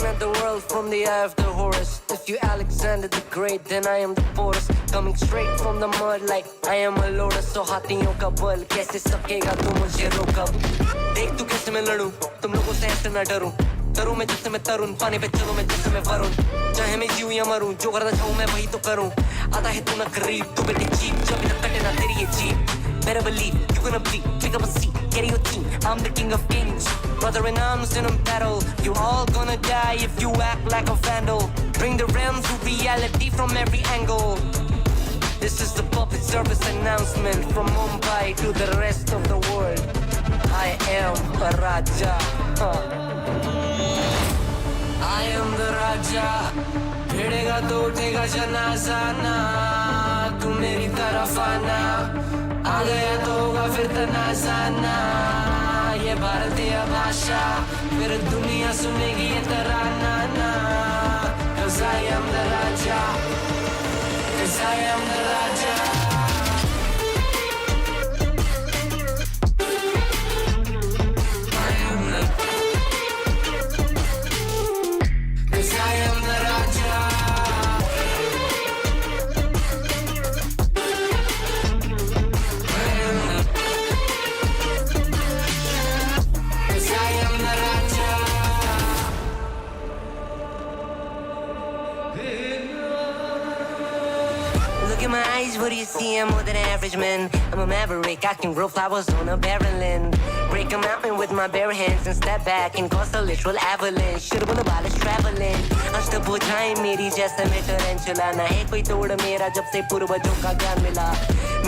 Looking at the world from the eye of the Horus. If you Alexander the Great, then I am the Porus. Coming straight from the mud like I am a lotus. So हाथियों का बल कैसे सकेगा तू मुझे रोका. देख तू कैसे मैं लड़ूं, तुम लोगों से ऐसे ना डरूं. तरूं मैं जिससे मैं तरुण, पानी पे चलूं मैं जिससे मैं वरुण. चाहे मैं जीऊं या मरूं, जो करना चाहूं मैं वही तो करूं. आता है तू ना करीब, तू बेटी चीप, जब भी ना कटे ना तेरी ये jeep. Better believe you're gonna bleed. Pick up a seat, get your team. I'm the king of kings. Brother in arms in a battle. You all gonna die if you act like a vandal. Bring the realms to reality from every angle. This is the public service announcement from Mumbai to the rest of the world. I am a Raja. I am the Raja. भिड़ेगा तो उठेगा जनाजा ना. तू मेरी तरफ आना. आ गया तो होगा फिर तनाजा ना. ये भारतीय भाषा फिर दुनिया सुनेगी ये तराना ना. 'Cause I am the Raja. 'Cause I am the Raja. What do you see? I'm more than average man. I'm a maverick, I can grow flowers on a barren land. Break a mountain with my bare hands and step back and cause a literal avalanche. Should've been about us traveling. आज तो बुझाएं मेरी जैसा मैं tarantula. ना है कोई तोड़ मेरा जब से पूर्वजों का ज्ञान मिला.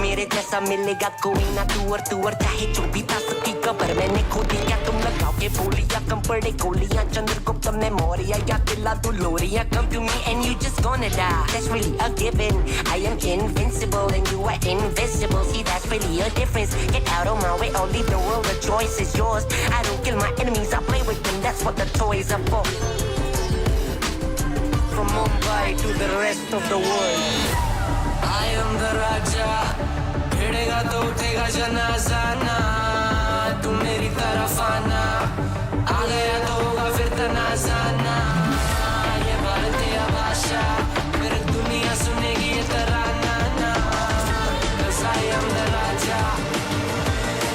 मेरे जैसा मिलेगा कोई ना तू और चाहे जो भी था सबकी कबर मैंने खोदी. क्या तुम लगाओगे बोलियां कम पड़े गोलियां. चंद्रगुप्त में मौर्य या किला तू लोरिया. Come to me and you just gonna die. That's really a given. I am invincible and you are invisible. See that's really a difference. Get out of my way or leave the world. The choice is yours. I don't kill my enemies, I play with them. That's what the toys are for. From Mumbai to the rest of the world. I am the Raja. भिड़ेगा तो उठेगा जनाजा ना. तू मेरी तरफ आना. आ गया तो होगा फिर तनाजा ना. ये भारतीय भाषा फिर दुनिया सुनेगी ये तराना ना. 'Cause I am the Raja.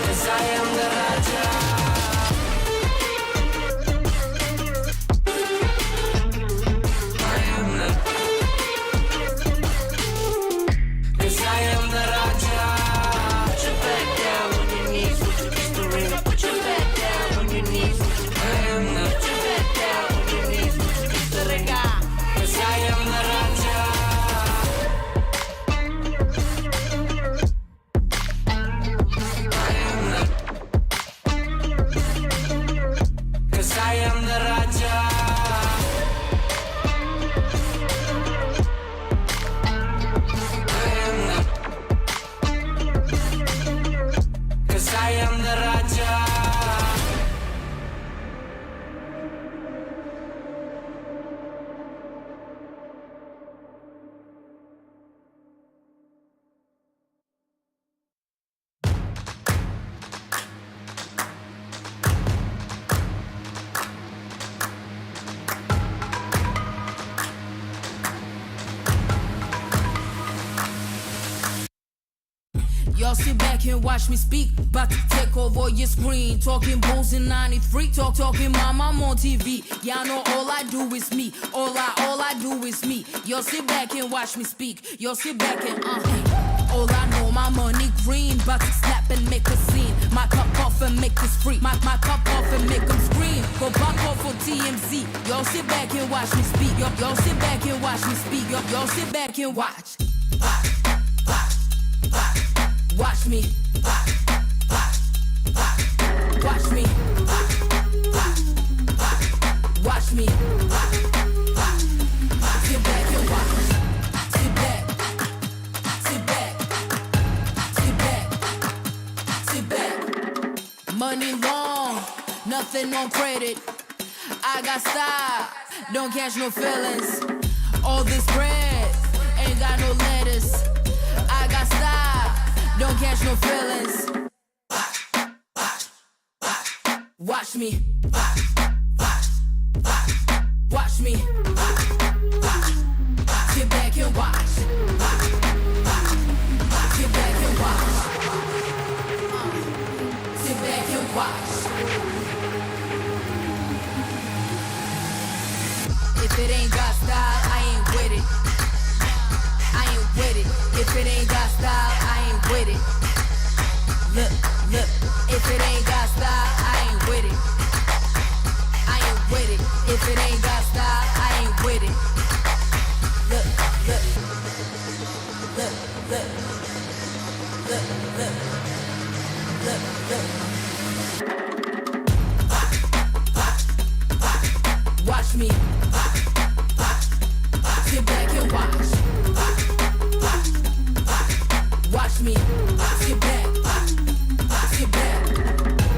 'Cause I am the Raja. Y'all sit back and watch me speak. About to take over your screen. Talking bulls in 93. Talking mom, I'm on TV. Y'all know all I do is me. All I do is me. Y'all sit back and watch me speak. Y'all sit back and all I know, my money green. About to snap and make a scene. My cup off and make this free. My cup off and make them scream. Go back off for TMZ. Y'all sit back and watch me speak. Y'all sit back and watch me speak. Y'all sit back and watch. Watch me. Watch me. Watch me. Sit back and watch. Sit back. Sit back. Sit back. Sit back. Money long, nothing on credit. I got style, don't catch no feelings. All this bread, ain't got no lettuce. I got style, don't catch no feelings. Watch me. me. Sit back and watch. Sit back and watch. Sit back and watch. If it ain't got style, I ain't with it. I ain't with it. If it ain't got style, I ain't with it. Look, look. If it ain't got style, I ain't with it. I ain't with it. If it ain't got style, I ain't with it. Look, look. Look, look. Look, look. Look, look. Watch me. Sit back and watch. Watch me. Sit back. Sit back.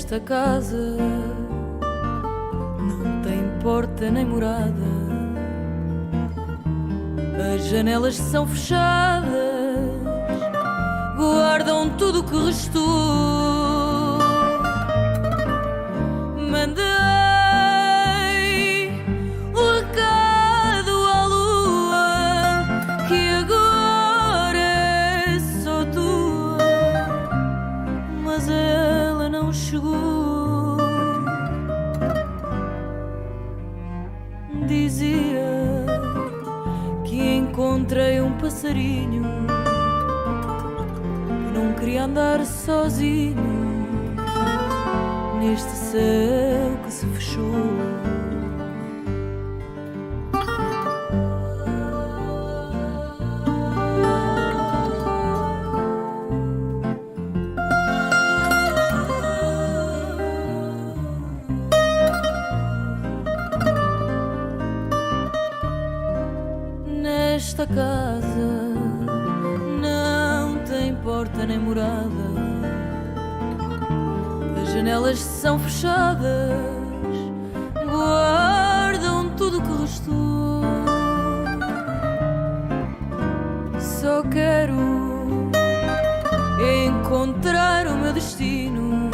Nesta casa não tem porta nem morada, as janelas são fechadas, guardam tudo o que restou. Mandei o recado à lua que agora é só tua, mas ela não chegou. Dizia que encontrei um passarinho que não queria andar sozinho neste céu que se fechou. Nesta casa não tem porta nem morada, as janelas são fechadas, guardam tudo o que restou. Só quero encontrar o meu destino,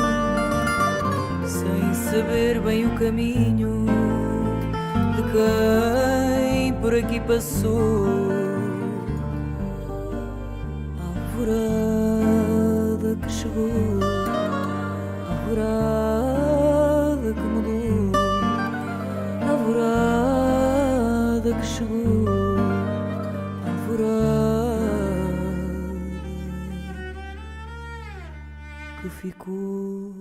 sem saber bem o caminho de quem por aqui passou. Alvorada que chegou, alvorada que mudou, alvorada que chegou, alvorada que ficou.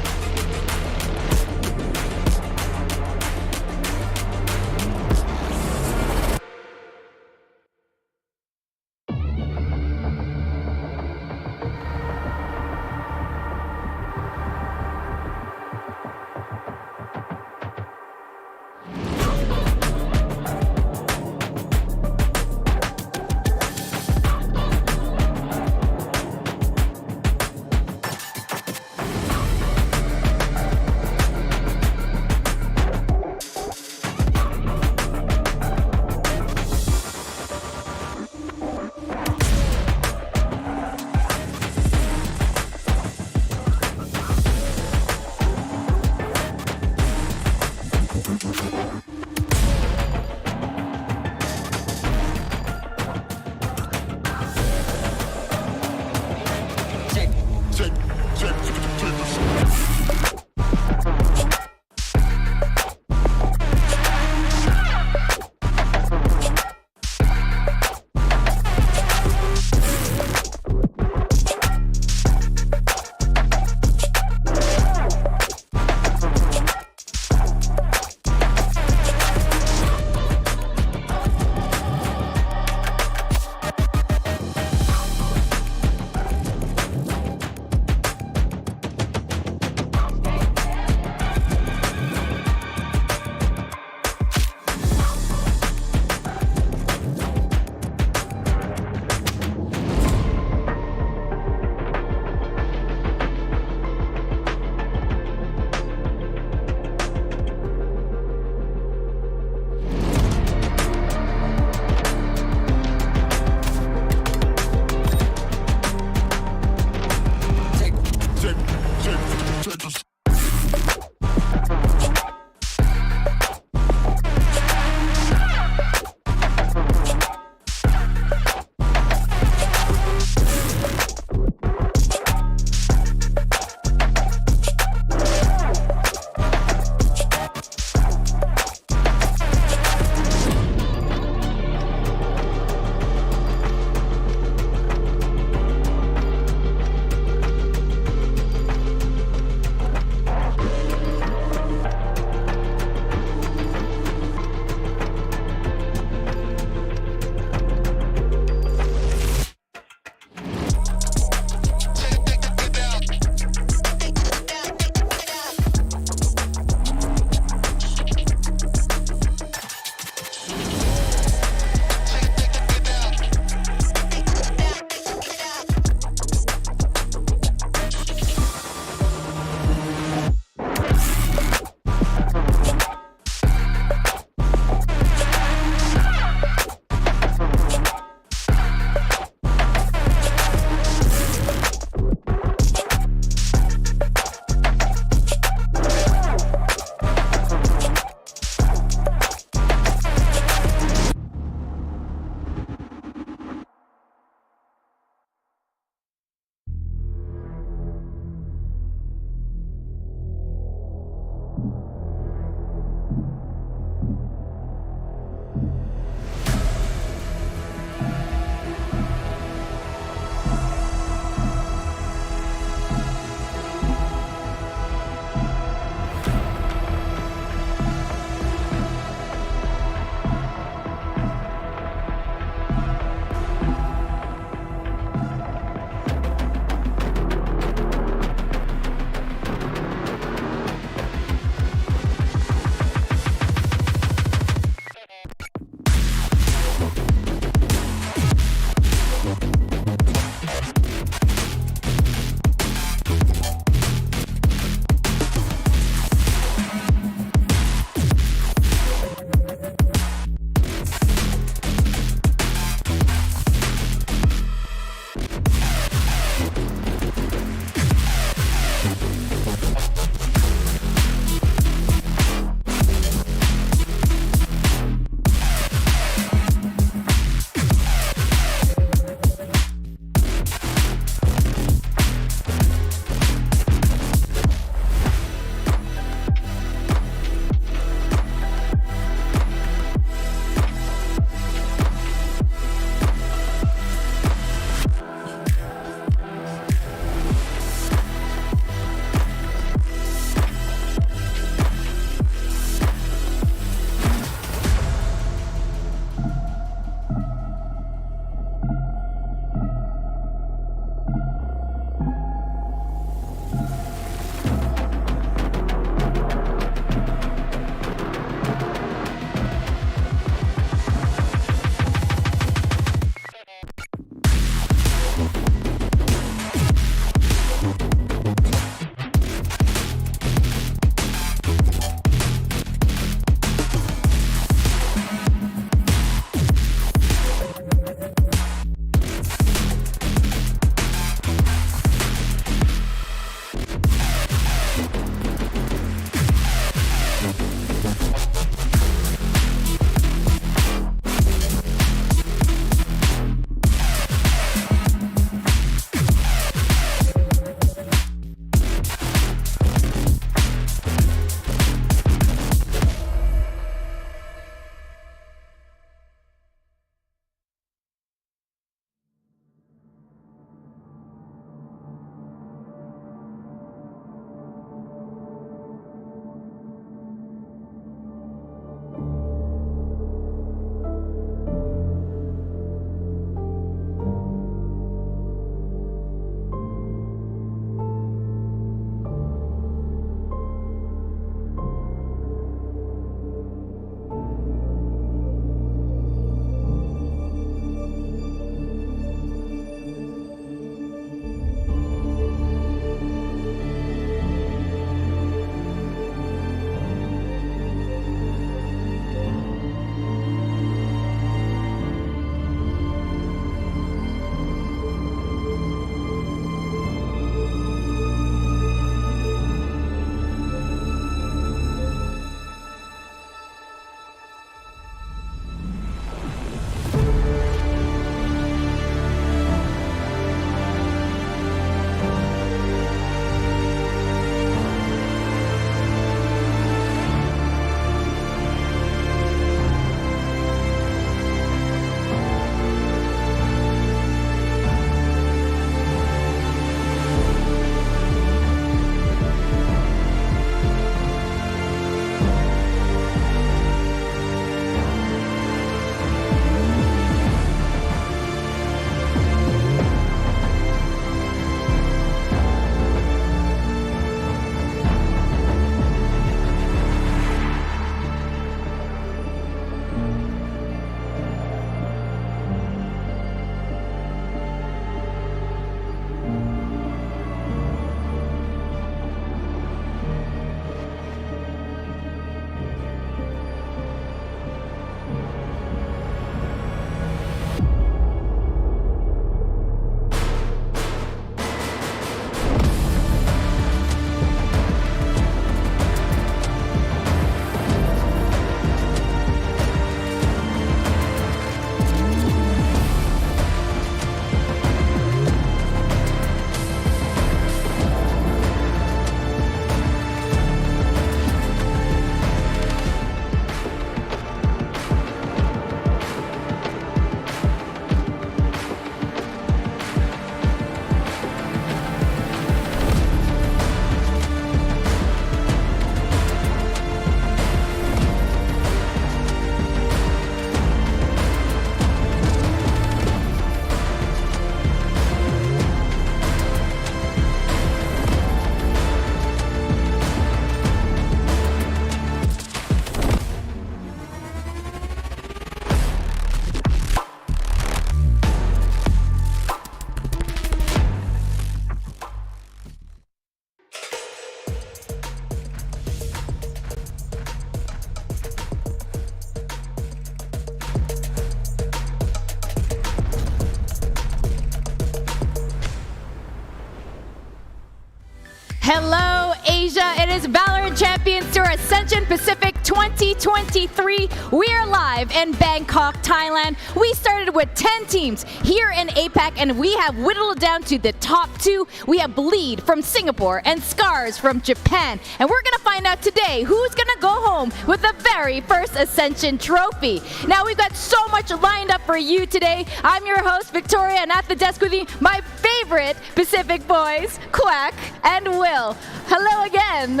Hello, Asia. It is VALORANT Champions Tour Ascension Pacific 2023. We are live in Bangkok, Thailand. We started with 10 teams here in APAC, and we have whittled down to the top 2. We have Bleed from Singapore and Scars from Japan. And we're going to find out today who's going to go home with the very first Ascension trophy. Now, we've got so much lined up for you today. I'm your host, Victoria, and at the desk with me, my favorite Pacific boys, Quack and Will. Hello again.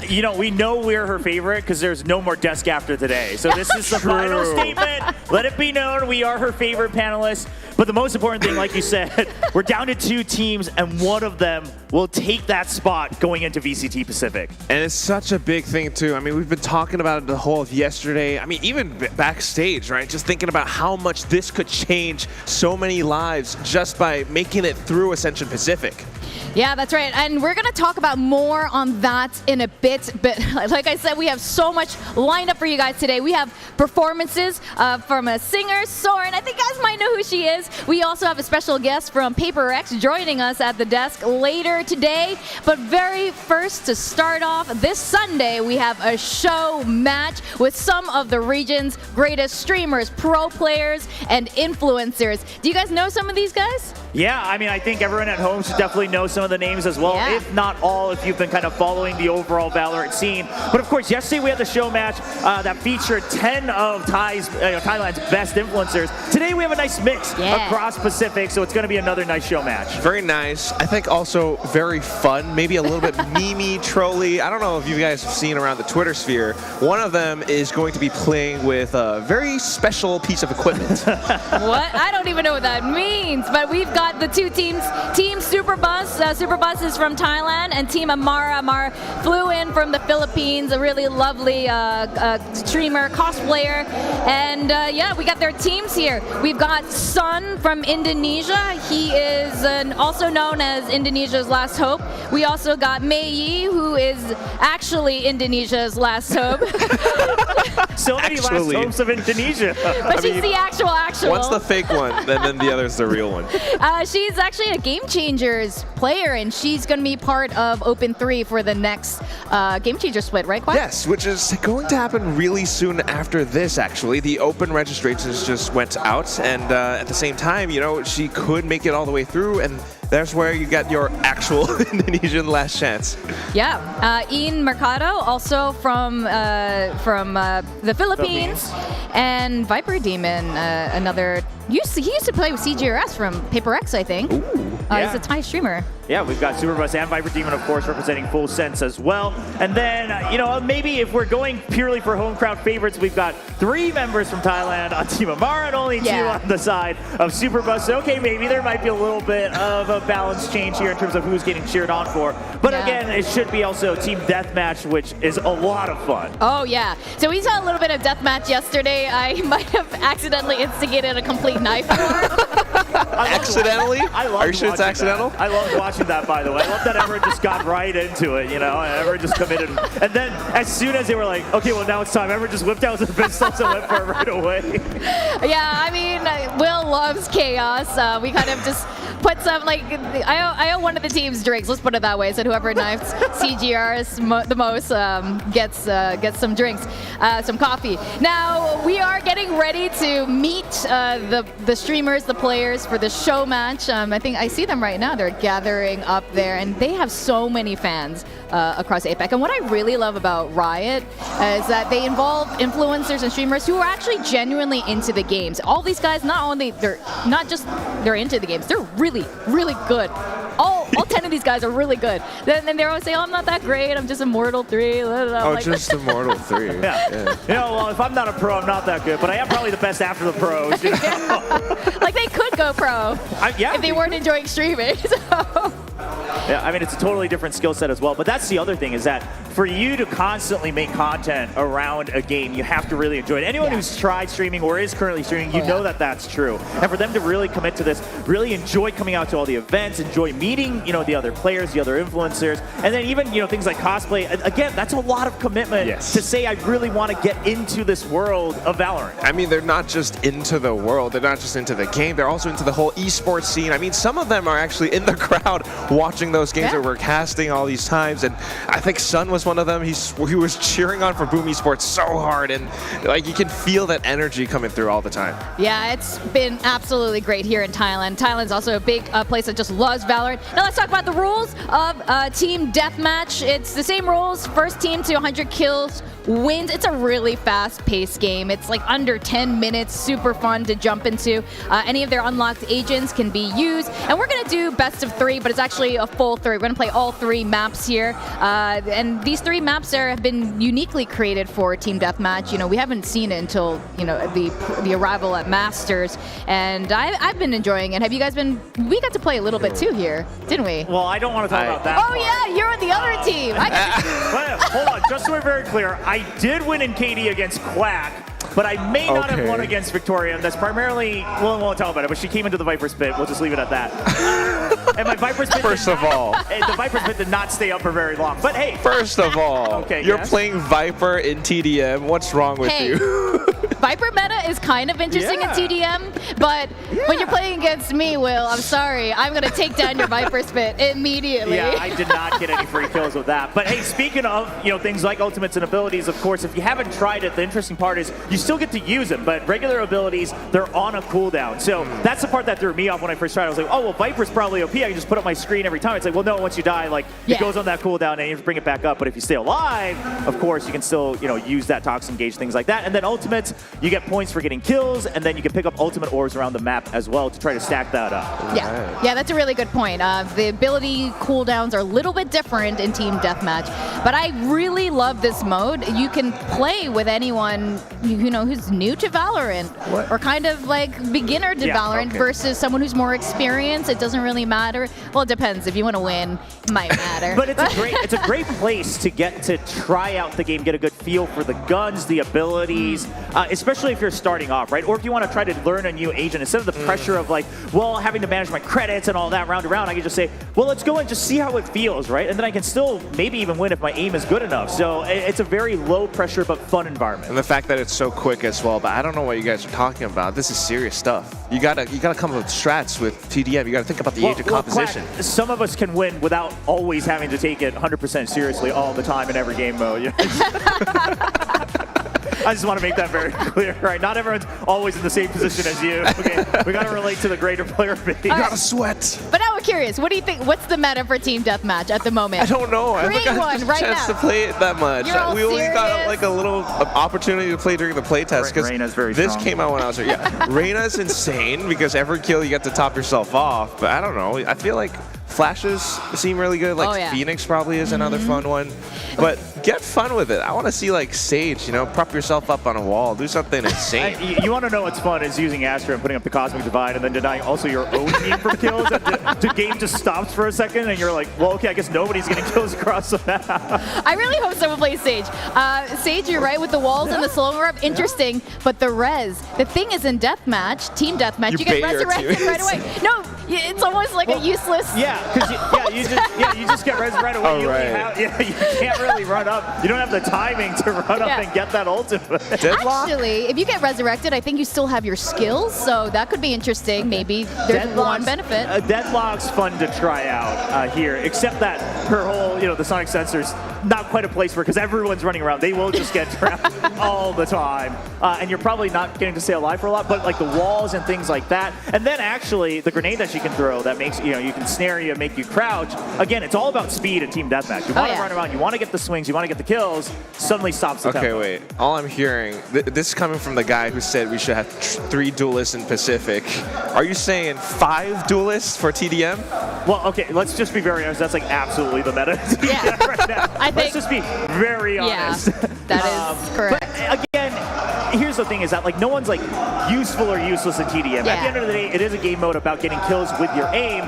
You know, we know we're her favorite because there's no more desk after today. So this is the final statement. Let it be known we are her favorite panelist. But the most important thing, like you said, we're down to 2 teams, and one of them will take that spot going into VCT Pacific. And it's such a big thing, too. I mean, we've been talking about it the whole of yesterday. I mean, even backstage, right? Just thinking about how much this could change so many lives just by making it through Ascension Pacific. Yeah, that's right. And we're going to talk about more on that in a bit. But like I said, we have so much lined up for you guys today. We have performances from a singer, Sorn. I think you guys might know who she is. We also have a special guest from Paper X joining us at the desk later today. But very first, to start off, this Sunday, we have a show match with some of the region's greatest streamers, pro players, and influencers. Do you guys know some of these guys? Yeah, I mean, I think everyone at home should definitely know some of the names as well, if not all, if you've been kind of following the overall VALORANT scene. But of course, yesterday we had the show match that featured 10 of Thailand's best influencers. Today we have a nice mix across Pacific, so it's going to be another nice show match. Very nice. I think also very fun, maybe a little bit meme trolly. I don't know if you guys have seen around the Twitter sphere. One of them is going to be playing with a very special piece of equipment. What? I don't even know what that means, but we've got the 2 teams. Team Superbus. Superbus is from Thailand, and Team Amara. Amara flew in from the Philippines, a really lovely streamer, cosplayer. And yeah, we got their teams here. We've got Sun from Indonesia. He is also known as Indonesia's last hope. We also got Mei Yi, who is actually Indonesia's last hope. So many last hopes of Indonesia. But she's the actual. One's the fake one, and then the other's the real one. She's actually a Game Changers player, and she's going to be part of Open 3 for the next Game Changer split, right, Quack? Yes, which is going to happen really soon after this, actually. The open registrations just went out, and at the same time, you know, she could make it all the way through, and there's where you get your actual Indonesian last chance. Yeah, Ian Mercado, also from the Philippines, and Viper Demon, another. He used to play with CGRS from Paper X, I think. He's a Thai streamer. Yeah, we've got Superbus and Viper Demon, of course, representing Full Sense as well. And then, you know, maybe if we're going purely for home crowd favorites, we've got 3 members from Thailand on Team Amara and only 2 on the side of Superbus. So, okay, maybe there might be a little bit of a balance change here in terms of who's getting cheered on for. But again, it should be also Team Deathmatch, which is a lot of fun. Oh, yeah. So we saw a little bit of Deathmatch yesterday. I might have accidentally instigated a complete knife war. Accidentally? Are you sure it's accidental? I love watching that, by the way. I love that everyone just got right into it, you know, and everyone just committed. And then as soon as they were like, okay, well, now it's time, everyone just whipped out their pistols and went for it right away. Yeah, I mean, Will loves chaos. We kind of just put some, like, I owe one of the teams drinks, let's put it that way, so whoever knifes CGR the most gets some drinks, some coffee. Now, we are getting ready to meet the streamers, the players for the show match. I think I see them right now. They're gathering up there, and they have so many fans across APAC. And what I really love about Riot is that they involve influencers and streamers who are actually genuinely into the games. All these guys, they're into the games, they're really, really good. All 10 of these guys are really good. Then they're always saying, oh, I'm not that great, I'm just Immortal 3. Just Immortal 3. Yeah. You know, well, if I'm not a pro, I'm not that good, but I am probably the best after the pros. You know? Like, they could go pro if they weren't enjoying streaming. So. Yeah, I mean, it's a totally different skill set as well. But that's the other thing, is that for you to constantly make content around a game, you have to really enjoy it. Anyone who's tried streaming or is currently streaming, you know that that's true. And for them to really commit to this, really enjoy coming out to all the events, enjoy meeting, the other players, the other influencers, and then even, things like cosplay. Again, that's a lot of commitment to say I really want to get into this world of Valorant. I mean, they're not just into the world, they're not just into the game, they're also into the whole esports scene. I mean, some of them are actually in the crowd watching those games that we're casting all these times, and I think Sun was one of them. He was cheering on for Boom Esports so hard, and like you can feel that energy coming through all the time. Yeah, it's been absolutely great here in Thailand. Thailand's also a big place that just loves Valorant. Now let's talk about the rules of Team Deathmatch. It's the same rules. First team to 100 kills wins. It's a really fast-paced game. It's like under 10 minutes, super fun to jump into. Any of their unlocked agents can be used, and we're gonna do best of 3, but it's actually a full 3. We're gonna play all 3 maps here, and these 3 maps have been uniquely created for Team Deathmatch. We haven't seen it until the arrival at Masters, and I've been enjoying it. Have you guys been? We got to play a little bit too here, didn't we? Well, I don't want to talk about that. Oh yeah, you're on the other team. But hold on, just so we're very clear, I did win in KD against Quack, but I may not have won against Victoria, and that's primarily, well, we won't talk about it, but she came into the Viper's Pit. We'll just leave it at that. And my Viper's Pit First of all, the Viper's Pit did not stay up for very long. But hey. First of all, you're playing Viper in TDM. What's wrong with you? Viper meta is kind of interesting in TDM, but when you're playing against me, Will, I'm sorry. I'm going to take down your Viper's Pit immediately. Yeah, I did not get any free kills with that. But hey, speaking of, things like ultimates and abilities, of course, if you haven't tried it, the interesting part is you still get to use them, but regular abilities, they're on a cooldown. So that's the part that threw me off when I first tried. I was like, oh, well, Viper's probably OP. I can just put up my screen every time. It's like, well, no, once you die, it goes on that cooldown and you have to bring it back up. But if you stay alive, of course, you can still, use that toxin gauge, things like that. And then ultimates, you get points for getting kills, and then you can pick up ultimate orbs around the map as well to try to stack that up. Yeah, that's a really good point. The ability cooldowns are a little bit different in Team Deathmatch, but I really love this mode. You can play with anyone who's new to Valorant or kind of like beginner to Valorant versus someone who's more experienced. It doesn't really matter. Well, it depends. If you want to win, it might matter. But it's a great place to get to try out the game, get a good feel for the guns, the abilities, especially if you're starting off, right? Or if you want to try to learn a new agent, instead of the pressure of having to manage my credits and all that round to round, I can just say, well, let's go and just see how it feels, right? And then I can still maybe even win if my aim is good enough. So it's a very low pressure but fun environment. And the fact that it's so quick as well, but I don't know what you guys are talking about. This is serious stuff. You gotta come up with strats with TDM. You gotta think about the agent composition. Quack, some of us can win without always having to take it 100% seriously all the time in every game mode. I just want to make that very clear, right? Not everyone's always in the same position as you. Okay, we got to relate to the greater player base. You gotta sweat. But now we're curious. What do you think? What's the meta for Team Deathmatch at the moment? I don't know. I haven't got a chance to play it that much. We only got a little opportunity to play during the playtest because this came out when I was here. Yeah, Reyna's insane because every kill you get to top yourself off. But I don't know. I feel like flashes seem really good. Phoenix probably is another fun one. But get fun with it. I want to see Sage, prop yourself up on a wall, do something insane. You want to know what's fun is using Astra and putting up the Cosmic Divide and then denying also your own team from kills. And the game just stops for a second and you're like, well, okay, I guess nobody's getting kills across the map. I really hope someone plays Sage. Sage, you're right with the walls and the slow up. Interesting, but the res. The thing is in Deathmatch, Team Deathmatch, you get resurrected right away. No, it's almost like a useless. Yeah, because you just get res right away. You can't really run up. You don't have the timing to run up and get that ultimate. Actually, if you get resurrected, I think you still have your skills, so that could be interesting. Maybe there's one benefit. Deadlock's fun to try out here, except that her whole, the sonic sensor's not quite a place for it because everyone's running around. They will just get trapped all the time. And you're probably not getting to stay alive for a lot, but the walls and things like that. And then actually the grenade that she can throw that makes, you can snare you, make you crouch. Again, it's all about speed in Team Deathmatch. You want to run around, you want to get the swings, you want to get the kills, suddenly stops the tempo. Wait. All I'm hearing, this is coming from the guy who said we should have 3 duelists in Pacific. Are you saying 5 duelists for TDM? Well, okay, let's just be very honest. That's absolutely the meta right now. Let's just be very honest. Yeah, that is correct. But again, here's the thing is that like no one's like useful or useless in TDM. At the end of the day, it is a game mode about getting kills with your aim,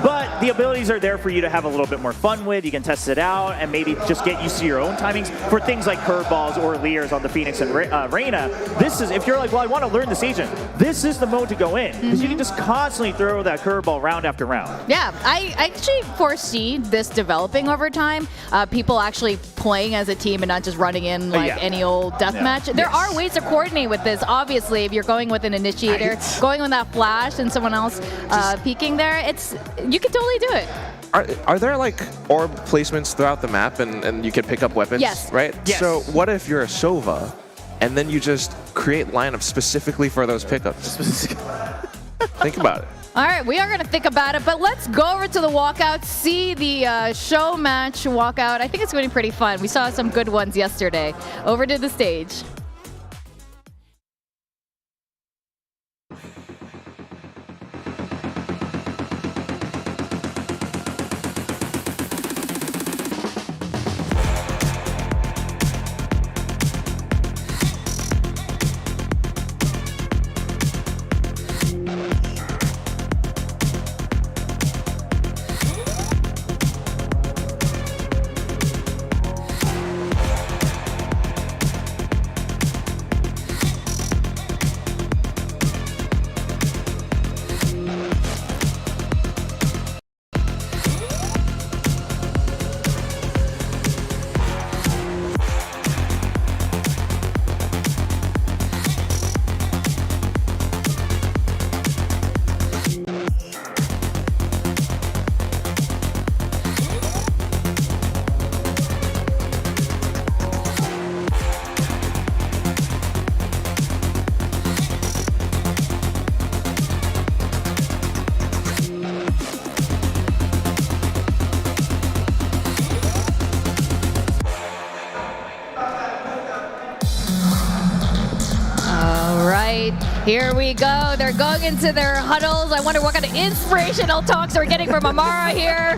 but the abilities are there for you to have a little bit more fun with. You can test it out and maybe just get used to your own timings for things like curveballs or leers on the Phoenix and Reyna. This is, if you're like, well, I want to learn this agent, this is the mode to go in, because you can just constantly throw that curveball round after round. Yeah, I actually foresee this developing over time. People actually playing as a team and not just running in like any old deathmatch. There are ways to coordinate with this. Obviously, if you're going with an initiator, going with that flash and someone else peeking there, you can totally do it. Are there like orb placements throughout the map and you can pick up weapons? Yes. Right? Yes. So what if you're a Sova and then you just create lineups specifically for those pickups? Think about it. All right, we are going to think about it, but let's go over to the walkout, see the show match walkout. I think it's going to be pretty fun. We saw some good ones yesterday. Over to the stage. Here we go. They're going into their huddles. I wonder what kind of inspirational talks we're getting from Amara here.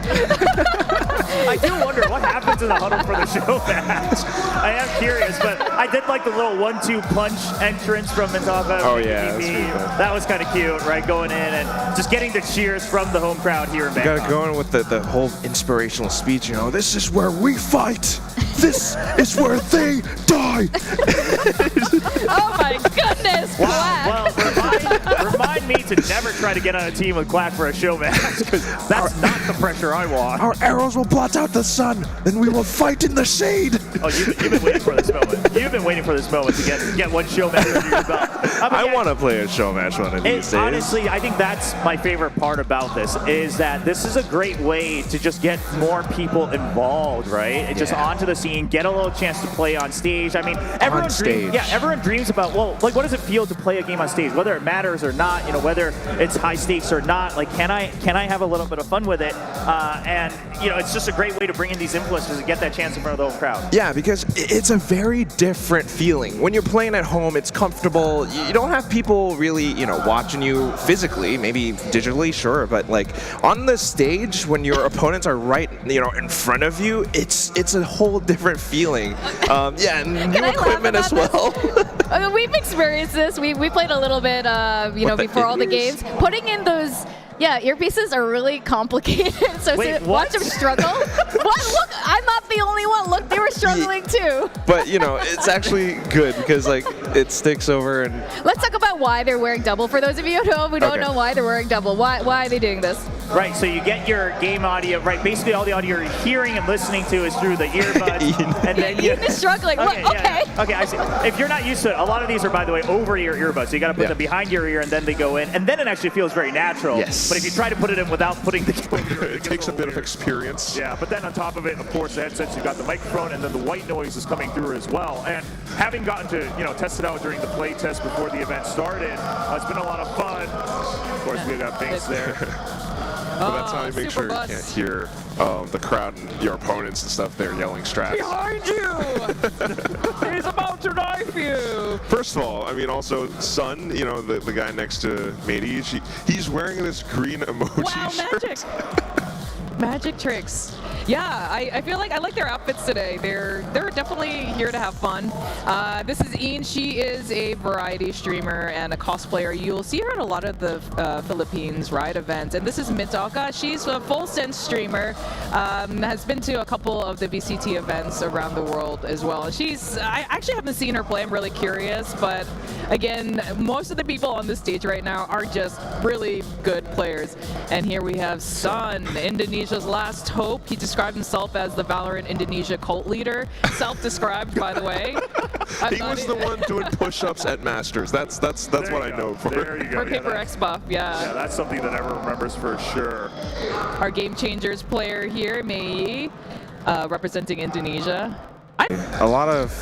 I do wonder what happens in the huddle for the show match. I am curious, but I did like the little 1-2 punch entrance from Mintaka. Oh yeah, that's pretty fun. That was kind of cute, right? Going in and just getting the cheers from the home crowd here in Bangkok. You gotta go in with the whole inspirational speech, you know, this is where we fight. This is where they die. Oh my goodness, wow. Quack. Well, remind me to never try to get on a team with Quack for a show match, because that's not the pressure I want. Our arrows will blot out the sun, and we will fight in the shade. Oh, you've been waiting for this moment. You've been waiting for this moment to get one show match under your belt. I want to play a show match one of these days. Honestly, I think that's my favorite part about this, is that this is a great way to just get more people involved, right? And just onto the scene, get a little chance to play on stage. I mean, everyone dreams about, well, like, what does it feel to play a game on stage, whether it matters or not, you know, whether it's high stakes or not. Like, can I have a little bit of fun with it? And you know, it's just a great way to bring in these influencers and get that chance in front of the whole crowd. Yeah, because it's a very different feeling. When you're playing at home, it's comfortable. You don't have people really, you know, watching you physically, maybe digitally, sure, but like on the stage when your opponents are right, you know, in front of you, it's a whole different feeling. Yeah, and new equipment as well. We've experienced this. We played a little bit, you know, before all the games. Putting in those, earpieces are really complicated. So Wait, watch them struggle. What? Look, I'm not the only one. Look, they were struggling too. But you know, it's actually good because like it sticks over. And let's talk about why they're wearing double. For those of you who don't know why they're wearing double, why are they doing this? Right, so you get your game audio, right? Basically, all the audio you're hearing and listening to is through the earbuds, and then you're struggling. Okay, okay, I see. If you're not used to it, a lot of these are, by the way, over your earbuds. So you got to put them behind your ear, and then they go in, and then it actually feels very natural. Yes. But if you try to put it in without putting the it takes a bit of experience. Yeah, but then on top of it, of course, the headsets, you've got the microphone, and then the white noise is coming through as well. And having gotten to, test it out during the play test before the event started, it's been a lot of fun. Of course, we got Binks there. But that's how you make sure you can't hear the crowd and your opponents and stuff. They're yelling strats. Behind you! He's about to knife you! First of all, I mean, also, Sun, the guy next to Matey, he's wearing this green emoji shirt. Magic! Magic tricks. Yeah, I feel like I like their outfits today. They're definitely here to have fun. This is Ian. She is a variety streamer and a cosplayer. You'll see her at a lot of the Philippines Riot events. And this is Mitaka. She's a full sense streamer. Has been to a couple of the VCT events around the world as well. I actually haven't seen her play. I'm really curious, but again, most of the people on the stage right now are just really good players. And here we have Sorn, Indonesia's last hope. He described himself as the VALORANT Indonesia cult leader. Self-described, by the way. He was the one doing push-ups at Masters. That's what I know for. There you go. For Paper X buff, yeah. Yeah, that's something that everyone remembers for sure. Our Game Changers player here, Mei, representing Indonesia. A lot of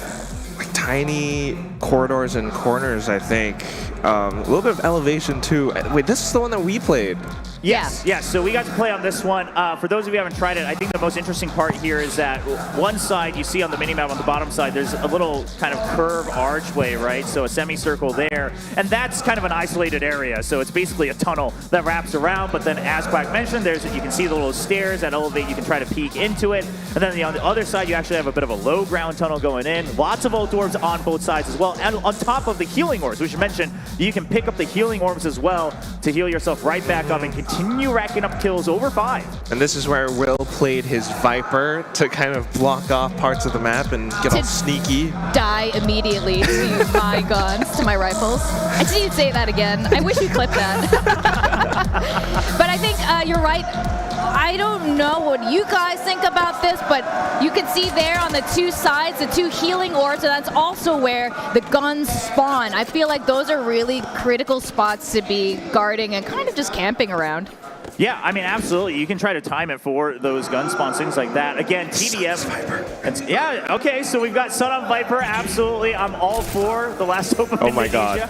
tiny corridors and corners, I think. A little bit of elevation too. Wait, this is the one that we played. Yes, so we got to play on this one. For those of you who haven't tried it, I think the most interesting part here is that one side you see on the minimap on the bottom side, there's a little kind of curved archway, right? So a semicircle there, and that's kind of an isolated area. So it's basically a tunnel that wraps around, but then as Quack mentioned, you can see the little stairs that elevate, you can try to peek into it. And then on the other side, you actually have a bit of a low ground tunnel going in. Lots of ult orbs on both sides as well. And on top of the healing orbs, we should mention, you can pick up the healing orbs as well to heal yourself right back up and continue racking up kills over 5. And this is where Will played his Viper to kind of block off parts of the map and get all sneaky. Die immediately to my guns, to my rifles. I just need to say that again. I wish we clipped that. But I think you're right. I don't know what you guys think about this, but you can see there on the two sides, the 2 healing orbs, and that's also where the guns spawn. I feel like those are really critical spots to be guarding and kind of just camping around. Yeah, I mean, absolutely. You can try to time it for those gun spawns, things like that. Again, TDM. Yeah, okay, so we've got Sun on Viper. Absolutely. I'm all for the last hope of Indonesia. My God.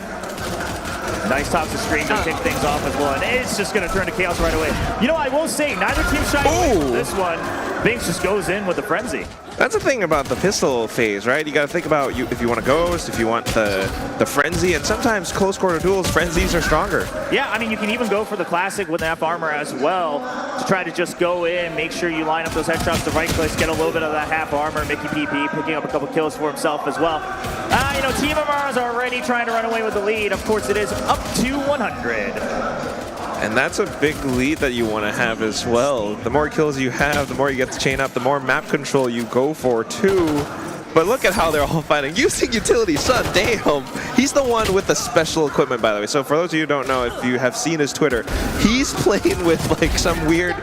Nice tops of screen to kick things off as well. And it's just going to turn to chaos right away. You know, I will say, neither team shying away from this one. Binks just goes in with the frenzy. That's the thing about the pistol phase, right? You got to think about if you want a ghost, if you want the frenzy, and sometimes close quarter duels, frenzies are stronger. Yeah, I mean, you can even go for the classic with F armor as well to try to just go in, make sure you line up those headshots, the right clicks, get a little bit of that half armor. Mickey PP picking up a couple kills for himself as well. You know, Team Amara's already trying to run away with the lead. Of course, it is up to 100. And that's a big lead that you want to have as well. The more kills you have, the more you get to chain up, the more map control you go for too. But look at how they're all fighting. Using utility, Sun, damn. He's the one with the special equipment, by the way. So for those of you who don't know, if you have seen his Twitter, he's playing with like some weird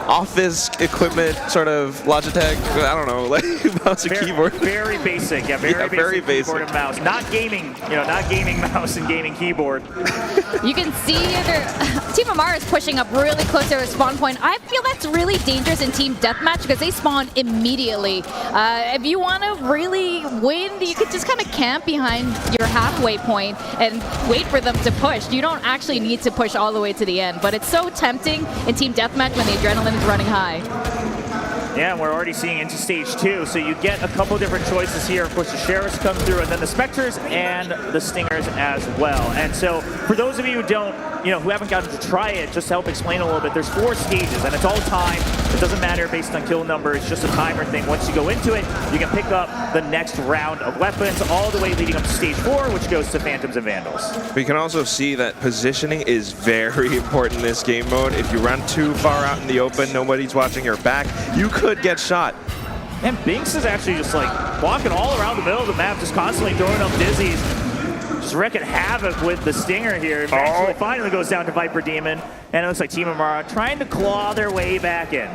office equipment, sort of Logitech, I don't know, like mouse and keyboard. Very basic, yeah, very basic keyboard and mouse. Not gaming, you know, not gaming mouse and gaming keyboard. You can see Team Amara is pushing up really close to their spawn point. I feel that's really dangerous in Team Deathmatch because they spawn immediately. If you want to really win, you could just kind of camp behind your halfway point and wait for them to push. You don't actually need to push all the way to the end, but it's so tempting in Team Deathmatch when the adrenaline is running high. Yeah, and we're already seeing into stage 2, so you get a couple different choices here. Of course, the Sheriffs come through, and then the Spectres and the Stingers as well. And so, for those of you who don't, who haven't gotten to try it, just to help explain a little bit, there's 4 stages, and it's all time. It doesn't matter based on kill number, it's just a timer thing. Once you go into it, you can pick up the next round of weapons, all the way leading up to stage 4, which goes to Phantoms and Vandals. We can also see that positioning is very important in this game mode. If you run too far out in the open, nobody's watching your back, you could get shot. And Binks is actually just like walking all around the middle of the map, just constantly throwing up dizzies, just wreaking havoc with the Stinger here. Eventually, finally goes down to Viper Demon, and it looks like Team Amara trying to claw their way back in.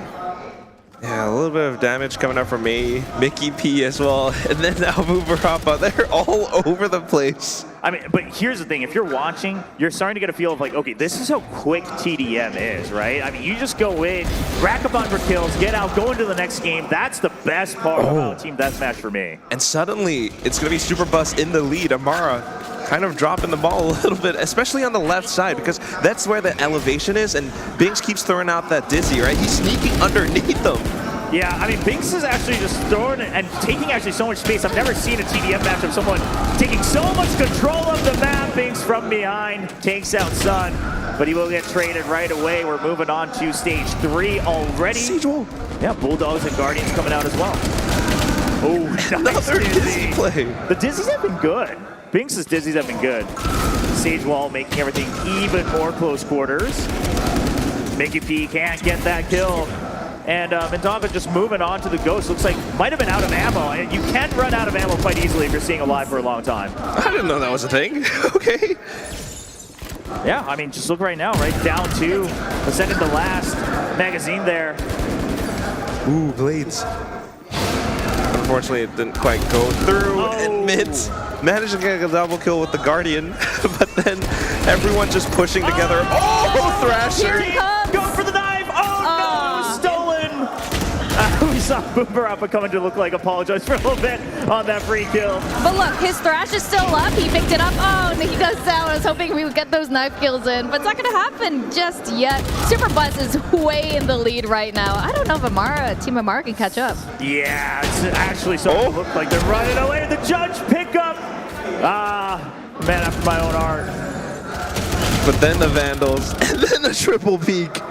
Yeah, a little bit of damage coming up from Mickey P as well, and then now Mubarapa. They're all over the place. I mean, but here's the thing. If you're watching, you're starting to get a feel of like, okay, this is how quick TDM is, right? I mean, you just go in, rack up 100 kills, get out, go into the next game. That's the best part about Team Deathmatch for me. And suddenly, it's going to be Superbus in the lead. Amara kind of dropping the ball a little bit, especially on the left side, because that's where the elevation is, and Binks keeps throwing out that dizzy, right? He's sneaking underneath them. Yeah, I mean, Binks is actually just throwing and taking actually so much space. I've never seen a TDM match of someone taking so much control of the map. Binks from behind takes out Sun. but he will get traded right away. We're moving on to stage 3 already. Siege wall. Yeah, Bulldogs and Guardians coming out as well. Oh, nice Another Dizzy play. The Dizzies have been good. Binks' Dizzies have been good. Sage Wall making everything even more close quarters. Mickey P can't get that kill. And Mendoza just moving on to the Ghost. Looks like might have been out of ammo. And you can run out of ammo quite easily if you're staying alive for a long time. I didn't know that was a thing. Okay. Yeah, I mean, just look right now, right down to the second to last magazine there. Ooh, blades. Unfortunately, it didn't quite go through. And Mids managed to get a double kill with the Guardian, but then everyone just pushing together. Oh, Thrasher! Going for the dive! Oh no, stolen! We saw Boomerappa coming to look like apologize for a little bit on that free kill. But look, his thrash is still up. He picked it up. Oh, and he goes down. I was hoping we would get those knife kills in, but it's not going to happen just yet. Superbuzz is way in the lead right now. I don't know if Team Amara can catch up. Yeah, it's actually starting to look like they're running away. The judge pickup. Man after my own heart. But then the Vandals, and then the triple peak.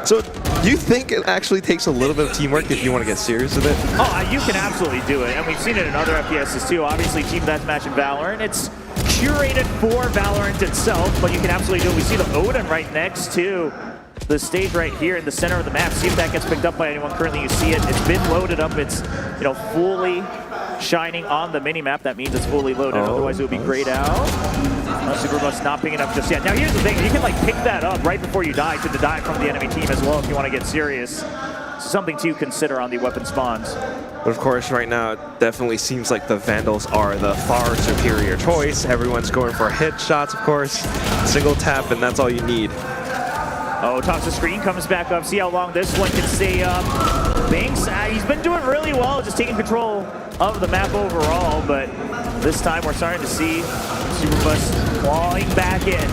So do you think it actually takes a little bit of teamwork if you want to get serious with it? Oh, you can absolutely do it. And we've seen it in other FPSs too. Obviously, Team Deathmatch and VALORANT. It's curated for VALORANT itself, but you can absolutely do it. We see the Odin right next to the stage right here in the center of the map. See if that gets picked up by anyone. Currently, you see it. It's been loaded up. It's, fully shining on the mini-map. That means it's fully loaded. Otherwise, it would be grayed out. Superbus not picking up just yet. Now, here's the thing. You can, pick that up right before you die to the dive from the enemy team as well if you want to get serious. Something to consider on the weapon spawns. But of course, right now, it definitely seems like the Vandals are the far superior choice. Everyone's going for headshots, of course. Single tap, and that's all you need. Oh, tops the screen, comes back up. See how long this one can stay up. Binks, he's been doing really well, just taking control of the map overall, but this time we're starting to see Superbus clawing back in.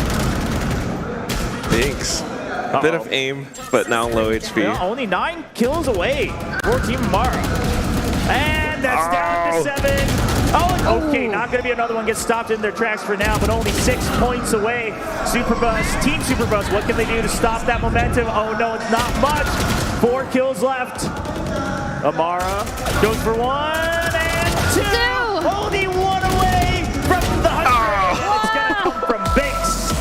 Binks. A bit of aim, but now low HP. Yeah, only 9 kills away for Team Amara. And that's down to 7. Oh, okay, not going to be another one. Gets stopped in their tracks for now, but only 6 points away. Superbus, Team Superbus, what can they do to stop that momentum? Oh no, it's not much. 4 kills left. Amara goes for 1 and 2. Only 1 away from the 100. It's going to come from Binks.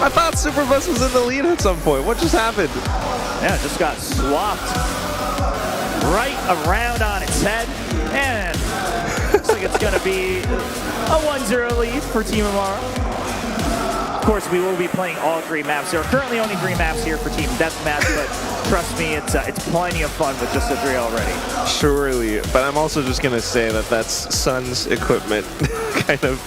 I thought Superbus was in the lead at some point. What just happened? Yeah, it just got swapped right around on its head, and looks like it's going to be a 1-0 lead for Team Amara. Of course, we will be playing all 3 maps. There are currently only 3 maps here for Team Deathmatch, but trust me, it's plenty of fun with just the 3 already. Surely, but I'm also just going to say that that's Sun's equipment kind of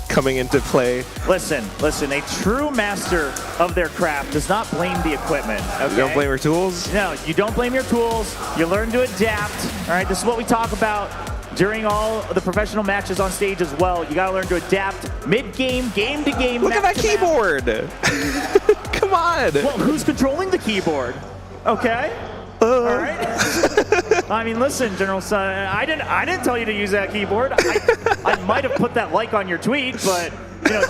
coming into play. Listen, a true master of their craft does not blame the equipment. Okay? You don't blame your tools? No, you don't blame your tools. You learn to adapt. All right, this is what we talk about during all the professional matches on stage as well. You gotta learn to adapt mid-game, game-to-game. Look at that keyboard. Come on. Well, who's controlling the keyboard? Okay. All right. I mean, listen, General Sun, I didn't tell you to use that keyboard. I might have put that like on your tweet, but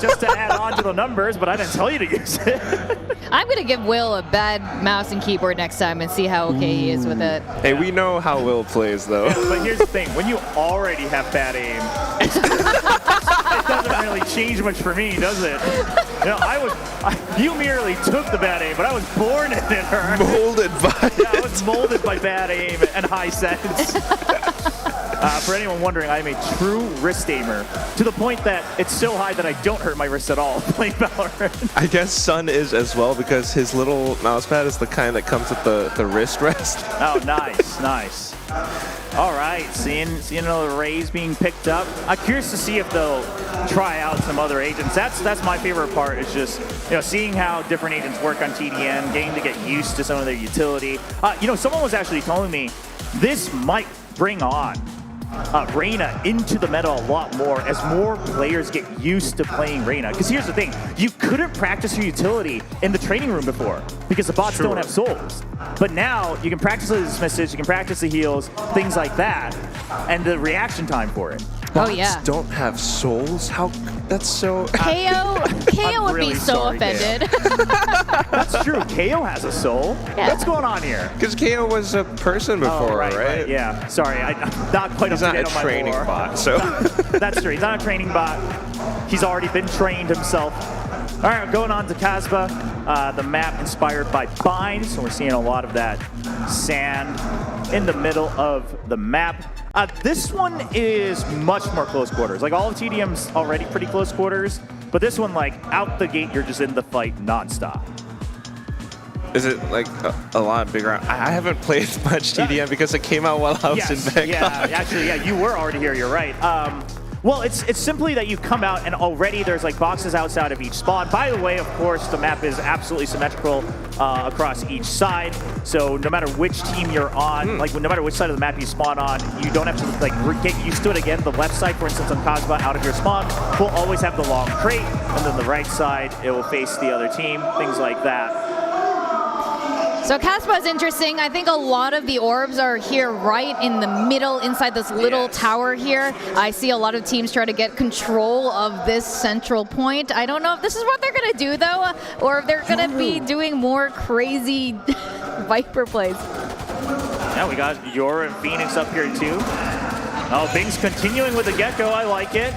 just to add on to the numbers, but I didn't tell you to use it. I'm going to give Will a bad mouse and keyboard next time and see how okay he is with it. Hey, we know how Will plays, though. Yeah, but here's the thing. When you already have bad aim, it doesn't really change much for me, does it? You merely took the bad aim, but I was born in it. Right? Molded by Yeah, I was molded by bad aim and high sense. For anyone wondering, I'm a true wrist aimer, to the point that it's so high that I don't hurt my wrist at all playing VALORANT. I guess Sun is as well, because his little mouse pad is the kind that comes with the wrist rest. Oh, nice. All right, seeing another Rays being picked up. I'm curious to see if they'll try out some other agents. That's my favorite part, is just seeing how different agents work on TDM, getting to get used to some of their utility. Someone was actually telling me this might bring on Reyna into the meta a lot more as more players get used to playing Reyna. Because here's the thing, you couldn't practice your utility in the training room before because the bots don't have souls. But now you can practice the dismisses, you can practice the heals, things like that, and the reaction time for it. Bots don't have souls? How That's so... KO would really be so sorry, offended. That's true. KO has a soul. Yeah. What's going on here? Because KO was a person before, right? Yeah. Sorry, I'm not quite He's up not to a date on my training lore. bot, so... That's true. He's not a training bot. He's already been trained himself. All right, going on to Casbah. The map inspired by Bind, so we're seeing a lot of that sand in the middle of the map. This one is much more close quarters. Like, all of TDM's already pretty close quarters, but this one, like, out the gate, you're just in the fight nonstop. Is it like a lot bigger? I haven't played much TDM because it came out while I was in Bangkok. Yeah, actually, yeah, you were already here, you're right. Well, it's simply that you come out and already there's like boxes outside of each spawn. By the way, of course, the map is absolutely symmetrical across each side. So no matter which team you're on, like no matter which side of the map you spawn on, you don't have to like get used to it again. The left side, for instance, on Casbah, out of your spawn, will always have the long crate, and then the right side, it will face the other team, things like that. So Casbah is interesting. I think a lot of the orbs are here right in the middle, inside this little tower here. I see a lot of teams try to get control of this central point. I don't know if this is what they're going to do, though, or if they're going to be doing more crazy Viper plays. Yeah, we got Yor and Phoenix up here, too. Oh, Bing's continuing with the Gecko. I like it.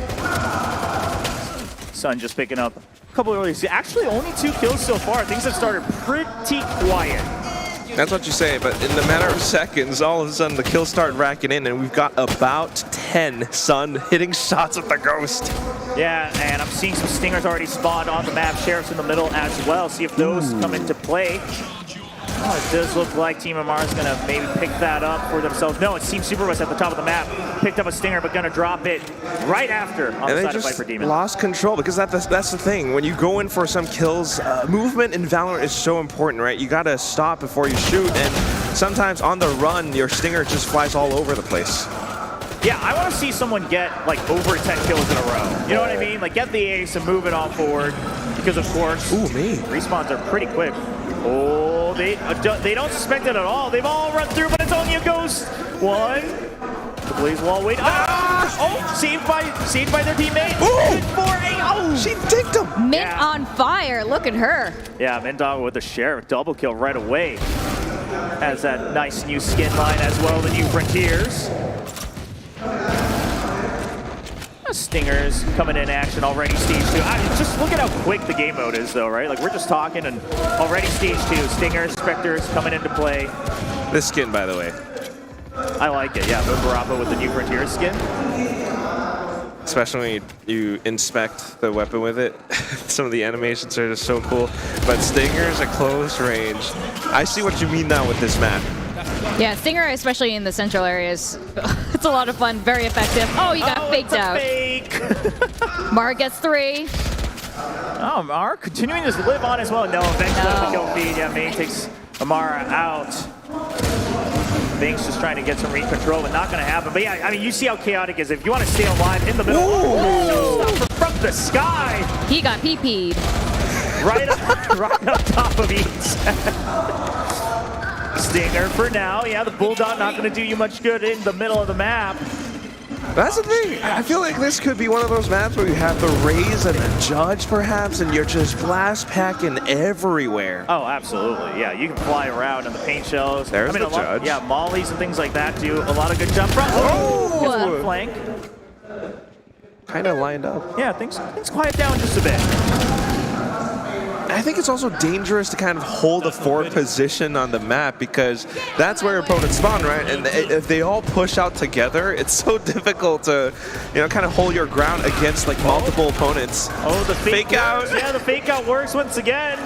Sun just picking up a couple early. Actually, only 2 kills so far. Things have started pretty quiet. That's what you say, but in the matter of seconds, all of a sudden the kills start racking in, and we've got about 10 Sun hitting shots at the Ghost. Yeah, and I'm seeing some Stingers already spawned on the map. Sheriff's in the middle as well. See if those come into play. Oh, it does look like Team Amara is going to maybe pick that up for themselves. No, it's Team Superbus at the top of the map. Picked up a Stinger, but going to drop it right after on the side of Viper Demon. Lost control, because that's the thing. When you go in for some kills, movement in Valorant is so important, right? You got to stop before you shoot, and sometimes on the run, your Stinger just flies all over the place. Yeah, I want to see someone get like over 10 kills in a row. You know what I mean? Like get the ace and move it on forward, because of course, respawns are pretty quick. Oh, they don't suspect it at all. They've all run through, but it's only a Ghost. One. The Blaze Wall wait. Oh, saved by their teammate. Good for a, oh, she dicked him. Mint on fire. Look at her. Yeah, Mintdog with the Sheriff double kill right away. Has that nice new skin line as well, the new Frontiers. Stingers coming in action already, stage 2. Just look at how quick the game mode is, though, right? Like, we're just talking, and already stage 2. Stingers, Spectres coming into play. This skin, by the way. I like it, yeah. Barappa with the new Frontier skin. Especially when you inspect the weapon with it. Some of the animations are just so cool. But Stingers at close range. I see what you mean now with this map. Yeah, Stinger, especially in the central areas, it's a lot of fun, very effective. Oh, you got faked out. Fake. Mara gets 3. Oh, Amara continuing to live on as well. No, eventually the kill feed. Yeah, Main takes Amara out. Bing's just trying to get some control, but not going to happen. But yeah, I mean, you see how chaotic it is. If you want to stay alive in the middle, from the sky. He got PP'd. Right up top of each. Stinger for now. Yeah, the Bulldog not going to do you much good in the middle of the map. That's the thing. I feel like this could be one of those maps where you have the Raze and the Judge, perhaps, and you're just blast packing everywhere. Oh, absolutely. Yeah, you can fly around in the paint shells. There's the Judge. Yeah, mollies and things like that do a lot of good jump from. Oh! Flank. Kind of lined up. Yeah, things quiet down just a bit. I think it's also dangerous to kind of hold a forward position on the map, because that's where opponents spawn, right? And if they all push out together, it's so difficult to, kind of hold your ground against like multiple opponents. Oh, the fake out. Yeah, the fake out works once again.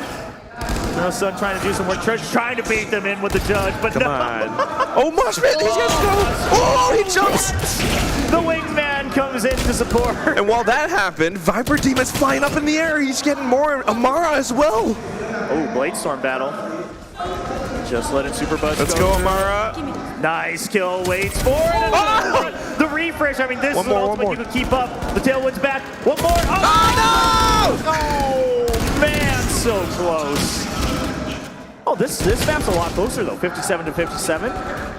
Sun trying to do some work, trying to bait them in with the Judge, but Come on. Oh, Moshman, these guys go. Oh, he jumps. The wingman comes in to support. And while that happened, Viper Demon's flying up in the air. He's getting more Amara as well. Oh, Bladestorm battle. Just letting Superbus Let's go, Amara. Nice kill, waits for it. Oh! The refresh, I mean, this is ultimate you can keep up. The Tailwind's back. One more. Oh, no! Oh, man, so close. Oh, this map's a lot closer, though. 57 to 57.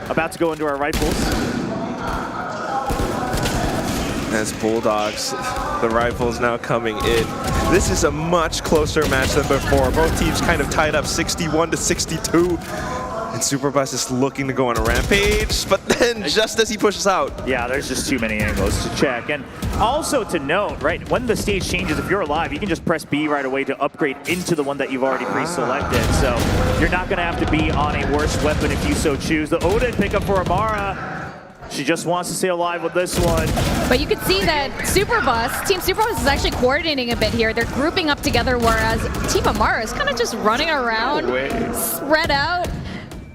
About to go into our rifles. as Bulldogs, the rifles now coming in. This is a much closer match than before. Both teams kind of tied up 61 to 62. And Superbus is looking to go on a rampage, but then just as he pushes out. Yeah, there's just too many angles to check. And also to note, right, when the stage changes, if you're alive, you can just press B right away to upgrade into the one that you've already pre-selected. So you're not going to have to be on a worse weapon if you so choose. The Odin pickup for Amara. She just wants to stay alive with this one. But you can see that Team Superbus is actually coordinating a bit here. They're grouping up together, whereas Team Amara is kind of just running around, spread out.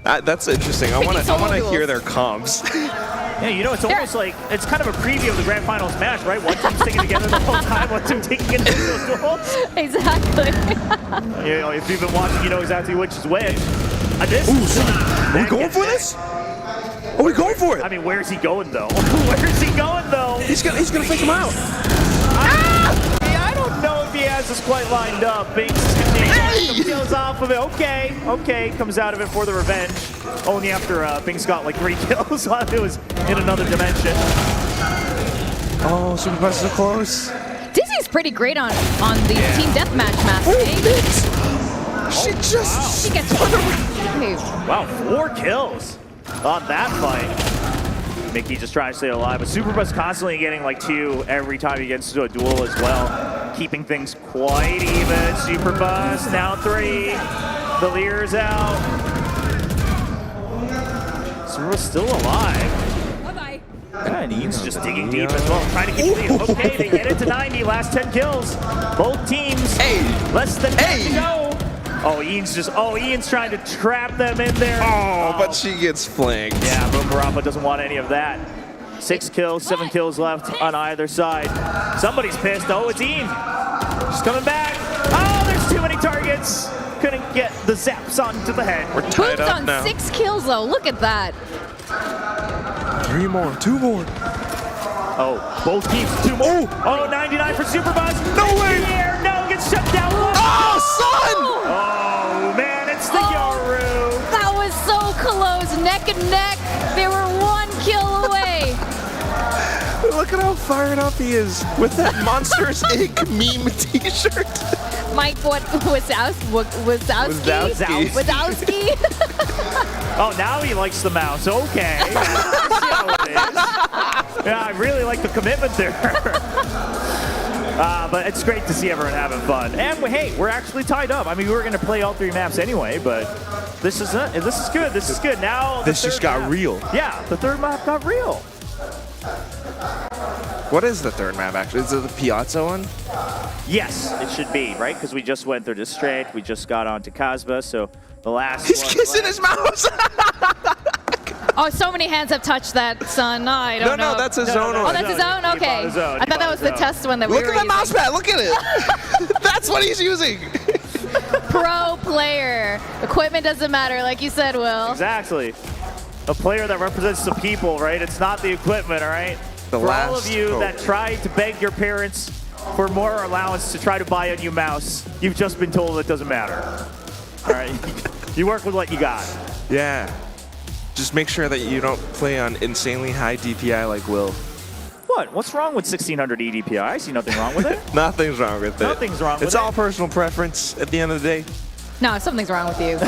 That's interesting. I want to hear their comms. Yeah, you know, it's almost like, it's kind of a preview of the Grand Finals match, right? One team sticking together the whole time, one team taking individual duels. Exactly. You know, if you've been watching, you know exactly which is which. Are we going for this? Are we going for it? I mean, where's he going, though? Where's he going, though? He's gonna fake him out. I don't know if he has this quite lined up. Binks is going to take some kills off of it. Okay, comes out of it for the revenge. Only after Binks got like 3 kills while it was in another dimension. Oh, Superbus is close. Dizzy's pretty great on the team deathmatch maps. She just... She gets Wow, 4 kills on that fight. Mickey just trying to stay alive, but Superbus constantly getting like 2 every time he gets into a duel as well, keeping things quite even. Superbus now 3. The Lear's out. Superbus still alive. Bye-bye. And Ian's just digging deep as well, trying to keep the lead. Okay, they get it to 90, last 10 kills. Both teams, less than 10 to go. Oh, Ian's trying to trap them in there. Oh, but she gets flanked. Yeah, Boomerapa doesn't want any of that. 6 kills, 7 kills left on either side. Somebody's pissed. Oh, it's Ian. She's coming back. Oh, there's too many targets. Couldn't get the zaps onto the head. We're tied up on now. 6 kills, though. Look at that. 3 more, 2 more. Oh, both teams, 2 more. Oh, 99 for Superbus. No way. Here, no, gets shut down. Oh, son! Oh, man, it's the Yoru. That was so close, neck and neck. They were 1 kill away. Look at how fired up he is with that Monsters Inc. meme t-shirt. Mike, Wazowski? Oh, now he likes the mouse. Okay. I see how it is. Yeah, I really like the commitment there. But it's great to see everyone having fun. And hey, we're actually tied up. I mean, we were going to play all 3 maps anyway, but this is good. This is good. Now this just got real. Yeah, the 3rd map got real. What is the 3rd map, actually? Is it the Piazza one? Yes, it should be, right? Because we just went through District. We just got onto Casbah, so the last He's kissing his mouse! Oh, so many hands have touched that, son. No, I don't know. No, that's his own one. Oh, that's his own? Okay. I thought that was the test one that we were using. Look at that mouse pad. Look at it. That's what he's using. Pro player. Equipment doesn't matter, like you said, Will. Exactly. A player that represents the people, right? It's not the equipment, all right? For all of you that tried to beg your parents for more allowance to try to buy a new mouse, you've just been told it doesn't matter. All right? You work with what you got. Yeah. Just make sure that you don't play on insanely high DPI like Will. What? What's wrong with 1600 EDPI? I see nothing wrong with it. Nothing's wrong with it. Nothing's wrong with it. It's all personal preference at the end of the day. No, something's wrong with you.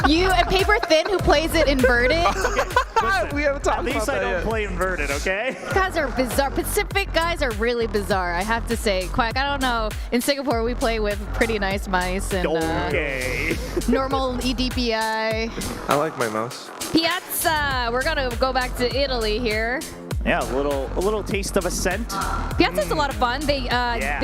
You and Paper Thin who plays it inverted. Okay, we haven't talked At least about I that don't yet. play inverted, okay? Guys are bizarre. Pacific guys are really bizarre, I have to say. Quack, I don't know. In Singapore, we play with pretty nice mice and Okay. normal EDPI. I like my mouse. Piazza. We're gonna go back to Italy here. Yeah, a little taste of Ascent. Piazza's a lot of fun. They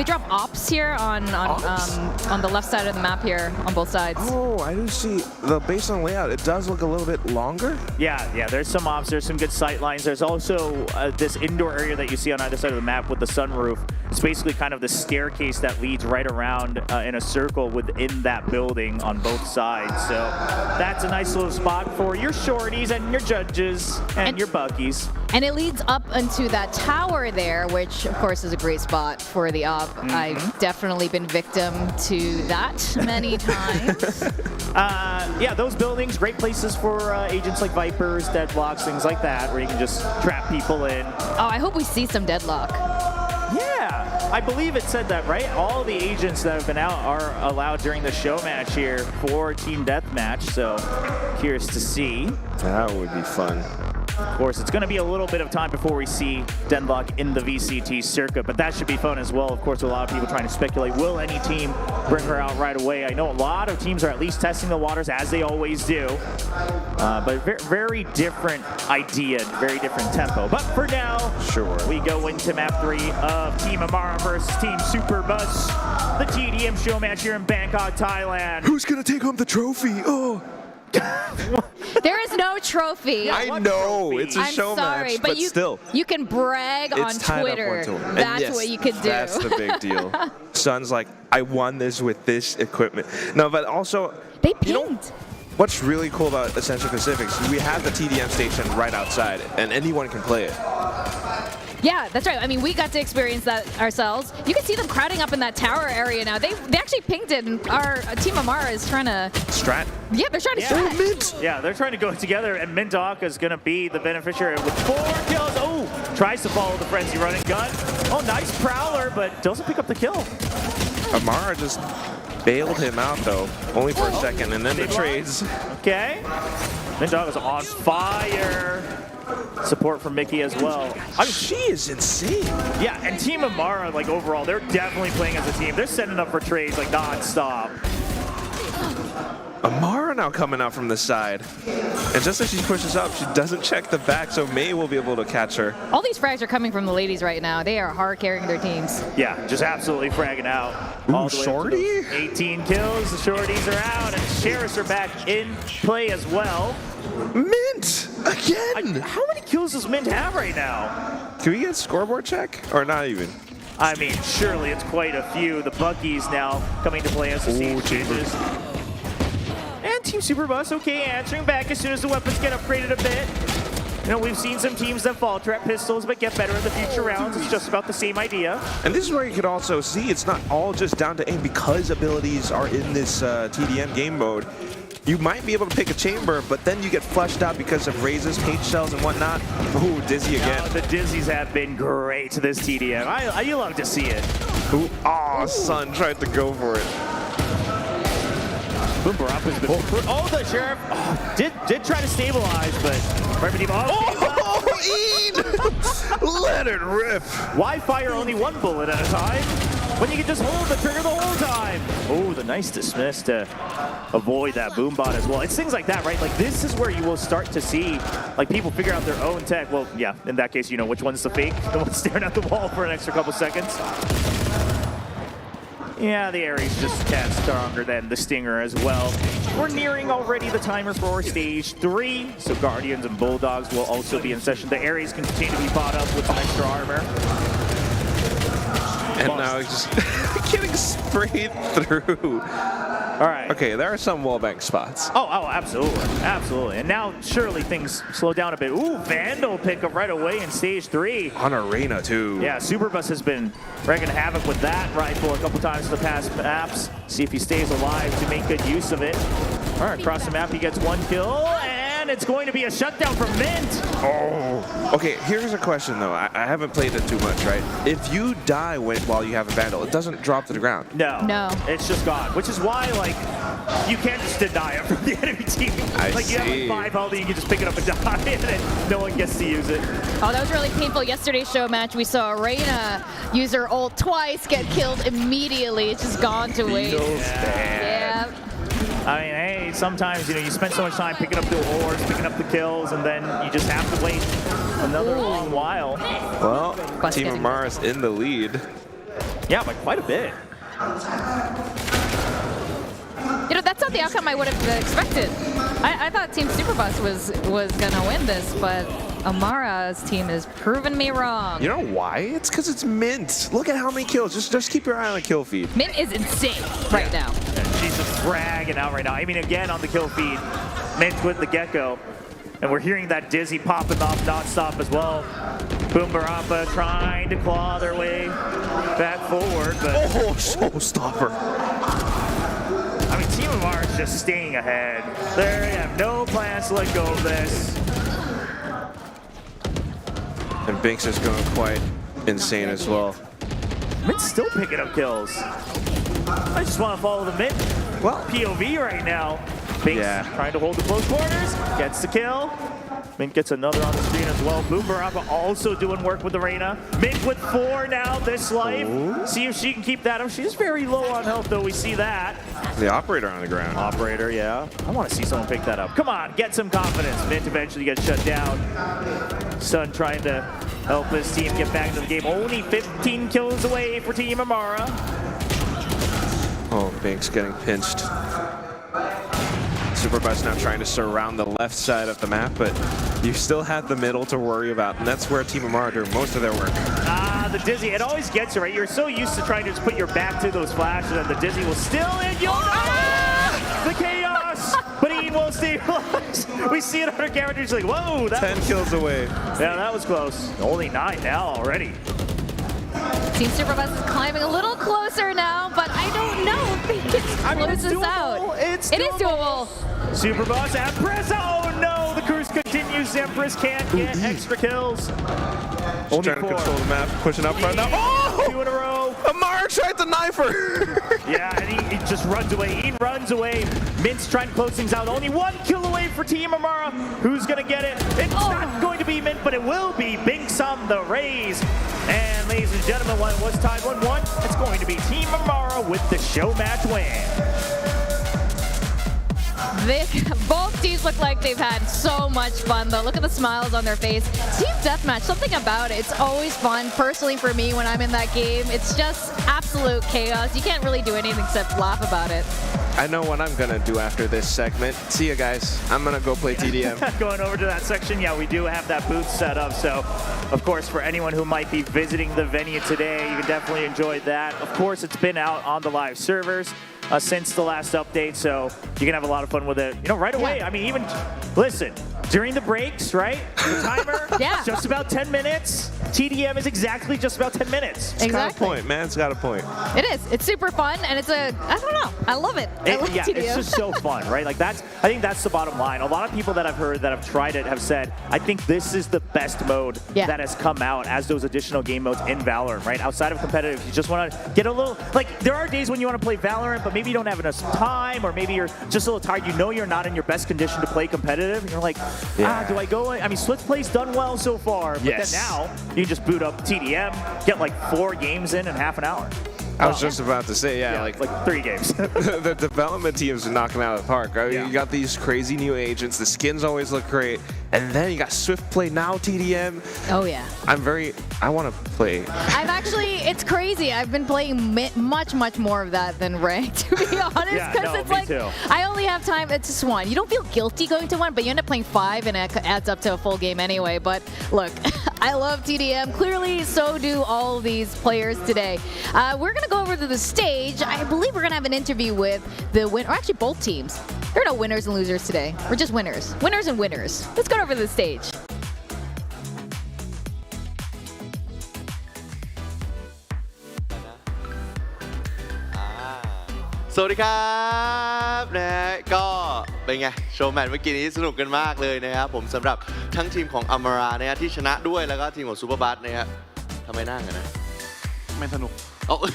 drop ops here on the left side of the map here on both sides. Oh, I do see. Based on layout, it does look a little bit longer. Yeah, there's some ops, there's some good sight lines. There's also this indoor area that you see on either side of the map with the sunroof. It's basically kind of the staircase that leads right around in a circle within that building on both sides. So that's a nice little spot for your shorties and your judges and your buggies. And it leads up into that tower there, which of course is a great spot for the op. I've definitely been victim to that many times. Yeah, those buildings, great places for agents like Vipers, Deadblocks, things like that, where you can just trap people in. Oh, I hope we see some deadlock. Yeah, I believe it said that, right? All the agents that have been out are allowed during the show match here for Team Deathmatch, so curious to see. That would be fun. Of course, it's going to be a little bit of time before we see deadlock in the VCT circuit, but that should be fun as well. Of course, a lot of people trying to speculate, will any team bring her out right away? I know a lot of teams are at least testing the waters, as they always do, but very different idea, very different tempo. But for now, sure, we go into map 3 of Team Amara versus Team Superbus, the TDM show match here in Bangkok, Thailand. Who's going to take home the trophy? Oh. There is no trophy. I know, it's a show sorry, match, but still. You can brag on Twitter. That's yes, what you could do. That's the big deal. Sun's like, I won this with this equipment. No, but also, they pinged. What's really cool about Ascension Pacific is we have the TDM station right outside, and anyone can play it. Yeah, that's right. I mean, we got to experience that ourselves. You can see them crowding up in that tower area now. They actually pinged it, and our Team Amara is trying to... Strat? Yeah, they're trying to strat. Mint! Yeah, they're trying to go together, and Mintaka is going to be the beneficiary with 4 kills. Oh, tries to follow the frenzy running gun. Oh, nice Prowler, but doesn't pick up the kill. Amara just bailed him out, though, only for a second, and then the trades. Okay. Mintaka's on fire. Support from Mickey as well. I mean, she is insane. Yeah, and Team Amara, like overall, they're definitely playing as a team. They're setting up for trades like non-stop. Amara now coming out from the side. And just as she pushes up, she doesn't check the back, so May will be able to catch her. All these frags are coming from the ladies right now. They are hard carrying their teams. Yeah, just absolutely fragging out. Ooh, Shorty? 18 kills, the Shorties are out, and Sheriffs are back in play as well. Mint! Again! How many kills does Mint have right now? Can we get a scoreboard check? Or not even? I mean, surely it's quite a few. The Buckies now coming to play as the scene changes. And Team Superbus, okay, answering back as soon as the weapons get upgraded a bit. You know, we've seen some teams that fall trap pistols but get better in the future rounds. It's just about the same idea. And this is where you could also see it's not all just down to aim. Because abilities are in this TDM game mode, you might be able to pick a chamber, but then you get flushed out because of raises, paint shells, and whatnot. Ooh, Dizzy again. The Dizzies have been great to this TDM. You love to see it. Ooh, oh, Sun tried to go for it. Boom Barap has been... Oh, the Sheriff did try to stabilize, but... Let it rip! Why fire only one bullet at a time when you can just hold the trigger the whole time? Oh, the nice dismiss to avoid that boom bot as well. It's things like that, right? Like, this is where you will start to see, like, people figure out their own tech. Well, yeah, in that case, you know which one's the fake. The one staring at the wall for an extra couple seconds. Yeah, the Ares just got stronger than the Stinger as well. We're nearing already the timer for stage 3, so Guardians and Bulldogs will also be in session. The Ares can continue to be bought up with some extra armor. And now he's just getting sprayed through. All right. Okay, there are some wallbang spots. Oh, absolutely. Absolutely. And now surely things slow down a bit. Ooh, Vandal pickup right away in stage 3. On Arena, too. Yeah, Superbus has been wreaking havoc with that rifle a couple times in the past maps. See if he stays alive to make good use of it. All right, across the map, he gets 1 kill, and it's going to be a shutdown from Mint. Oh. Okay, here's a question, though. I haven't played it too much, right? If you die while you have a Vandal, it doesn't drop to the ground. No. It's just gone, which is why, like, you can't just deny it from the enemy team. You have like 5 health, you can just pick it up and die, and then no one gets to use it. Oh, that was really painful. Yesterday's show match, we saw Arena use her ult twice, get killed immediately. It's just gone to waste. Yeah. I mean, hey, sometimes, you know, you spend so much time picking up the ores, picking up the kills, and then you just have to wait another long while. Well, Team Amara's in the lead. Yeah, by quite a bit. You know, that's not the outcome I would have expected. I thought Team Superbus was gonna win this, but Amara's team has proven me wrong. You know why? It's because it's Mint. Look at how many kills. Just keep your eye on the kill feed. Mint is insane right now. She's just fragging out right now. I mean, again, on the kill feed, Mint with the Gecko. And we're hearing that Dizzy popping off non-stop as well. Boom Barapa trying to claw their way back forward. But oh, showstopper. I mean, Team Amara is just staying ahead. They have no plans to let go of this. And Binks is going quite insane as well. Mint's still picking up kills. I just want to follow the Mint. Well, POV right now. Binks trying to hold the close quarters. Gets the kill. Mint gets another on the screen as well. Boombarappa also doing work with the Reyna. Mint with 4 now this life. Ooh. See if she can keep that up. She's very low on health though, we see that. The operator on the ground. Operator, yeah. I want to see someone pick that up. Come on, get some confidence. Mint eventually gets shut down. Sun trying to help his team get back into the game. Only 15 kills away for Team Amara. Oh, Binks getting pinched. Superbus now trying to surround the left side of the map, but you still have the middle to worry about, and that's where Team Amara do most of their work. The Dizzy, it always gets you, right? You're so used to trying to just put your back to those flashes, and the Dizzy will still end you. The chaos! But he won't stabilize. We see it on our camera, just like, whoa! That 10 kills away. Yeah, that was close. Only 9 now already. Team Superbus is climbing a little closer now, but I don't know if he can close this out. It is doable. Superbus, Empress, oh no! The cruise continues, Empress can't get extra kills. Only trying 4. to control the map, pushing up right now. Oh! 2 in a row. Amara tried to knife her. Yeah, and he just runs away. He runs away. Mint's trying to close things out. Only 1 kill away for Team Amara. Who's going to get it? It's not going to be Mint, but it will be Binks on the raise. And ladies and gentlemen, when it was tied 1-1, it's going to be Team Amara with the show match win. Both teams look like they've had so much fun, though. Look at the smiles on their face. Team Deathmatch, something about it. It's always fun. Personally, for me, when I'm in that game, it's just absolute chaos. You can't really do anything except laugh about it. I know what I'm going to do after this segment. See you guys. I'm going to go play TDM. Going over to that section, yeah, we do have that booth set up. So, of course, for anyone who might be visiting the venue today, you can definitely enjoy that. Of course, it's been out on the live servers since the last update, so you can have a lot of fun with it. You know, right away. I mean, even, listen, during the breaks, right? The timer, just about 10 minutes. TDM is exactly just about 10 minutes. It's got a point, man. It's got a point. It is. It's super fun, and it's I don't know. I love it. I love TDM. It's just so fun, right? Like I think that's the bottom line. A lot of people that I've heard that have tried it have said, I think this is the best mode that has come out as those additional game modes in Valorant, right? Outside of competitive, you just want to get a little, like, there are days when you want to play Valorant, but maybe you don't have enough time, or maybe you're just a little tired. You know you're not in your best condition to play competitive, and you're like, do I go? I mean, Swift Play's done well so far, but then now you can just boot up TDM, get like 4 games in half an hour. I was just about to say, like 3 games. The development teams are knocking out of the park. I mean, you got these crazy new agents. The skins always look great. And then you got Swift Play, now TDM. Oh, yeah. I want to play. It's crazy. I've been playing much, much more of that than ranked, to be honest. Because it's like, I only have time, it's just 1. You don't feel guilty going to 1, but you end up playing 5, and it adds up to a full game anyway. But look, I love TDM. Clearly, so do all of these players today. We're going to go over to the stage. I believe we're going to have an interview with the winner, or actually both teams. There are no winners and losers today. We're just winners. Winners and winners. Let's go over to the stage. สวัสดีครับนะฮะก็เป็นไงโชว์แมตช์เมื่อกี้นี้สนุกกันมากเลยนะครับผมสำหรับทั้งทีมของอมรานะฮะที่ชนะด้วยแล้วก็ทีมของซูเปอร์บัสนะฮะทำไมนั่งกันนะไม่สนุก Oh,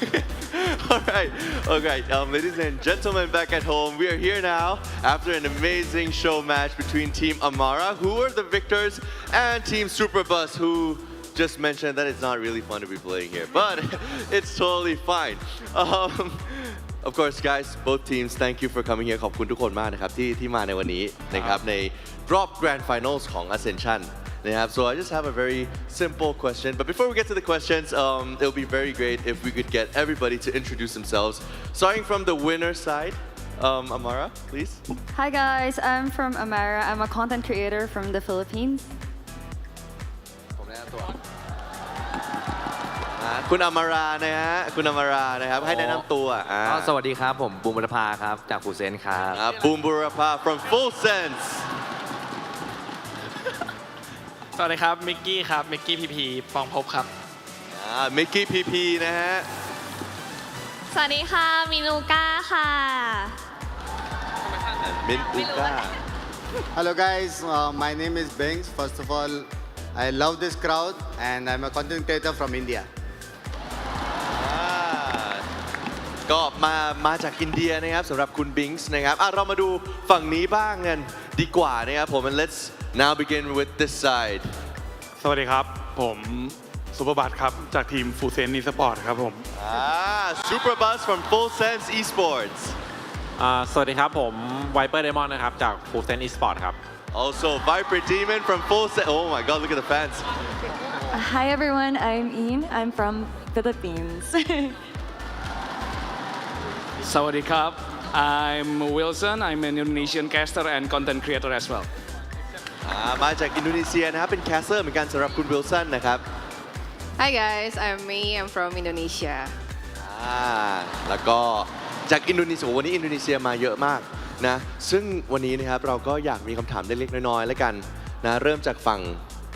all right. Okay, ladies and gentlemen back at home, we are here now after an amazing show match between Team Amara, who were the victors, and Team Superbus, who just mentioned that it's not really fun to be playing here, but it's totally fine. Of course, guys, both teams, thank you for coming here. ขอบคุณทุกคนมากนะครับที่มาในวันนี้นะครับในรอบ Grand Finals ของ Ascension So I just have a very simple question. But before we get to the questions, it would be very great if we could get everybody to introduce themselves. Starting from the winner side, Amara, please. Hi guys, I'm from Amara. I'm a content creator from the Philippines. คุณอมรานะฮะคุณอมรานะครับให้แนะนำตัวสวัสดีครับผมบูมบุรพาครับจากฟูเซนครับบูมบุรพา from Full Sense สวัสดีครับมิกกี้ครับมิกกี้พีพีปองภพครับมิกกี้พีพีนะฮะสวัสดีค่ะมินูก้าค่ะมินูก้า Hello guys, my name is Binks. First of all, I love this crowd, and I'm a content creator from India. ก็มาจากอินเดียนะครับสำหรับคุณบิงส์นะครับเรามาดูฝั่งนี้บ้างกันดีกว่านะครับผม and let's now begin with this side สวัสดีครับผมซูเปอร์บัสครับจากทีมฟูเซนอีสปอร์ตครับผมSuper Bus from Full Sense Esports สวัสดีครับผมไวเปอร์เดมอนนะครับจากฟูเซนอีสปอร์ตครับ Also Viper Demon from Full Sense Oh my god look at the fans Hi everyone I'm Ian I'm from Philippines สวัสดีครับ I'm Wilson I'm an Indonesian caster and content creator as well มาจากอินโดนีเซียนะครับเป็นแคสเซอร์เหมือนกันสำหรับคุณวิลสันนะครับ Hi guys I'm me I'm from Indonesia แล้วก็จากอินโดนีเซียวันนี้อินโดนีเซียมาเยอะมากนะซึ่งวันนี้นะครับเราก็อยากมีคำถามเล็กๆน้อยๆแล้วกันนะเริ่มจากฝั่ง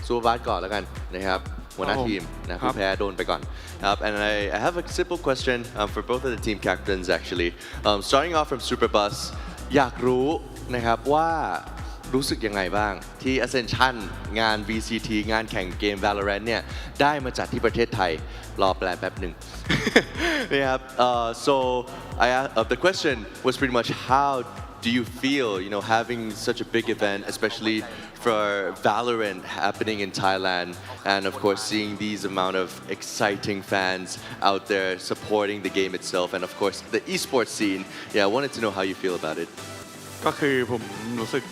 ซูเปอร์บาสก่อนแล้วกันนะครับหัวหน้าทีมนะผู้แพ้โดนไปก่อนครับ and I have a simple question for both of the team captains actually starting off from Super Bus อยากรู้นะครับว่ารู้สึกยังไงบ้างที่ Ascension งาน VCT งานแข่งเกม VALORANT เนี่ยได้มาจัดที่ประเทศไทยรอแปลแป๊บหนึ่งนะครับ so the question was pretty much how do you feel having such a big event especially for Valorant happening in Thailand and of course seeing these amount of exciting fans out there supporting the game itself and of course the esports scene I wanted to know how you feel about it ก็คือผมรู้สึก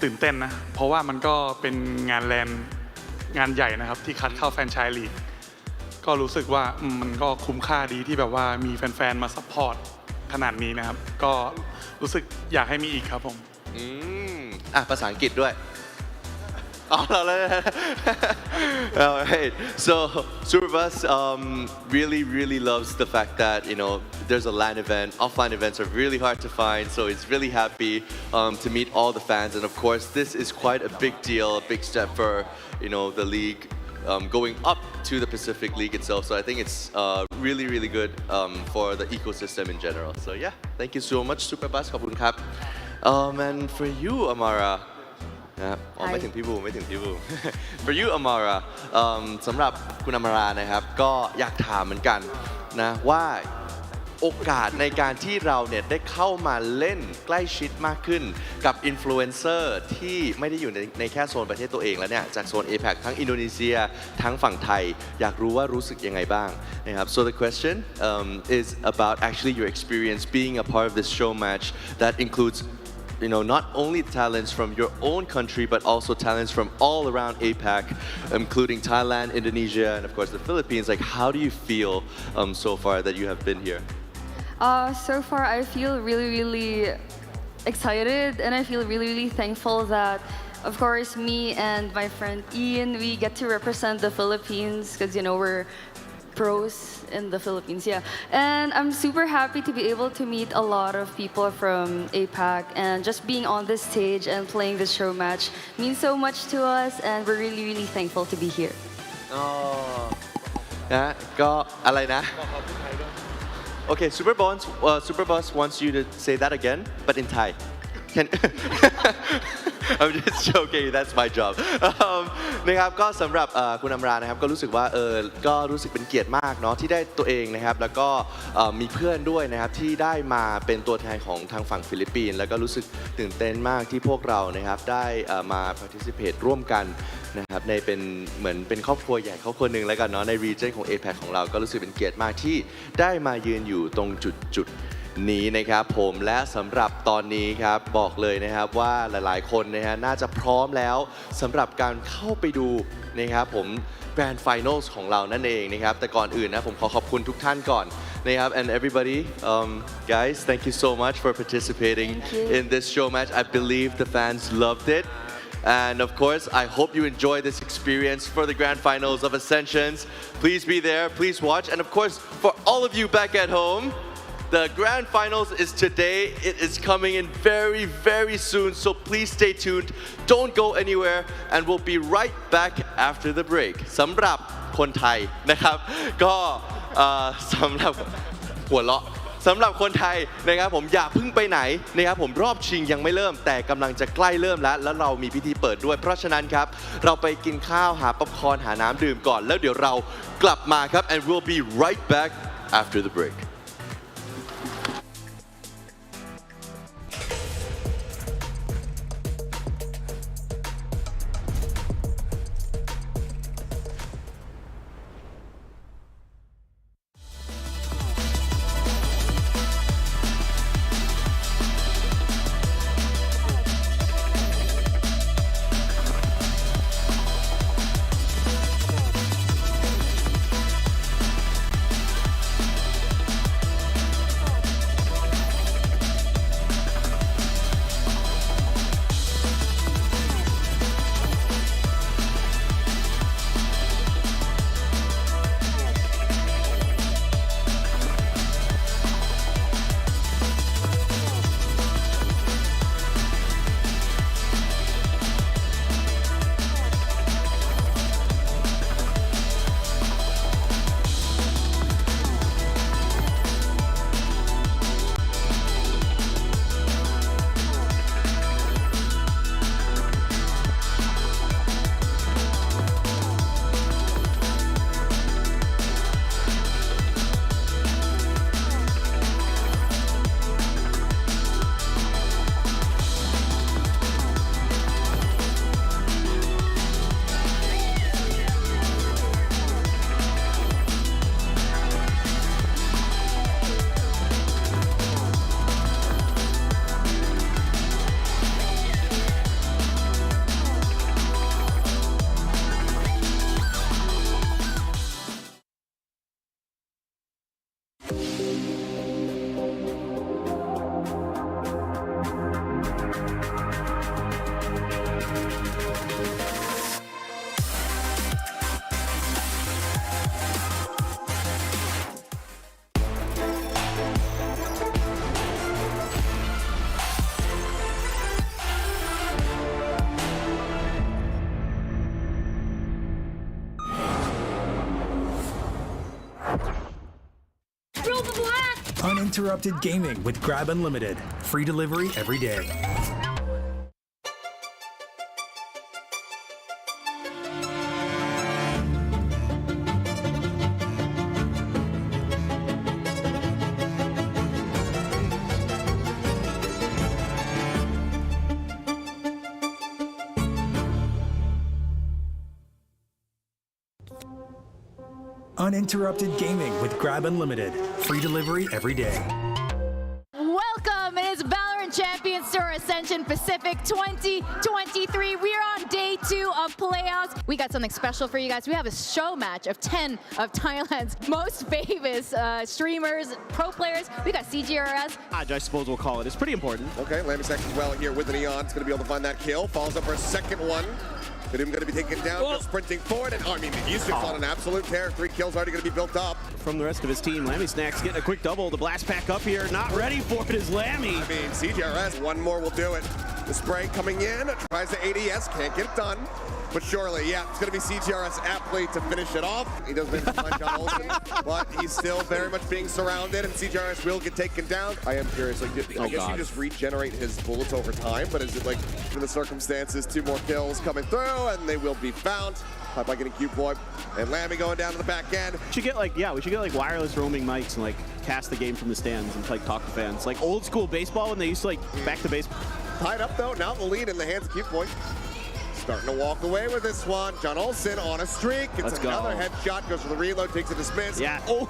ตื่นเต้นนะเพราะว่ามันก็เป็นงานแลนงานใหญ่นะครับที่คัดเข้าแฟรนไชส์ลีกก็รู้สึกว่ามันก็คุ้มค่าดีที่แบบว่ามีแฟนๆมาซัพพอร์ตขนาดนี้นะครับก็รู้สึกอยากให้มีอีกครับผมภาษาอังกฤษด้วยAlright, so Superbus really loves the fact that there's a LAN event. Offline events are really hard to find, so it's really happy to meet all the fans. And of course, this is quite a big deal, a big step for the league going up to the Pacific League itself. So I think it's really good for the ecosystem in general. So yeah, thank you so much, Superbus. ขอบคุณครับ and for you, Amara. ไม่ถึงพี่บูมไม่ถึงพี่บูม For you Amara สำหรับคุณอมรานะครับก็อยากถามเหมือนกันนะว่าโอกาสในการที่เราเนี่ยได้เข้ามาเล่นใกล้ชิดมากขึ้นกับอินฟลูเอนเซอร์ที่ไม่ได้อยู่ในแค่โซนประเทศตัวเองแล้วเนี่ยจากโซน APAC ทั้งอินโดนีเซียทั้งฝั่งไทยอยากรู้ว่ารู้สึกยังไงบ้างนะครับ So the question is about actually your experience being a part of this show match that includes not only talents from your own country, but also talents from all around APAC, including Thailand, Indonesia, and of course the Philippines. Like, how do you feel so far that you have been here? So far, I feel really excited, and I feel really thankful that, of course, me and my friend Ian, we get to represent the Philippines because, we're pros in the Philippines, and I'm super happy to be able to meet a lot of people from APAC, and just being on this stage and playing this show match means so much to us, and we're really thankful to be here. นะก็อะไรนะ Okay, Superbus wants you to say that again, but in Thai. I'm just joking that's my job นะครับก็สำหรับคุณอมรานะครับก็รู้สึกว่าก็รู้สึกเป็นเกียรติมากเนาะที่ได้ตัวเองนะครับแล้วก็มีเพื่อนด้วยนะครับที่ได้มาเป็นตัวแทนของทางฝั่งฟิลิปปินส์แล้วก็รู้สึกตื่นเต้นมากที่พวกเรานะครับได้มา participate ร่วมกันนะครับในเป็นเหมือนเป็นครอบครัวใหญ่ครอบครัวหนึ่งแล้วกันเนาะใน region ของ APAC ของเราก็รู้สึกเป็นเกียรติมากที่ได้มายืนอยู่ตรงจุดนี้นะครับผมและสำหรับตอนนี้ครับบอกเลยนะครับว่าหลายๆคนนะฮะน่าจะพร้อมแล้วสำหรับการเข้าไปดูนะครับผม Grand Finals ของเรานั่นเองนะครับแต่ก่อนอื่นนะผมขอขอบคุณทุกท่านก่อนนะครับ and everybody guys thank you so much for participating in this show match I believe the fans loved it and of course I hope you enjoy this experience for the Grand Finals of Ascensions please be there please watch and of course for all of you back at home The Grand Finals is today. It is coming in very soon. So please stay tuned. Don't go anywhere. And we'll be right back after the break. สำหรับคนไทยนะครับก็สำหรับหัวเราะ สำหรับคนไทยนะครับผมอย่าเพิ่งไปไหนนะครับผมรอบชิงยังไม่เริ่มแต่กำลังจะใกล้เริ่มแล้วเรามีพิธีเปิดด้วยเพราะฉะนั้นครับเราไปกินข้าวหาป๊อปคอร์นหาน้ำดื่มก่อนแล้วเดี๋ยวเรากลับมาครับ and we'll be right back after the break Uninterrupted gaming with Grab Unlimited. Free delivery every day. Uninterrupted gaming with Grab Unlimited. Free delivery every day. Welcome, it is VALORANT Champions Tour Ascension Pacific 2023. We are on day 2 of playoffs. We got something special for you guys. We have a show match of 10 of Thailand's most famous streamers, pro players. We got CGRS. I suppose we'll call it. It's pretty important. Okay, Lammy Sex as well here with the Neon. It's going to be able to find that kill. Falls up for a second one. But going to be taken down, just sprinting forward. And Yusuf's on an absolute tear. 3 kills already going to be built up. From the rest of his team, Lammy Snacks getting a quick double. The blast pack up here. Not ready for it is Lammy. I mean, CGRS, one more will do it. The spray coming in, tries the ADS, can't get it done. But surely, yeah, it's going to be CGRS aptly to finish it off. He doesn't manage to find John Olsen, but he's still very much being surrounded, and CGRS will get taken down. I am curious, like, I guess you just regenerate his bullets over time, but is it like, for the circumstances, 2 more kills coming through, and they will be found by getting Cute Boy and Lammy going down to the back end. We should get like wireless roaming mics and like cast the game from the stands and like talk to fans. Like old school baseball when they used to like back to baseball. Tied up though, now the lead in the hands of Cute Boy. Starting to walk away with this one. John Olsen on a streak. Gets another headshot, goes for the reload, takes a dismiss. Yeah. Oh,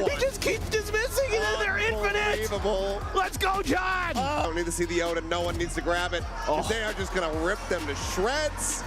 he just keeps dismissing it and they're infinite. Unbelievable. Let's go, John. I don't need to see the Oda. No one needs to grab it. They are just going to rip them to shreds.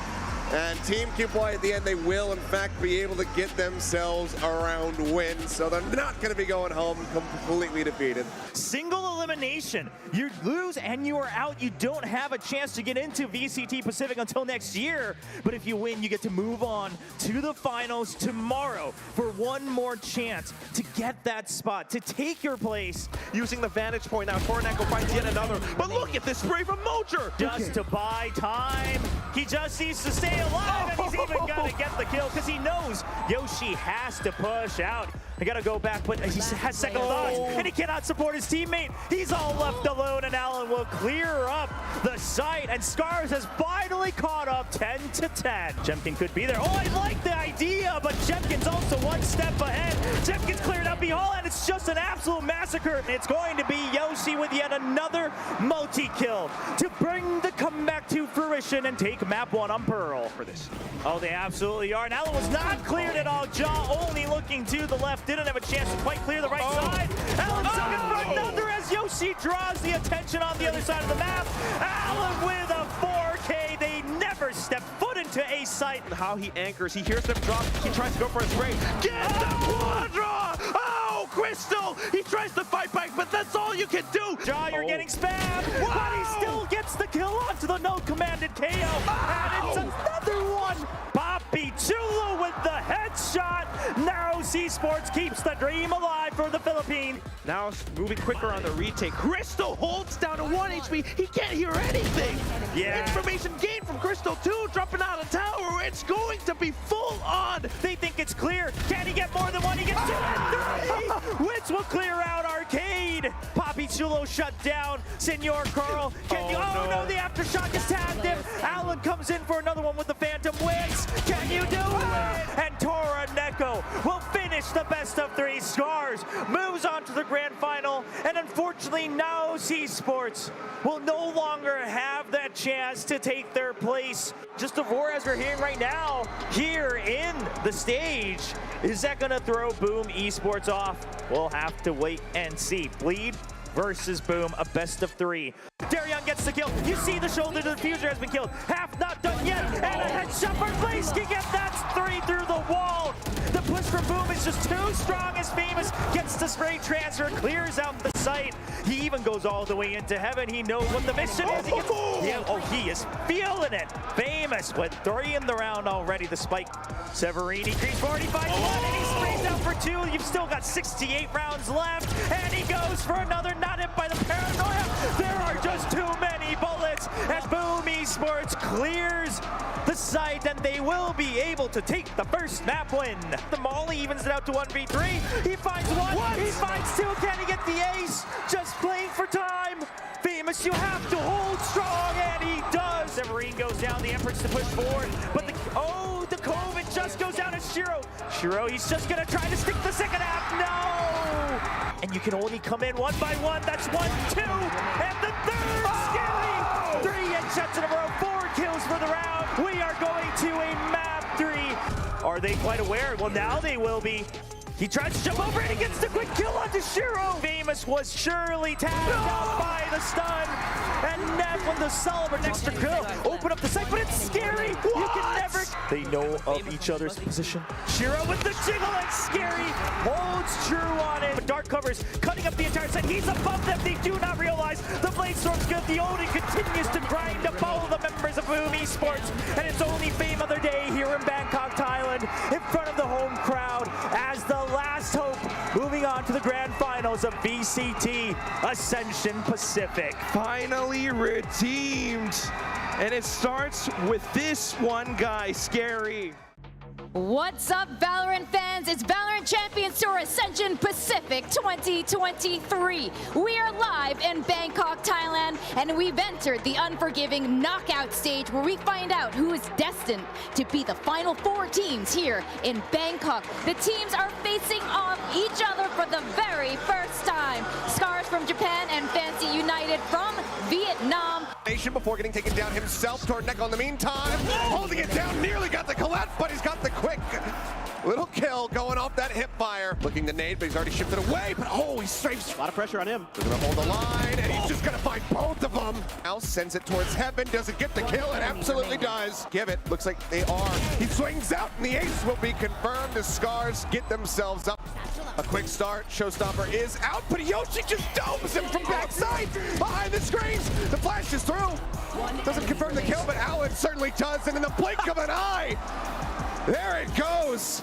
And Team Cupboy, at the end, they will, in fact, be able to get themselves a round win. So they're not going to be going home completely defeated. Single elimination. You lose and you are out. You don't have a chance to get into VCT Pacific until next year. But if you win, you get to move on to the finals tomorrow for one more chance to get that spot, to take your place. Using the vantage point now, Torneko finds yet another. But look at this spray from Mojer. Just to buy time. He just needs to stay alive, and he's even got to get the kill because he knows Yoshi has to push out. I gotta go back, but he has second thoughts, and he cannot support his teammate. He's all left alone, and Allen will clear up the site, and Scars has finally caught up 10-10. Jemkin could be there. Oh, I like the idea, but Jemkin's also one step ahead. Jemkin's cleared out behind, and it's just an absolute massacre. It's going to be Yoshi with yet another multi-kill to bring the comeback to fruition and take map 1 on Pearl. For this. Oh, they absolutely are. And Allen was not cleared at all. Jaw only looking to the left. Didn't have a chance to quite clear the right side. Allen stuck in front another as Yoshi draws the attention on the other side of the map. Allen with a 4K. They never step foot into A site. How he anchors. He hears them drop. He tries to go for a spray. Get the quadra! Oh, Crystal! He tries to fight back, but that's all you can do. Jaw, you're getting spammed, but he still gets the kill onto the no-commanded KO. And it's another one. Poppy Chulo with the headshot. Now C-Sports keeps the dream alive for the Philippines. Now moving quicker on the retake. Crystal holds down to 1 HP. He can't hear anything. Yeah. Information gained from Crystal 2, dropping out of tower. It's going to be full on. They think it's clear. Can he get more than one? He gets 2 and 3, which will clear out Arcade. Poppy Chulo shut down. Senor Carl. Oh no, the aftershock has tagged him. Allen comes in for another one with the Phantom Wins. Can you do it? And Tora Neko will finish the best of 3. Scars moves on to the grand final, and unfortunately now C-Sports will no longer have that chance to take their place. Just a roar as we're hearing right now here in the stage. Is that gonna throw Boom Esports off? We'll have to wait and see. Bleed versus Boom, a best of 3. Darion gets the kill. You see the shoulder to the Fuser has been killed. Half not done yet, and a headshot for Blaze-King, and that's 3 through the wall. The push from Boom is just too strong as Famous gets the spray transfer, clears out the site. He even goes all the way into heaven. He knows what the mission is. He is feeling it. Famous with 3 in the round already. The spike. Severini creeps 45 and he sprays out for 2. You've still got 68 rounds left, and he goes for another. Not hit by the paranoia. There are just too many bullets as Boom Esports clears the site, and they will be able to take the first map win. The Molly evens it out to 1v3. He finds 1. He finds 2. Can he get the ace? Just playing for time. Famous, you have to hold strong, and he does. Severine goes down. The Empress to push forward, but the COVID just goes down to Shiro. Shiro, he's just gonna try to stick the second half. No! And you can only come in 1 by 1. That's 1, 2, and the third. Scary. 3 headshots in a row. 4 kills for the round. We are going to a map 3. Are they quite aware? Well, now they will be. He tries to jump over and he gets the quick kill onto Shiro. Famous was surely tagged out by the stun. And Nev with the solid extra kill. Open up the site, but it's scary. You can never. They know of each other's position. Shiro with the jiggle, and Scary holds true on it. But Dark covers, cutting up the entire site. He's above them. They do not realize the Blade Storm's good. The Odin continues to grind up all of the members of Boom Esports. And it's only Fame of their day here in Bangkok, Thailand, in front of the home crowd as the last hope moving on to the grand finals of VCT Ascension Pacific. Finally redeemed. And it starts with this one guy, Scary. What's up, Valorant fans? It's Valorant Champions Tour Ascension Pacific 2023. We are live in Bangkok, Thailand, and we've entered the unforgiving knockout stage where we find out who is destined to be the final 4 teams here in Bangkok. The teams are facing off each other for the very first time. Scars from Japan and Fancy United from Vietnam. Before getting taken down himself, Torneko in the meantime, holding it down, nearly got the collapse, but he's got the quick little kill going off that hip fire. Looking to nade, but he's already shifted away, but he strafes. A lot of pressure on him. They're gonna hold the line, and he's just gonna find both of them. Now sends it towards heaven. Does it get the kill? It absolutely does. Give it. Looks like they are. He swings out, and the ace will be confirmed. The Scars get themselves up. A quick start. Showstopper is out, but Yoshi just domes him from backside behind the screens. The flash is through. Doesn't confirm the kill, but Allen certainly does, and in the blink of an eye, there it goes.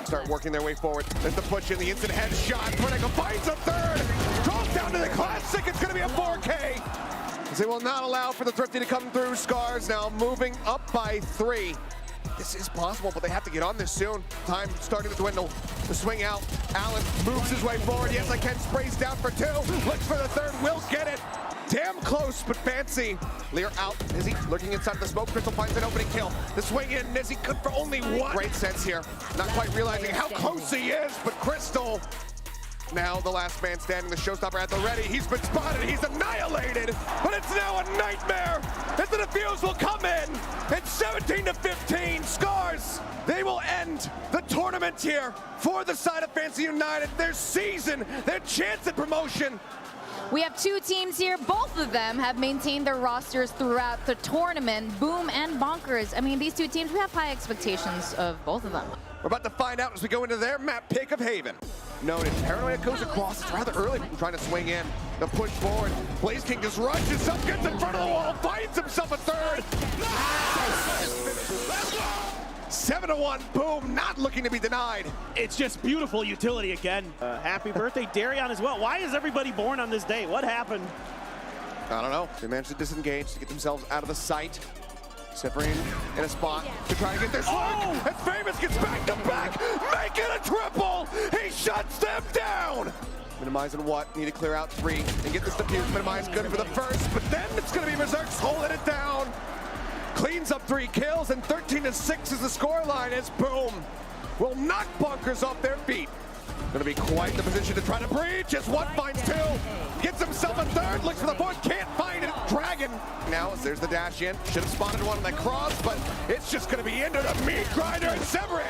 Start working their way forward. There's the push in, the instant headshot. Torneko finds a third. Drops down to the classic. It's going to be a 4K. As they will not allow for the Thrifty to come through. Scars now moving up by 3. This is possible, but they have to get on this soon. Time starting to dwindle. The swing out. Allen moves his way forward. Yes, I can. Sprays down for 2. Looks for the third. Will get it. Damn close, but Fancy. Lear out. Nizzy lurking inside of the smoke. Crystal finds an opening kill. The swing in. Nizzy good for only 1. Great sense here. Not quite realizing how close he is, but Crystal. Now the last man standing, the showstopper at the ready. He's been spotted, he's annihilated, but it's now a nightmare as the defuse will come in. It's 17-15, Scars. They will end the tournament here for the side of Fancy United. Their season, their chance at promotion. We have 2 teams here. Both of them have maintained their rosters throughout the tournament. Boom and Bonkers. I mean, these 2 teams, we have high expectations of both of them. We're about to find out as we go into their map pick of Haven. Noted, Paranoia goes across, it's rather early, trying to swing in, the push forward. Blaze King just rushes up, gets in front of the wall, finds himself a third. 7-1, Boom, not looking to be denied. It's just beautiful utility again. Happy birthday, Darion, as well. Why is everybody born on this day? What happened? I don't know. They managed to disengage to get themselves out of the sight. Severin in a spot to try to get their slug. And Famous gets back to back, make it a triple. He shuts them down. Minimizing what? Need to clear out 3 and get this defuse. Minimize good for the first, but then it's going to be Berserks holding it down. Cleans up 3 kills, and 13-6 is the scoreline as Boom will knock Bonkers off their feet. Going to be quite the position to try to breach as one finds 2. Gets himself a third, looks for the 4th, can't find it. Dragon. Now as there's the dash in. Should have spotted one on that cross, but it's just going to be into the meat grinder and Severin.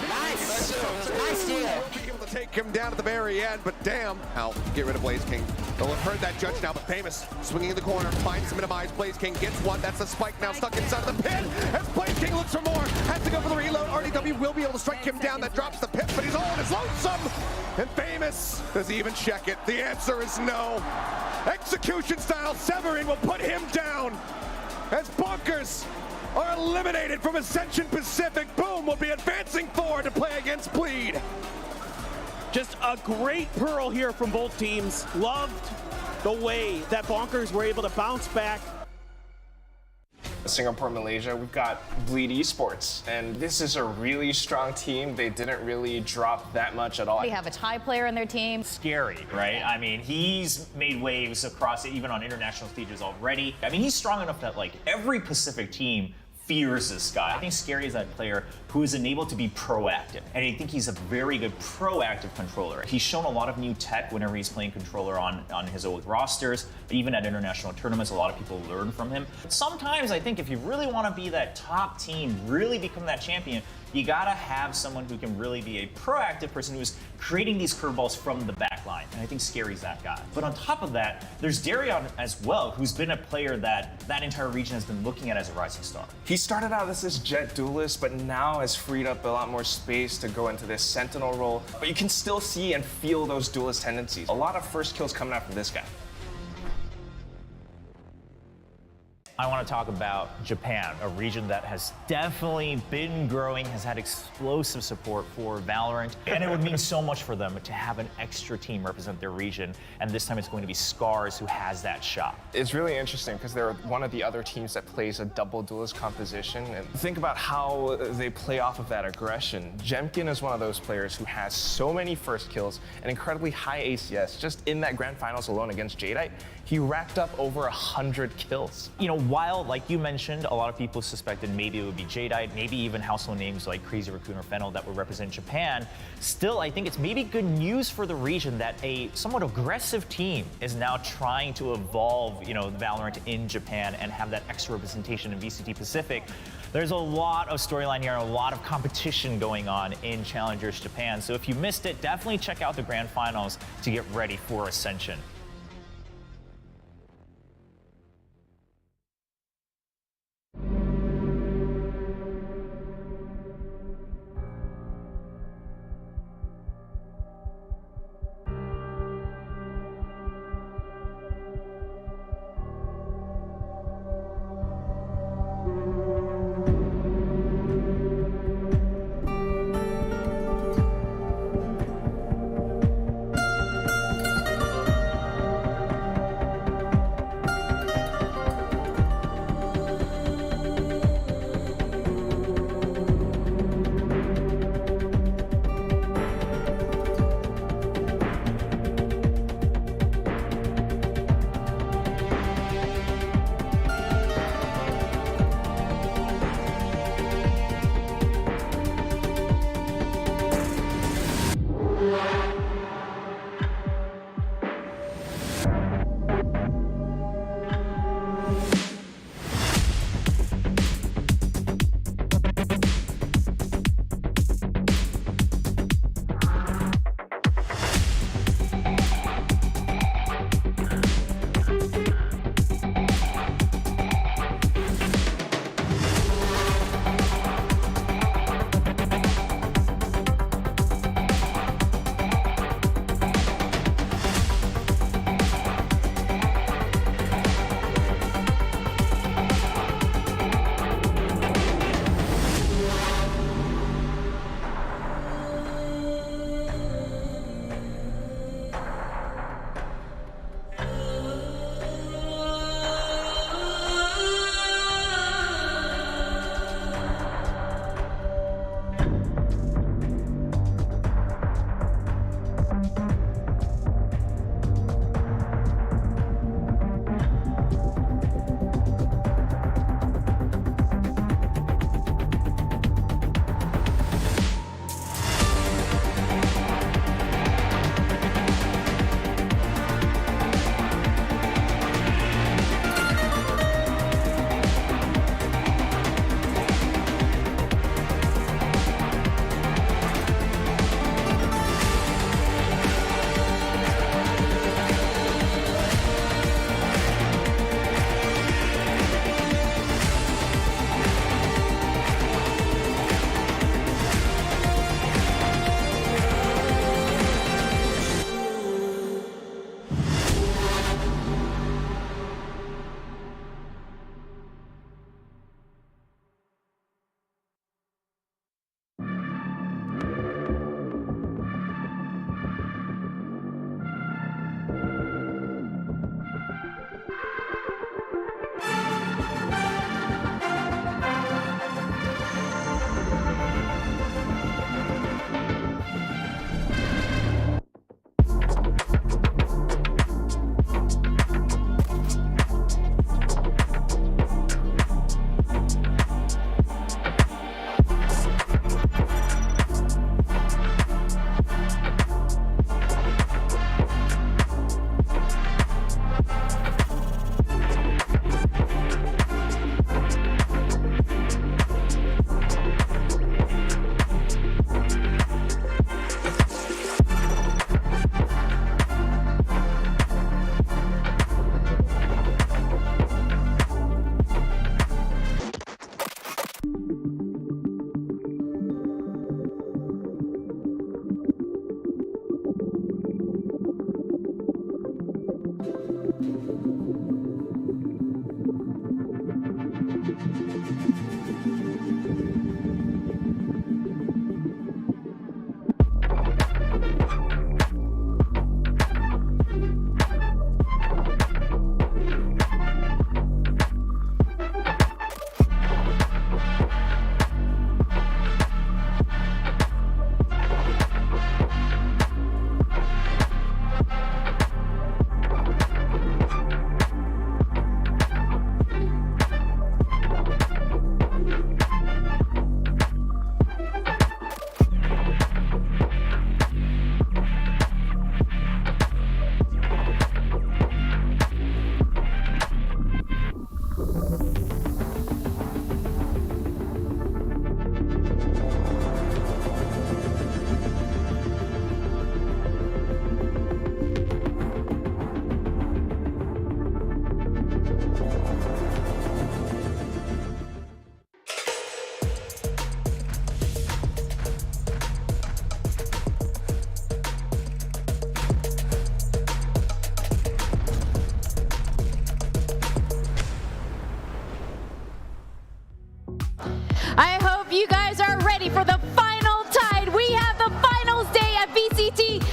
Nice. Nice deal. Be able to take him down at the very end, but damn. How get rid of Blaze King. They'll have heard that judge now, but Famous swinging in the corner, finds Minimize. Blaze King gets one. That's the spike now stuck inside of the pit. As Blaze King looks for more, has to go for the reload. RDW will be able to strike him down. That drops the pit, but he's all on his lonesome. And Famous, does he even check it? The answer is no. Execution style, Severin will put him down. As Bonkers are eliminated from Ascension Pacific. Boom will be advancing forward to play against Bleed. Just a great pearl here from both teams. Loved the way that Bonkers were able to bounce back. Singapore, Malaysia, we've got Bleed Esports, and this is a really strong team. They didn't really drop that much at all. They have a Thai player in their team. Scary, right? I mean, he's made waves across it, even on international stages already. I mean, he's strong enough that like every Pacific team fears this guy. I think Scary is that player who is enabled to be proactive, and I think he's a very good proactive controller. He's shown a lot of new tech whenever he's playing controller on his old rosters, but even at international tournaments, a lot of people learn from him. But sometimes I think if you really want to be that top team, really become that champion, you gotta have someone who can really be a proactive person who's creating these curveballs from the back line, and I think Scary's that guy. But on top of that, there's Darion as well, who's been a player that entire region has been looking at as a rising star. He started out as this jet duelist, but now has freed up a lot more space to go into this sentinel role. But you can still see and feel those duelist tendencies. A lot of first kills coming out from this guy. I want to talk about Japan, a region that has definitely been growing, has had explosive support for Valorant, and it would mean so much for them to have an extra team represent their region, and this time it's going to be Scars who has that shot. It's really interesting because they're one of the other teams that plays a double duelist composition, and think about how they play off of that aggression. Jemkin is one of those players who has so many first kills and incredibly high ACS. Just in that grand finals alone against Jadeite, he racked up over 100 kills. You know, while, like you mentioned, a lot of people suspected maybe it would be Jadeite, maybe even household names like Crazy Raccoon or Fennel that would represent Japan, still, I think it's maybe good news for the region that a somewhat aggressive team is now trying to evolve, you know, Valorant in Japan and have that extra representation in VCT Pacific. There's a lot of storyline here and a lot of competition going on in Challengers Japan. So if you missed it, definitely check out the grand finals to get ready for Ascension.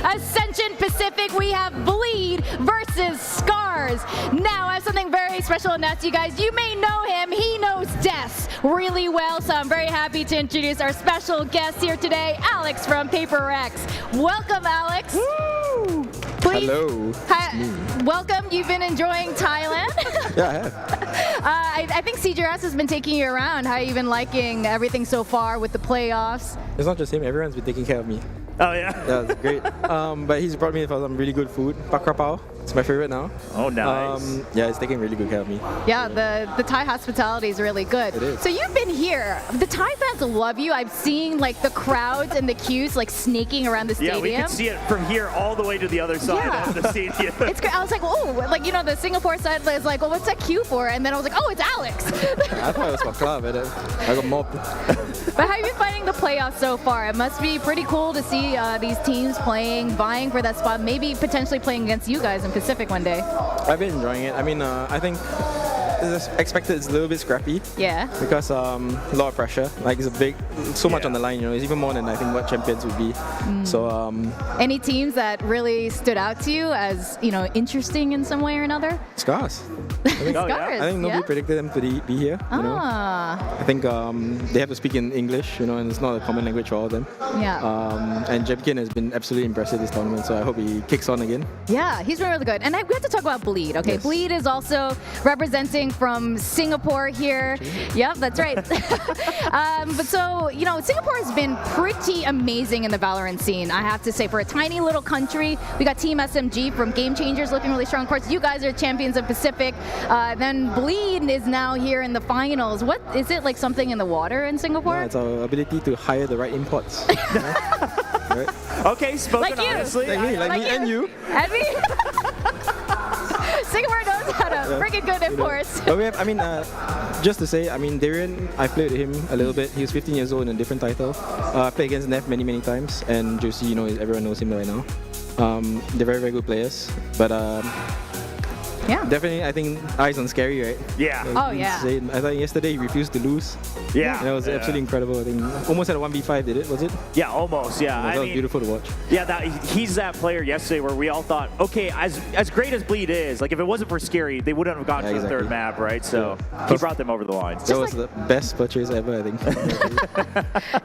Ascension Pacific, we have Bleed versus Scars. Now, I have something very special to announce to you guys. You may know him. He knows Death really well, so I'm very happy to introduce our special guest here today, Alex from Paper Rex. Welcome, Alex. Woo! Please. Hello. Hi, welcome. You've been enjoying Thailand. Yeah, I have. I think CGRS has been taking you around. How have you been liking everything so far with the playoffs? It's not just him, everyone's been taking care of me. Oh, yeah? Yeah, it's great. But he's brought me some really good food. Pak Krapao, it's my favorite now. Oh, nice. Yeah, he's taking really good care of me. Yeah, the Thai hospitality is really good. It is. So you've been here. The Thai fans love you. I've seen like the crowds and the queues like snaking around the stadium. Yeah, we can see it from here all the way to the other side of the stadium. It's great. I was like, oh, like, you know, the Singapore side is like, well, what's that queue for? And then I was like, oh, it's Alex. I thought it was for club, but I got mobbed. But how have you been finding the playoffs so far? It must be pretty cool to see these teams playing, vying for that spot, maybe potentially playing against you guys in Pacific one day. I've been enjoying it. I mean, I think it's expected it's a little bit scrappy. Yeah. Because a lot of pressure. Like it's so much on the line, you know. It's even more than I think what champions would be. So any teams that really stood out to you as, you know, interesting in some way or another? Scars. I think nobody predicted them to be here. You know? I think they have to speak in English, you know, and it's not a common language for all of them. Yeah. And Jemkin has been absolutely impressive this tournament, so I hope he kicks on again. Yeah, he's been really good. And we have to talk about Bleed, okay? Yes. Bleed is also representing from Singapore here. Yep, that's right. But so, you know, Singapore has been pretty amazing in the VALORANT scene, I have to say. For a tiny little country, we got Team SMG from Game Changers looking really strong. Of course, you guys are champions of Pacific. Then Bleed is now here in the finals. What is it, like something in the water in Singapore? Yeah, it's our ability to hire the right imports. Right? Okay, spoken like honestly. Like me and you. And me. Singapore knows how to freaking good imports. But we have, I mean, just to say, I mean, Darian, I played with him a little bit. He was 15 years old in a different title. I played against Neff many times, and Josie, you know, everyone knows him right now. They're very good players, but yeah, definitely, I think eyes on Scary, right? Yeah. Oh, yeah. I thought yesterday he refused to lose. Yeah. That was absolutely incredible. I think almost at a 1v5, did it? Was it? Yeah, almost. Yeah. That was beautiful to watch. Yeah, he's that player yesterday where we all thought, okay, as great as Bleed is, like if it wasn't for Scary, they wouldn't have gotten to the third map, right? So he brought them over the line. That was the best purchase ever, I think.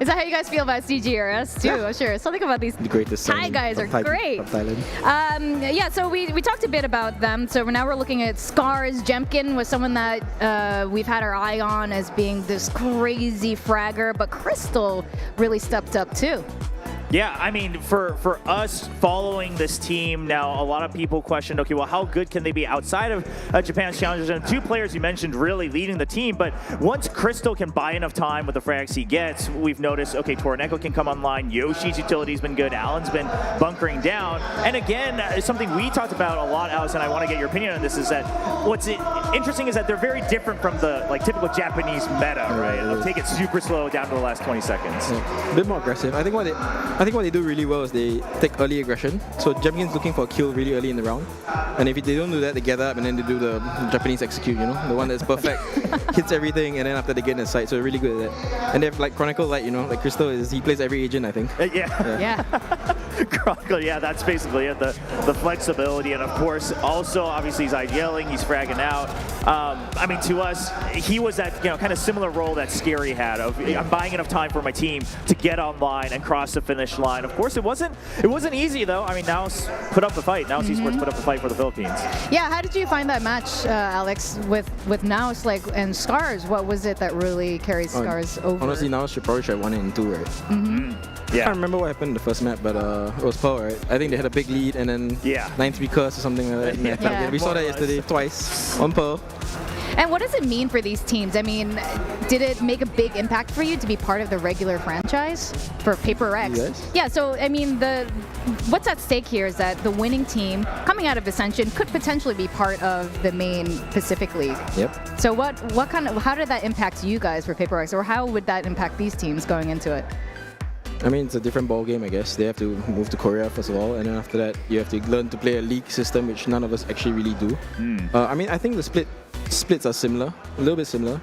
Is that how you guys feel about CGRS too? Yeah. Sure. Something about these the greatest Thai guys are great. Yeah, so we talked a bit about them. So now we're looking at Scars. Jemkin was someone that we've had our eye on as being this crazy fragger, but Crystal really stepped up too. Yeah, I mean, for us following this team now, a lot of people questioned, okay, well, how good can they be outside of Japan's challengers? And two players you mentioned really leading the team, but once Crystal can buy enough time with the frags he gets, we've noticed, okay, Torneko can come online, Yoshi's utility's been good, Alan's been bunkering down. And again, something we talked about a lot, Alex, and I want to get your opinion on this, is that what's interesting is that they're very different from the typical Japanese meta, right? Of take it super slow down to the last 20 seconds. Yeah. A bit more aggressive. I think what they do really well is they take early aggression. So Jemkin's looking for a kill really early in the round. And if they don't do that, they gather up and then they do the Japanese execute, you know? The one that's perfect, hits everything, and then after they get in the sight. So they're really good at that. And they have like Chronicle, like, you know, like Crystal he plays every agent, I think. Yeah. Chronicle, yeah, that's basically it. The flexibility, and of course, also obviously he's IGLing, he's fragging out. I mean, to us, he was that, you know, kind of similar role that Scary had of I'm buying enough time for my team to get online and cross the finish line. Of course, it wasn't easy though. I mean, Naos put up the fight. Naos Esports put up the fight for the Philippines. Yeah, how did you find that match, Alex, with Naos and Scars? What was it that really carried Scars over? Honestly, Naos should probably have 1 and 2, right? Yeah. I can't remember what happened in the first map, but it was Pearl, right? I think they had a big lead and then 9-3 curse or something like that. Yeah. We saw that yesterday twice on Pearl. And what does it mean for these teams? I mean, did it make a big impact for you to be part of the regular franchise for Paper Rex? Yes. Yeah, so I mean, what's at stake here is that the winning team coming out of Ascension could potentially be part of the main Pacific League. Yep. So how did that impact you guys for Paper Rex, or how would that impact these teams going into it? I mean, it's a different ball game, I guess. They have to move to Korea first of all, and then after that, you have to learn to play a league system, which none of us actually really do. I mean, I think the splits are similar, a little bit similar,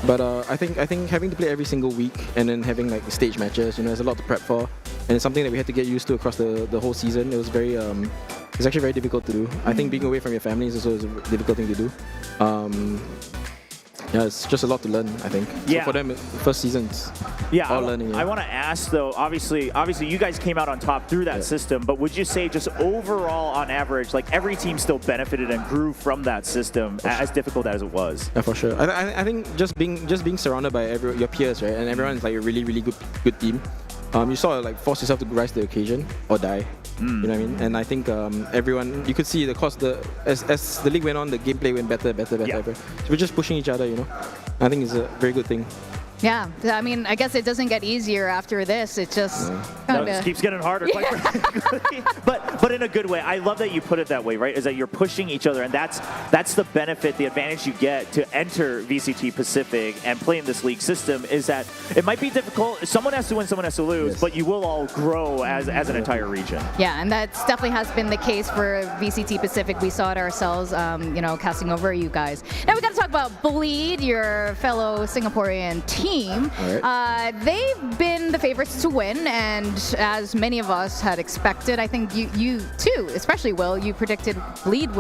but I think having to play every single week and then having like stage matches, you know, there's a lot to prep for. and it's something that we had to get used to across the whole season. It was very it's actually very difficult to do. I think being away from your family is also a difficult thing to do. Yeah, it's just a lot to learn, I think. Yeah. So for them, first seasons, all learning. I want to ask though, obviously you guys came out on top through that system, but would you say just overall on average, like every team still benefited and grew from that system, as difficult as it was? Yeah, for sure. I think just being surrounded by your peers, right, and everyone is like a really good team. You sort of like force yourself to rise to the occasion or die. You know what I mean? And I think everyone, you could see as the league went on, the gameplay went better. So we're just pushing each other, you know. I think it's a very good thing. Yeah, I mean, I guess it doesn't get easier after this. It just it just keeps getting harder, quite frankly. But in a good way. I love that you put it that way, right? Is that you're pushing each other, and that's the benefit, the advantage you get to enter VCT Pacific and play in this league system. Is that it might be difficult. Someone has to win, someone has to lose, but you will all grow as an entire region. Yeah, and that definitely has been the case for VCT Pacific. We saw it ourselves, you know, casting over you guys. Now we got to talk about Bleed, your fellow Singaporean team. They've been the favorites to win, and as many of us had expected, I think you too, especially Will, you predicted Bleed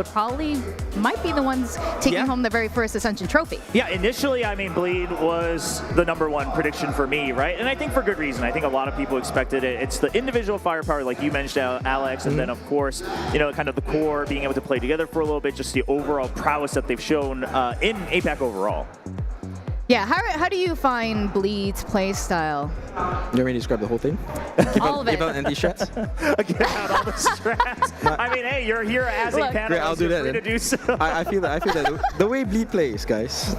might be the ones taking home the very first Ascension trophy. Yeah, initially, I mean, Bleed was the #1 prediction for me, right? And I think for good reason. I think a lot of people expected it. It's the individual firepower, like you mentioned, Alex, and then of course, you know, kind of the core being able to play together for a little bit, just the overall prowess that they've shown in APAC overall. Yeah, how do you find Bleed's play style? You want me to describe the whole thing? All of it. Give out anti-strats? Give out all the strats. I mean, hey, you're here as a panelist. Great, I'll do that. Free to do so. I feel that the way Bleed plays, guys.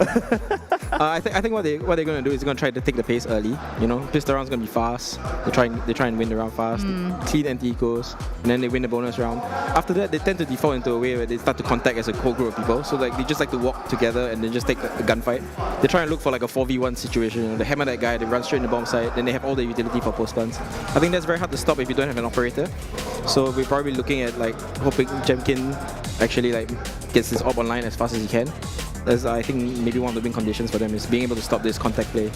I think what they're going to do is going to try to take the pace early. You know, pistol round's going to be fast. They try and win the round fast. Clean anti-ecos, and then they win the bonus round. After that, they tend to default into a way where they start to contact as a whole group of people. So like they just like to walk together and then just take a gunfight. They try and look for like a 4v1 situation. You know, they hammer that guy, they run straight in the bomb site, then they have all the utility for post stuns. I think that's very hard to stop if you don't have an operator. So we're probably looking at like hoping Jemkin actually like gets his op online as fast as he can. That's I think maybe one of the win conditions for them is being able to stop this contact play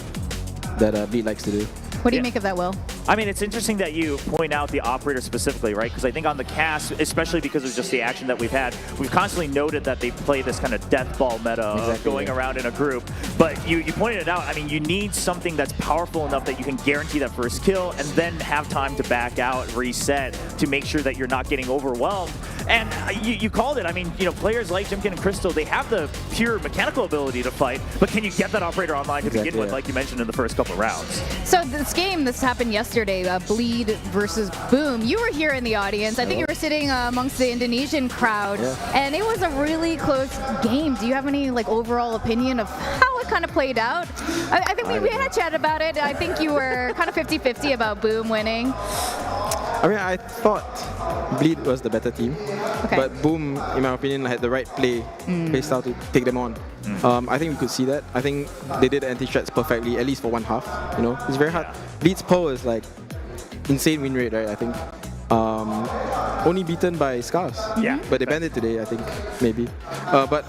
that Bleed likes to do. What do you make of that, Will? I mean, it's interesting that you point out the operator specifically, right? Because I think on the cast, especially because of just the action that we've had, we've constantly noted that they play this kind of death ball meta of going around in a group. But you pointed it out. I mean, you need something that's powerful enough that you can guarantee that first kill and then have time to back out, reset, to make sure that you're not getting overwhelmed. And you called it. I mean, you know, players like Jimkin and Crystal, they have the pure mechanical ability to fight, but can you get that operator online to begin with, like you mentioned in the first couple rounds? So this game, this happened yesterday, Bleed versus Boom. You were here in the audience. I think you were sitting amongst the Indonesian crowd, and it was a really close game. Do you have any like overall opinion of how it kind of played out? I think we had a chat about it. I think you were kind of 50-50 about Boom winning. I mean, I thought Bleed was the better team, but Boom, in my opinion, had the right play style to take them on. I think we could see that. I think they did the anti-strats perfectly, at least for one half. You know, it's very hard. Bleed's Poe is like insane win rate, right? I think only beaten by Scars. Yeah. But they banned it today, I think, maybe. But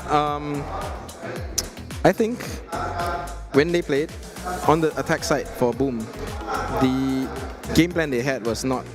I think when they played on the attack side for Boom, the game plan they had was not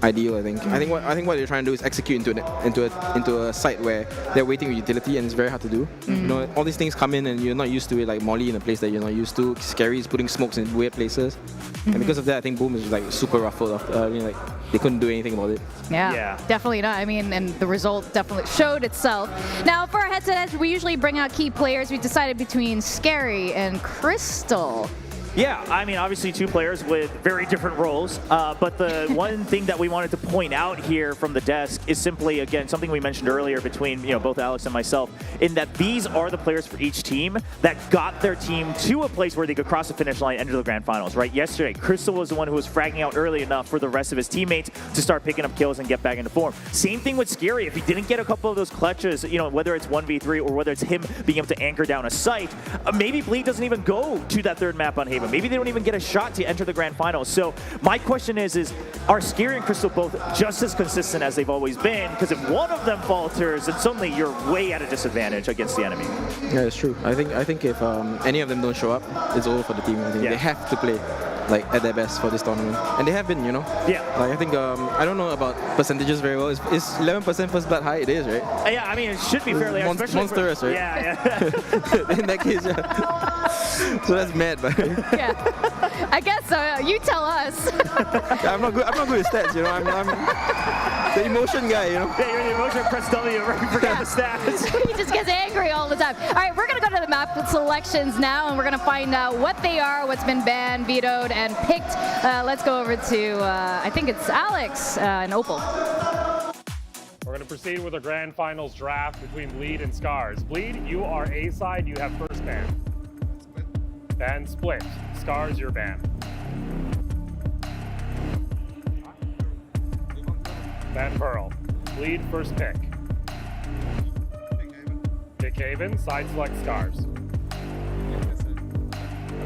ideal. I think what they're trying to do is execute into a site where they're waiting with utility, and it's very hard to do. You know, all these things come in and you're not used to it, like Molly in a place that you're not used to. Scary is putting smokes in weird places, and because of that, I think Boom is like super ruffled. After, I mean, like they couldn't do anything about it. Yeah, definitely not. I mean, and the result definitely showed itself. Now, for our head-to-head, we usually bring out key players. We decided between Scary and Crystal. Yeah, I mean, obviously two players with very different roles, but the one thing that we wanted to point out here from the desk is simply, again, something we mentioned earlier between both Alex and myself, in that these are the players for each team that got their team to a place where they could cross the finish line and enter the grand finals, right? Yesterday, Crystal was the one who was fragging out early enough for the rest of his teammates to start picking up kills and get back into form. Same thing with Scary. If he didn't get a couple of those clutches, whether it's 1v3 or whether it's him being able to anchor down a site, maybe Bleed doesn't even go to that third map on Haven. Maybe they don't even get a shot to enter the grand finals. So my question is are Scary and Crystal both just as consistent as they've always been? Because if one of them falters, then suddenly you're way at a disadvantage against the enemy. Yeah, it's true. I think if any of them don't show up, it's over for the team. I think they have to play. like at their best for this tournament, and they have been, you know. Yeah. Like I think I don't know about percentages very well. Is 11% first blood high? It is, right? Yeah, I mean it should be fairly especially monstrous, right? Yeah. In that case, yeah. So that's mad, but Yeah. I guess you tell us. I'm not good with stats, you know. I'm the emotion guy, you know. Yeah, you're the emotion. Press W, right? Forget the stats. He just gets angry all the time. All right, we're going to go to the map selections now, and we're going to find out what they are, what's been banned, vetoed, and picked. Let's go over to, I think it's Alex and Opal. We're going to proceed with a grand finals draft between Bleed and Scars. Bleed, you are A side, you have first ban. Ban split. Scars, your ban. Ban Pearl. Bleed, first pick. Pick Haven, side select Scars.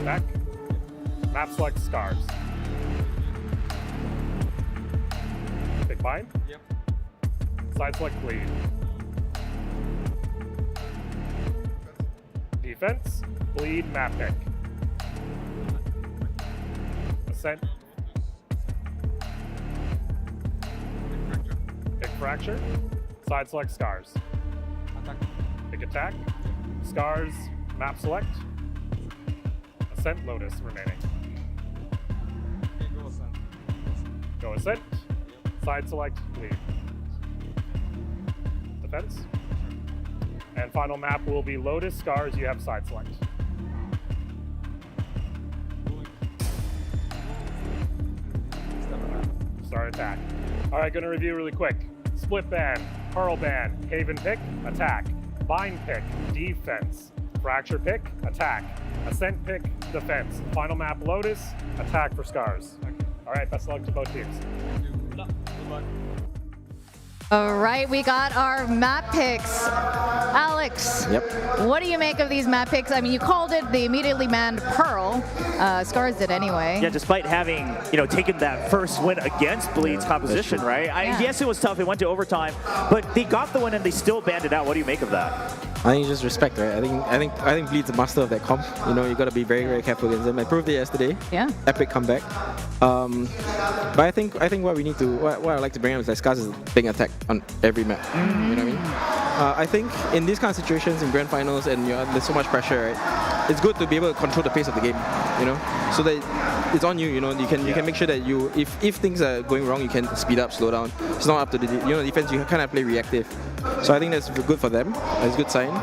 Attack. Map select Scars. Pick Bind. Yep. Side select Bleed. Defense. Bleed, map pick. Ascent. Pick Fracture. Side select Scars. Pick Attack. Scars, map select. Ascent, Lotus remaining. Go Ascent. Side select, Bleed. Defense. And final map will be Lotus, Scars, you have side select. Start attack. All right, gonna review really quick. Split ban, Pearl ban, Haven pick, attack. Bind pick, defense. Fracture pick, attack. Ascent pick, defense. Final map Lotus, attack for Scars. All right, best of luck to both teams. All right, we got our map picks. Alex, what do you make of these map picks? I mean, you called it the immediately banned Pearl. Scars did anyway. Yeah, despite having, taken that first win against Bleed's composition, right? Yes, it was tough. It went to overtime, but they got the win and they still banned it out. What do you make of that? I think it's just respect, right? I think Bleed's a master of that comp. You know, you got to be very, very careful against them. I proved it yesterday. Yeah. Epic comeback. But I think what we need to, what I like to bring up is like Scars is a big attack on every map. You know what I mean? I think in these kind of situations, in grand finals, and there's so much pressure, right? It's good to be able to control the pace of the game, you know, so that it's on you. You know, you can make sure that if things are going wrong, you can speed up, slow down. It's not up to the defense. You kind of play reactive. So I think that's good for them. That's a good sign.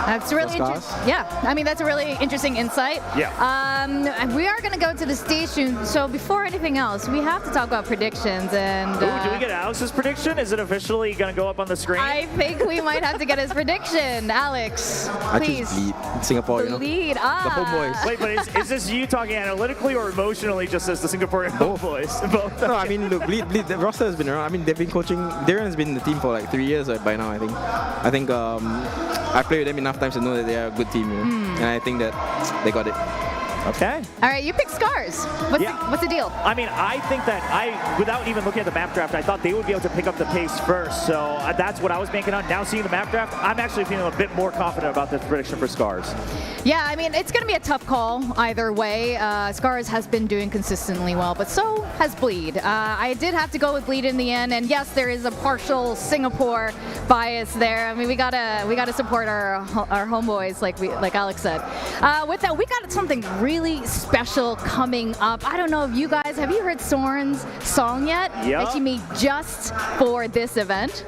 That's really interesting. Yeah, I mean, that's a really interesting insight. Yeah. We are going to go to the station. So before anything else, we have to talk about predictions. And do we get Alex's prediction? Is it officially going to go up on the screen? I think we might have to get his prediction. Alex, please. I choose Bleed. Singapore, you know. Bleed. The homeboys. Wait, but is this you talking analytically or emotionally just as the Singaporean homeboys? Both. No, I mean, look, Bleed, the roster has been around. I mean, they've been coaching. Darren has been in the team for like 3 years by now, I think. I played with them enough times to know that they are a good team, you know? And I think that they got it. Okay. All right, you picked Scars. What's the deal? I mean, I think that without even looking at the map draft, I thought they would be able to pick up the pace first. So that's what I was banking on. Now seeing the map draft, I'm actually feeling a bit more confident about this prediction for Scars. Yeah, I mean, it's going to be a tough call either way. Scars has been doing consistently well, but so has Bleed. I did have to go with Bleed in the end, and yes, there is a partial Singapore bias there. I mean, we gotta support our homeboys, like Alex said. With that, we got something really special coming up. I don't know if you guys have you heard Sorn's song yet? Yeah. That she made just for this event.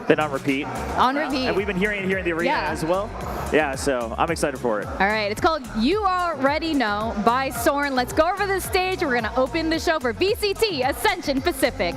Been on repeat. On repeat. And we've been hearing it here in the arena as well. Yeah, so I'm excited for it. All right, it's called You Already Know by Sorn. Let's go over the stage. We're gonna open the show for VCT Ascension Pacific.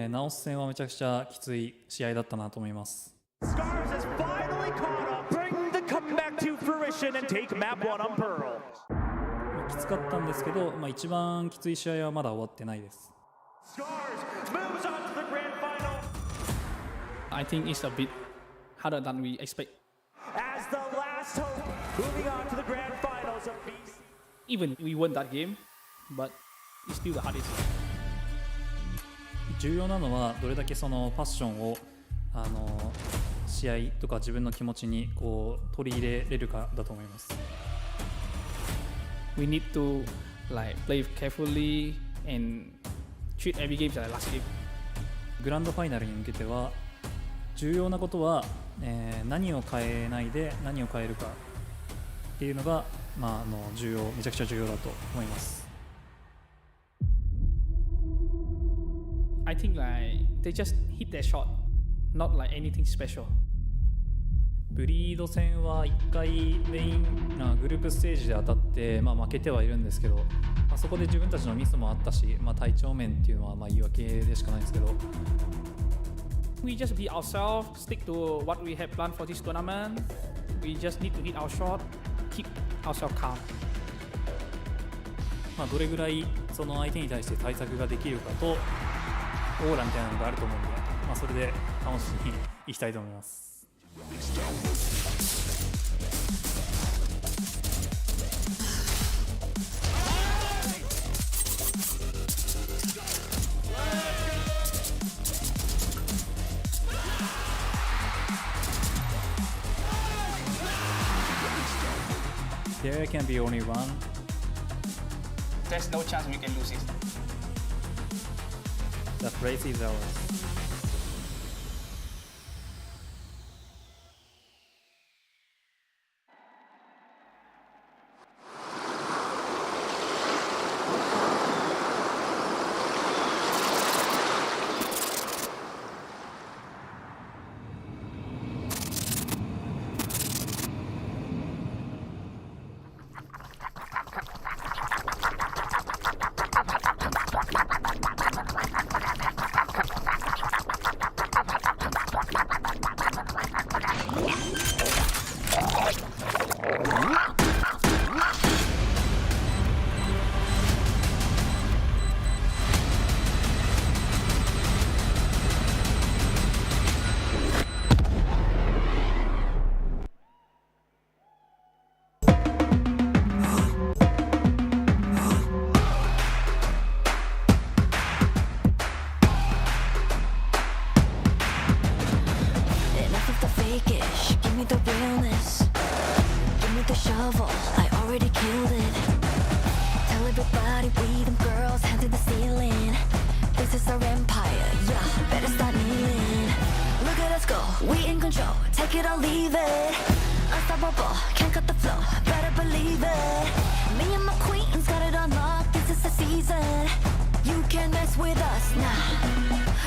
直す戦はめちゃくちゃきつい試合だったなと思います。Scars has finally caught up, bring the comeback to fruition and take map 1 on Pearl. きつかったんですけど、一番きつい試合はまだ終わってないです。I think it's a bit harder than we expect. As the last hope, moving on to the grand finals of VCT. Even we won that game, but it's still the hardest. 重要なのはどれだけそのパッションを試合とか自分の気持ちにこう取り入れれるかだと思います。We need to play carefully and treat every game like last game. グランドファイナルに向けては重要なことは、何を変えないで何を変えるかっていうのが、めちゃくちゃ重要だと思います。I think they just hit their shot, not anything special. ブリード戦は1回メイングループステージで当たって、負けてはいるんですけど、そこで自分たちのミスもあったし、体調面っていうのは言い訳でしかないんですけど。We just be ourselves, stick to what we have planned for this tournament. We just need to hit our shot, keep ourselves calm. どれぐらいその相手に対して対策ができるかとオーラみたいなのがあると思うんで、それで楽しみにいきたいと思います。There can be only one. There's no chance we can lose it. The race is ours.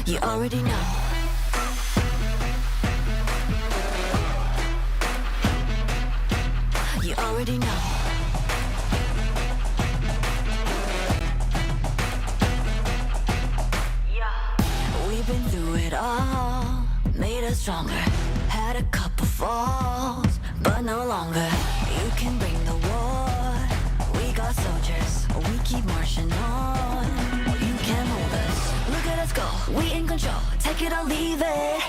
You already know. You already know. We've been through it all, made us stronger. Had a couple falls, but no longer. You can bring the war. We got soldiers, we keep marching on. You can't hold us. Look at us go, we in control. Take it or leave it.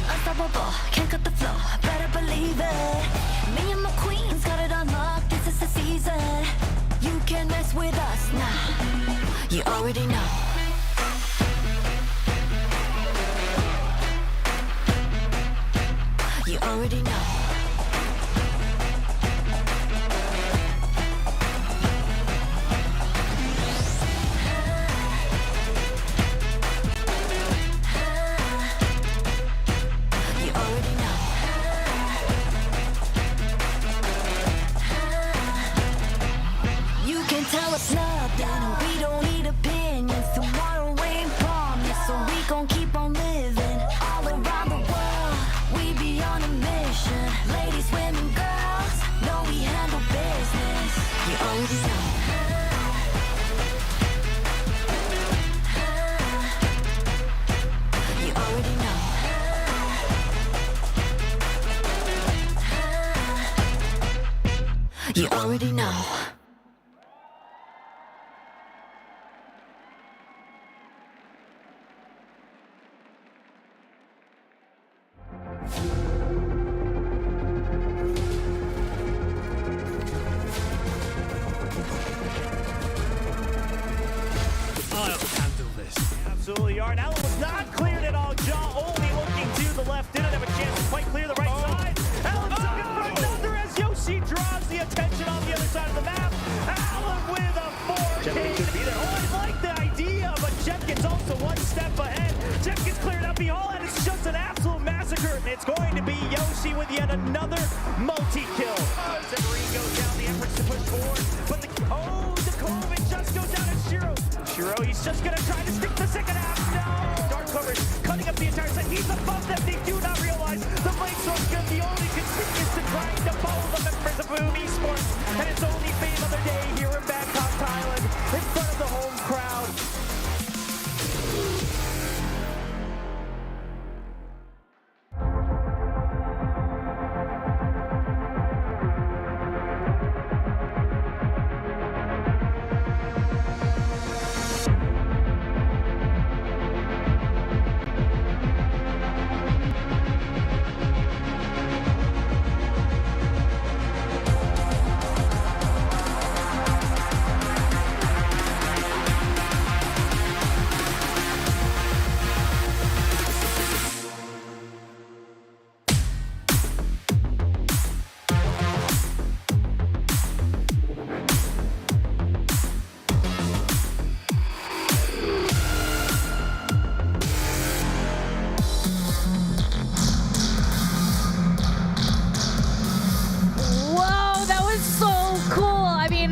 Unstoppable, can't cut the flow. Better believe it. Me and my queens got it unlocked. This is the season. You can't mess with us now. You already know. You already know. Tell us nothing, and we don't need opinions. Tomorrow ain't promised, so we gon' keep on living. All around the world, we be on a mission. Ladies, women, girls, know we handle business. You already know. You already know. You already know. CGR. Now it was not cleared at all. Jaw only looking to the left. Didn't have a chance to quite clear the right side. Allen looking for another as Yoshi draws the attention on the other side of the map. Allen with a 4K to be there. Oh, I like the idea, but Jemkin's also one step ahead. Jemkin's cleared up behold, and it's just an absolute massacre. It's going to be Yoshi with yet another multi-kill. As Green goes down, the efforts to push forward, but the Coven just goes down to Shiro. Shiro, he's just gonna try to stick the second half. No! Dark coverage, cutting up the entire set. He's above them. They do not realize the Flamestorm's gonna be only continues to trying to follow the members of Boom Esports. And it's only been another day here in Bangkok, Thailand, in front of the home crowd.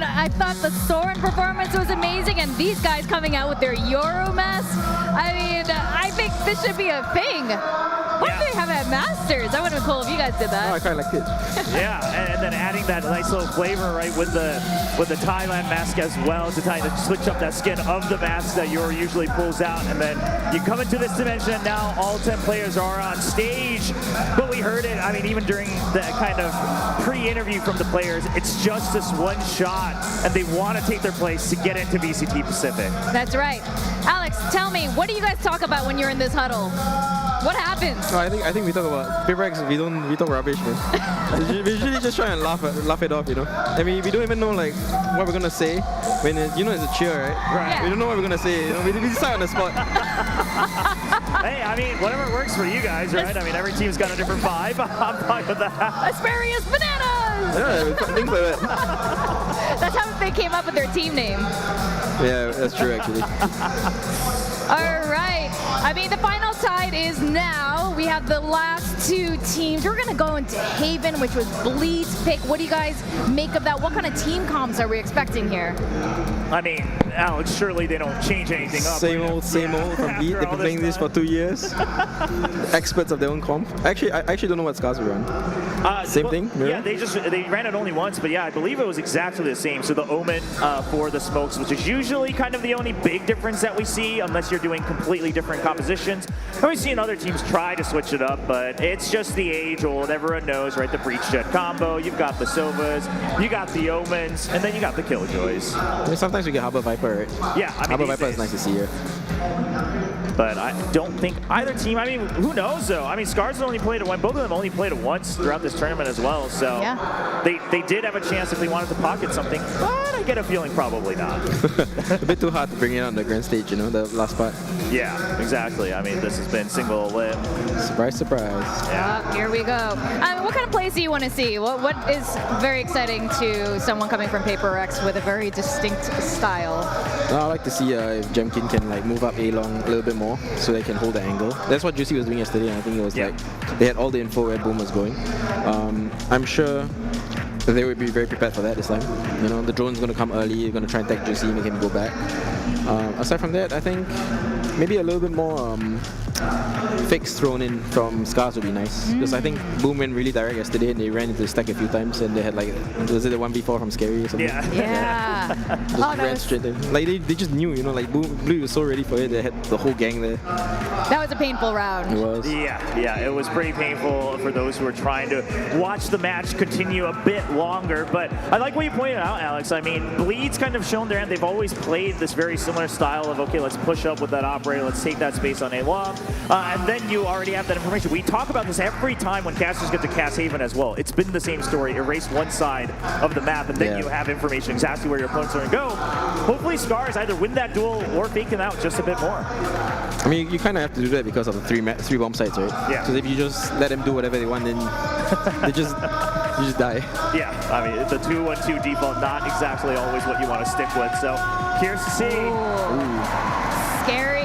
I thought the Sorn performance was amazing, and these guys coming out with their Euro mask. I mean, I think this should be a thing. What do they have at Masters? That would have been cool if you guys did that. Oh, I kind of liked it. Yeah, and then adding that nice little flavor, right, with the Thailand mask as well to kind of switch up that skin of the mask that Euro usually pulls out. And then you come into this dimension, and now all 10 players are on stage. But we heard it, I mean, even during the kind of pre-interview from the players, it's just this one shot, and they want to take their place to get into VCT Pacific. That's right. Alex, tell me, what do you guys talk about when you're in this huddle? What happens? No, I think we talk about paper X. We talk rubbish, man. We usually just try and laugh it off, you know. I mean, we don't even know like what we're gonna say when it's a cheer, right? Right. Yeah. We don't know what we're gonna say. You know, we decide on the spot. Hey, I mean, whatever works for you guys, right? I mean, every team's got a different vibe. I'm fine with that. Asparagus bananas. Yeah, things like that. That's how they came up with their team name. Yeah, that's true actually. All right. I mean, the final tide is now. We have the last two teams. We're going to go into Haven, which was Bleed's pick. What do you guys make of that? What kind of team comps are we expecting here? I mean, Alex, surely they don't change anything up. Same old from Bleed. They've been playing this for 2 years. Experts of their own comp. I actually don't know what Casbah run. Same thing? Yeah, they ran it only once, but yeah, I believe it was exactly the same. So the Omen for the smokes, which is usually kind of the only big difference that we see, unless you're doing completely different compositions. And we've seen other teams try to switch it up, but it's just the age-old. Everyone knows, right? The Breach Jet combo. You've got the Sovas, you got the Omens, and then you got the Killjoys. I mean, sometimes we get Harbor Viper, right? Yeah, I mean, Harbor Viper is nice to see here. But I don't think either team, I mean, who knows though? I mean, Scars only played it once. Both of them only played it once throughout this tournament as well. So yeah. they did have a chance if they wanted to pocket something, but I get a feeling probably not. A bit too hard to bring it on the grand stage, you know, the last part. Yeah, exactly. I mean, this has been single limb. Surprise, surprise. Yeah. Here we go. What kind of plays do you want to see? What is very exciting to someone coming from Paper X with a very distinct style? I'd like to see if Jemkin can like move up A-long a little bit more so they can hold the angle. That's what Juicy was doing yesterday, and I think it was like they had all the info where Boom was going. I'm sure they would be very prepared for that this time. You know, the drone's going to come early, you're going to try and tag Juicy, make him go back. Aside from that, I think maybe a little bit more fakes thrown in from Scars would be nice. Because I think Boom went really direct yesterday and they ran into the stack a few times and they had like, was it the 1v4 from Scary or something? Yeah. Just ran straight in. Like they just knew, you know, like Blue was so ready for it, they had the whole gang there. That was a painful round. It was. Yeah, it was pretty painful for those who were trying to watch the match continue a bit longer. But I like what you pointed out, Alex. I mean, Bleed's kind of shown their end. They've always played this very similar style of, okay, let's push up with that operator, let's take that space on A-long, And then you already have that information. We talk about this every time when casters get to Casthaven as well. It's been the same story. Erase one side of the map, and then you have information exactly where your opponents are going to go. Hopefully Scars either win that duel or fake them out just a bit more. I mean, you kind of have to do that because of the three bomb sites, right? Yeah. Because if you just let them do whatever they want, then you just die. Yeah, I mean, the 2-1-2 default, not exactly always what you want to stick with. So, curious to see. Scary.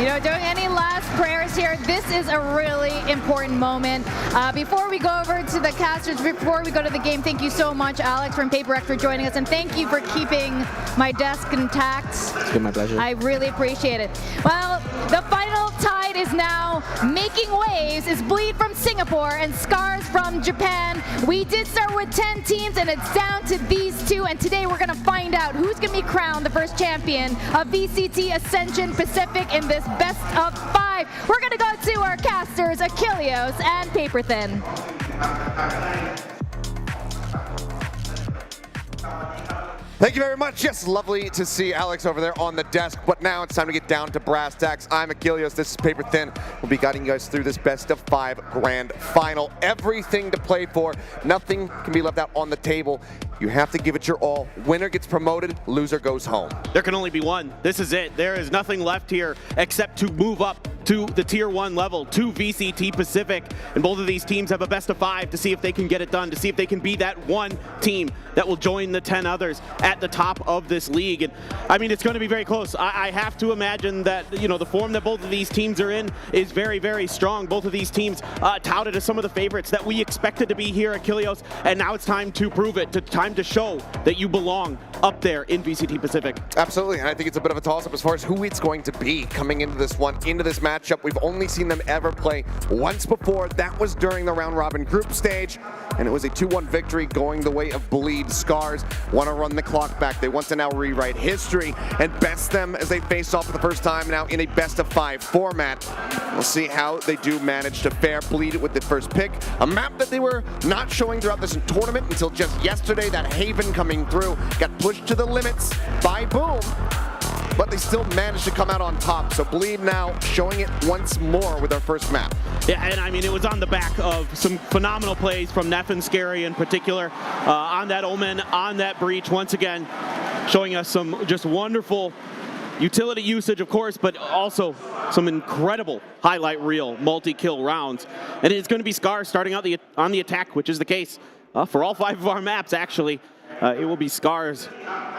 You know, doing any last prayers here, this is a really important moment. Before we go over to the casters, before we go to the game, thank you so much, Alex from PaperX, for joining us, and thank you for keeping my desk intact. It's been my pleasure. I really appreciate it. Well, the final tide is now making waves. It's Bleed from Singapore and Scars from Japan. We did start with 10 teams, and it's down to these two, and today we're going to find out who's going to be crowned the first champion of VCT Ascension Pacific in this best of 5. We're going to go to our casters, Achilleos and Paper Thin. Thank you very much. Yes, lovely to see Alex over there on the desk. But now it's time to get down to brass tacks. I'm Achilleos. This is Paper Thin. We'll be guiding you guys through this best of 5 grand final. Everything to play for. Nothing can be left out on the table. You have to give it your all. Winner gets promoted, loser goes home. There can only be one. This is it. There is nothing left here except to move up to the Tier 1 level, to VCT Pacific. And both of these teams have a best of 5 to see if they can get it done, to see if they can be that one team that will join the 10 others at the top of this league. And I mean, it's going to be very close. I have to imagine that, you know, the form that both of these teams are in is very, very strong. Both of these teams touted as some of the favorites that we expected to be here at Achilleos. And now it's time to prove it, time to show that you belong up there in VCT Pacific. Absolutely, and I think it's a bit of a toss-up as far as who it's going to be coming into this one, into this matchup. We've only seen them ever play once before. That was during the round-robin group stage, and it was a 2-1 victory going the way of Bleed. Scars want to run the clock back. They want to now rewrite history and best them as they face off for the first time now in a best-of-5 format. We'll see how they do manage to fare. Bleed with the first pick, a map that they were not showing throughout this tournament until just yesterday. That Haven coming through got pushed to the limits by Boom, but they still managed to come out on top. So Bleed now showing it once more with our first map. Yeah, and I mean, it was on the back of some phenomenal plays from Neff and Scary in particular, on that Omen, on that Breach, once again, showing us some just wonderful utility usage, of course, but also some incredible highlight reel multi-kill rounds. And it's going to be Scars starting out on the attack, which is the case for all 5 of our maps, actually. It will be Scars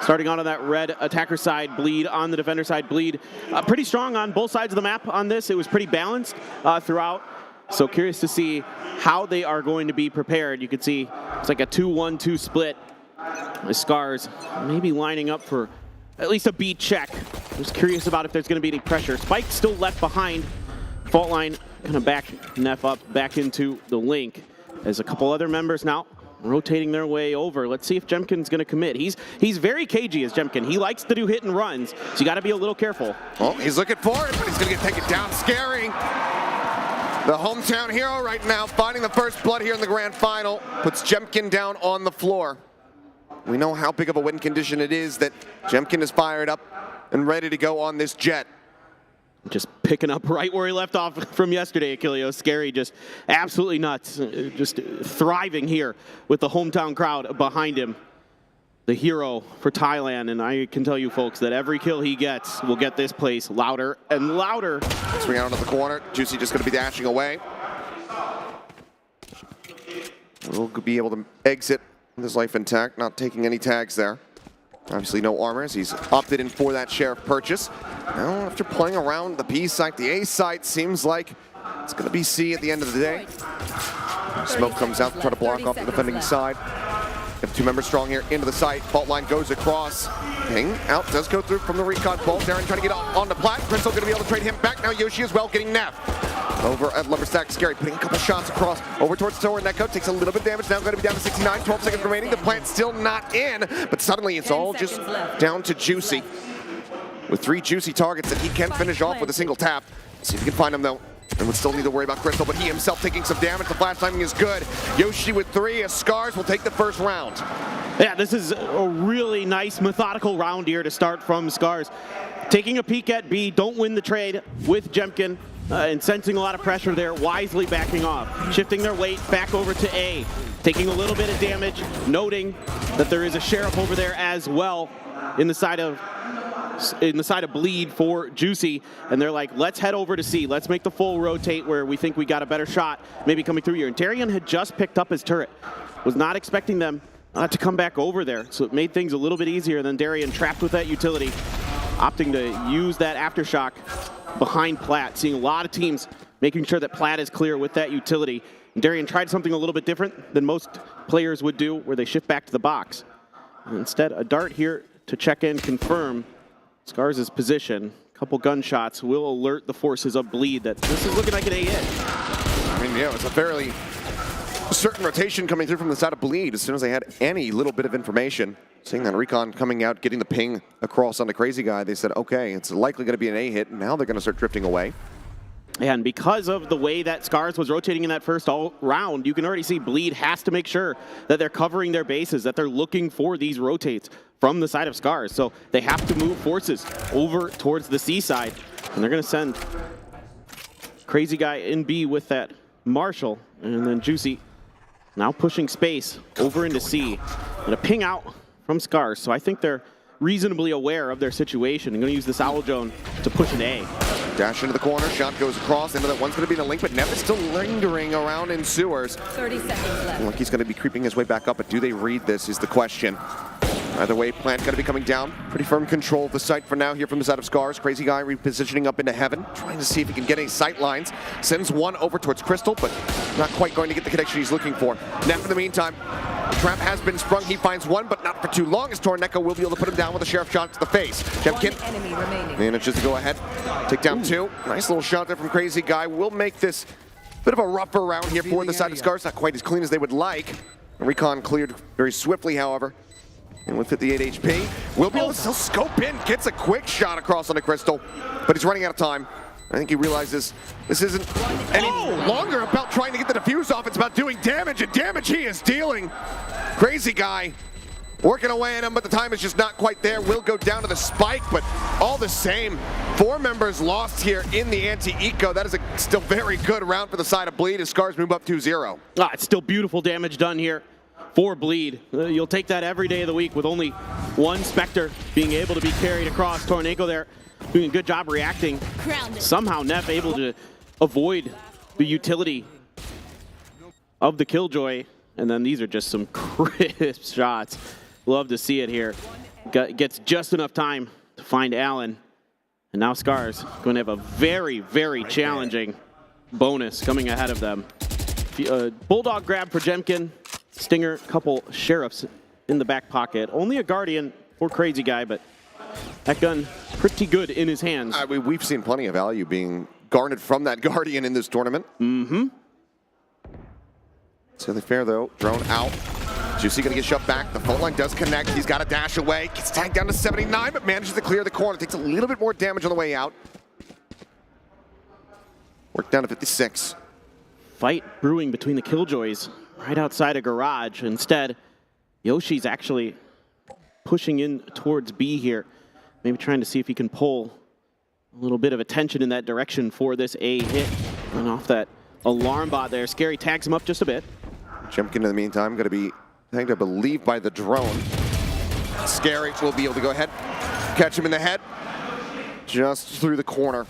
starting out on that red attacker side, Bleed on the defender side. Bleed pretty strong on both sides of the map on this. It was pretty balanced throughout. So curious to see how they are going to be prepared. You can see it's like a 2-1-2 split with Scars maybe lining up for at least a beat check. Just curious about if there's going to be any pressure. Spike still left behind. Fault line kind of back Neff up back into the link. There's a couple other members now rotating their way over. Let's see if Jemkin's going to commit. He's very cagey as Jemkin. He likes to do hit and runs, so you got to be a little careful. Oh, he's looking for it, but he's going to get taken down. Scary. The hometown hero right now, finding the first blood here in the grand final, puts Jemkin down on the floor. We know how big of a win condition it is that Jemkin is fired up and ready to go on this jet. Just picking up right where he left off from yesterday, Achilleos. Scary, just absolutely nuts. Just thriving here with the hometown crowd behind him. The hero for Thailand, and I can tell you folks that every kill he gets will get this place louder and louder. Swing out into the corner. Juicy just going to be dashing away. We'll be able to exit with his life intact, not taking any tags there. Obviously no armor as he's opted in for that sheriff purchase. Now after playing around the B site, the A site seems like it's going to be C at the end of the day. Smoke comes out to try to block off the defending side. Got 2 members strong here into the site. Fault line goes across. Ping out, does go through from the recon vault. Darren trying to get on the plat. Crystal going to be able to trade him back. Now Yoshi as well getting Neff. Over at Lumberstack, Scary putting a couple shots across over towards Sorn. Neko takes a little bit of damage. Now going to be down to 69. 12 seconds remaining. The plant still not in, but suddenly it's all just down to Juicy. With 3 juicy targets that he can finish off with a single tap. Let's see if he can find them though. And would still need to worry about Crystal, but he himself taking some damage. The flash timing is good. Yoshi with 3 as Scars will take the first round. Yeah, this is a really nice methodical round here to start from Scars. taking a peek at B, don't win the trade with Jemkin, and sensing a lot of pressure there, wisely backing off, shifting their weight back over to A, taking a little bit of damage, noting that there is a Sheriff over there as well in the side of bleed for Juicy, and they're like, let's head over to C, let's make the full rotate where we think we got a better shot maybe coming through here. And Darian had just picked up his turret, was not expecting them to come back over there, so it made things a little bit easier. Than Darian trapped with that utility, opting to use that aftershock behind Platt, seeing a lot of teams making sure that Platt is clear with that utility. And Darian tried something a little bit different than most players would do, where they shift back to the box. And instead, a dart here to check in, confirm Scars' position. A couple gunshots will alert the forces of Bleed that this is looking like an A hit. I mean, yeah, it's a fairly certain rotation coming through from the side of Bleed as soon as they had any little bit of information. Seeing that Recon coming out, getting the ping across on the Crazy Guy, they said, okay, it's likely going to be an A hit, and now they're going to start drifting away. And because of the way that Scars was rotating in that first round, you can already see Bleed has to make sure that they're covering their bases, that they're looking for these rotates from the side of Scars. So they have to move forces over towards the C side, and they're going to send Crazy Guy in B with that Marshall, and then Juicy now pushing space over into C. And a ping out from Scars, so I think they're reasonably aware of their situation and going to use this Owl Drone to push an A. Dash into the corner, shot goes across, into that one's going to be in the link, but Neff is still lingering around in sewers. 30 seconds left. Like he's going to be creeping his way back up, but do they read this is the question. Either way, Plant going to be coming down. Pretty firm control of the site for now here from the side of Scars. Crazy Guy repositioning up into heaven, trying to see if he can get any sight lines. Sends one over towards Crystal, but not quite going to get the connection he's looking for. Neff in the meantime, the trap has been sprung. He finds one, but not for too long, as Torneko will be able to put him down with a Sheriff shot to the face. Jemkin manages to go ahead, take down two. Nice little shot there from Crazy Guy. Will make this bit of a rougher round here for the side of Scars. Not quite as clean as they would like. Recon cleared very swiftly, however. And with 58 HP, will be able to still scope in. Gets a quick shot across on the Crystal, but he's running out of time. I think he realizes this isn't any longer about trying to get the defuse off. It's about doing damage, and damage he is dealing. Crazy Guy working away at him, but the time is just not quite there. Will go down to the spike, but all the same, 4 members lost here in the anti-eco. That is a still very good round for the side of Bleed as Scars move up 2-0. It's still beautiful damage done here for Bleed. You'll take that every day of the week with only one Spectre being able to be carried across. Torneko there doing a good job reacting. Somehow Neff able to avoid the utility of the Killjoy. And then these are just some crisp shots. Love to see it here. Gets just enough time to find Allen. And now Scars going to have a very, very challenging bonus coming ahead of them. Bulldog grab for Jemkin. Stinger, couple Sheriffs in the back pocket. Only a Guardian for Crazy Guy, but that gun pretty good in his hands. We've seen plenty of value being garnered from that Guardian in this tournament. Mm-hmm. So the fair though, drone out. Juicy gonna get shoved back. The fault line does connect. He's got to dash away. Gets tagged down to 79, but manages to clear the corner. Takes a little bit more damage on the way out. Worked down to 56. Fight brewing between the Killjoys right outside a garage. Instead, Yoshi's actually pushing in towards B here. Maybe trying to see if he can pull a little bit of attention in that direction for this A hit. And off that alarm bot there. Scary tags him up just a bit. Jemkin in the meantime going to be tagged, I believe, by the drone. Scary will be able to go ahead, catch him in the head, just through the corner.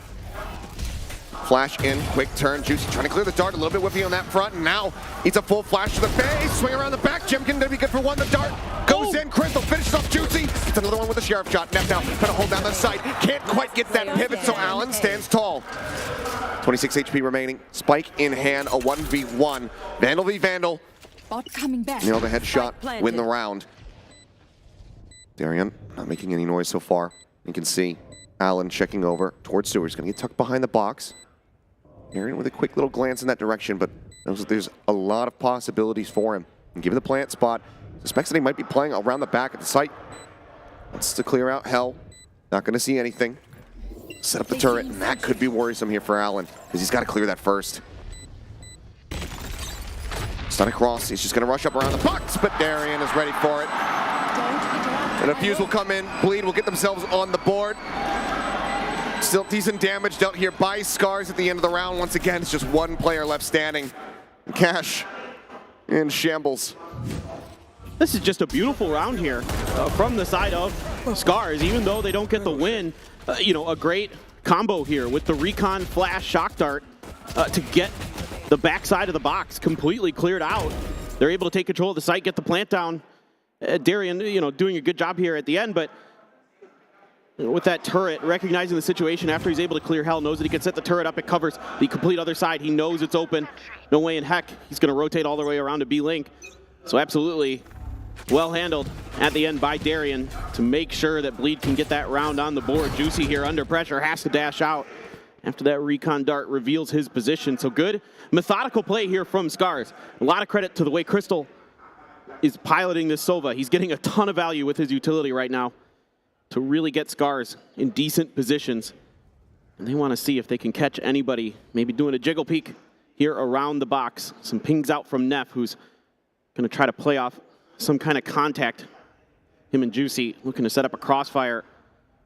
Flash in, quick turn, Juicy trying to clear the dart, a little bit whiffy on that front, and now he's a full flash to the face, swing around the back, Jemkin gonna be good for one, the dart goes in, Crystal finishes off Juicy, it's another one with a Sheriff shot, Neff now trying to hold down the site, can't quite get that pivot, so Allen stands tall. 26 HP remaining, spike in hand, a 1v1, Vandal v Vandal, coming back. nail the headshot, win the round. Darian not making any noise so far, you can see Allen checking over towards Stewart, he's gonna get tucked behind the box. Aaron with a quick little glance in that direction, but there's a lot of possibilities for him. And given the plant spot, suspects that he might be playing around the back at the site. Wants to clear out Hell. Not going to see anything. Set up the turret, and that could be worrisome here for Allen, because he's got to clear that first. Stun across, he's just going to rush up around the box, but Darian is ready for it. And a fuse will come in, Bleed will get themselves on the board. Still decent damage dealt here by Scars at the end of the round. Once again, it's just one player left standing. Cash in shambles. This is just a beautiful round here from the side of Scars, even though they don't get the win. You know, a great combo here with the recon flash shock dart to get the backside of the box completely cleared out. They're able to take control of the site, get the plant down. Darian, you know, doing a good job here at the end, but with that turret, recognizing the situation after he's able to clear hell, knows that he can set the turret up, it covers the complete other side. He knows it's open. No way in heck he's going to rotate all the way around to B-Link. So absolutely well handled at the end by Darian to make sure that Bleed can get that round on the board. Juicy here under pressure, has to dash out after that recon dart reveals his position. So good methodical play here from Scars. A lot of credit to the way Crystal is piloting this Sova. He's getting a ton of value with his utility right now to really get Scars in decent positions. And they want to see if they can catch anybody, maybe doing a jiggle peek here around the box. Some pings out from Neff, who's going to try to play off some kind of contact. Him and Juicy looking to set up a crossfire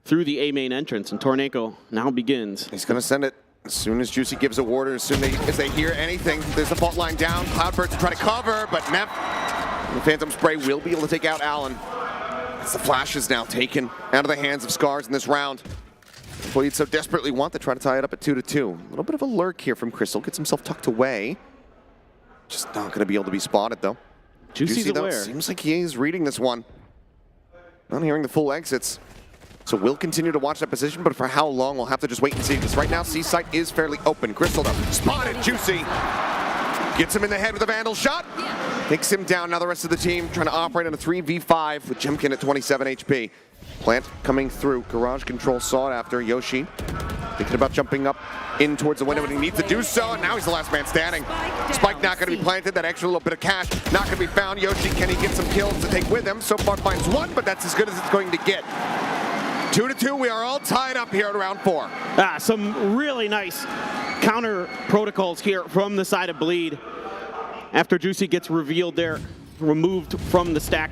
through the A main entrance, and Torneko now begins. He's going to send it as soon as Juicy gives a order, as soon as they hear anything. There's the fault line down. Cloudburst to try to cover, but Neff, the Phantom Spray will be able to take out Allen. As the flash is now taken out of the hands of Scars in this round. Bleed so desperately want to try to tie it up at 2-2. A little bit of a lurk here from Crystal. Gets himself tucked away. Just not going to be able to be spotted, though. Juicy though, aware. Seems like he is reading this one. Not hearing the full exits. So we'll continue to watch that position, but for how long, we'll have to just wait and see. Because right now, C site is fairly open. Crystal, though, spotted Juicy. Gets him in the head with a Vandal shot. Takes him down. Now the rest of the team trying to operate on a 3v5 with Jemkin at 27 HP. Plant coming through. Garage control sought after. Yoshi thinking about jumping up in towards the window, but he needs to do so, and now he's the last man standing. Spike not going to be planted. That extra little bit of cash not going to be found. Yoshi, can he get some kills to take with him? So far finds one, but that's as good as it's going to get. 2-2, we are all tied up here at round 4. Some really nice counter protocols here from the side of Bleed. After Juicy gets revealed there, removed from the stack,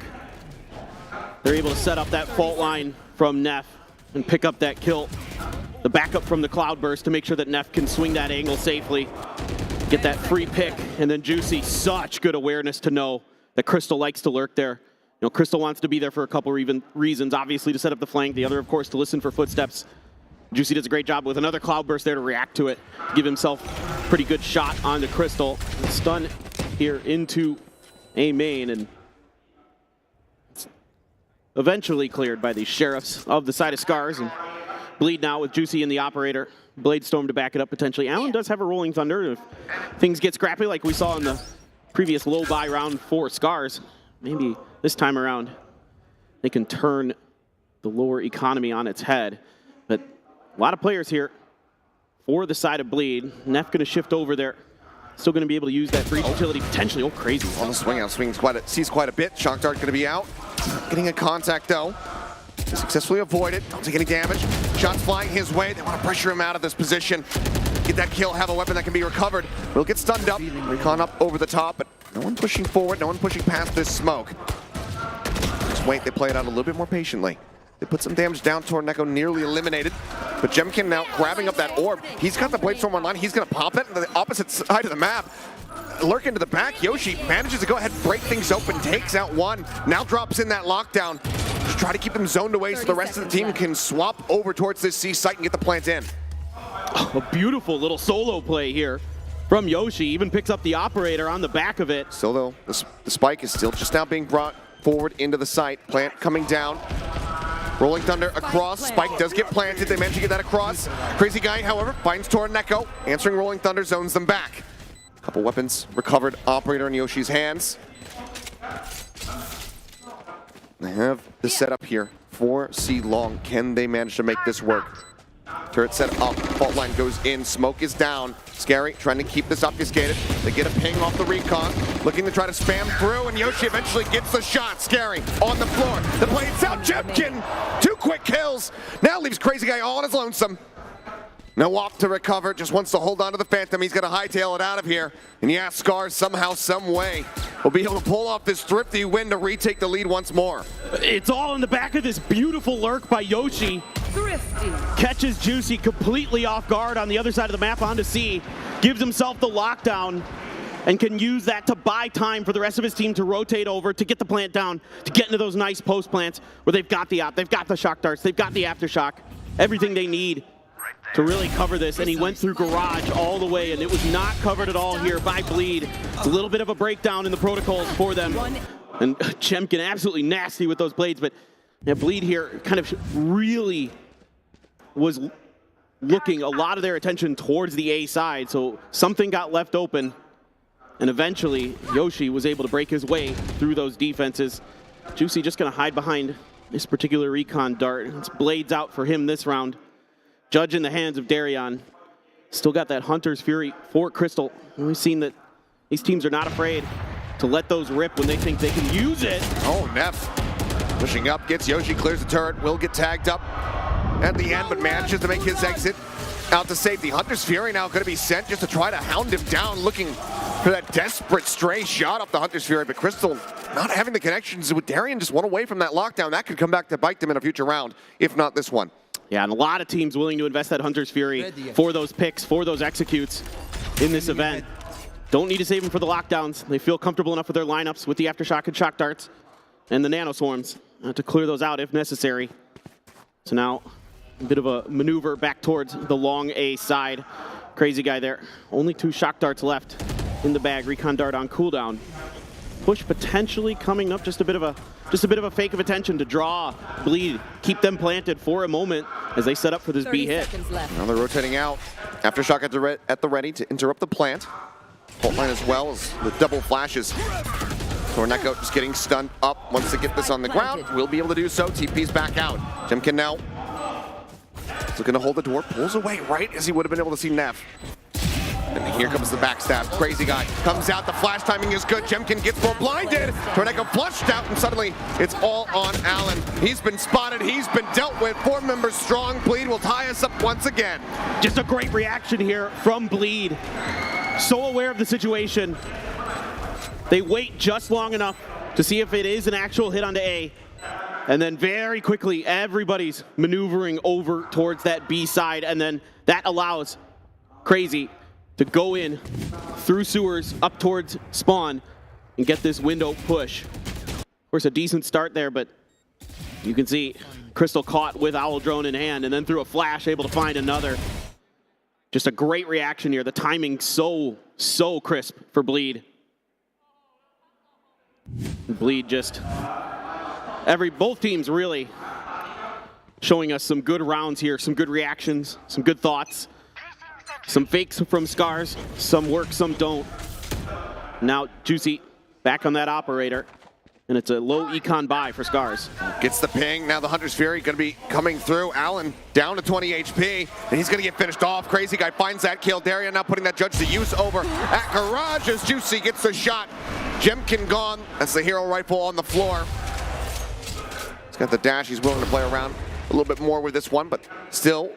they're able to set up that fault line from Neff and pick up that kill. The backup from the Cloudburst to make sure that Neff can swing that angle safely, get that free pick, and then Juicy, such good awareness to know that Crystal likes to lurk there. You know, Crystal wants to be there for a couple of reasons, obviously to set up the flank, the other, of course, to listen for footsteps. Juicy does a great job with another Cloudburst there to react to it, give himself a pretty good shot onto Crystal. Stun here into A main, and it's eventually cleared by the Sheriffs of the side of Scars, and Bleed now with Juicy in the operator. Bladestorm to back it up potentially. Allen does have a Rolling Thunder. If things get scrappy like we saw in the previous low buy round for Scars, maybe this time around they can turn the lower economy on its head. But a lot of players here for the side of Bleed. Neff going to shift over there. Still going to be able to use that free utility potentially. Oh, crazy. On the swing out, sees quite a bit. Shock dart going to be out. Getting a contact though. Successfully avoided. Don't take any damage. Shots flying his way. They want to pressure him out of this position. Get that kill, have a weapon that can be recovered. Will get stunned up. Recon up over the top, but no one pushing forward, no one pushing past this smoke. Just wait, they play it out a little bit more patiently. They put some damage down. Torneko nearly eliminated. But Jemkin now grabbing up that orb. He's got the Bladestorm online. He's going to pop it into the opposite side of the map. Lurk into the back. Yoshi manages to go ahead and break things open. Takes out one. Now drops in that lockdown. Just try to keep them zoned away so the rest of the team can swap over towards this C site and get the plant in. A beautiful little solo play here from Yoshi. Even picks up the operator on the back of it. Still though, the spike is still just now being brought forward into the site. Plant coming down. Rolling Thunder across. Spike does get planted. They manage to get that across. Crazy Guy, however, finds Torneko. Answering Rolling Thunder, zones them back. Couple weapons recovered. Operator in Yoshi's hands. They have the setup here for C Long. Can they manage to make this work? Turret set up. Fault line goes in. Smoke is down. Scary trying to keep this obfuscated. They get a ping off the recon. Looking to try to spam through, and Yoshi eventually gets the shot. Scary on the floor. The blade's out. Jemkin, 2 quick kills. Now leaves Crazy Guy all on his lonesome. No op to recover, just wants to hold on to the Phantom. He's going to hightail it out of here. And yeah, Scars somehow, some way will be able to pull off this thrifty win to retake the lead once more. It's all in the back of this beautiful lurk by Yoshi. catches Juicy completely off guard on the other side of the map onto C, gives himself the lockdown, and can use that to buy time for the rest of his team to rotate over, to get the plant down, to get into those nice post plants where they've got the op, they've got the shock darts, they've got the aftershock, everything they need to really cover this. And he went through garage all the way, and it was not covered at all here by Bleed. It's a little bit of a breakdown in the protocols for them. And Chemkin absolutely nasty with those blades, but yeah, Bleed here kind of really was looking a lot of their attention towards the A side, so something got left open. And eventually, Yoshi was able to break his way through those defenses. Juicy just gonna hide behind this particular recon dart. It's blades out for him this round. Judge in the hands of Darion. Still got that Hunter's Fury for Crystal. And we've seen that these teams are not afraid to let those rip when they think they can use it. Oh, Neff pushing up, gets Yoshi, clears the turret, will get tagged up at the end, but manages to make his exit out to safety. Hunter's Fury now going to be sent just to try to hound him down, looking for that desperate stray shot off the Hunter's Fury, but Crystal not having the connections with Darion, just one away from that lockdown. That could come back to bite them in a future round, if not this one. Yeah, and a lot of teams willing to invest that Hunter's Fury for those picks, for those executes in this event. Don't need to save them for the lockdowns. They feel comfortable enough with their lineups with the Aftershock and Shock Darts and the Nano Swarms to clear those out if necessary. So now a bit of a maneuver back towards the long A side. Crazy guy there. Only 2 Shock Darts left in the bag. Recon Dart on cooldown. Push potentially coming up, just a bit of a fake of attention to draw Bleed, keep them planted for a moment as they set up for this B hit. Now they're rotating out. Aftershock at the ready to interrupt the plant. Fault line as well as the double flashes. Torneko just getting stunned up. Once they get this on the ground, we'll be able to do so. TP's back out. Jemkin now looking to hold the door, pulls away right as he would have been able to see Neff. And here comes the backstab. Crazy guy comes out. The flash timing is good. Jemkin gets full blinded. Torneko flushed out, and suddenly it's all on Allen. He's been spotted. He's been dealt with. 4 members strong. Bleed will tie us up once again. Just a great reaction here from Bleed. So aware of the situation. They wait just long enough to see if it is an actual hit onto A. And then very quickly, everybody's maneuvering over towards that B side. And then that allows Crazy to go in through sewers up towards spawn and get this window push. Of course, a decent start there, but you can see Crystal caught with Owl Drone in hand and then through a flash able to find another. Just a great reaction here. The timing so crisp for Bleed. Bleed just, both teams really showing us some good rounds here, some good reactions, some good thoughts. Some fakes from Scars, some work, some don't. Now Juicy back on that operator, and it's a low econ buy for Scars. Gets the ping, now the Hunter's Fury gonna be coming through. Allen down to 20 HP, and he's gonna get finished off. Crazy guy finds that kill. Darion now putting that Judge to use over at Garage as Juicy gets the shot. Jemkin gone, that's the hero rifle on the floor. He's got the dash, he's willing to play around a little bit more with this one, but still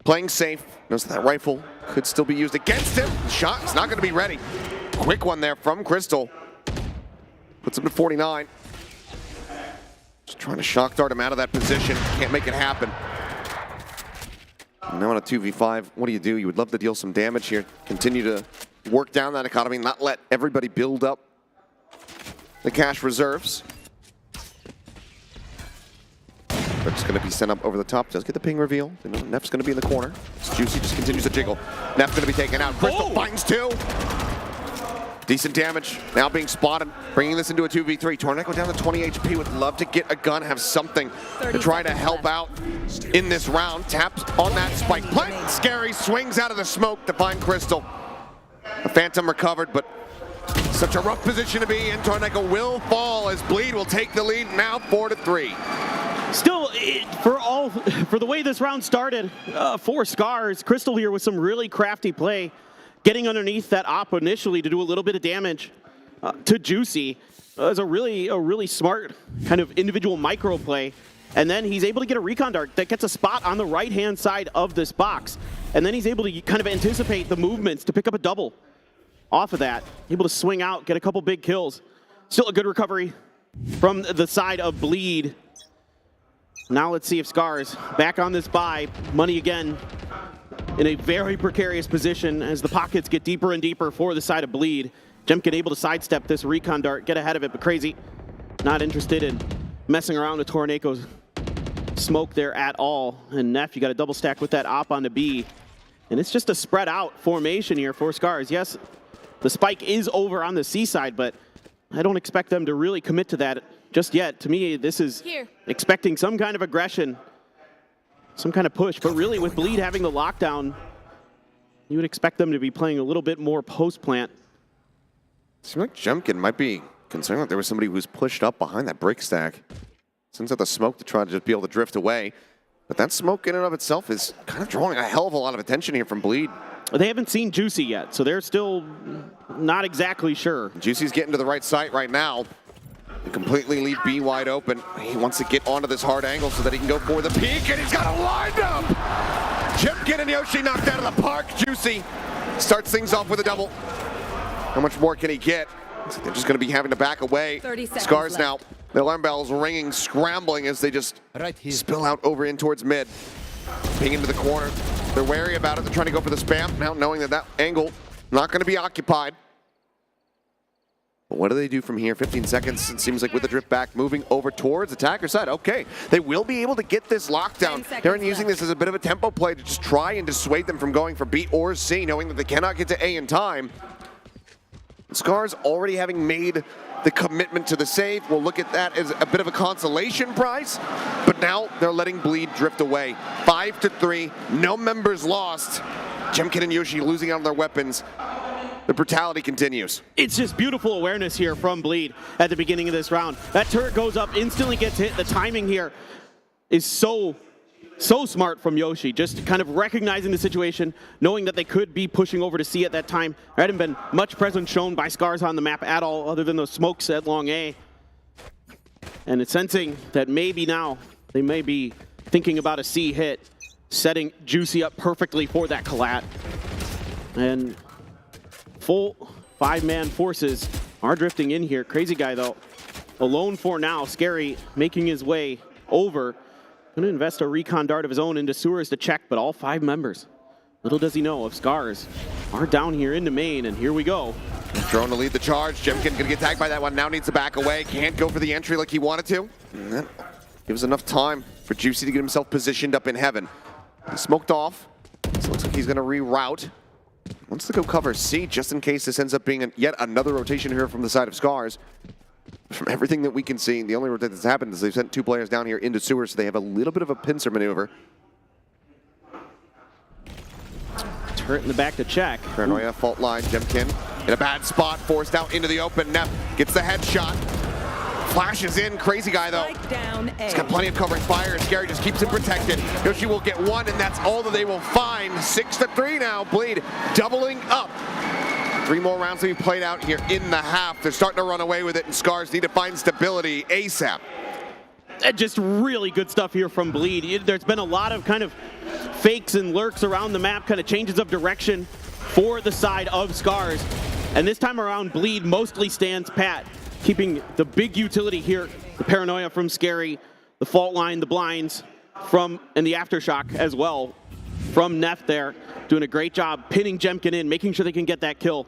playing safe. Knows that rifle could still be used against him. The shot is not going to be ready. Quick one there from Crystal. Puts him to 49. Just trying to shock dart him out of that position. Can't make it happen. Now on a 2v5, what do? You would love to deal some damage here. Continue to work down that economy, not let everybody build up the cash reserves. It's going to be sent up over the top. Does get the ping reveal. Neff's going to be in the corner. Juicy just continues to jiggle. Neff's going to be taken out. Crystal finds 2. Decent damage. Now being spotted. Bringing this into a 2v3. Torneko down to 20 HP. Would love to get a gun, have something to try to help out in this round. Taps on that spike plant. Scary swings out of the smoke to find Crystal. The Phantom recovered, but such a rough position to be in. Torneko will fall as Bleed will take the lead now 4-3. Still, for the way this round started, for Scars, Crystal here with some really crafty play, getting underneath that op initially to do a little bit of damage to Juicy. Is a really smart kind of individual micro play. And then he's able to get a recon dart that gets a spot on the right-hand side of this box. And then he's able to kind of anticipate the movements to pick up a double off of that. Able to swing out, get a couple big kills. Still a good recovery from the side of Bleed. Now let's see if Scars back on this buy. Money again in a very precarious position as the pockets get deeper and deeper for the side of Bleed. Jemkin able to sidestep this recon dart, get ahead of it, but Crazy not interested in messing around with Tornaco's smoke there at all. And Neff, you got a double stack with that op onto B. And it's just a spread out formation here for Scars. Yes, the spike is over on the C side, but I don't expect them to really commit to that just yet. To me, this is expecting some kind of aggression, some kind of push, but really with Bleed having the lockdown, you would expect them to be playing a little bit more post-plant. Seems like Jemkin might be concerned that there was somebody who's pushed up behind that brick stack. Sends out the smoke to try to just be able to drift away. But that smoke in and of itself is kind of drawing a hell of a lot of attention here from Bleed. They haven't seen Juicy yet, so they're still not exactly sure. Juicy's getting to the right site right now. They completely leave B wide open. He wants to get onto this hard angle so that he can go for the peak, and he's got it lined up! Jemkin and Yoshi knocked out of the park. Juicy starts things off with a double. How much more can he get? They're just going to be having to back away. Scars left. Now. The alarm bells ringing, scrambling as they just spill out over in towards mid. Ping into the corner. They're wary about it. They're trying to go for the spam now, knowing that that angle not going to be occupied. But what do they do from here? 15 seconds, it seems like, with the drift back, moving over towards attacker side. Okay, they will be able to get this lockdown. They're using this as a bit of a tempo play to just try and dissuade them from going for B or C, knowing that they cannot get to A in time. Scars already having made the commitment to the save. We'll look at that as a bit of a consolation prize, but now they're letting Bleed drift away. 5-3, no members lost. Jemkin and Yoshi losing out on their weapons. The brutality continues. It's just beautiful awareness here from Bleed at the beginning of this round. That turret goes up, instantly gets hit. The timing here is so smart from Yoshi, just kind of recognizing the situation, knowing that they could be pushing over to C at that time. There hadn't been much presence shown by Scars on the map at all, other than those smokes at long A. And it's sensing that maybe now they may be thinking about a C hit, setting Juicy up perfectly for that collat. And full 5-man forces are drifting in here. Crazy Guy, though, alone for now. Scary making his way over. Going to invest a recon dart of his own into sewers to check, but all 5 members, little does he know of Scars, are down here into main, and here we go. Drone to lead the charge. Jemkin going to get tagged by that one. Now needs to back away. Can't go for the entry like he wanted to. And that gives enough time for Juicy to get himself positioned up in heaven. He's smoked off. So it looks like he's going to reroute. Wants to go cover C just in case this ends up being yet another rotation here from the side of Scars. From everything that we can see, the only rotation that's happened is they've sent 2 players down here into sewers, so they have a little bit of a pincer maneuver. Turret in the back to check. Paranoia, fault line, Jemkin in a bad spot, forced out into the open. Neff gets the headshot. Flashes in, Crazy Guy though. He's got plenty of covering fire. Scary just keeps him protected. Yoshi will get 1, and that's all that they will find. 6-3 now. Bleed doubling up. 3 more rounds to be played out here in the half. They're starting to run away with it, and Scars need to find stability ASAP. Just really good stuff here from Bleed. There's been a lot of kind of fakes and lurks around the map, kind of changes of direction for the side of Scars. And this time around, Bleed mostly stands pat, keeping the big utility here, the Paranoia from Scary, the fault line, the blinds from, and the aftershock as well from Neff there, doing a great job pinning Jemkin in, making sure they can get that kill.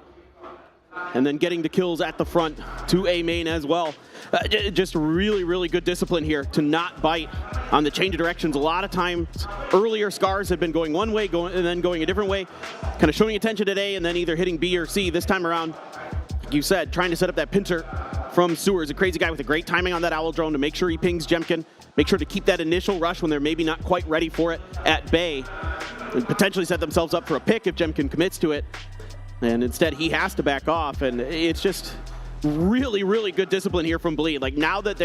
And then getting the kills at the front to A main as well. Just really, really good discipline here to not bite on the change of directions. A lot of times earlier, Scars have been going one way and then going a different way, kind of showing attention today and then either hitting B or C. This time around, like you said, trying to set up that pincer from sewers. A Crazy Guy with a great timing on that owl drone to make sure he pings Jemkin, make sure to keep that initial rush when they're maybe not quite ready for it at bay, and potentially set themselves up for a pick if Jemkin commits to it. And instead, he has to back off, and it's just really, really good discipline here from Bleed. Like, now that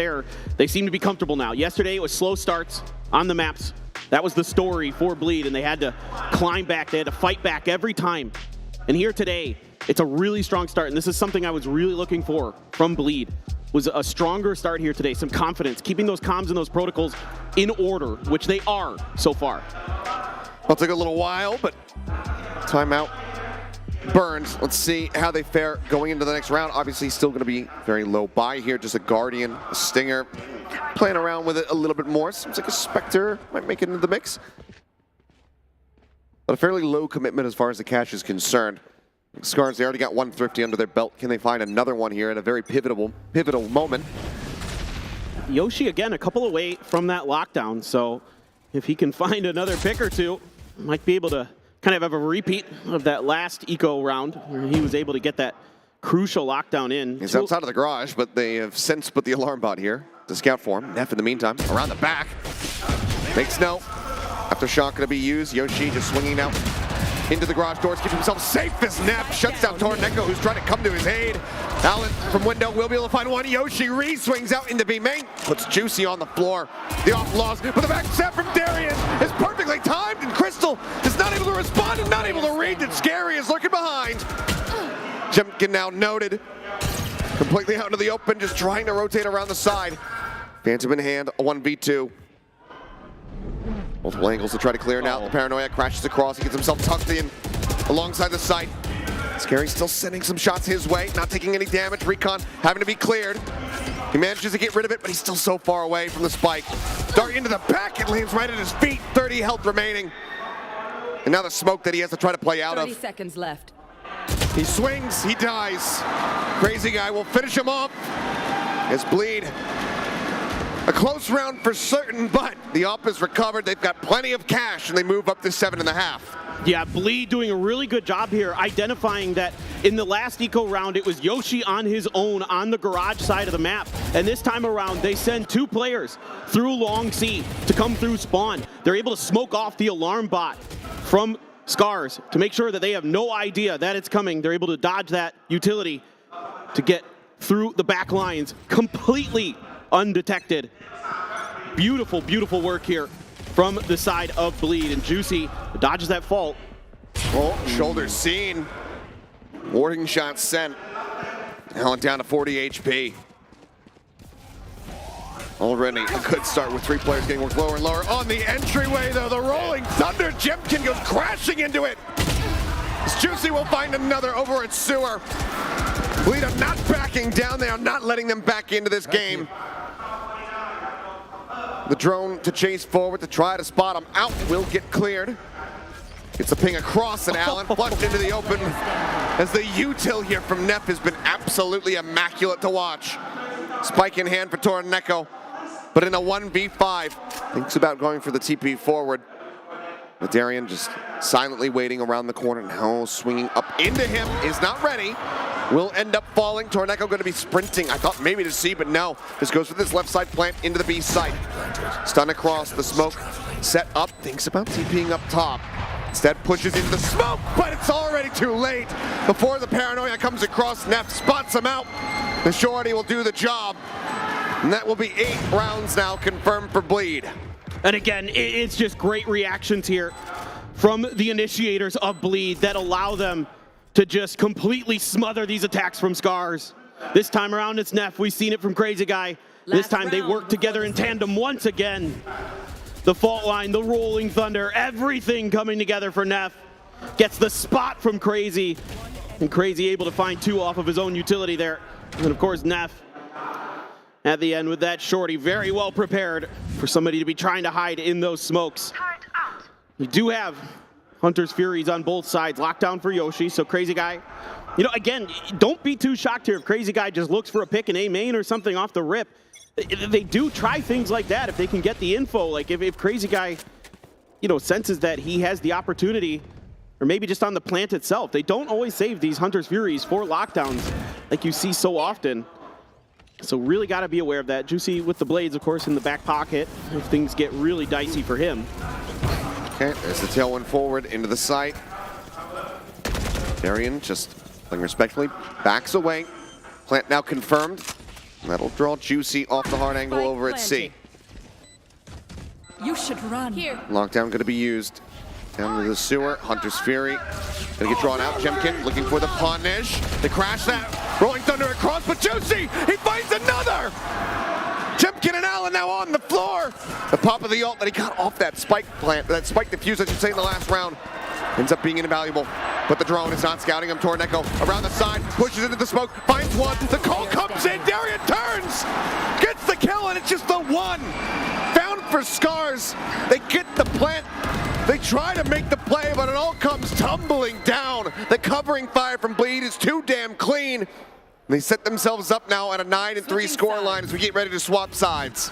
they seem to be comfortable now. Yesterday, it was slow starts on the maps. That was the story for Bleed, and they had to climb back. They had to fight back every time. And here today, it's a really strong start, and this is something I was really looking for from Bleed, was a stronger start here today, some confidence, keeping those comms and those protocols in order, which they are so far. It'll take a little while, but timeout. Burns. Let's see how they fare going into the next round. Obviously, still going to be very low buy here. Just a Guardian, a Stinger. playing around with it a little bit more. Seems like a Spectre might make it into the mix. But a fairly low commitment as far as the cash is concerned. Scars, they already got one Thrifty under their belt. Can they find another one here at a very pivotal moment? Yoshi, again, a couple away from that lockdown. So if he can find another pick or two, might be able to kind of have a repeat of that last eco round where he was able to get that crucial lockdown in. He's outside of the garage, but they have since put the alarm bot here to scout for him. Neff in the meantime, around the back. Makes no. Aftershock going to be used. Yoshi just swinging out into the garage doors, keeps himself safe as Neff shuts down Torneko, who's trying to come to his aid. Allen from window will be able to find one. Yoshi re-swings out into B main, puts Juicy on the floor. The off loss, but the back step from Darian is perfectly timed, and Crystal is not able to respond and not able to read that Scary is lurking behind. Jemkin now noted, completely out into the open, just trying to rotate around the side. Phantom in hand, a 1v2. Multiple angles to try to clear now. The Paranoia crashes across. He gets himself tucked in alongside the site. Scary still sending some shots his way, not taking any damage. Recon having to be cleared. He manages to get rid of it, but he's still so far away from the spike. Dart into the back, it lands right at his feet. 30 health remaining. And now the smoke that he has to try to play out 30 of. seconds left. He swings, he dies. Crazy Guy will finish him off. As Bleed. A close round for certain, but the op is recovered. They've got plenty of cash, and they move up to 7.5. Yeah, Bleed doing a really good job here, identifying that in the last eco round, it was Yoshi on his own on the garage side of the map. And this time around, they send 2 players through Long C to come through spawn. They're able to smoke off the alarm bot from Scars to make sure that they have no idea that it's coming. They're able to dodge that utility to get through the back lines completely undetected. Beautiful, beautiful work here from the side of Bleed, and Juicy dodges that fault. Oh, shoulder seen. Warning shot sent. Allen down to 40 HP. Already a good start with 3 players getting worked lower and lower. On the entryway though, the Rolling Thunder, Jemkin goes crashing into it. As Juicy will find another over at Sewer. Bleed are not backing down, they are not letting them back into this game. The drone to chase forward to try to spot him out will get cleared. It's a ping across, and Allen flushed into the open as the util here from Neff has been absolutely immaculate to watch. Spike in hand for Torneko, but in a 1v5, thinks about going for the TP forward. But Darian just silently waiting around the corner, now swinging up into him, is not ready. Will end up falling. Torneko going to be sprinting. I thought maybe to C, but no. Just goes for this left side plant into the B site. Stun across the smoke. Set up. Thinks about TPing up top. Instead pushes into the smoke, but it's already too late. Before the Paranoia comes across, Neff spots him out. The Shorty will do the job. And that will be 8 rounds now confirmed for Bleed. And again, it's just great reactions here from the initiators of Bleed that allow them to just completely smother these attacks from Scars. This time around, it's Neff. We've seen it from Crazy Guy. This time they work together in tandem once again. The fault line, the Rolling Thunder, everything coming together for Neff. Gets the spot from Crazy, and Crazy able to find 2 off of his own utility there. And of course, Neff at the end with that Shorty, very well prepared for somebody to be trying to hide in those smokes. You do have Hunter's Furies on both sides. Lockdown for Yoshi, so Crazy Guy. You know, again, don't be too shocked here if Crazy Guy just looks for a pick in A main or something off the rip. They do try things like that if they can get the info. Like if Crazy Guy, you know, senses that he has the opportunity, or maybe just on the plant itself. They don't always save these Hunter's Furies for lockdowns like you see so often. So really got to be aware of that. Juicy with the blades, of course, in the back pocket if things get really dicey for him. Okay, there's the tailwind forward into the site. Darian just playing respectfully, backs away. Plant now confirmed. That'll draw Juicy off the hard angle over at C. You should run. Here. Lockdown going to be used. Down to the sewer. Hunter's Fury. Going to get drawn out. Jemkin looking for the punish. They crash that. Rolling Thunder across, but Juicy! He finds another! Jemkin and Allen now on the floor. The pop of the ult that he got off that spike plant, that spike defuse, I should say, in the last round, ends up being invaluable. But the drone is not scouting him. Torneko around the side, pushes into the smoke, finds one. The call comes in. Darian turns, gets the kill, and it's just the one. Found for Scars. They get the plant. They try to make the play, but it all comes tumbling down. The covering fire from Bleed is too damn clean. They set themselves up now at a 9-3 scoreline as we get ready to swap sides.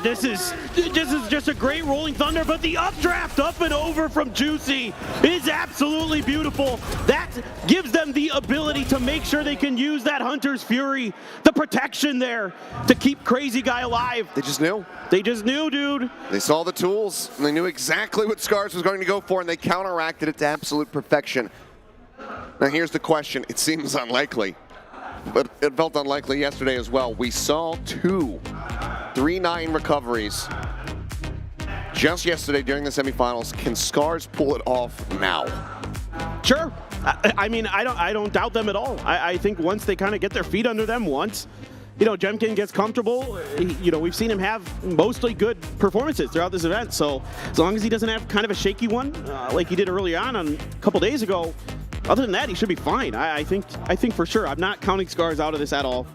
This is just a great rolling thunder, but the updraft up and over from Juicy is absolutely beautiful. That gives them the ability to make sure they can use that Hunter's Fury, the protection there, to keep Crazy Guy alive. They just knew. They just knew, dude. They saw the tools, and they knew exactly what Scars was going to go for, and they counteracted it to absolute perfection. Now here's the question. It seems unlikely, but it felt unlikely yesterday as well. We saw 2 3-9 recoveries just yesterday during the semifinals. Can Scars pull it off now? Sure. I mean, I don't doubt them at all. I think once they kind of get their feet under them, once, you know, Jemkin gets comfortable, you know, we've seen him have mostly good performances throughout this event. So as long as he doesn't have kind of a shaky one like he did early on a couple days ago, other than that, he should be fine. I think for sure. I'm not counting Scars out of this at all.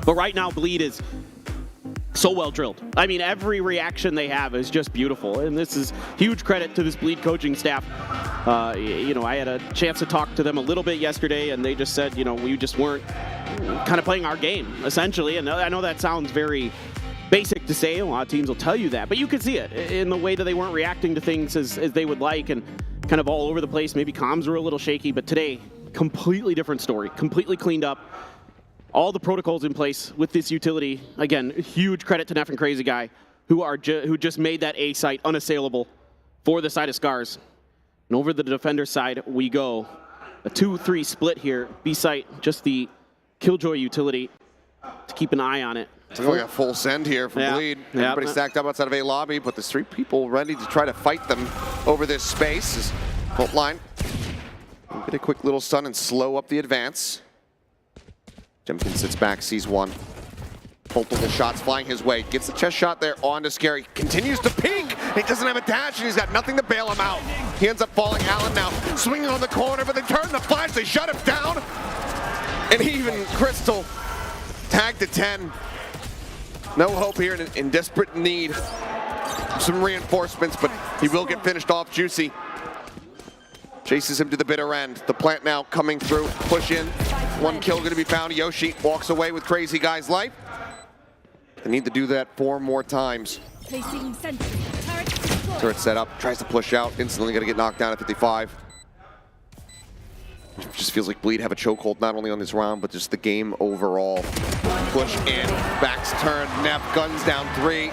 But right now, Bleed is so well drilled. I mean, every reaction they have is just beautiful. And this is huge credit to this Bleed coaching staff. You know, I had a chance to talk to them a little bit yesterday, and they just said, you know, we just weren't kind of playing our game, essentially. And I know that sounds very basic to say. A lot of teams will tell you that. But you could see it in the way that they weren't reacting to things as they would like, and kind of all over the place. Maybe comms were a little shaky, but today, completely different story. Completely cleaned up. All the protocols in place with this utility. Again, huge credit to Neff and Crazy Guy, who just made that A site unassailable for the side of Scars. And over the defender side we go. A 2-3 split here. B site, just the Killjoy utility to keep an eye on it. It's like a full send here from Bleed. Everybody stacked up outside of A lobby, but there's 3 people ready to try to fight them over this space. As Bolt line, get a quick little stun and slow up the advance. Jemkin sits back, sees one. Multiple shots flying his way. Gets the chest shot there onto Scary. Continues to peek. He doesn't have a dash, and he's got nothing to bail him out. He ends up falling. Allen now swinging on the corner, but they turn the flash. They shut him down. And even Crystal tagged to 10. No hope here, in desperate need. Some reinforcements, but he will get finished off. Juicy chases him to the bitter end. The plant now coming through. Push in. 1 kill going to be found. Yoshi walks away with Crazy Guy's life. They need to do that 4 more times. Turret set up. Tries to push out. Instantly going to get knocked down at 55. It just feels like Bleed have a chokehold not only on this round, but just the game overall. Push in. Backs turn. Neff guns down 3.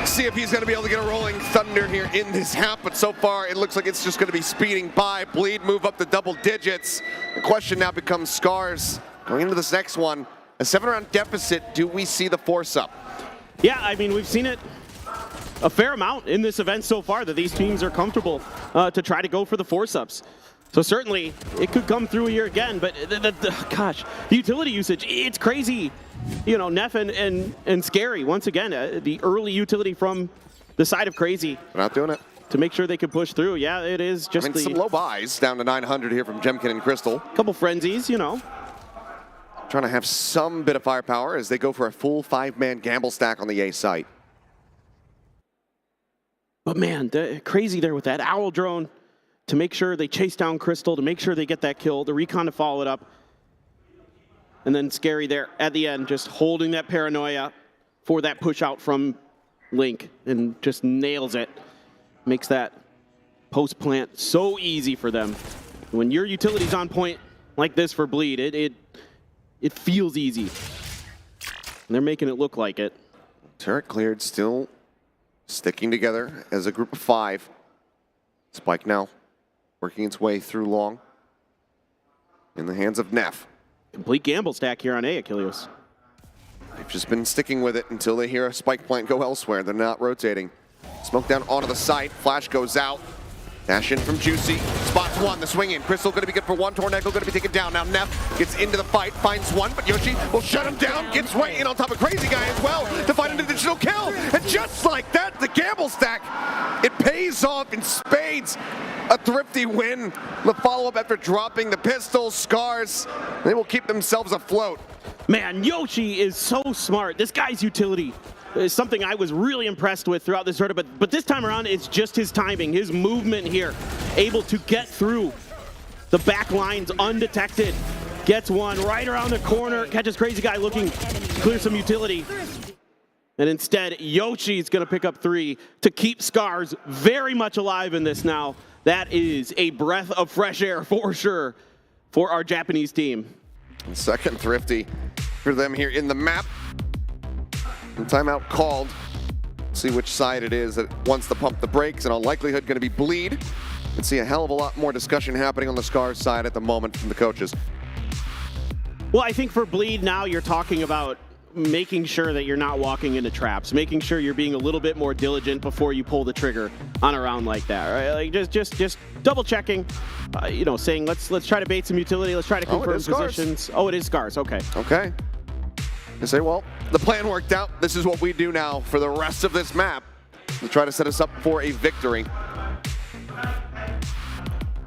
See if he's going to be able to get a rolling thunder here in this half, but so far it looks like it's just going to be speeding by. Bleed move up to double digits. The question now becomes Scars going into this next one. A 7-round deficit. Do we see the force up? Yeah, I mean, we've seen it a fair amount in this event so far that these teams are comfortable to try to go for the force ups. So certainly it could come through here again, but gosh, the utility usage, it's crazy. You know, Neff and Scary, once again, the early utility from the side of Crazy. They're not doing it. To make sure they can push through. Yeah, it is just some low buys down to 900 here from Jemkin and Crystal. Couple frenzies, you know. Trying to have some bit of firepower as they go for a full 5-man gamble stack on the A site. But man, Crazy there with that owl drone to make sure they chase down Crystal, to make sure they get that kill, the recon to follow it up. And then Scary there at the end, just holding that paranoia for that push out from Link and just nails it. Makes that post plant so easy for them. When your utility's on point like this for Bleed, it feels easy. And they're making it look like it. Turret cleared, still sticking together as a group of 5. Spike now working its way through long. In the hands of Neff. Complete gamble stack here on A, Achilles. They've just been sticking with it until they hear a spike plant go elsewhere. They're not rotating. Smoke down onto the site. Flash goes out. Dash in from Juicy. Spots one. The swing in. Crystal going to be good for one. Torneko going to be taken down. Now Neff gets into the fight. Finds one. But Yoshi will shut him down. Gets right in on top of Crazy Guy as well to find an additional kill. And just like that, the gamble stack, it pays off in spades. A thrifty win. The follow-up after dropping the pistols, Scars. They will keep themselves afloat. Man, Yoshi is so smart. This guy's utility is something I was really impressed with throughout this tournament, but this time around, it's just his timing, his movement here, able to get through the back lines undetected. Gets one right around the corner, catches Crazy Guy looking to clear some utility. And instead, Yoshi's gonna pick up 3 to keep Scars very much alive in this now. That is a breath of fresh air for sure for our Japanese team. And second thrifty for them here in the map. And timeout called. See which side it is that wants to pump the brakes, and all likelihood going to be Bleed. You can see a hell of a lot more discussion happening on the Scars side at the moment from the coaches. Well, I think for Bleed now you're talking about making sure that you're not walking into traps, making sure you're being a little bit more diligent before you pull the trigger on a round like that, right? Like just double checking, you know, saying let's try to bait some utility, let's try to confirm positions. Oh, it is Scars. Okay. Okay. They say, well, the plan worked out. This is what we do now for the rest of this map to try to set us up for a victory.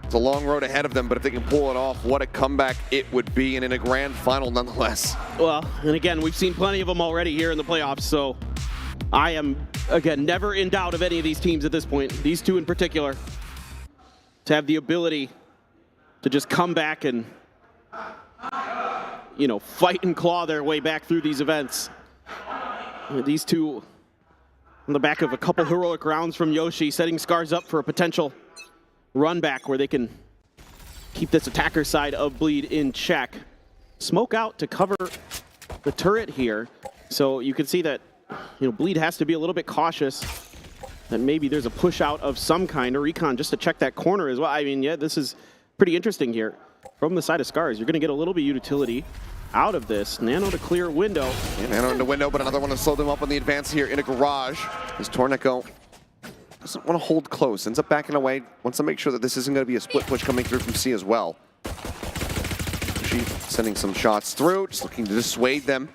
It's a long road ahead of them, but if they can pull it off, what a comeback it would be, and in a grand final nonetheless. Well, and again, we've seen plenty of them already here in the playoffs, so I am, again, never in doubt of any of these teams at this point, these two in particular, to have the ability to just come back and, you know, fight and claw their way back through these events. These two on the back of a couple heroic rounds from Yoshi, setting Scars up for a potential run back where they can keep this attacker side of Bleed in check. Smoke out to cover the turret here. So you can see that, you know, Bleed has to be a little bit cautious that maybe there's a push out of some kind, or recon just to check that corner as well. I mean, yeah, this is pretty interesting here. From the side of Scars, you're going to get a little bit of utility out of this. Nano to clear window. Yeah, Nano in the window, but another one to slow them up on the advance here in a garage. As Torneco doesn't want to hold close, ends up backing away, wants to make sure that this isn't going to be a split push coming through from C as well. She's sending some shots through, just looking to dissuade them.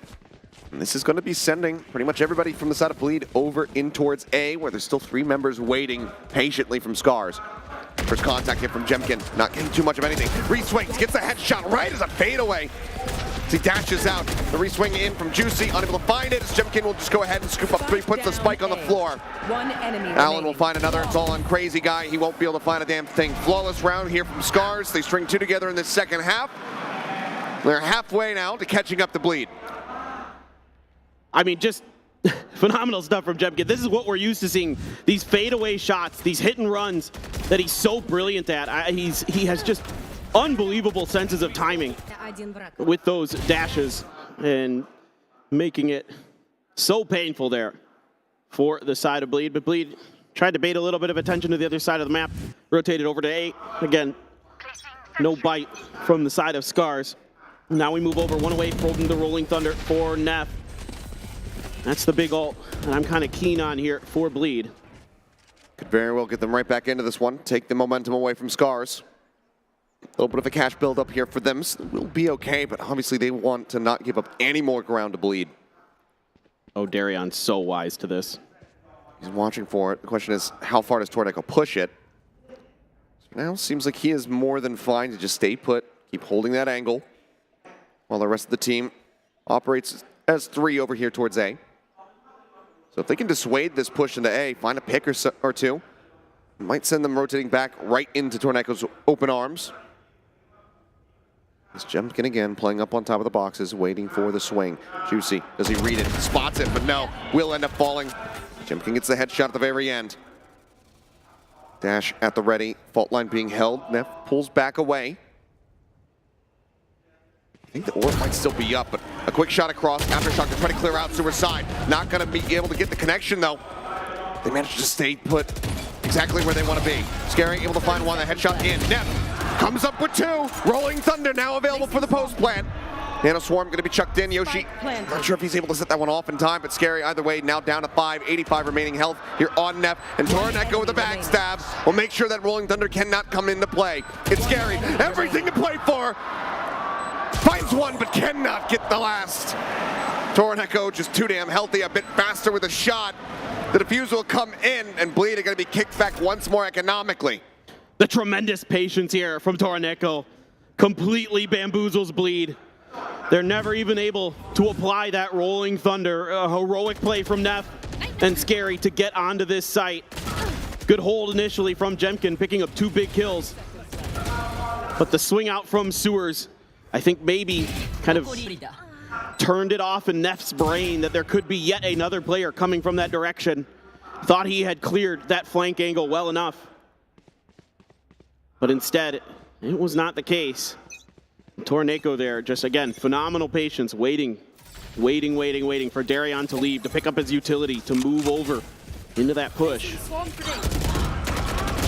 And this is going to be sending pretty much everybody from the side of Bleed over in towards A, where there's still 3 members waiting patiently from Scars. First contact here from Jemkin, not getting too much of anything. Reswings, gets a headshot right as a fadeaway. As he dashes out, the reswing in from Juicy, unable to find it, as Jemkin will just go ahead and scoop up 3, puts the spike on the floor. One enemy Allen will find another, it's all on Crazy Guy. He won't be able to find a damn thing. Flawless round here from Scars. They string 2 together in the second half. They're halfway now to catching up to Bleed. I mean, just phenomenal stuff from Jemkin. This is what we're used to seeing. These fadeaway shots, these hit and runs that he's so brilliant at. He has just unbelievable senses of timing with those dashes and making it so painful there for the side of Bleed. But Bleed tried to bait a little bit of attention to the other side of the map, rotated over to A. Again, no bite from the side of Scars. Now we move over, one away from the Rolling Thunder for Neff. That's the big ult, and I'm kind of keen on here for Bleed. Could very well get them right back into this one, take the momentum away from Scars. A little bit of a cash build up here for them. So it will be okay, but obviously they want to not give up any more ground to Bleed. Oh, Darion's so wise to this. He's watching for it. The question is, how far does Torneco push it? So now seems like he is more than fine to just stay put, keep holding that angle, while the rest of the team operates as 3 over here towards A. So if they can dissuade this push into A, find a pick or 2, might send them rotating back right into Torneco's open arms. This Jemkin again playing up on top of the boxes, waiting for the swing. Juicy, does he read it? Spots it, but no, will end up falling. Jemkin gets the headshot at the very end. Dash at the ready, fault line being held. Neff pulls back away. I think the orb might still be up, but a quick shot across, aftershock to try to clear out Sewer side. Not gonna be able to get the connection though. They managed to stay put exactly where they want to be. Scary, able to find one, the headshot in. Neff comes up with 2. Rolling Thunder now available for the post plant. Nano Swarm gonna be chucked in. Yoshi, not sure if he's able to set that one off in time, but Scary either way, now down to 5, 85 remaining health here on Neff. And Torneco with a backstab will make sure that Rolling Thunder cannot come into play. It's Scary, everything to play for. Finds one, but cannot get the last. Torneco just too damn healthy, a bit faster with a shot. The defuse will come in, and Bleed are going to be kicked back once more economically. The tremendous patience here from Torneko completely bamboozles Bleed. They're never even able to apply that rolling thunder. A heroic play from Neff and Scary to get onto this site. Good hold initially from Jemkin, picking up 2 big kills. But the swing out from Sewers, I think maybe kind of turned it off in Neff's brain that there could be yet another player coming from that direction. Thought he had cleared that flank angle well enough. But instead, it was not the case. Torneko there, just again, phenomenal patience, waiting for Darion to leave, to pick up his utility, to move over into that push.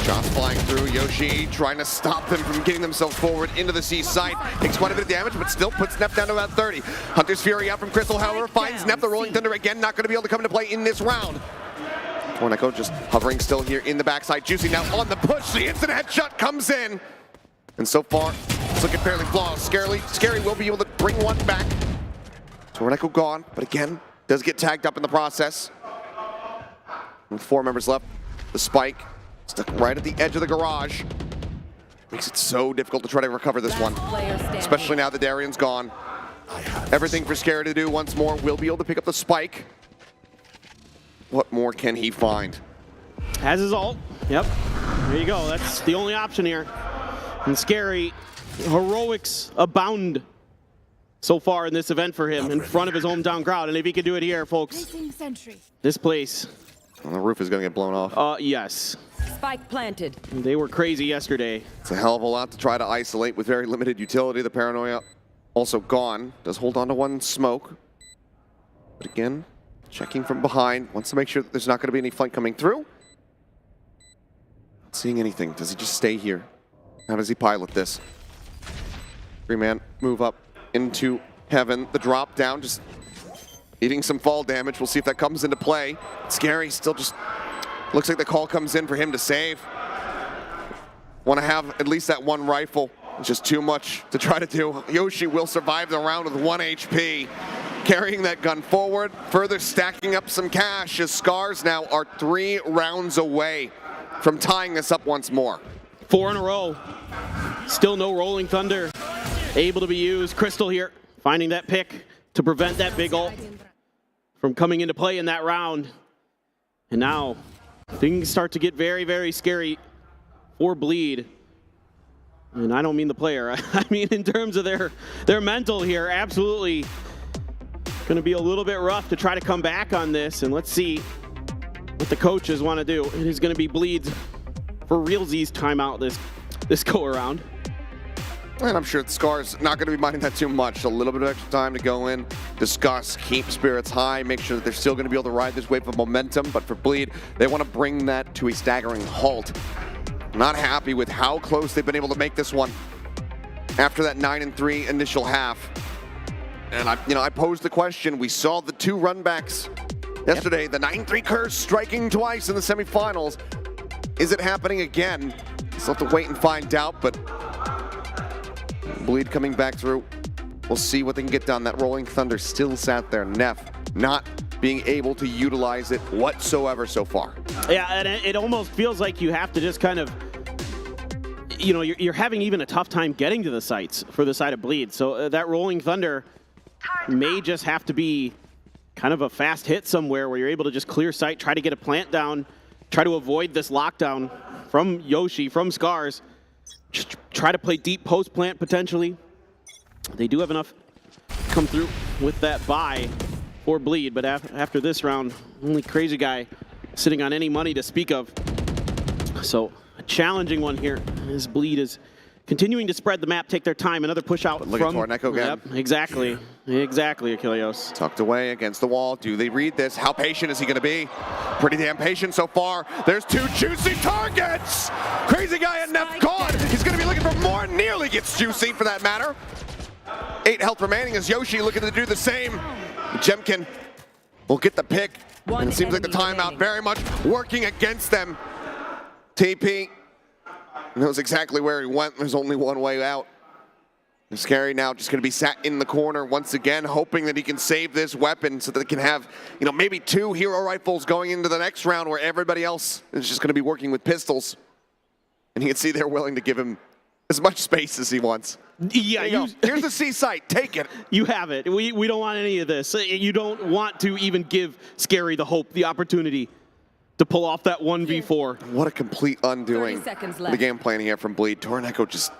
Shots flying through. Yoshi trying to stop them from getting themselves forward into the C site. Takes quite a bit of damage, but still puts Neff down to about 30. Hunter's Fury out from Crystal, however, finds Neff. The Rolling Thunder again, not going to be able to come into play in this round. Torneko just hovering still here in the backside. Juicy now on the push. The instant headshot comes in. And so far, it's looking fairly flawless. Scary will be able to bring one back. Torneko gone, but again, does get tagged up in the process. With 4 members left, the spike stuck right at the edge of the garage. Makes it so difficult to try to recover this one, especially now that Darion's gone. Everything for Scary to do once more. Will be able to pick up the spike. What more can he find? Has his ult. Yep. There you go. That's the only option here. And Scary, heroics abound so far in this event for him in front of his hometown crowd. And if he could do it here, folks, this place. Well, the roof is going to get blown off. Yes. Spike planted. They were crazy yesterday. It's a hell of a lot to try to isolate with very limited utility. The Paranoia also gone. Does hold on to one smoke. But again, checking from behind. Wants to make sure that there's not going to be any flank coming through. Not seeing anything. Does he just stay here? How does he pilot this? 3-man move up into heaven. The drop down, just eating some fall damage. We'll see if that comes into play. Scary still just looks like the call comes in for him to save. Want to have at least that one rifle. It's just too much to try to do. Yoshi will survive the round with 1 HP. Carrying that gun forward, further stacking up some cash as Scars now are 3 rounds away from tying this up once more. 4 in a row. Still no Rolling Thunder able to be used. Crystal here finding that pick to prevent that big ult from coming into play in that round. And now things start to get very, very scary for Bleed. And I don't mean the player. I mean in terms of their mental here. Absolutely going to be a little bit rough to try to come back on this. And let's see what the coaches want to do. It is going to be Bleed's for realsies timeout this go around. And I'm sure Scar's not going to be minding that too much. A little bit of extra time to go in, discuss, keep spirits high, make sure that they're still going to be able to ride this wave of momentum. But for Bleed, they want to bring that to a staggering halt. Not happy with how close they've been able to make this one after that 9-3 initial half. And I posed the question. We saw the 2 runbacks yesterday. The 9-3 curse striking twice in the semifinals. Is it happening again? Still have to wait and find out, but Bleed coming back through. We'll see what they can get done. That Rolling Thunder still sat there. Neff not being able to utilize it whatsoever so far. Yeah, and it almost feels like you have to just kind of, you're having even a tough time getting to the sites for the side of Bleed. So that Rolling Thunder may just have to be kind of a fast hit somewhere where you're able to just clear sight, try to get a plant down, try to avoid this lockdown from Yoshi, from Scars. Just try to play deep post plant potentially. They do have enough come through with that buy for Bleed, but after this round, only Crazy Guy sitting on any money to speak of. So a challenging one here as Bleed is continuing to spread the map, take their time. Another push out Look from at Torneko again. Yep, exactly, Achilleos. Tucked away against the wall. Do they read this? How patient is he going to be? Pretty damn patient so far. There's 2 juicy targets. Crazy Guy and Neff gone. He's going to be looking for more. Nearly gets juicy for that matter. 8 health remaining as Yoshi looking to do the same. Jemkin will get the pick. And it seems like the timeout very much working against them. TP knows exactly where he went. There's only one way out. Scary now just going to be sat in the corner once again, hoping that he can save this weapon so that they can have, maybe 2 hero rifles going into the next round where everybody else is just going to be working with pistols. And you can see they're willing to give him as much space as he wants. Yeah, here's the C site. Take it. You have it. We don't want any of this. You don't want to even give Scary the hope, the opportunity to pull off that 1v4. What a complete undoing 30 seconds the left. game plan here from Bleed. Torneko just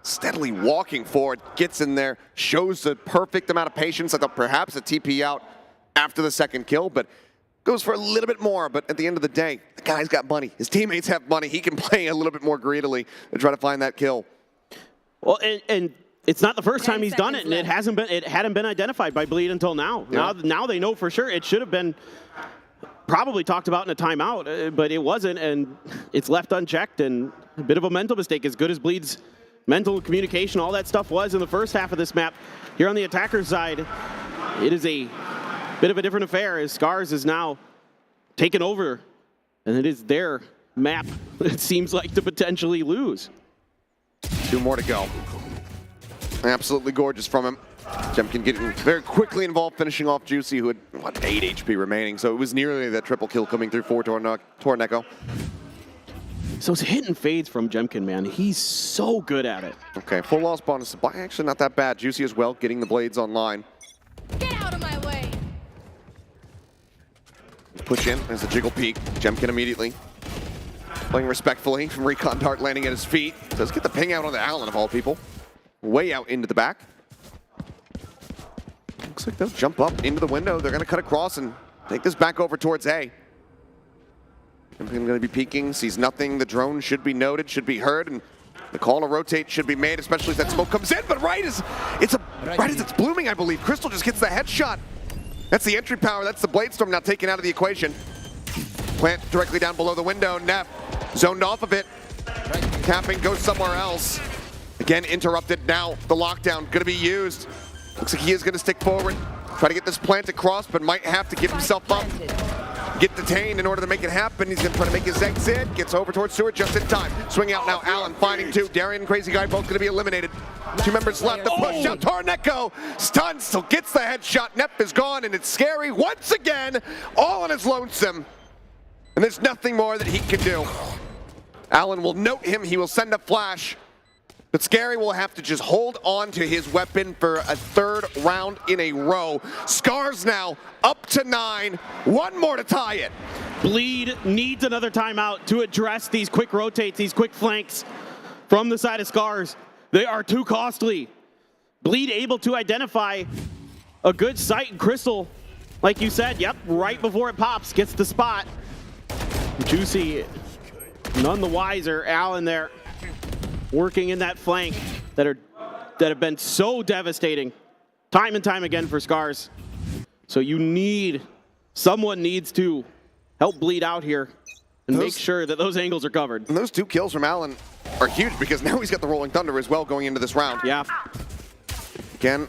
steadily walking forward, gets in there, shows the perfect amount of patience. I thought perhaps a TP out after the second kill, but goes for a little bit more. But at the end of the day, the guy's got money. His teammates have money. He can play a little bit more greedily to try to find that kill. Well, and it's not the first time he's done it, and it hadn't been identified by Bleed until now. Yeah. Now they know for sure. It should have been probably talked about in a timeout, but it wasn't, and it's left unchecked, and a bit of a mental mistake, as good as Bleed's mental communication, all that stuff was in the first half of this map. Here on the attacker's side, it is a bit of a different affair, as Scars is now taken over, and it is their map, it seems like, to potentially lose. 2 more to go. Absolutely gorgeous from him. Jemkin getting very quickly involved, finishing off Juicy, who had, 8 HP remaining, so it was nearly that triple kill coming through for Torneko. So it's hit and fades from Jemkin, man. He's so good at it. Okay, full loss bonus supply, actually not that bad. Juicy as well, getting the blades online. Get out of my way. Push in, there's a jiggle peek. Jemkin immediately playing respectfully from Recon Dart landing at his feet. Does get the ping out on the Allen of all people. Way out into the back. Looks like they'll jump up into the window. They're going to cut across and take this back over towards A. I'm going to be peeking, sees nothing. The drone should be noted, should be heard, and the call to rotate should be made, especially as that smoke comes in. But right as it's blooming, I believe, Crystal just gets the headshot. That's the entry power. That's the Blade Storm now taken out of the equation. Plant directly down below the window. Neff zoned off of it. Tapping goes somewhere else. Again, interrupted. Now the lockdown going to be used. Looks like he is going to stick forward. Try to get this plant across, but might have to give himself up. Get detained in order to make it happen. He's going to try to make his exit. Gets over towards Stewart just in time. Swing out now. Allen finding 2. Darian and Crazy Guy both going to be eliminated. 2 members left. The push out. Torneko stuns. Still gets the headshot. Neff is gone, and it's Scary once again. All on his lonesome. And there's nothing more that he can do. Allen will note him. He will send a flash. But Scary will have to just hold on to his weapon for a 3rd round in a row. Scars now up to 9. 1 more to tie it. Bleed needs another timeout to address these quick rotates, these quick flanks from the side of Scars. They are too costly. Bleed able to identify a good sight. Crystal, like you said, yep, right before it pops, gets the spot. Juicy, none the wiser. Allen there, working in that flank that have been so devastating time and time again for Scars. So someone needs to help Bleed out here and make sure that those angles are covered. And those 2 kills from Allen are huge because now he's got the Rolling Thunder as well going into this round. Yeah. Again,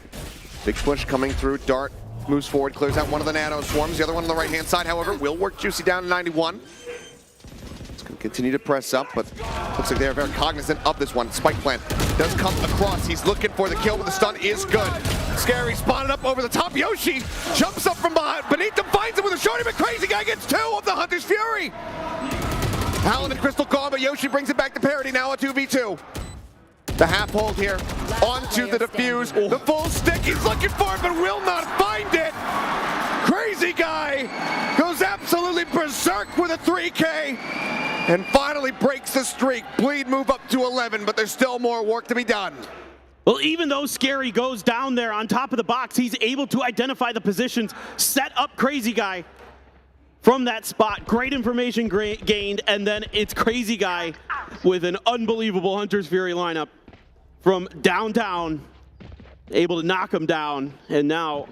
big push coming through. Dart moves forward, clears out one of the nano swarms. The other one on the right-hand side, however, will work Juicy down to 91. Continue to press up, but looks like they're very cognizant of this one. Spike plant does come across. He's looking for the kill, but the stun is good. Scary spotted up over the top. Yoshi jumps up from beneath him, finds him with a shorty, but Crazy Guy gets 2 of the Hunter's Fury. Allen and Crystal gone, but Yoshi brings it back to parity, now a 2v2. The half hold here, onto the defuse. The full stick, he's looking for it, but will not find it. Crazy Guy goes absolutely berserk with a 3K. And finally breaks the streak. Bleed move up to 11, but there's still more work to be done. Well, even though Scary goes down there on top of the box, he's able to identify the positions, set up Crazy Guy from that spot. Great information gained, and then it's Crazy Guy with an unbelievable Hunter's Fury lineup from downtown, able to knock him down. And now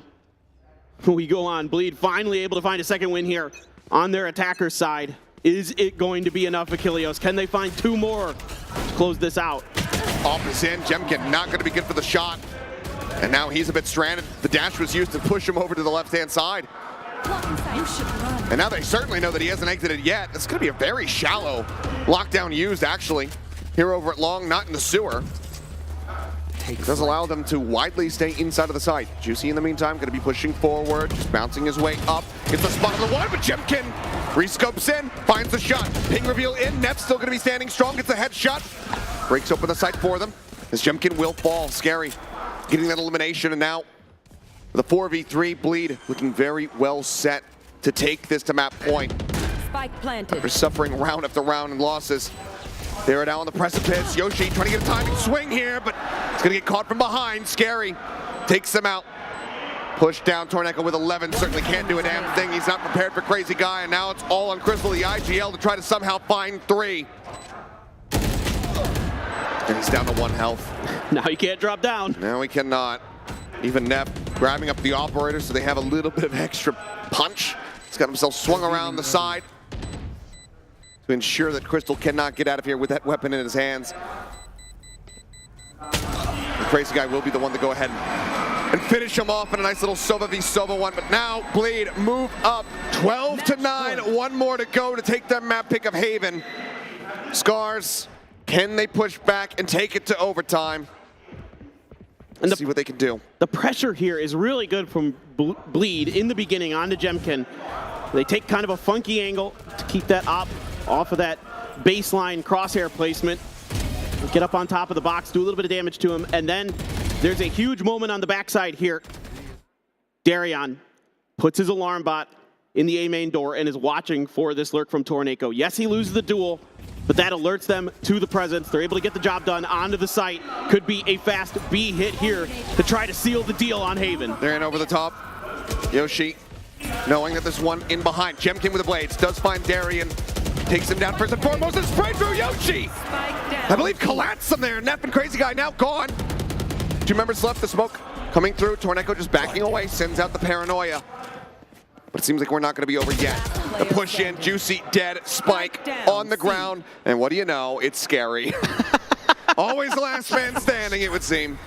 we go on. Bleed finally able to find a second win here on their attacker's side. Is it going to be enough, Achilleos? Can they find 2 more to close this out? Off is in. Jemkin not going to be good for the shot. And now he's a bit stranded. The dash was used to push him over to the left-hand side. And now they certainly know that he hasn't exited yet. It's going to be a very shallow lockdown used, actually. Here over at Long, not in the sewer. It does allow them to widely stay inside of the site. Juicy in the meantime going to be pushing forward, just bouncing his way up. Gets the spot on the one, but Jemkin rescopes in, finds the shot. Ping reveal in, Neff's still going to be standing strong, gets a headshot. Breaks open the site for them, as Jemkin will fall. Scary getting that elimination, and now the 4v3 Bleed looking very well set to take this to map point. Spike planted. After suffering round after round and losses. They're now on the precipice. Yoshi trying to get a timing swing here, but it's going to get caught from behind. Scary takes them out. Pushed down. Torneko with 11 certainly can't do a damn thing. He's not prepared for Crazy Guy, and now it's all on Crystal, the IGL, to try to somehow find 3. And he's down to 1 health. Now he can't drop down. Now he cannot. Even Neff grabbing up the operator so they have a little bit of extra punch. He's got himself swung around the side to ensure that Crystal cannot get out of here with that weapon in his hands. The Crazy Guy will be the one to go ahead and finish him off in a nice little Sova v Sova one. But now Bleed move up 12-9. 1 more to go to take their map pick of Haven. Scars, can they push back and take it to overtime? And see what they can do. The pressure here is really good from Bleed in the beginning onto Jemkin. They take kind of a funky angle to keep that op off of that baseline crosshair placement. Get up on top of the box, do a little bit of damage to him, and then there's a huge moment on the backside here. Darion puts his alarm bot in the A main door and is watching for this lurk from Torneko. Yes, he loses the duel, but that alerts them to the presence. They're able to get the job done onto the site. Could be a fast B hit here to try to seal the deal on Haven. They're in over the top. Yoshi, knowing that there's one in behind. Jemkin with the blades, does find Darion. Takes him down first and foremost and spray through Yoshi. I believe collapsed him there. Neff and Crazy Guy now gone. 2 members left, the smoke coming through. Torneko just backing away, sends out the paranoia. But it seems like we're not going to be over yet. The push in, Juicy dead, Spike on the ground. And what do you know, it's Scary. Always the last man standing, it would seem.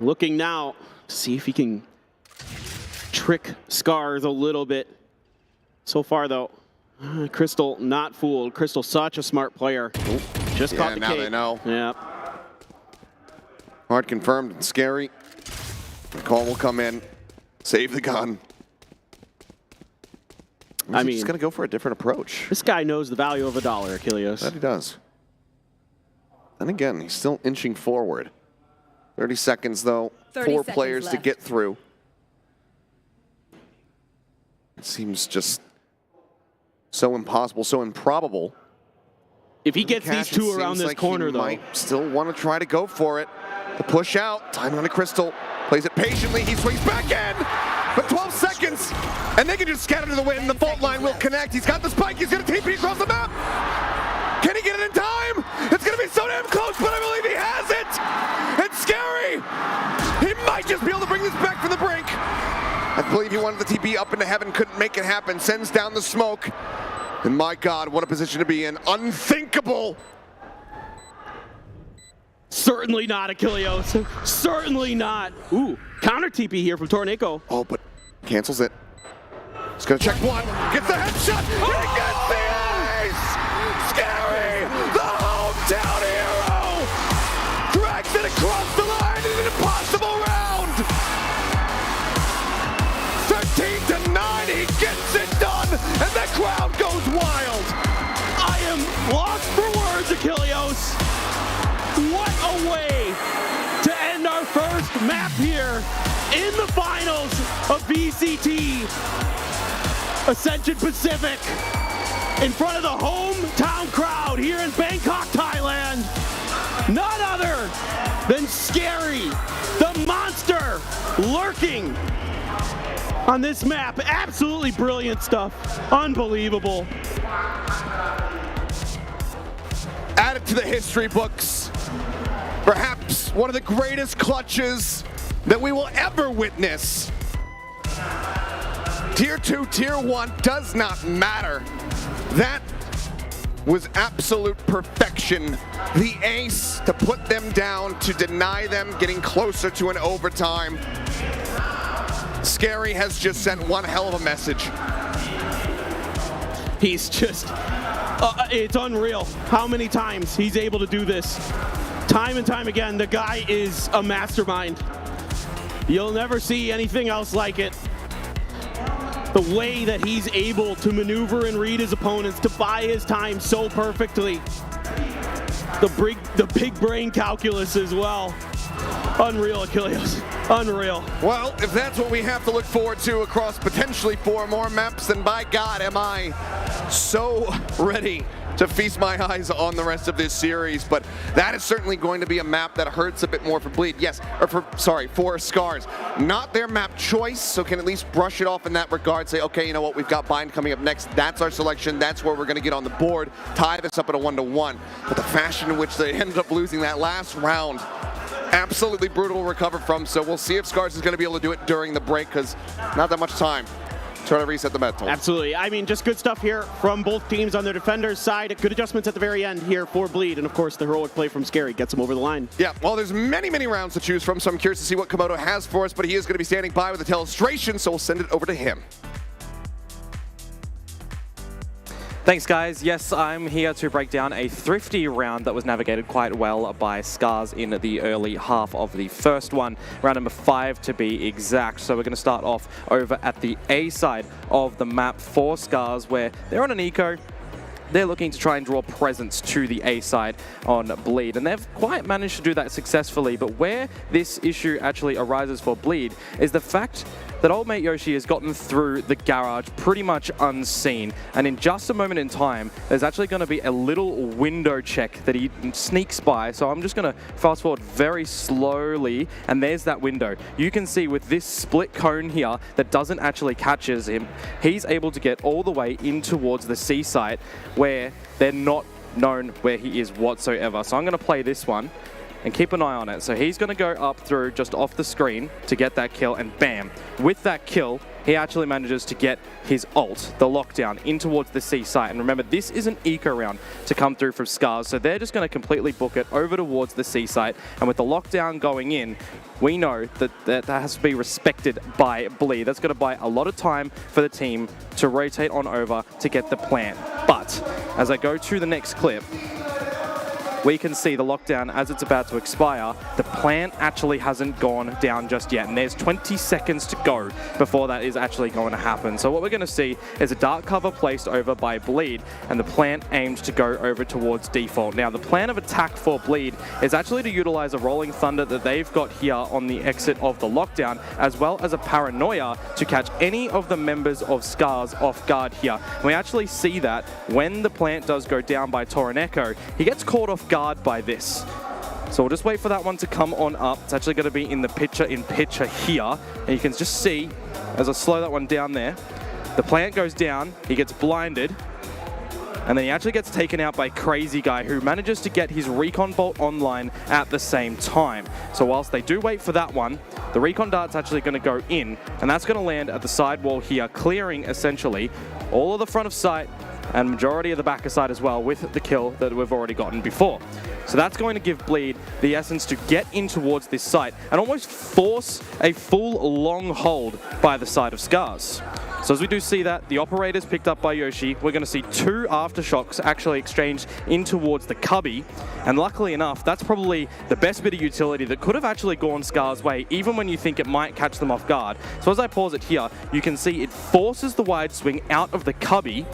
Looking now to see if he can trick Scars a little bit. So far though, Crystal not fooled. Crystal such a smart player. Just caught the now cape. They know. Yeah. Hard confirmed and Scary. The call will come in. Save the gun. I mean, he's going to go for a different approach. This guy knows the value of $1, Achilles. That he does. And again, he's still inching forward. 30 seconds, though. 4 players to get through. It seems just so impossible, so improbable. If he gets these 2 around this corner, though. Might still want to try to go for it. The push out, time on a Crystal. Plays it patiently, he swings back in! But 12 seconds, and they can just scatter to the wind. The fault line will connect. He's got the spike, he's gonna TP across the map! Can he get it in time? It's gonna be so damn close, but I believe he has it! It's Scary! He might just be able to bring this back from the brink. I believe he wanted the TP up into heaven, couldn't make it happen. Sends down the smoke. And my God, what a position to be in. Unthinkable! Certainly not, Achilles. Certainly not. Ooh, counter TP here from Torneko. Oh, but cancels it. He's gonna check one. Gets the headshot. He gets the ace! Scary! The hometown hero! Drags it across the line in an impossible round! 13-9, he gets it done! And the crowd goes wild! I am lost for words, Achilles. What a way to end our first map here in the finals of VCT Ascension Pacific in front of the hometown crowd here in Bangkok, Thailand. None other than Scary, the monster lurking on this map. Absolutely brilliant stuff. Unbelievable. Added to the history books. Perhaps one of the greatest clutches that we will ever witness. Tier 2, Tier 1 does not matter. That was absolute perfection. The ace to put them down, to deny them getting closer to an overtime. Scary has just sent one hell of a message. He's just, it's unreal how many times he's able to do this. Time and time again, the guy is a mastermind. You'll never see anything else like it. The way that he's able to maneuver and read his opponents, to buy his time so perfectly. The big brain calculus as well. Unreal, Achilles. Unreal. Well, if that's what we have to look forward to across potentially 4 more maps, then by God, am I so ready to feast my eyes on the rest of this series. But that is certainly going to be a map that hurts a bit more for Bleed. Yes, or for Scars. Not their map choice, so can at least brush it off in that regard. Say, okay, you know what, we've got Bind coming up next. That's our selection. That's where we're going to get on the board. Tie this up at a 1-1. But the fashion in which they ended up losing that last round, absolutely brutal to recover from. So we'll see if Scars is going to be able to do it during the break, because not that much time. Try to reset the mental. Absolutely. I mean, just good stuff here from both teams on their defenders' side. Good adjustments at the very end here for Bleed. And of course, the heroic play from Scary gets him over the line. Yeah, well, there's many, many rounds to choose from, so I'm curious to see what Komodo has for us, but he is going to be standing by with a illustration, so we'll send it over to him. Thanks, guys. Yes, I'm here to break down a thrifty round that was navigated quite well by Scars in the early half of the first one. Round number 5 to be exact. So we're going to start off over at the A side of the map for Scars, where they're on an eco. They're looking to try and draw presence to the A side on Bleed, and they've quite managed to do that successfully. But where this issue actually arises for Bleed is the fact that old mate Yoshi has gotten through the garage pretty much unseen, and in just a moment in time there's actually going to be a little window check that he sneaks by. So I'm just going to fast forward very slowly, and there's that window. You can see with this split cone here that doesn't actually catches him, he's able to get all the way in towards the C site where they're not known where he is whatsoever. So I'm going to play this one and keep an eye on it. So he's going to go up through just off the screen to get that kill, and bam, with that kill he actually manages to get his ult, the lockdown, in towards the C site. And remember, this is an eco round to come through from Scars, so they're just going to completely book it over towards the C site, and with the lockdown going in, we know that has to be respected by Bleed. That's going to buy a lot of time for the team to rotate on over to get the plant. But as I go to the next clip, we can see the lockdown as it's about to expire. The plant actually hasn't gone down just yet, and there's 20 seconds to go before that is actually going to happen. So what we're going to see is a dark cover placed over by Bleed, and the plant aimed to go over towards default. Now, the plan of attack for Bleed is actually to utilize a rolling thunder that they've got here on the exit of the lockdown, as well as a paranoia to catch any of the members of Scars off guard here. And we actually see that when the plant does go down by Toroneko, he gets caught off guard by this. So we'll just wait for that one to come on up. It's actually going to be in the picture here, and you can just see as I slow that one down there, the plant goes down, he gets blinded, and then he actually gets taken out by Crazy Guy, who manages to get his recon bolt online at the same time. So whilst they do wait for that one, the recon dart's actually going to go in, and that's going to land at the side wall here, clearing essentially all of the front of sight and majority of the back of side as well, with the kill that we've already gotten before. So that's going to give Bleed the essence to get in towards this site and almost force a full long hold by the side of Scars. So as we do see that, the operator's picked up by Yoshi. We're going to see 2 aftershocks actually exchanged in towards the cubby, and luckily enough, that's probably the best bit of utility that could have actually gone Scars' way, even when you think it might catch them off guard. So as I pause it here, you can see it forces the wide swing out of the cubby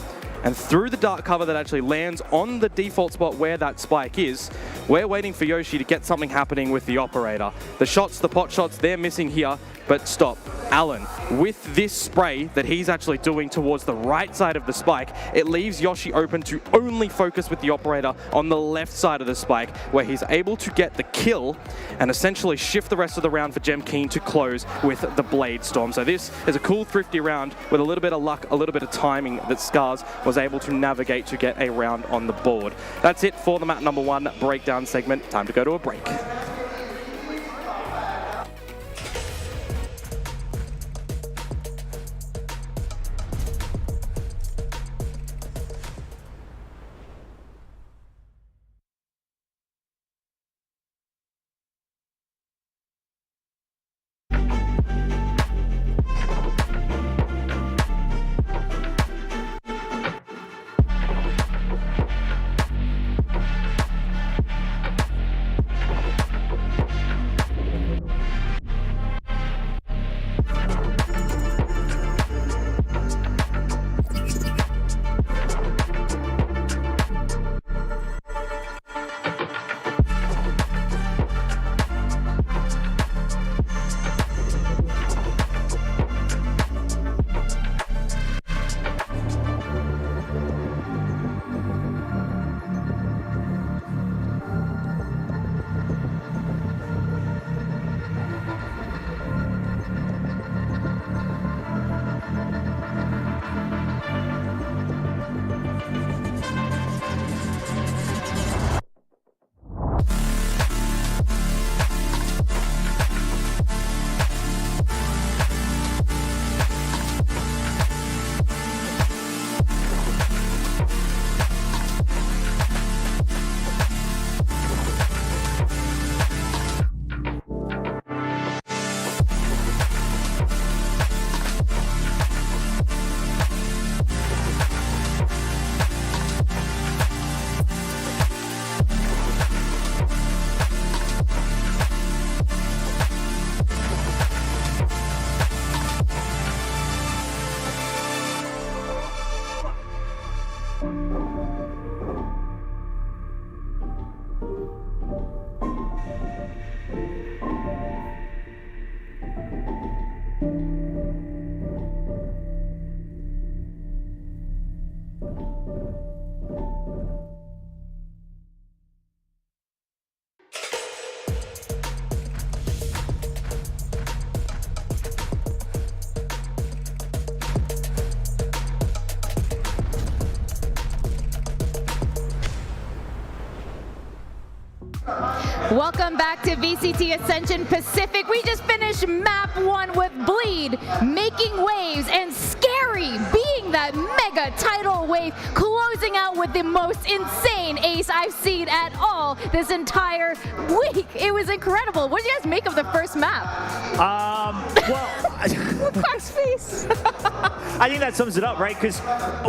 and through the dark cover that actually lands on the default spot where that spike is. We're waiting for Yoshi to get something happening with the operator. The shots, the pot shots, they're missing here, but stop. Alan, with this spray that he's actually doing towards the right side of the spike, it leaves Yoshi open to only focus with the operator on the left side of the spike, where he's able to get the kill and essentially shift the rest of the round for Jemkeen to close with the Blade Storm. So this is a cool, thrifty round with a little bit of luck, a little bit of timing that Scars was able to navigate to get a round on the board. That's it for the map number 1 breakdown segment. Time to go to a break. Welcome back to VCT Ascension Pacific. We just finished map 1 with Bleed making waves and Scary being that mega title wave, closing out with the most insane ace I've seen at all this entire week. It was incredible. What did you guys make of the first map? Clark's face. I think that sums it up, right? Because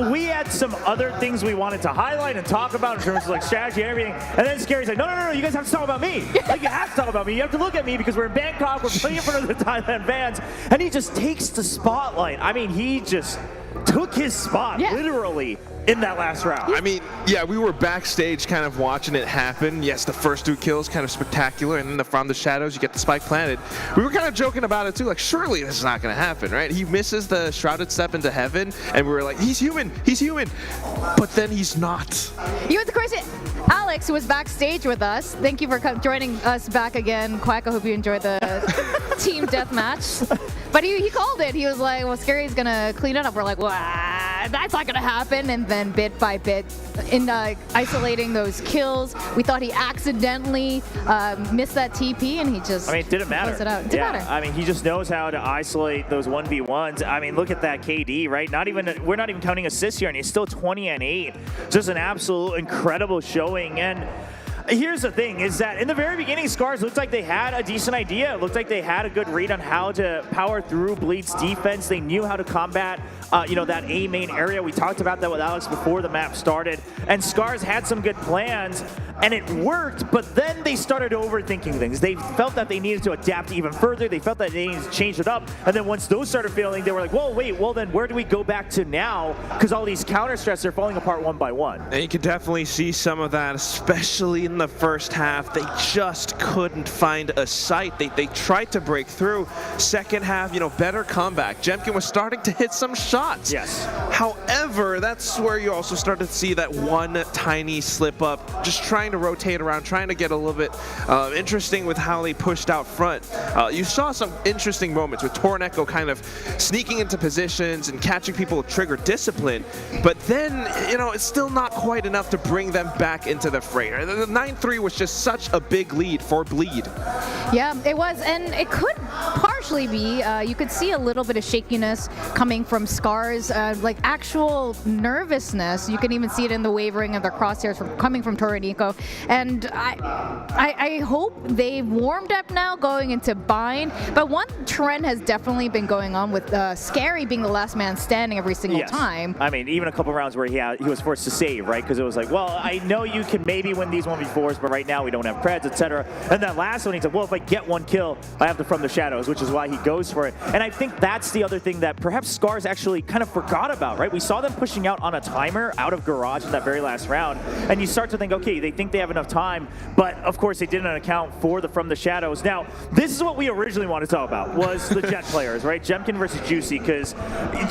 we had some other things we wanted to highlight and talk about in terms of like strategy and everything. And then Scary's like, no, you guys have to talk about me. Like, you have to talk about me. You have to look at me because we're in Bangkok, we're playing in front of the Thailand fans. And he just takes the spotlight. I mean, he just took his spot, literally, in that last round. I mean, yeah, we were backstage kind of watching it happen. Yes, the first 2 kills, kind of spectacular, and then from the shadows, you get the spike planted. We were kind of joking about it too, like, surely this is not going to happen, right? He misses the shrouded step into heaven, and we were like, he's human, but then he's not. You know, the crazy, Alex, who was backstage with us, thank you for joining us back again. Quack, I hope you enjoyed the team deathmatch. But he called it. He was like, well, Scary's going to clean it up. We're like, well, that's not going to happen. And then bit by bit, in isolating those kills, we thought he accidentally missed that TP, and he just it didn't matter. It didn't matter. I mean, he just knows how to isolate those 1v1s. I mean, look at that KD, right? We're not even counting assists here, and he's still 20-8. Just an absolute incredible showing. And here's the thing, is that in the very beginning, Scars looked like they had a decent idea. It looked like they had a good read on how to power through Bleed's defense. They knew how to combat, that A main area. We talked about that with Alex before the map started. And Scars had some good plans, and it worked, but then they started overthinking things. They felt that they needed to adapt even further. They felt that they needed to change it up. And then once those started failing, they were like, well, wait, then where do we go back to now? Because all these counter stress are falling apart one by one. And you can definitely see some of that, especially in the first half. They just couldn't find a site. They tried to break through. Second half, better comeback. Jemkin was starting to hit some shots. Yes. However, that's where you also started to see that one tiny slip up, just trying to rotate around, trying to get a little bit interesting with how they pushed out front. You saw some interesting moments with Torneko kind of sneaking into positions and catching people with trigger discipline, but then, it's still not quite enough to bring them back into the fray. The 9-3 was just such a big lead for Bleed. Yeah, it was, and it could partially be, you could see a little bit of shakiness coming from Scars, like actual nervousness. You can even see it in the wavering of their crosshairs coming from Torneko. And I hope they've warmed up now going into bind. But one trend has definitely been going on with Scary being the last man standing every single time. I mean, even a couple rounds where he was forced to save, right? Because it was like, well, I know you can maybe win these 1v4s, but right now we don't have creds, etc. And that last one, he's like, well, if I get 1 kill, I have to from the shadows, which is why he goes for it. And I think that's the other thing that perhaps Scars actually kind of forgot about, right? We saw them pushing out on a timer out of Garage in that very last round, and you start to think, okay, they think they have enough time, but of course they didn't account for the from the shadows. Now, this is what we originally wanted to talk about, was the Jet players, right? Jemkin versus Juicy, because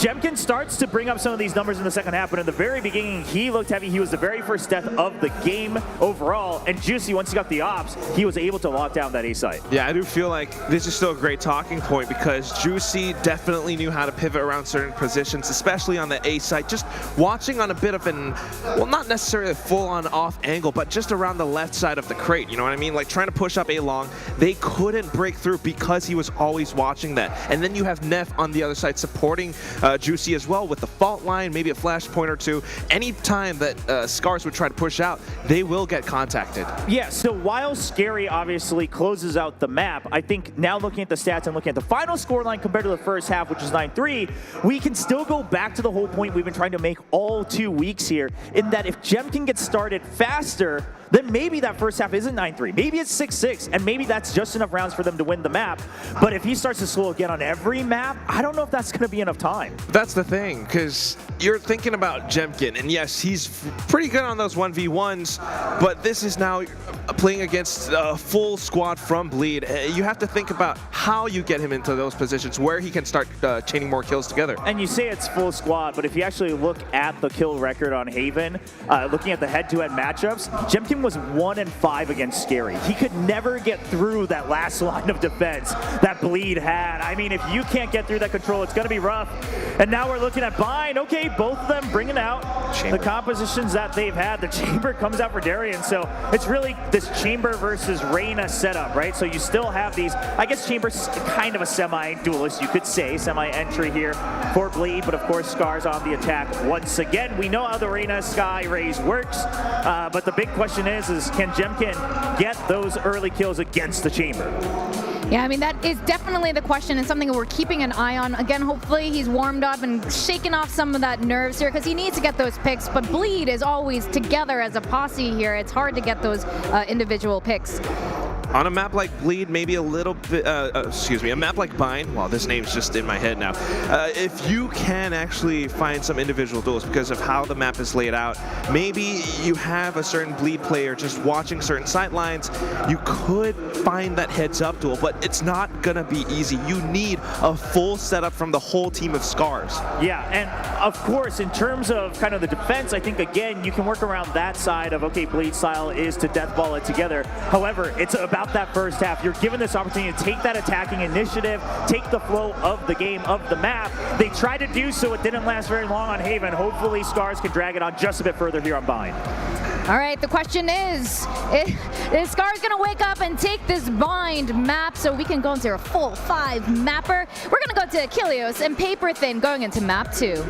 Jemkin starts to bring up some of these numbers in the second half, but in the very beginning, he looked heavy. He was the very first death of the game overall, and Juicy, once he got the ops, he was able to lock down that A site. Yeah, I do feel like this is still a great talking point, because Juicy definitely knew how to pivot around certain positions, especially on the A site. Just watching on a bit of an, well, not necessarily a full-on off angle, but just around the left side of the crate, you know what I mean? Like trying to push up A long, they couldn't break through because he was always watching that. And then you have Neff on the other side supporting Juicy as well with the fault line, maybe a flashpoint or two. Anytime that Scars would try to push out, they will get contacted. Yeah, so while Scary obviously closes out the map, I think now looking at the stats and looking at the final scoreline compared to the first half, which is 9-3, we can still go back to the whole point we've been trying to make all 2 weeks here, in that if Jemkin gets started faster, then maybe that first half isn't 9-3. Maybe it's 6-6, and maybe that's just enough rounds for them to win the map. But if he starts to slow again on every map, I don't know if that's going to be enough time. That's the thing, because you're thinking about Jemkin, and yes, he's pretty good on those 1v1s, but this is now playing against a full squad from Bleed. You have to think about how you get get him into those positions where he can start chaining more kills together. And you say it's full squad, but if you actually look at the kill record on Haven, looking at the head-to-head matchups, Jemkin was 1-5 against Scary. He could never get through that last line of defense that Bleed had. I mean, if you can't get through that control, it's going to be rough. And now we're looking at Bind. Okay, both of them bringing out the compositions that they've had. The Chamber comes out for Darian, so it's really this Chamber versus Reyna setup, right? So you still have these, I guess Chamber's kind of a semi-duelist, you could say, semi-entry here for Bleed, but of course Scar's on the attack once again. We know how the Reyna Sky Raise works, but the big question is can Jemkin get those early kills against the Chamber? Yeah, I mean, that is definitely the question and something that we're keeping an eye on. Again, hopefully he's warmed up and shaken off some of that nerves here because he needs to get those picks, but Bleed is always together as a posse here. It's hard to get those individual picks. On a map like Bleed, maybe a little bit, a map like Bind, well, this name's just in my head now. If you can actually find some individual duels because of how the map is laid out, maybe you have a certain Bleed player just watching certain sight lines, you could find that heads-up duel, but it's not gonna be easy. You need a full setup from the whole team of Scars. Yeah, and of course, in terms of kind of the defense, I think, again, you can work around that side of, okay, Bleed style is to deathball it together. However, it's about that first half. You're given this opportunity to take that attacking initiative, take the flow of the game, of the map. They tried to do so. It didn't last very long on Haven. Hopefully, Scars can drag it on just a bit further here on Bind. All right, the question is Scar's gonna wake up and take this Bind map so we can go into a full 5 mapper? We're gonna go to Achilleos and Paper Thin going into map 2.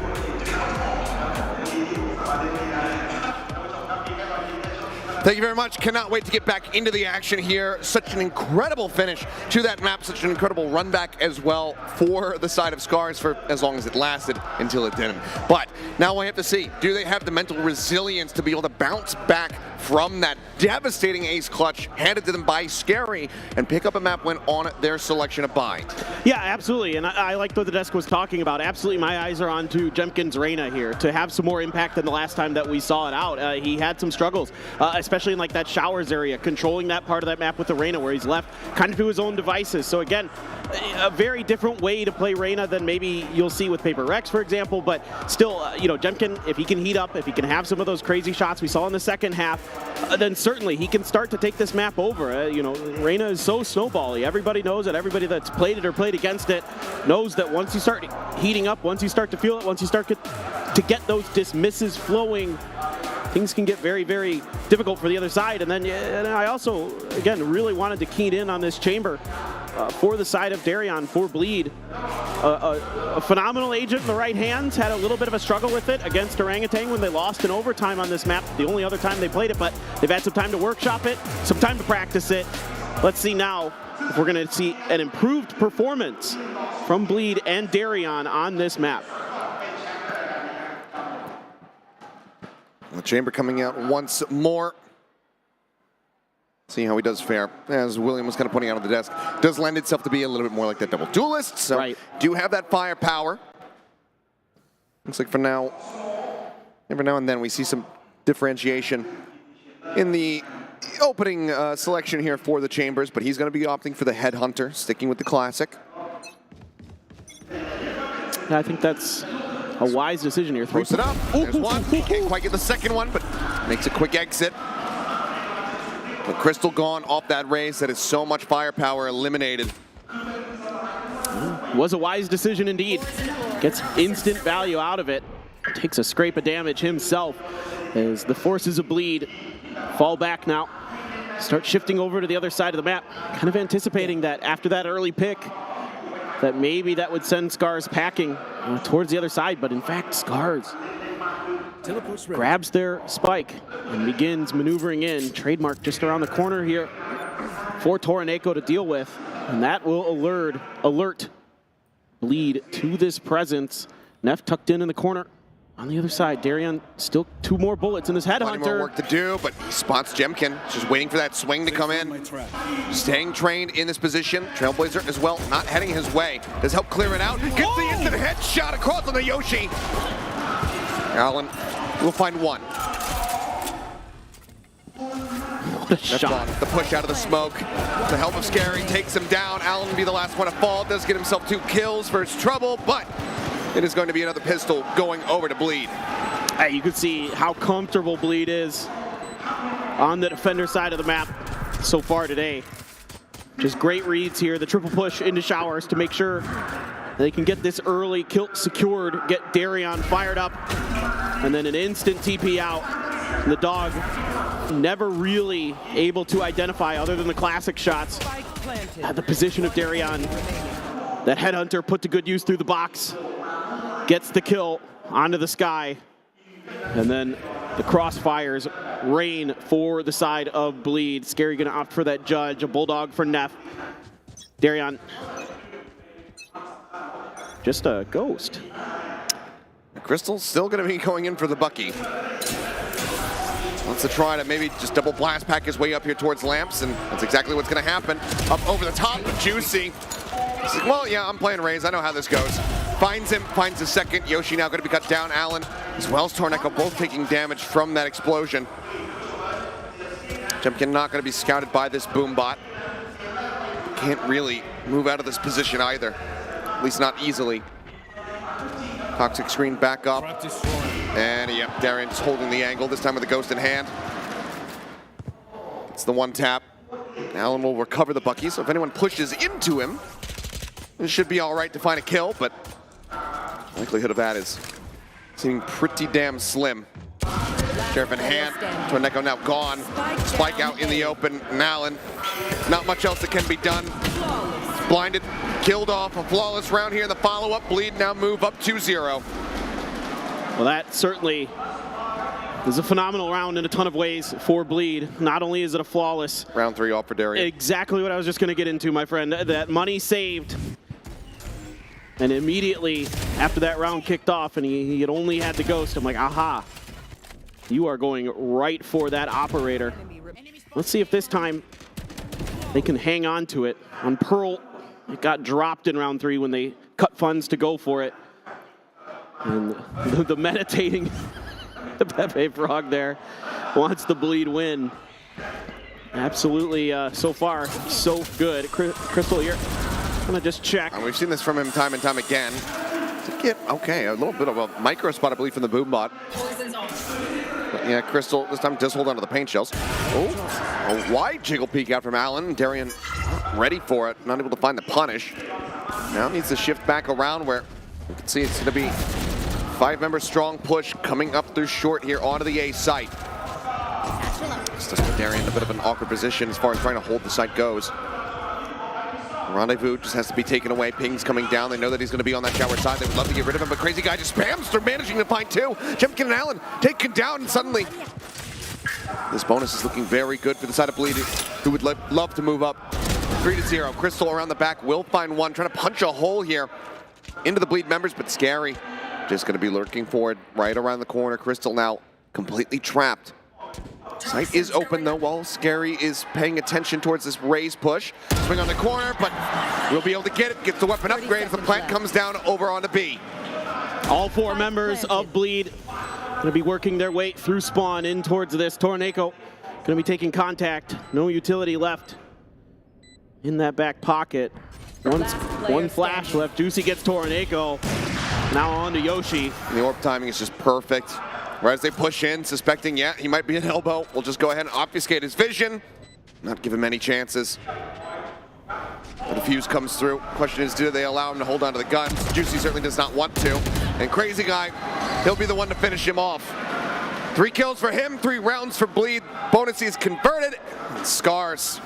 Thank you very much. Cannot wait to get back into the action here. Such an incredible finish to that map. Such an incredible run back as well for the side of Scars for as long as it lasted until it didn't. But now I have to see, do they have the mental resilience to be able to bounce back from that devastating ace clutch handed to them by Scary and pick up a map when on their selection of Bind? Yeah, absolutely. And I like what the desk was talking about. Absolutely, my eyes are on to Jemkin's Reyna here to have some more impact than the last time that we saw it out. He had some struggles, especially in like that showers area, controlling that part of that map with the Reyna where he's left kind of to his own devices. So again, a very different way to play Reyna than maybe you'll see with Paper Rex, for example. But still, Jemkin, if he can heat up, if he can have some of those crazy shots we saw in the second half, then certainly he can start to take this map over. Reyna is so snowbally. Everybody knows it. Everybody that's played it or played against it knows that once you start heating up, once you start to feel it, once you start to get those dismisses flowing, things can get very, very difficult for the other side. And then I also, again, really wanted to key in on this Chamber for the side of Darian, for Bleed. A phenomenal agent in the right hands, had a little bit of a struggle with it against Orangutan when they lost in overtime on this map, the only other time they played it, but they've had some time to workshop it, some time to practice it. Let's see now if we're going to see an improved performance from Bleed and Darian on this map. The Chamber coming out once more. See how he does fare. As William was kind of pointing out on the desk, does lend itself to be a little bit more like that double duelist. So do have that firepower. Looks like for now, every now and then we see some differentiation in the opening selection here for the Chambers, but he's going to be opting for the Headhunter, sticking with the classic. I think that's a wise decision here. Throws it up. There's one. He can't quite get the second one, but makes a quick exit. But Crystal gone off that race. That is so much firepower eliminated. Was a wise decision indeed. Gets instant value out of it. Takes a scrape of damage himself as the forces of Bleed fall back now. Start shifting over to the other side of the map. Kind of anticipating that after that early pick, that maybe that would send Scars packing towards the other side. But in fact, Scars grabs their spike and begins maneuvering in. Trademark just around the corner here for Toroneko to deal with. And that will alert Bleed to this presence. Neff tucked in the corner. On the other side, Darian still 2 more bullets in this Headhunter. Plenty more work to do, but he spots Jemkin. Just waiting for that swing to come in. Staying trained in this position. Trailblazer as well, not heading his way. Does help clear it out. Gets the instant headshot across on the Yoshi. Allen will find one. That's gone. The push out of the smoke. The help of Scary takes him down. Allen will be the last one to fall. Does get himself 2 kills for his trouble, but it is going to be another pistol going over to Bleed. Hey, you can see how comfortable Bleed is on the defender side of the map so far today. Just great reads here. The triple push into showers to make sure they can get this early kill secured, get Darion fired up, and then an instant TP out. The dog never really able to identify, other than the classic shots, the position of Darion. That headhunter put to good use through the box, gets the kill onto the sky, and then the crossfires rain for the side of Bleed. Scary gonna opt for that judge, a bulldog for Neff. Darion, just a ghost. Crystal's still gonna be going in for the Bucky. Wants to try to maybe just double blast pack his way up here towards Lamps, and that's exactly what's gonna happen. Up over the top, Juicy. He's like, well, yeah, I'm playing Raze, I know how this goes. Finds him, finds a second. Yoshi now gonna be cut down. Allen, as well as Torneko, both taking damage from that explosion. Jemkin not gonna be scouted by this boom bot. Can't really move out of this position either, at least not easily. Toxic screen back up. And yep, Darion just holding the angle, this time with the ghost in hand. It's the one tap. Allen will recover the Bucky, so if anyone pushes into him, it should be all right to find a kill, but likelihood of that is seeming pretty damn slim. Sheriff in hand, Torneko now gone. Spike out in the open, and Allen, not much else that can be done. Blinded, killed off, a flawless round here in the follow-up. Bleed now move up 2-0. Well, that certainly is a phenomenal round in a ton of ways for Bleed. Not only is it a flawless. Round 3 off for Darion. Exactly what I was just going to get into, my friend. That money saved. And immediately after that round kicked off and he had only had the ghost, I'm like, aha. You are going right for that operator. Let's see if this time they can hang on to it. On Pearl, it got dropped in round 3 when they cut funds to go for it. And the meditating Pepe Frog there wants the Bleed win. Absolutely, so far, so good. Crystal, you're gonna just check. And we've seen this from him time and time again. To get, okay, a little bit of a micro spot, I believe, from the boom bot. But yeah, Crystal this time does hold on to the paint shells. Oh, a wide jiggle peek out from Allen. Darion ready for it, not able to find the punish. Now needs to shift back around where you can see it's gonna be 5-member strong push coming up through short here onto the A site. This does put Darion in a bit of an awkward position as far as trying to hold the site goes. Rendezvous just has to be taken away. Ping's coming down. They know that he's going to be on that shower side. They would love to get rid of him, but Crazy Guy just spams. They're managing to find 2. Jemkin and Allen taken down, and suddenly this bonus is looking very good for the side of Bleed, who would love to move up. 3-0. Crystal around the back will find one, trying to punch a hole here into the Bleed members, but Scary just going to be lurking for it right around the corner. Crystal now completely trapped. Site is open though, while Scary is paying attention towards this Raze push. Swing on the corner, but we'll be able to get it. Gets the weapon upgrade as the plant comes down over onto B. All 4 members of Bleed going to be working their way through spawn in towards this. Torneko going to be taking contact. No utility left in that back pocket. One flash left. Juicy gets Torneko. Now on to Yoshi. And the orb timing is just perfect. Right as they push in, suspecting, yeah, he might be an elbow. We'll just go ahead and obfuscate his vision. Not give him any chances. The defuse comes through. Question is, do they allow him to hold on to the guns? Juicy certainly does not want to. And Crazy Guy, he'll be the one to finish him off. 3 kills for him, 3 rounds for Bleed. Bonus is converted. And Scars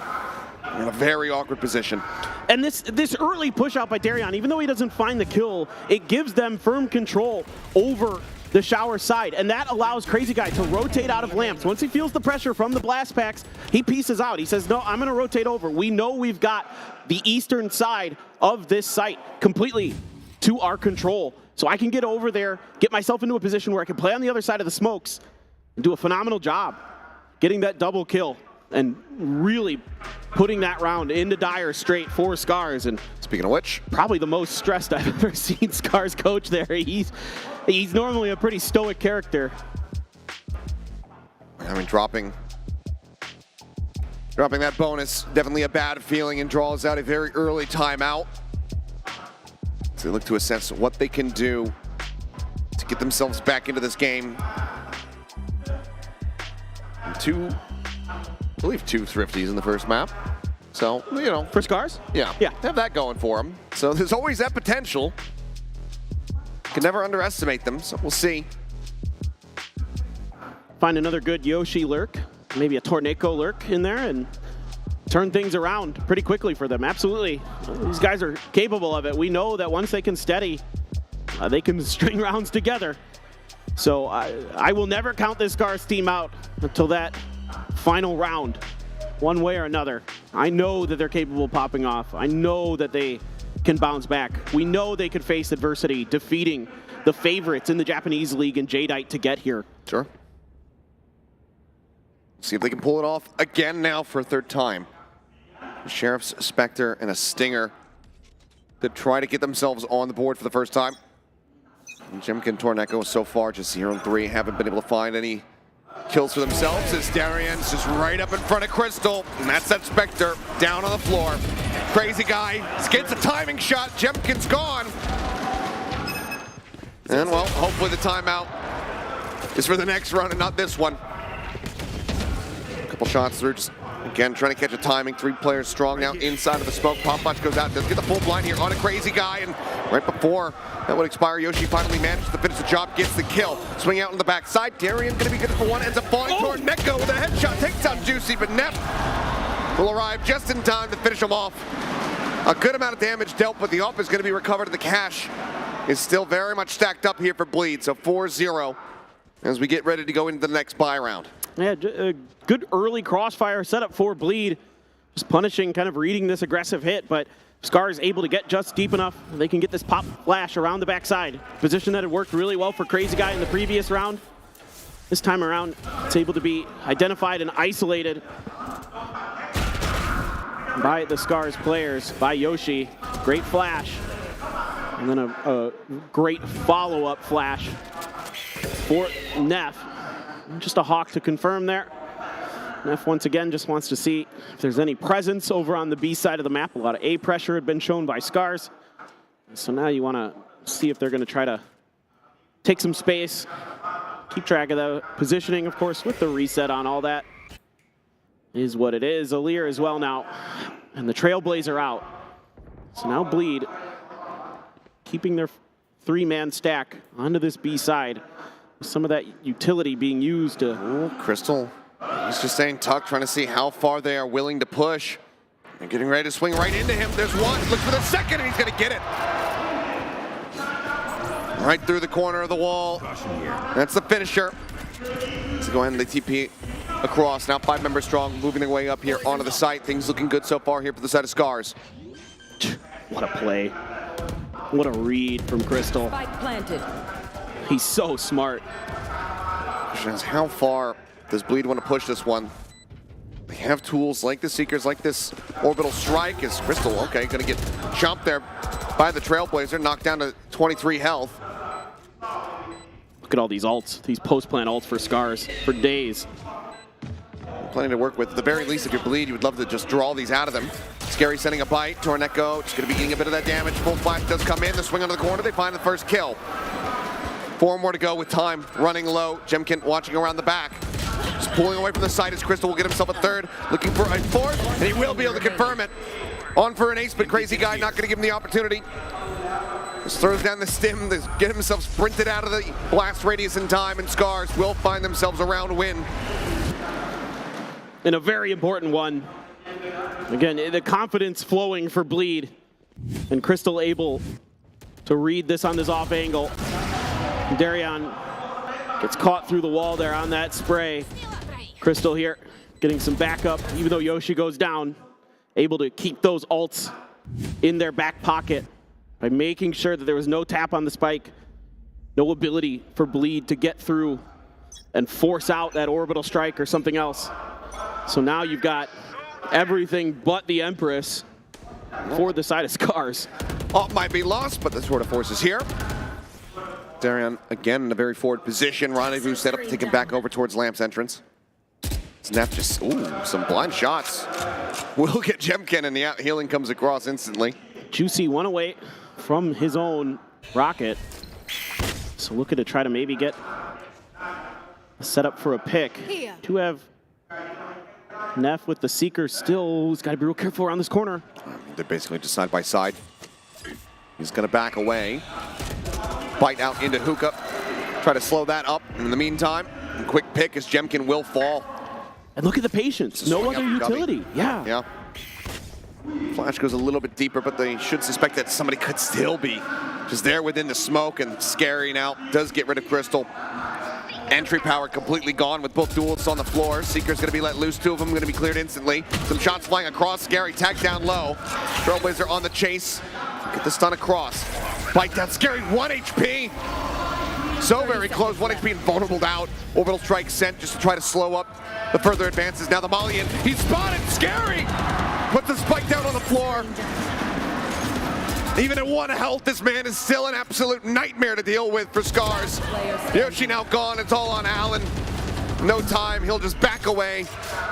in a very awkward position. And this early push out by Darion, even though he doesn't find the kill, it gives them firm control over the shower side, and that allows Crazy Guy to rotate out of Lamps. Once he feels the pressure from the blast packs, he pieces out. He says, no, I'm gonna rotate over. We know we've got the eastern side of this site completely to our control. So I can get over there, get myself into a position where I can play on the other side of the smokes and do a phenomenal job getting that double kill and really putting that round into Dire straight for Scars. And speaking of which, probably the most stressed I've ever seen Scars coach there. He's normally a pretty stoic character. I mean, dropping Dropping that bonus, definitely a bad feeling, and draws out a very early timeout. So they look to assess what they can do to get themselves back into this game. And I believe two Thrifties in the first map. So, you know. For Scars? Yeah. Have that going for them. So there's always that potential. Can never underestimate them, so we'll see. Find another good Yoshi lurk, maybe a Torneko lurk in there, and turn things around pretty quickly for them. Absolutely. These guys are capable of it. We know that once they can steady, they can string rounds together. So I will never count this Scars team out until that final round, one way or another. I know that they're capable of popping off. I know that they can bounce back. We know they could face adversity, defeating the favorites in the Japanese League and Jadeite to get here. Sure. See if they can pull it off again now for a third time. Sheriff's Spectre and a Stinger to try to get themselves on the board for the first time. And Jemkin and Torneko so far just 0-3, haven't been able to find any kills for themselves as Darian's just right up in front of Crystal. And that's that Spectre down on the floor. Crazy guy gets a timing shot. Jemkin's gone. And well, hopefully the timeout is for the next run and not this one. Couple shots through, just again trying to catch a timing. 3 players strong now inside of the smoke. Popwatch goes out, does get the full blind here on a Crazy guy, and right before that would expire, Yoshi finally manages to finish the job, gets the kill. Swing out on the backside. Darian gonna be good for one, ends up falling toward Neko with a headshot, takes out Juicy, but Neff will arrive just in time to finish him off. A good amount of damage dealt, but the off is gonna be recovered. The cash is still very much stacked up here for Bleed, so 4-0 as we get ready to go into the next buy round. Yeah, a good early crossfire setup for Bleed. Just punishing, kind of reading this aggressive hit, but Scar's able to get just deep enough. They can get this pop flash around the backside. Position that had worked really well for Crazy Guy in the previous round. This time around, it's able to be identified and isolated by the Scars players, by Yoshi. Great flash. And then a great follow-up flash for Neff. Just a hawk to confirm there. Neff once again just wants to see if there's any presence over on the B side of the map. A lot of A pressure had been shown by Scars. So now you want to see if they're going to try to take some space, keep track of the positioning, of course, with the reset on all that. Is what it is. Alir as well now. And the Trailblazer out. So now Bleed keeping their 3-man stack onto this B side. Some of that utility being used to... Ooh, Crystal, he's just staying tucked, trying to see how far they are willing to push. And getting ready to swing right into him. There's one, looks for the second, and he's gonna get it. Right through the corner of the wall. That's the finisher. So go ahead and they TP across. Now 5 members strong, moving their way up here onto the site. Things looking good so far here for the side of Scars. What a play. What a read from Crystal. Spike planted. He's so smart. Question is, how far does Bleed want to push this one? They have tools like the Seekers, like this orbital strike. Is Crystal, okay, gonna get chomped there by the Trailblazer, knocked down to 23 health. Look at all these ults, these post-plant ults for Scars for days. Plenty to work with. At the very least, if you Bleed, you would love to just draw these out of them. Scary sending a bite. Torneko just gonna be getting a bit of that damage. Full flash does come in. The swing onto the corner. They find the first kill. 4 more to go with time running low. Jemkin watching around the back. Just pulling away from the side as Crystal will get himself a 3rd. Looking for a 4th, and he will be able to confirm it. On for an ace, but Crazy Guy not going to give him the opportunity. Just throws down the stim to get himself sprinted out of the blast radius in time, and Scars will find themselves a round win. And a very important one. Again, the confidence flowing for Bleed. And Crystal able to read this on this off angle. Darian gets caught through the wall there on that spray. Crystal here getting some backup, even though Yoshi goes down. Able to keep those ults in their back pocket by making sure that there was no tap on the spike. No ability for Bleed to get through and force out that orbital strike or something else. So now you've got everything but the Empress for the side of Scars. All might be lost, but the sort of force is here. Darian again in a very forward position. Rendezvous set up to take him back over towards Lamp's entrance. Snap just, ooh, some blind shots. Will get Jemkin, and the healing comes across instantly. Juicy one away from his own rocket. So looking to try to maybe get a setup for a pick. To have Neff with the Seeker still, he's got to be real careful around this corner. They're basically just side by side. He's gonna back away. Bite out into Hookah. Try to slow that up. In the meantime, quick pick as Jemkin will fall. And look at the patience. No other utility. Yeah. Yeah. Flash goes a little bit deeper, but they should suspect that somebody could still be just there within the smoke, and Scary now does get rid of Crystal. Entry power completely gone with both duelists on the floor. Seeker's gonna be let loose, two of them gonna be cleared instantly. Some shots flying across, Scary tagged down low. Trailblazer on the chase. Get the stun across. Bite down, Scary, 1 HP. So very close, 1 HP and vulnerable out. Orbital strike sent just to try to slow up the further advances. Now the Molly in, he's spotted, Scary! Puts the spike down on the floor. Even at 1 health, this man is still an absolute nightmare to deal with for Scars. Yoshi now gone, it's all on Allen. No time, he'll just back away.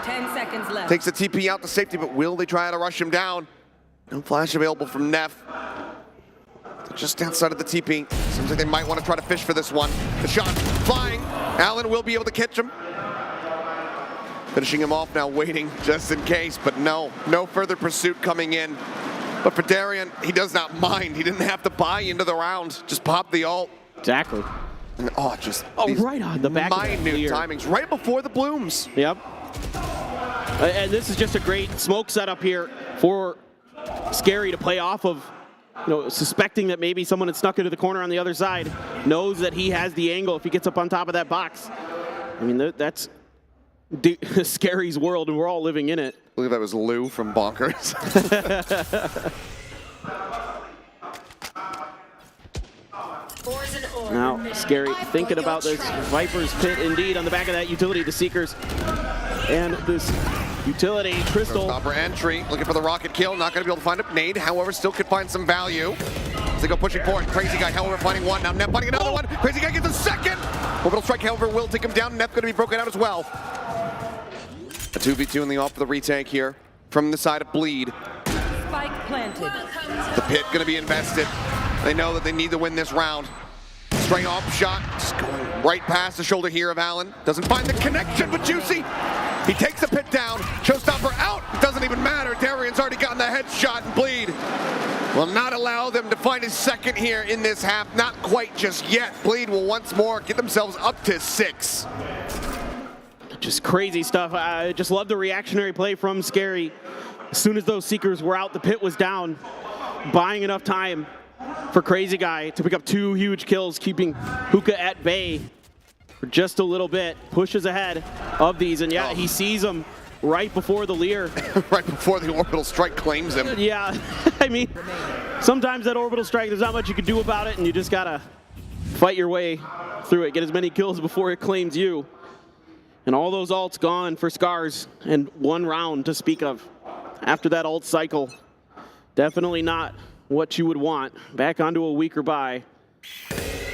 10 seconds left. Takes the TP out to safety, but will they try to rush him down? No flash available from Neff. They're just outside of the TP. Seems like they might want to try to fish for this one. The shot flying. Allen will be able to catch him. Finishing him off now, waiting just in case, but no further pursuit coming in. But for Darian, he does not mind. He didn't have to buy into the round. Just pop the ult. Exactly. And just right on the back. Minute timings, right before the blooms. Yep. And this is just a great smoke setup here for Scary to play off of. You know, suspecting that maybe someone had snuck into the corner on the other side, knows that he has the angle if he gets up on top of that box. I mean, that's Scary's world, and we're all living in it. I believe that was Lou from Bonkers. Now, Scary thinking about this Viper's Pit indeed on the back of that utility, the Seekers. And this utility, Crystal. Proper entry, looking for the rocket kill, not going to be able to find a nade, however, still could find some value. As they go pushing forward, Crazy Guy, however, finding one, now Neff finding another one, Crazy Guy gets a second! Orbital strike, however, will take him down, Neff going to be broken out as well. A 2v2 in the off for the retake here, from the side of Bleed. Spike planted. The Pit going to be invested. They know that they need to win this round. Straight off shot, just going right past the shoulder here of Allen. Doesn't find the connection, but Juicy. He takes the Pit down. Showstopper out. It doesn't even matter. Darian's already gotten the headshot and Bleed will not allow them to find his second here in this half. Not quite just yet. Bleed will once more get themselves up to 6. Just crazy stuff. I just love the reactionary play from Scary. As soon as those Seekers were out, the Pit was down, buying enough time for Crazy Guy to pick up 2 huge kills, keeping Hookah at bay for just a little bit. Pushes ahead of these, and yeah, he sees them right before the Leer. Right before the orbital strike claims him. Yeah, I mean, sometimes that orbital strike, there's not much you can do about it, and you just gotta fight your way through it, get as many kills before it claims you. And all those ults gone for Scars, and 1 round to speak of. After that ult cycle, definitely not what you would want. Back onto a weaker buy.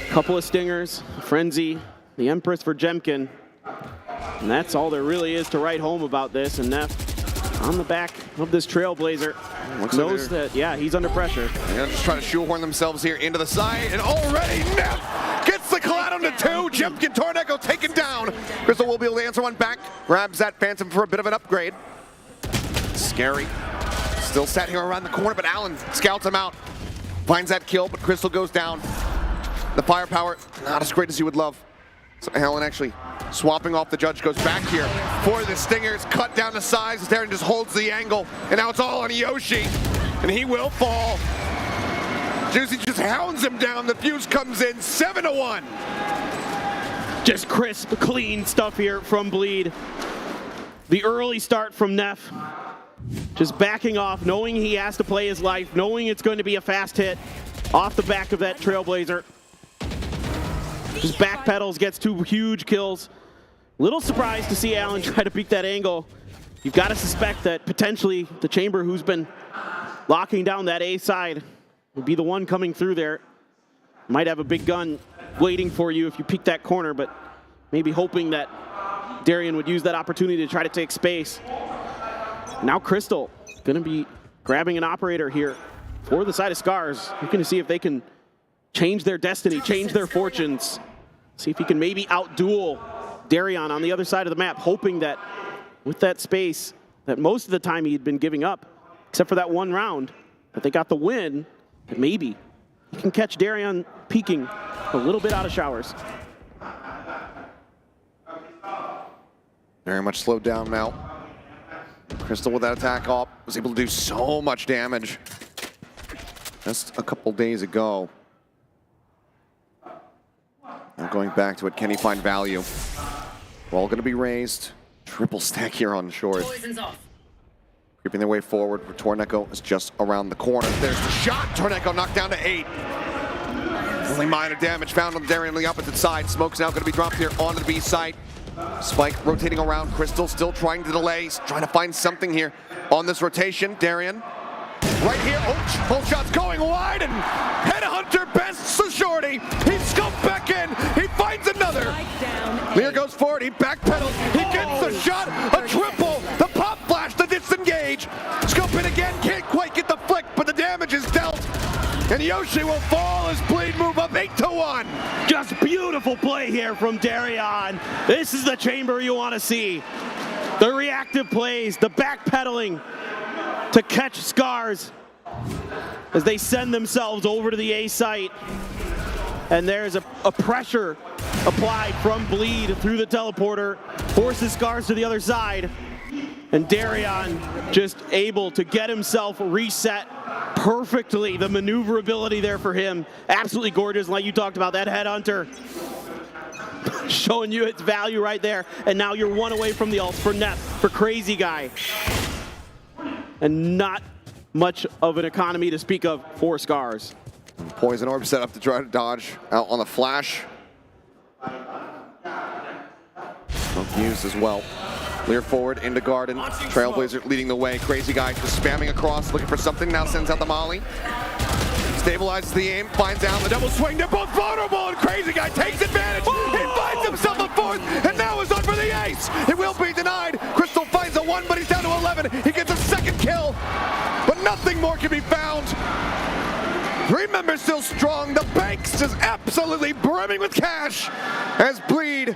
Couple of stingers, Frenzy, the Empress for Jemkin. And that's all there really is to write home about this. And Neff on the back of this Trailblazer knows that, yeah, he's under pressure. They're gonna just try to shoehorn themselves here into the side, and already Neff gets the cloud onto 2. Jemkin Tornado taken down. Crystal will be able to answer one back. Grabs that Phantom for a bit of an upgrade. Scary. Still sat here around the corner, but Allen scouts him out. Finds that kill, but Crystal goes down. The firepower, not as great as you would love. So Allen actually swapping off the Judge, goes back here for the Stingers, cut down to size. Darren just holds the angle, and now it's all on Yoshi, and he will fall. Juicy just hounds him down. The fuse comes in, 7-1. Just crisp, clean stuff here from Bleed. The early start from Neff. Just backing off, knowing he has to play his life, knowing it's going to be a fast hit off the back of that Trailblazer. Just backpedals, gets 2 huge kills. Little surprised to see Allen try to peek that angle. You've got to suspect that potentially the Chamber, who's been locking down that A side, will be the one coming through there. Might have a big gun waiting for you if you peek that corner, but maybe hoping that Darian would use that opportunity to try to take space. Now Crystal going to be grabbing an operator here for the side of Scars. Looking to see if they can change their destiny, change their fortunes. See if he can maybe outduel Darian on the other side of the map, hoping that with that space that most of the time he'd been giving up, except for that one round, that they got the win, that maybe he can catch Darian peeking a little bit out of showers. Very much slowed down now. Crystal with that attack up was able to do so much damage just a couple days ago. Now going back to it, can he find value? We're all going to be raised. Triple stack here on short. Creeping their way forward. Torneko is just around the corner. There's the shot. Torneko knocked down to 8. Only minor damage found on Darian on the opposite side. Smoke's now going to be dropped here onto the B site. Spike rotating around. Crystal still trying to delay. He's trying to find something here on this rotation. Darian right here. Oh, both shots going wide, and Headhunter bests the shorty. He scoped back in. He finds another. Lear goes forward. He backpedals. He gets the shot. A triple. The pop flash. The disengage. Scope it again. Can't quite get the flick, but the damage is dealt. And Yoshi will fall as Bleed move up 8-1. Just beautiful play here from Darian. This is the chamber you want to see. The reactive plays, the backpedaling to catch Scars as they send themselves over to the A site. And there's a pressure applied from Bleed through the teleporter, forces Scars to the other side. And Darian just able to get himself reset perfectly. The maneuverability there for him, absolutely gorgeous. Like you talked about, that Headhunter showing you its value right there. And now you're one away from the ult for Neff, for Crazy Guy. And not much of an economy to speak of for Scars. Poison Orb set up to try to dodge out on the flash. Smoke used as well. Lear forward into Garden. Trailblazer leading the way. Crazy Guy just spamming across, looking for something. Now sends out the molly. Stabilizes the aim, finds out the double swing. They're both vulnerable, and Crazy Guy takes advantage. He finds himself a fourth, and now is on for the ace. It will be denied. Crystal finds a 1, but he's down to 11. He gets a second kill, but nothing more can be found. 3 members still strong. The bank's just absolutely brimming with cash as Bleed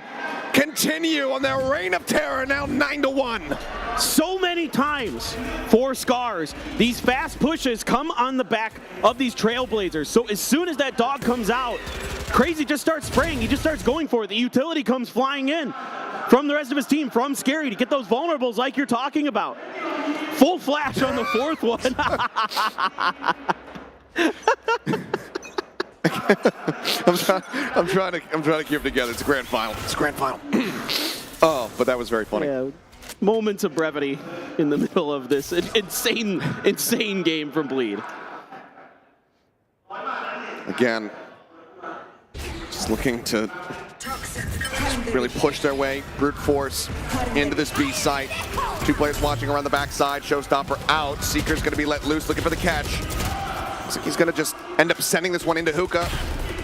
continue on their reign of terror, now 9-1. So many times for Scars, these fast pushes come on the back of these Trailblazers. So as soon as that dog comes out, Crazy just starts spraying. He just starts going for it. The utility comes flying in from the rest of his team, from Scary, to get those vulnerables like you're talking about. Full flash on the 4th one. I'm trying to keep it together. It's a grand final. It's a grand final. Oh, but that was very funny. Yeah, moments of brevity in the middle of this insane game from Bleed. Again, just looking to really push their way, brute force into this B site. 2 players watching around the backside. Showstopper out. Seeker's going to be let loose, looking for the catch. Looks like he's going to just end up sending this one into Hookah,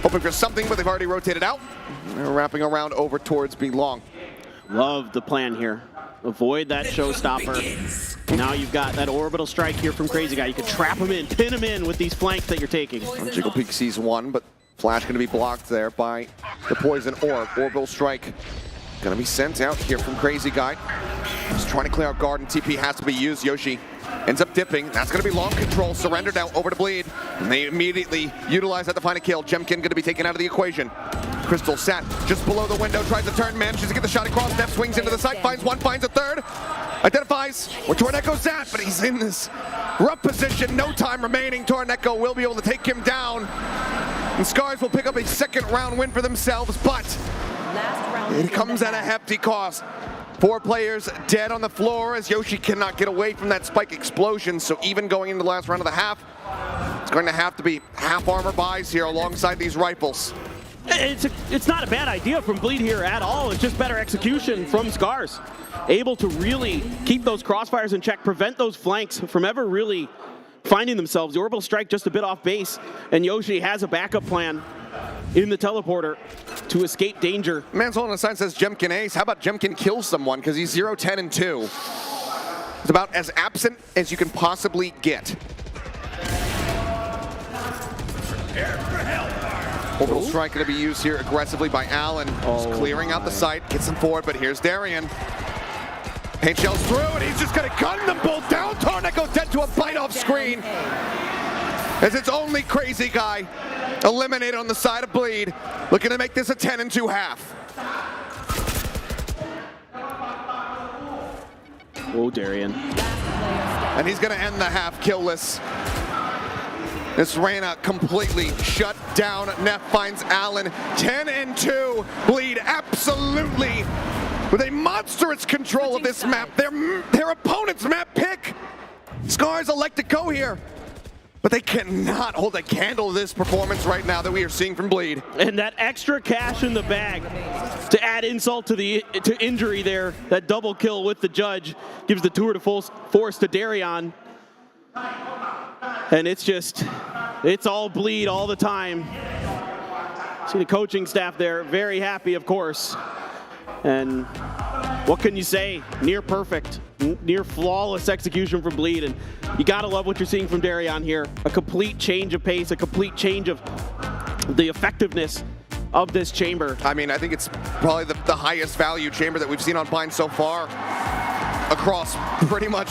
hoping for something, but they've already rotated out. They're wrapping around over towards B long. Love the plan here. Avoid that Showstopper. Now you've got that orbital strike here from Crazy Guy. You can trap him in, pin him in with these flanks that you're taking. Jiggle Peak sees 1, but Flash going to be blocked there by the Poison Orb. Orbital strike going to be sent out here from Crazy Guy. Just trying to clear out guard, and TP has to be used. Yoshi ends up dipping. That's going to be long control. Surrendered now over to Bleed. And they immediately utilize that to find a kill. Jemkin going to be taken out of the equation. Crystal sat just below the window, tries to turn, manages to get the shot across. Neff swings into the site, finds 1, finds a 3rd. Identifies where Torneko's at, but he's in this rough position. No time remaining. Torneko will be able to take him down. And Scars will pick up a 2nd round win for themselves, but it comes at a hefty cost. 4 players dead on the floor as Yoshi cannot get away from that spike explosion. So even going into the last round of the half, it's going to have to be half armor buys here alongside these rifles. It's not a bad idea from Bleed here at all. It's just better execution from Scars. Able to really keep those crossfires in check, prevent those flanks from ever really finding themselves. The orbital strike just a bit off base, and Yoshi has a backup plan. in the teleporter to escape danger. Man's holding a sign that says Jemkin ace. How about Jemkin kills someone because he's 0, 10, and 2. It's about as absent as you can possibly get. Orbital strike going to be used here aggressively by Allen. Just clearing out the site, gets him forward, but here's Darian. Paint shells through, and he's just going to gun them both down. Torneko dead to a bite off screen. As its only crazy guy eliminated on the side of Bleed, looking to make this a 10 and 2 half. Oh, Darian. And he's going to end the half killless. This Reyna completely shut down. Neff finds Allen. 10 and 2. Bleed absolutely with a monstrous control of this map. Their opponent's map pick. Scars elect to go here. But they cannot hold a candle to this performance right now that we are seeing from Bleed. And that extra cash in the bag to add insult to injury there, that double kill with the judge gives the tour de force to Darian. And it's all Bleed all the time. See the coaching staff there, very happy, of course. And what can you say? Near perfect, near flawless execution from Bleed. And you gotta love what you're seeing from Darian here. A complete change of pace, a complete change of the effectiveness of this chamber. I mean, I think it's probably the highest value chamber that we've seen on Bind so far across pretty much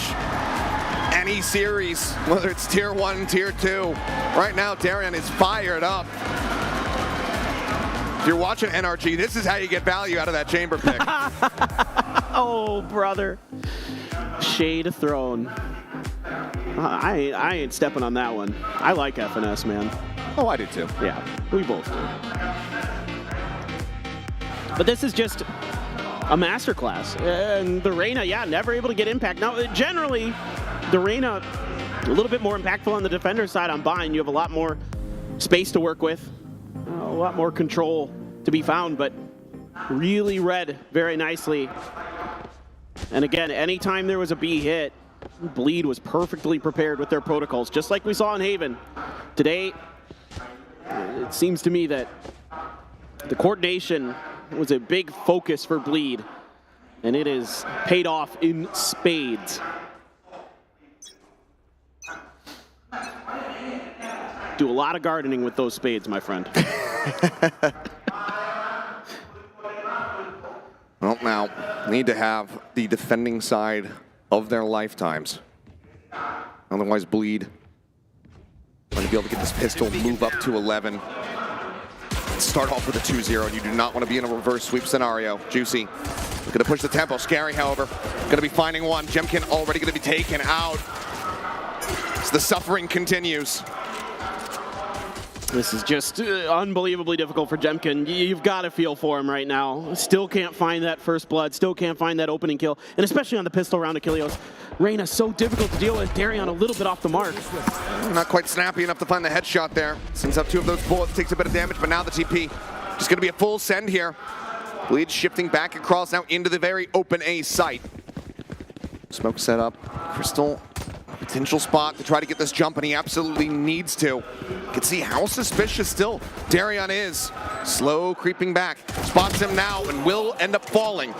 any series, whether it's tier 1, tier 2. Right now, Darian is fired up. If you're watching NRG, this is how you get value out of that chamber pick. Oh, brother. Shade of Throne. I ain't stepping on that one. I like FNS, man. Oh, I do too. Yeah, we both do. But this is just a masterclass. And the Reyna, yeah, never able to get impact. Now, generally, the Reyna, a little bit more impactful on the defender side on Bind. You have a lot more space to work with, a lot more control to be found, but really read very nicely. And again, anytime there was a B hit, Bleed was perfectly prepared with their protocols, just like we saw in Haven. Today, it seems to me that the coordination was a big focus for Bleed, and it is paid off in spades. Do a lot of gardening with those spades, my friend. Well, now, need to have the defending side of their lifetimes. Otherwise, Bleed going to be able to get this pistol, move up to 11. Start off with a 2-0, and you do not want to be in a reverse sweep scenario. Juicy looking to push the tempo. Scary, however, going to be finding one. Jemkin already going to be taken out. So the suffering continues. This is just unbelievably difficult for Jemkin. You've got to feel for him right now. Still can't find that first blood, still can't find that opening kill, and especially on the pistol round Achilleos. Reyna so difficult to deal with. Darian a little bit off the mark. Not quite snappy enough to find the headshot there. Sends up 2 of those bullets, takes a bit of damage, but now the TP just going to be a full send here. Bleed shifting back across now into the very open A site. Smoke set up. Crystal, potential spot to try to get this jump, and he absolutely needs to. You can see how suspicious still Darian is. Slow creeping back. Spots him now and will end up falling.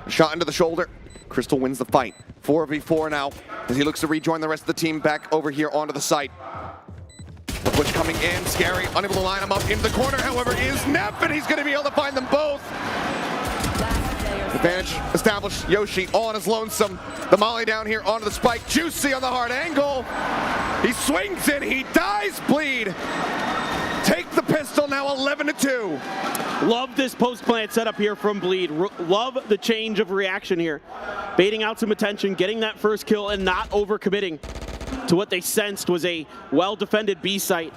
Shot into the shoulder. Crystal wins the fight. 4v4 now as he looks to rejoin the rest of the team back over here onto the site. The push coming in. Scary, unable to line him up into the corner, however, is Neff, and he's going to be able to find them both. Advantage established. Yoshi all on his lonesome. The molly down here onto the spike. Juicy on the hard angle. He swings it. He dies. Bleed. Take the pistol now 11-2. Love this post plant setup here from Bleed. Love the change of reaction here. Baiting out some attention, getting that first kill, and not overcommitting to what they sensed was a well-defended B site.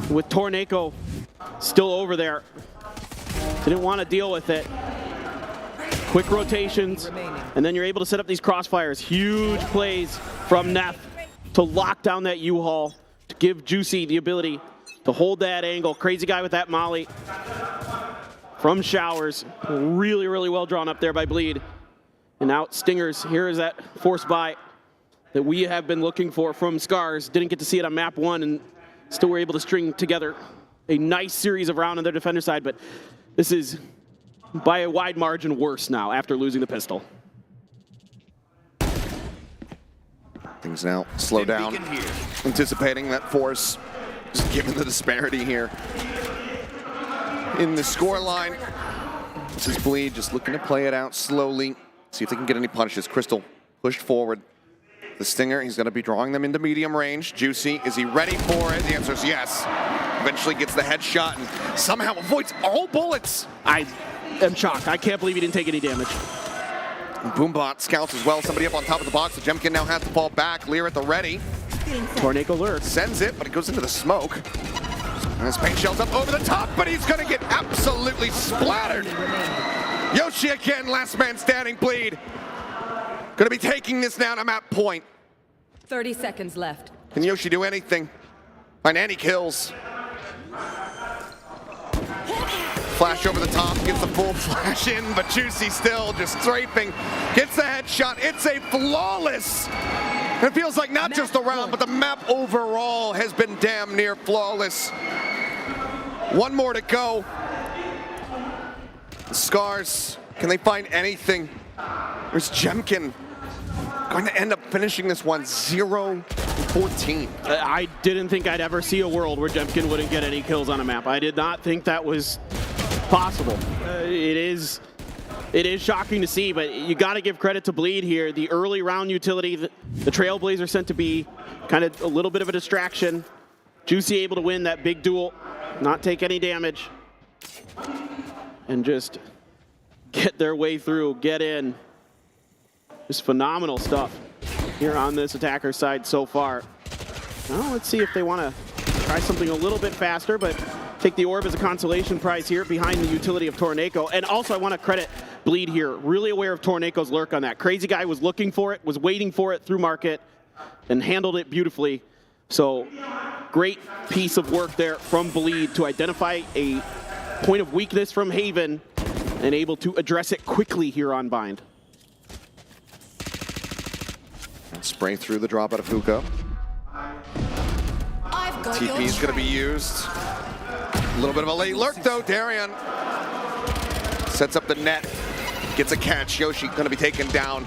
With Torneko still over there. Didn't want to deal with it. Quick rotations, and then you're able to set up these crossfires. Huge plays from Neff to lock down that U-Haul, to give Juicy the ability to hold that angle. Crazy guy with that molly from Showers. Really, really well drawn up there by Bleed. And now Stingers, here is that force buy that we have been looking for from Scars. Didn't get to see it on map 1, and still were able to string together a nice series of rounds on their defender side, but this is by a wide margin worse now after losing the pistol. Things now slow down, anticipating that force, just given the disparity here in the scoreline. This is Bleed just looking to play it out slowly, see if they can get any punishes. Crystal pushed forward. The Stinger, he's going to be drawing them into medium range. Juicy, is he ready for it? The answer is yes. Eventually gets the headshot and somehow avoids all bullets. I am shocked. I can't believe he didn't take any damage. Boombot scouts as well. Somebody up on top of the box. The Jemkin now has to fall back. Lear at the ready. Tornado lure. Sends it, but it goes into the smoke. And his paint shells up over the top, but he's going to get absolutely splattered. Yoshi again, last man standing, Bleed. Going to be taking this down to map point. 30 seconds left. Can Yoshi do anything? Find any kills? Flash over the top, gets the full flash in, but Juicy still just strafing. Gets the headshot. It's a flawless. It feels like not just the round, but the map overall has been damn near flawless. One more to go. Scars, can they find anything? There's Jemkin going to end up finishing this one 0-14. I didn't think I'd ever see a world where Jemkin wouldn't get any kills on a map. I did not think that was possible. It is shocking to see, but you got to give credit to Bleed here. The early round utility, the Trailblazer sent to be kind of a little bit of a distraction. Juicy able to win that big duel, not take any damage, and just get their way through, get in. Just phenomenal stuff here on this attacker side so far. Well, let's see if they want to try something a little bit faster, but take the orb as a consolation prize here behind the utility of Tornado. And also I want to credit Bleed here, really aware of Tornado's lurk on that. Crazy Guy was looking for it, was waiting for it through market, and handled it beautifully. So great piece of work there from Bleed to identify a point of weakness from Haven and able to address it quickly here on Bind. Spray through the drop out of Hookah. TP is going to be used. A little bit of a late lurk though. Darian sets up the net, gets a catch. Yoshi going to be taken down.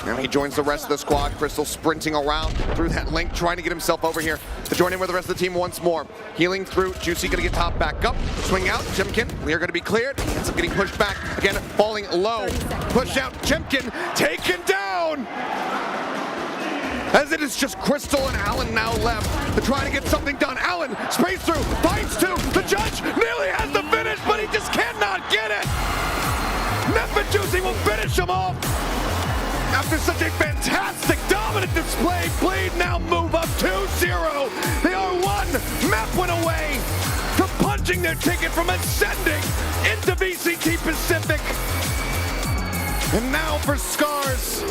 Now he joins the rest of the squad. Crystal sprinting around through that link, trying to get himself over here to join in with the rest of the team once more. Healing through. Juicy going to get top back up. Swing out. Jemkin. Lear going to be cleared. He ends up getting pushed back. Again, falling low. Push out. Jemkin taken down. As it is just Crystal and Allen now left to try to get something done. Allen sprays through, finds two. The judge nearly has the finish, but he just cannot get it. Neff and Juicy will finish him off. After such a fantastic, dominant display, Bleed now move up 2-0. They are one map win away from punching their ticket from ascending into VCT Pacific. And now for Scars.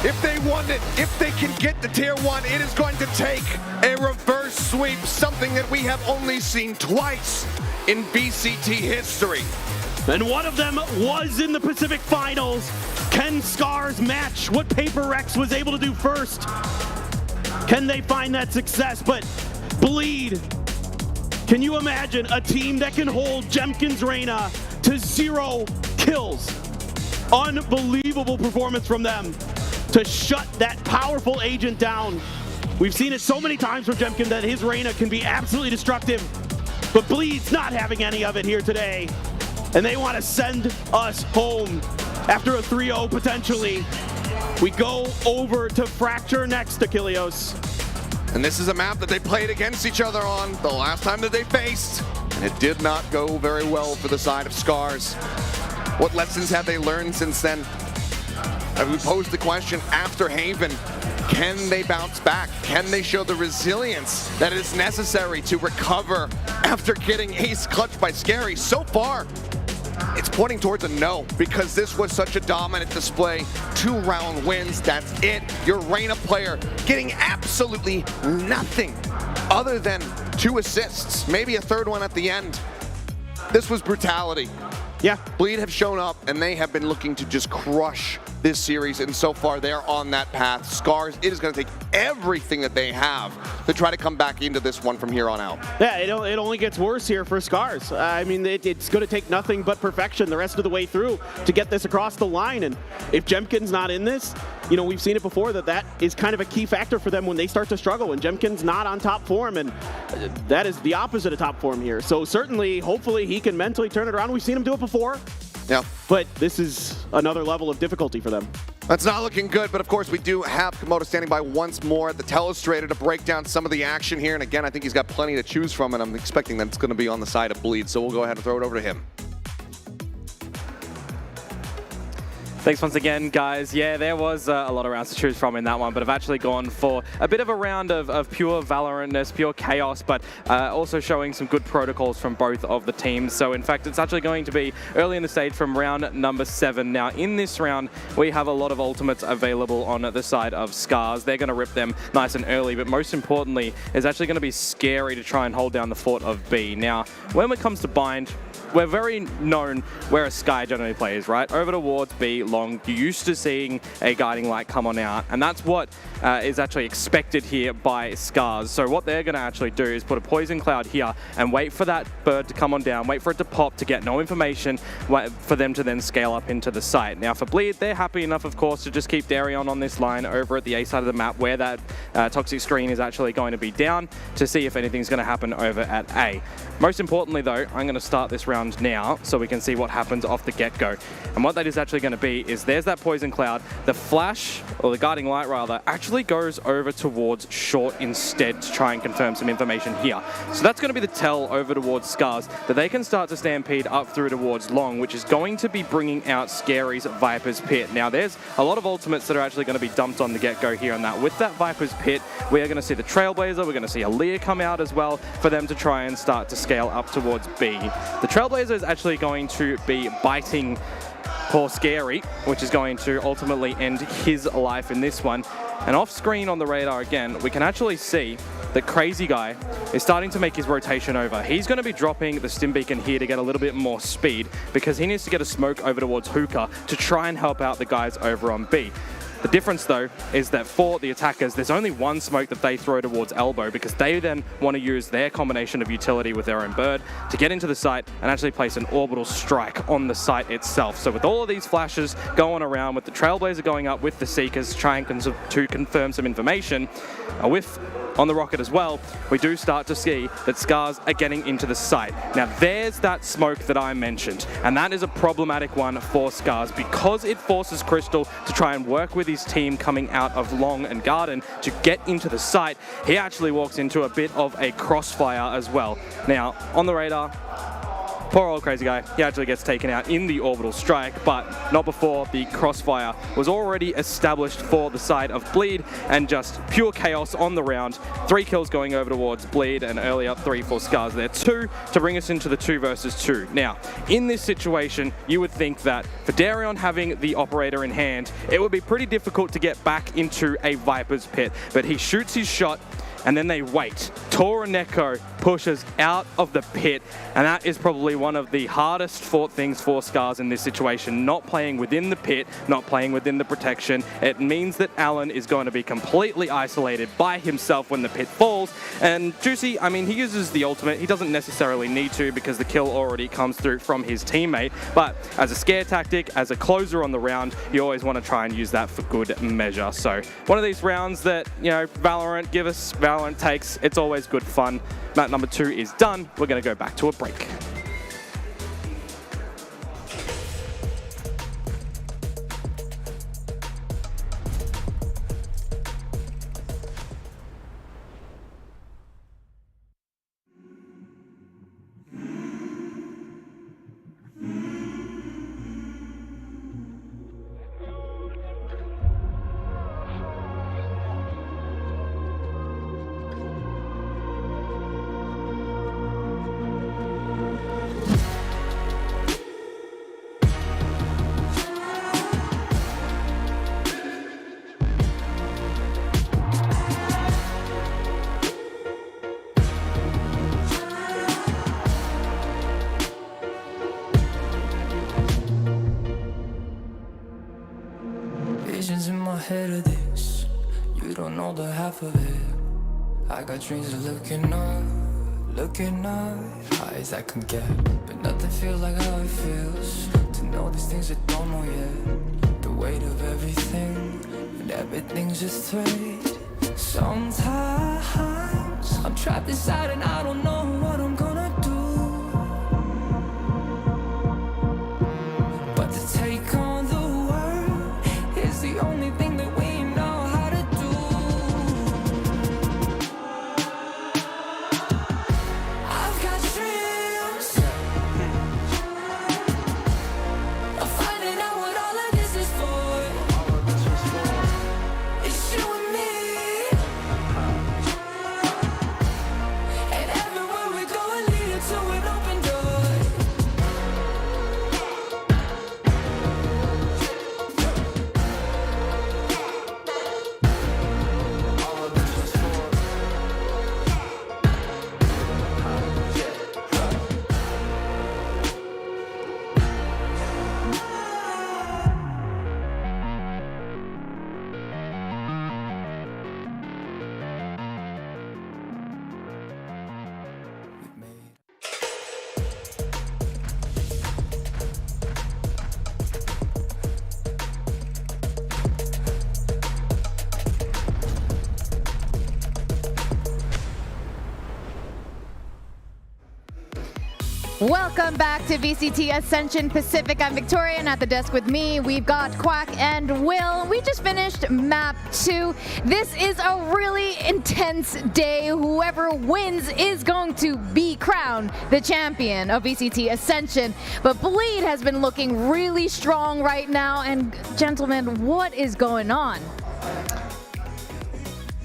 If they want it, if they can get the tier 1, it is going to take a reverse sweep, something that we have only seen twice in VCT history. And one of them was in the Pacific Finals. Can Scars match what Paper Rex was able to do first? Can they find that success? But Bleed, can you imagine a team that can hold Jemkin's Reyna to 0 kills? Unbelievable performance from them to shut that powerful agent down. We've seen it so many times from Jemkin that his Reyna can be absolutely destructive, but Bleed's not having any of it here today. And they want to send us home after a 3-0 potentially. We go over to Fracture next, Achilleos. And this is a map that they played against each other on the last time that they faced. And it did not go very well for the side of Scars. What lessons have they learned since then? We posed the question after Haven, can they bounce back? Can they show the resilience that is necessary to recover after getting ace clutched by Scary? So far, it's pointing towards a no, because this was such a dominant display. 2-round wins, that's it. Your Reyna player getting absolutely nothing other than 2 assists, maybe a third one at the end. This was brutality. Yeah. Bleed have shown up, and they have been looking to just crush this series, and so far they're on that path. Scars, it is going to take everything that they have to try to come back into this one from here on out. Yeah, it only gets worse here for Scars. I mean, it's going to take nothing but perfection the rest of the way through to get this across the line, and if Jemkin's not in this, you know, we've seen it before that is kind of a key factor for them when they start to struggle, and Jemkin's not on top form, and that is the opposite of top form here. So certainly, hopefully, he can mentally turn it around. We've seen him do it before. Yeah. But this is another level of difficulty for them. That's not looking good, but of course we do have Komodo standing by once more at the telestrator to break down some of the action here. And again, I think he's got plenty to choose from, and I'm expecting that it's going to be on the side of Bleed. So we'll go ahead and throw it over to him. Thanks once again, guys. Yeah, there was a lot of rounds to choose from in that one, but I've actually gone for a bit of a round of pure Valorantness, pure chaos, but also showing some good protocols from both of the teams. So in fact, it's actually going to be early in the stage from round number 7. Now, in this round, we have a lot of ultimates available on the side of Scars. They're going to rip them nice and early, but most importantly, it's actually going to be scary to try and hold down the fort of B. Now, when it comes to Bind, we're very known where a Sky generally plays, right? Over towards B, long. You're used to seeing a guiding light come on out, and that's what is actually expected here by Scars. So what they're going to actually do is put a poison cloud here and wait for that bird to come on down, wait for it to pop to get no information, for them to then scale up into the site. Now for Bleed, they're happy enough, of course, to just keep Darion on this line over at the A side of the map where that toxic screen is actually going to be down to see if anything's going to happen over at A. Most importantly, though, I'm going to start this round now so we can see what happens off the get-go. And what that is actually going to be is there's that poison cloud. The flash, or the guiding light rather, actually goes over towards short instead to try and confirm some information here. So that's going to be the tell over towards Scars that they can start to stampede up through towards long, which is going to be bringing out Scary's Viper's Pit. Now there's a lot of ultimates that are actually going to be dumped on the get-go here on that. With that Viper's Pit, we are going to see the Trailblazer, we're going to see Aaliyah come out as well for them to try and start to scale up towards B. The Trailblazer is actually going to be biting poor Scary, which is going to ultimately end his life in this one. And off screen on the radar again, we can actually see that Crazy Guy is starting to make his rotation over. He's going to be dropping the Stim Beacon here to get a little bit more speed because he needs to get a smoke over towards Hookah to try and help out the guys over on B. The difference, though, is that for the attackers, there's only one smoke that they throw towards Elbow because they then want to use their combination of utility with their own bird to get into the site and actually place an orbital strike on the site itself. So with all of these flashes going around, with the Trailblazer going up with the Seekers trying to confirm some information, a whiff on the rocket as well, we do start to see that Scars are getting into the site. Now there's that smoke that I mentioned, and that is a problematic one for Scars because it forces Crystal to try and work with his team coming out of Long and Garden to get into the site. He actually walks into a bit of a crossfire as well. Now, on the radar, poor old Crazy Guy, he actually gets taken out in the orbital strike, but not before the crossfire was already established for the side of Bleed, and just pure chaos on the round. 3 kills going over towards Bleed, and early up 3 for Scars there. 2 to bring us into the 2 versus 2. Now, in this situation, you would think that for Darion having the operator in hand, it would be pretty difficult to get back into a Viper's Pit, but he shoots his shot, and then they wait. Toroneko pushes out of the pit, and that is probably one of the hardest fought things for Scars in this situation. Not playing within the pit, not playing within the protection. It means that Alan is going to be completely isolated by himself when the pit falls, and Juicy, I mean, he uses the ultimate. He doesn't necessarily need to because the kill already comes through from his teammate, but as a scare tactic, as a closer on the round, you always want to try and use that for good measure. So one of these rounds that, you know, Valorant takes, it's always good fun. Map number 2 is done. We're going to go back to a break. Visions in my head of this, you don't know the half of it. I got dreams of looking up, high as I can get. But nothing feels like how it feels to know these things I don't know yet. The weight of everything, and everything's just thread. Sometimes I'm trapped inside and I don't know what I'm gonna do. But to take on the world is the only thing that we know how to do. I've got dreams of finding out what all of this is for. It's you and me. And everywhere we go, it leads to an open door. Welcome back to VCT Ascension Pacific. I'm Victoria, and at the desk with me, we've got Quack and Will. We just finished map 2. This is a really intense day. Whoever wins is going to be crowned the champion of VCT Ascension. But Bleed has been looking really strong right now. And gentlemen, what is going on?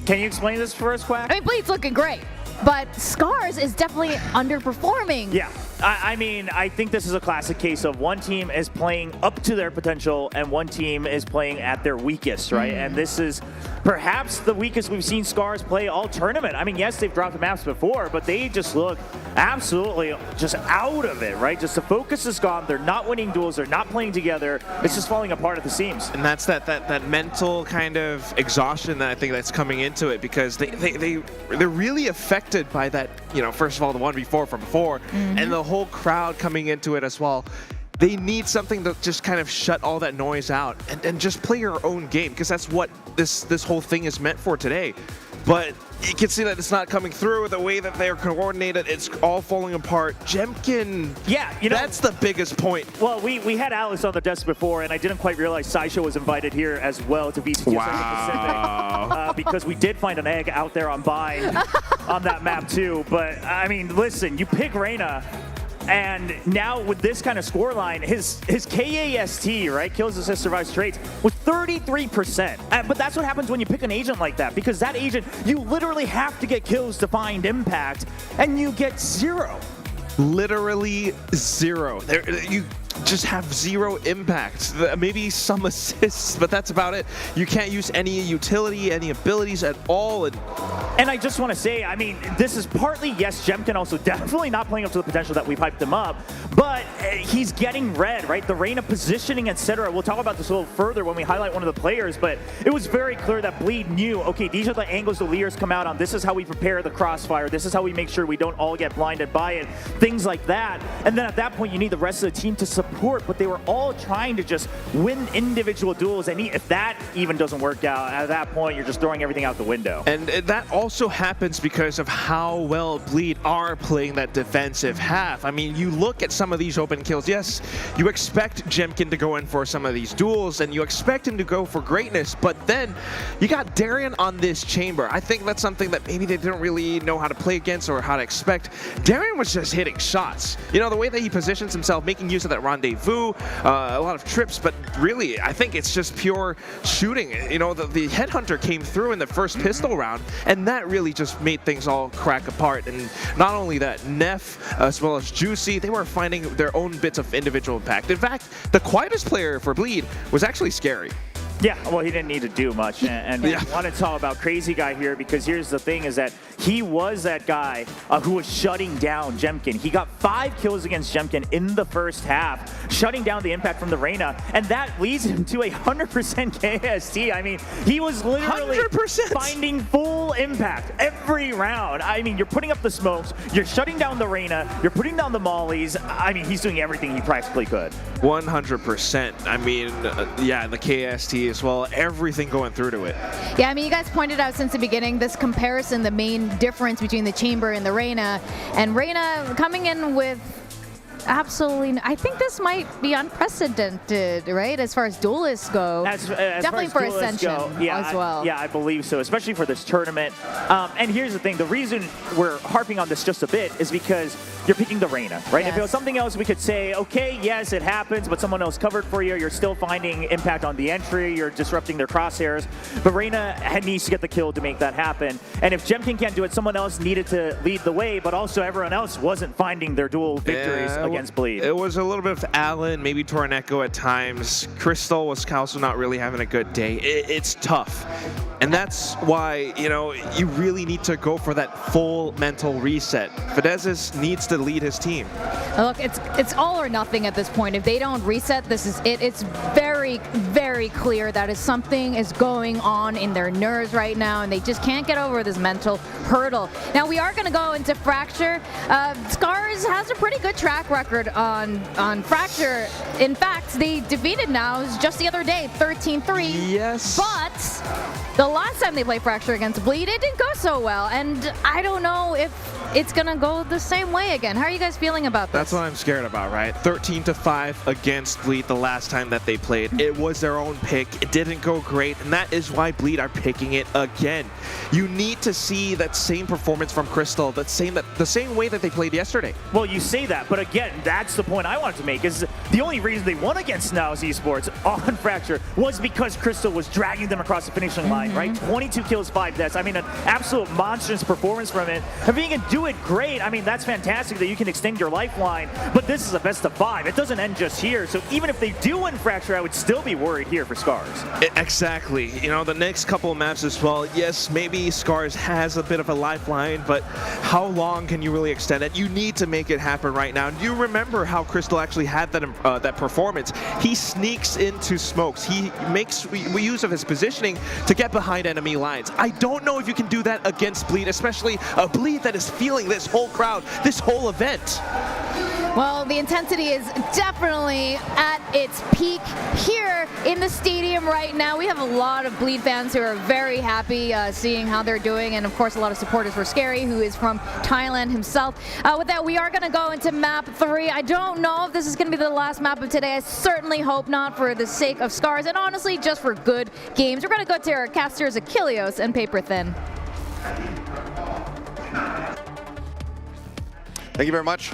Can you explain this for us, Quack? I mean, Bleed's looking great, but Scars is definitely underperforming. Yeah. I mean, I think this is a classic case of one team is playing up to their potential and one team is playing at their weakest, right? And this is perhaps the weakest we've seen Scars play all tournament. I mean, yes, they've dropped the maps before, but they just look absolutely just out of it, right? Just the focus is gone. They're not winning duels. They're not playing together. It's just falling apart at the seams. And that's that mental kind of exhaustion that I think that's coming into it, because they're really affected by that, you know, first of all, the 1v4 from before, and the whole crowd coming into it as well. They need something to just kind of shut all that noise out and just play your own game, because that's what this whole thing is meant for today. But you can see that it's not coming through the way that they're coordinated. It's all falling apart. Jemkin, yeah, you know, that's the biggest point. Well, we had Alex on the desk before, and I didn't quite realize Saisho was invited here as well to VCT Pacific, because we did find an egg out there on Bind on that map too. But I mean, listen, you pick Reyna, and now with this kind of scoreline, his KAST, right, kills, assist, survives, trades, was 33%. But that's what happens when you pick an agent like that, because that agent, you literally have to get kills to find impact, and you get 0. Literally 0. You just have 0 impact. Maybe some assists, but that's about it. You can't use any utility, any abilities at all. And I just want to say, I mean, this is partly, yes, Jemkin also definitely not playing up to the potential that we've hyped him up, but he's getting red, right? The Reyna positioning, etc. We'll talk about this a little further when we highlight one of the players, but it was very clear that Bleed knew, okay, these are the angles the leaders come out on. This is how we prepare the crossfire. This is how we make sure we don't all get blinded by it. Things like that. And then at that point, you need the rest of the team to support, but they were all trying to just win individual duels. And if that even doesn't work out, at that point, you're just throwing everything out the window. And that also happens because of how well Bleed are playing that defensive half. I mean, you look at some of these open kills. Yes, you expect Jemkin to go in for some of these duels, and you expect him to go for greatness, but then you got Darian on this chamber. I think that's something that maybe they didn't really know how to play against or how to expect. Darian was just hitting shots. You know, the way that he positions himself, making use of that rendezvous, a lot of trips, but really, I think it's just pure shooting. You know, the Headhunter came through in the first pistol round, and that really just made things all crack apart. And not only that, Neff as well as Juicy, they were finding their own bits of individual impact. In fact, the quietest player for Bleed was actually Scary. Yeah, well, he didn't need to do much, and we want to talk about Crazy Guy here, because here's the thing is that he was that guy who was shutting down Jemkin. He got 5 kills against Jemkin in the first half, shutting down the impact from the Reyna, and that leads him to 100% KST. I mean, he was literally 100%. finding full impact every round. I mean, you're putting up the smokes, you're shutting down the Reyna, you're putting down the mollies. I mean, he's doing everything he practically could. 100%. I mean, yeah, the KST as well, everything going through to it. Yeah, I mean, you guys pointed out since the beginning this comparison, the main difference between the Chamber and the Reyna. And Reyna coming in with absolutely, I think this might be unprecedented, right? As far as duelists go. Definitely for Ascension as well. Yeah, I believe so, especially for this tournament. And here's the thing, the reason we're harping on this just a bit is because you're picking the Reyna, right? Yes. If it was something else, we could say, okay, yes, it happens, but someone else covered for you. You're still finding impact on the entry. You're disrupting their crosshairs. But Reyna needs to get the kill to make that happen. And if Jemkin can't do it, someone else needed to lead the way, but also everyone else wasn't finding their dual victories against Bleed. It was a little bit of Allen, maybe Torneco at times. Crystal was also not really having a good day. It's tough. And that's why, you know, you really need to go for that full mental reset. Fidesz needs to lead his team. Look, it's all or nothing at this point. If they don't reset, this is it. It's very, very clear that something is going on in their nerves right now, and they just can't get over this mental hurdle. Now, we are going to go into Fracture. Scars has a pretty good track record on Fracture. In fact, they defeated Nows just the other day, 13-3. Yes. But the last time they played Fracture against Bleed, it didn't go so well, and I don't know if it's gonna go the same way again. How are you guys feeling about this? That's what I'm scared about, right? 13-5 against Bleed the last time that they played. It was their own pick. It didn't go great, and that is why Bleed are picking it again. You need to see that same performance from Crystal, the same way that they played yesterday. Well, you say that, but again, that's the point I wanted to make, is the only reason they won against Nows Esports on Fracture was because Crystal was dragging them across the finishing line, right? 22 kills, 5 deaths. I mean, an absolute monstrous performance from it. If you can do it great, I mean, that's fantastic that you can extend your lifeline, but this is a best of 5. It doesn't end just here, so even if they do win Fracture, I would still be worried here for Scars. Exactly. You know, the next couple of maps as well, yes, maybe Scars has a bit of a lifeline, but how long can you really extend it? You need to make it happen right now. And you remember how Crystal actually had that performance. He sneaks into smokes. He makes use of his positioning to get behind enemy lines. I don't know if you can do that against Bleed, especially a Bleed that is feeling this whole crowd, this whole event. Well, the intensity is definitely at its peak here in the stadium right now. We have a lot of Bleed fans who are very happy seeing how they're doing, and of course a lot of supporters for Scary, who is from Thailand himself. With that, we are going to go into map 3. I don't know if this is going to be the last map of today. I certainly hope not, for the sake of Scars, and honestly just for good games. We're going to go to our casters Achilleos and Paper Thin. Thank you very much.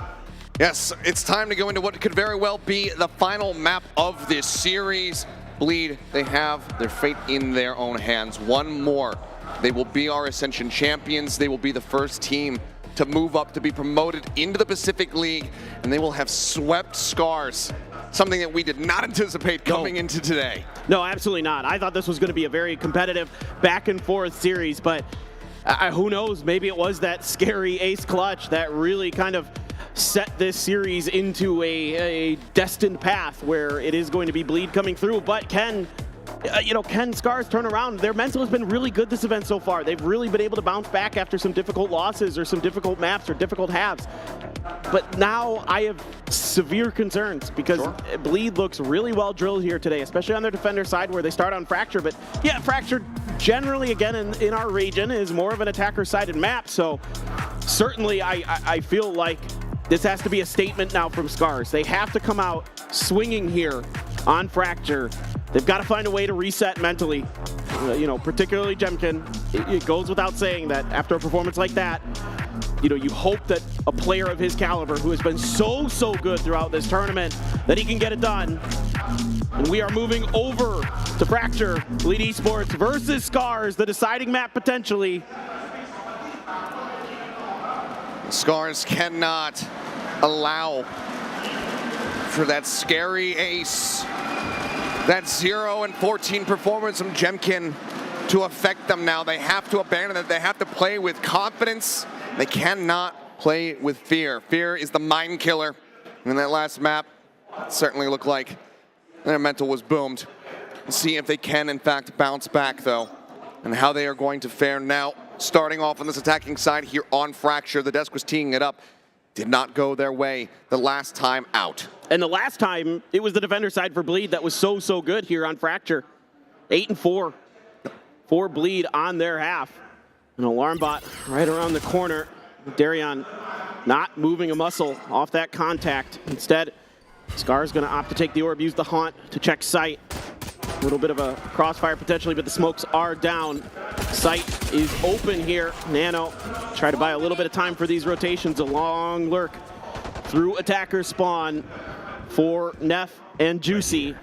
Yes, it's time to go into what could very well be the final map of this series. Bleed, they have their fate in their own hands. One more. They will be our Ascension champions. They will be the first team to move up to be promoted into the Pacific League, and they will have swept Scars. Something that we did not anticipate coming into today. No, absolutely not. I thought this was going to be a very competitive back and forth series, but who knows? Maybe it was that Scary ace clutch that really kind of set this series into a destined path where it is going to be Bleed coming through. But can Scars turn around? Their mental has been really good this event so far. They've really been able to bounce back after some difficult losses or some difficult maps or difficult halves. But now I have severe concerns because Bleed looks really well drilled here today, especially on their defender side where they start on Fracture. But yeah, Fracture generally, again, in our region is more of an attacker-sided map. So certainly I feel like this has to be a statement now from Scars. They have to come out swinging here on Fracture. They've got to find a way to reset mentally, particularly Jemkin. It goes without saying that after a performance like that, you hope that a player of his caliber, who has been so good throughout this tournament, that he can get it done. And we are moving over to Fracture, Bleed Esports versus Scars, the deciding map potentially. Scars cannot allow for that Scary ace. That 0 and 14 performance from Jemkin to affect them now. They have to abandon it. They have to play with confidence. They cannot play with fear. Fear is the mind killer. And in that last map, it certainly looked like their mental was boomed. Let's see if they can, in fact, bounce back, though, and how they are going to fare now. Starting off on this attacking side here on Fracture, the desk was teeing it up. Did not go their way the last time out. And the last time, it was the defender side for Bleed that was so good here on Fracture. 8-4 for Bleed on their half. An alarm bot right around the corner. Darion not moving a muscle off that contact. Instead, Scar's gonna opt to take the orb, use the haunt to check sight. A little bit of a crossfire potentially, but the smokes are down. Sight is open here. Nano try to buy a little bit of time for these rotations. A long lurk through attacker spawn for Neff and Juicy.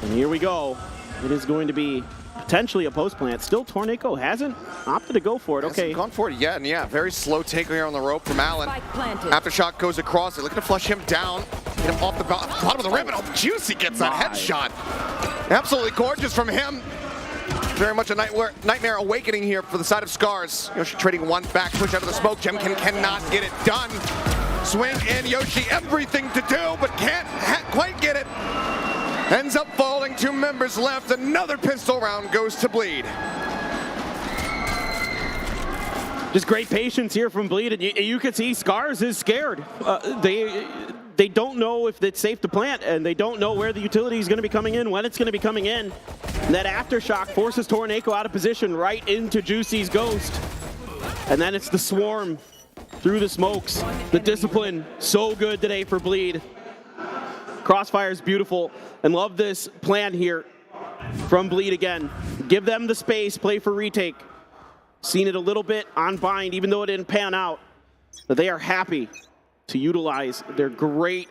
And here we go. It is going to be potentially a post plant. Still, Torneko hasn't opted to go for it. Okay. Hasn't gone for it yet, and yeah, very slow take here on the rope from Allen. Aftershock goes across. They're looking to flush him down. Get him off the bottom of the rim, and Juicy gets that headshot. Absolutely gorgeous from him. Very much a nightmare awakening here for the side of Scars. Yoshi trading one back push out of the smoke. Jemkin cannot get it done. Swing and Yoshi everything to do, but can't quite get it. Ends up falling, 2 members left. Another pistol round goes to Bleed. Just great patience here from Bleed, and you can see Scars is scared. They don't know if it's safe to plant, and they don't know where the utility is going to be coming in, when it's going to be coming in. And that aftershock forces Torneko out of position right into Juicy's Ghost. And then it's the swarm through the smokes. The discipline, so good today for Bleed. Crossfire is beautiful, and love this plan here from Bleed again. Give them the space, play for retake. Seen it a little bit on Bind, even though it didn't pan out. But they are happy to utilize their great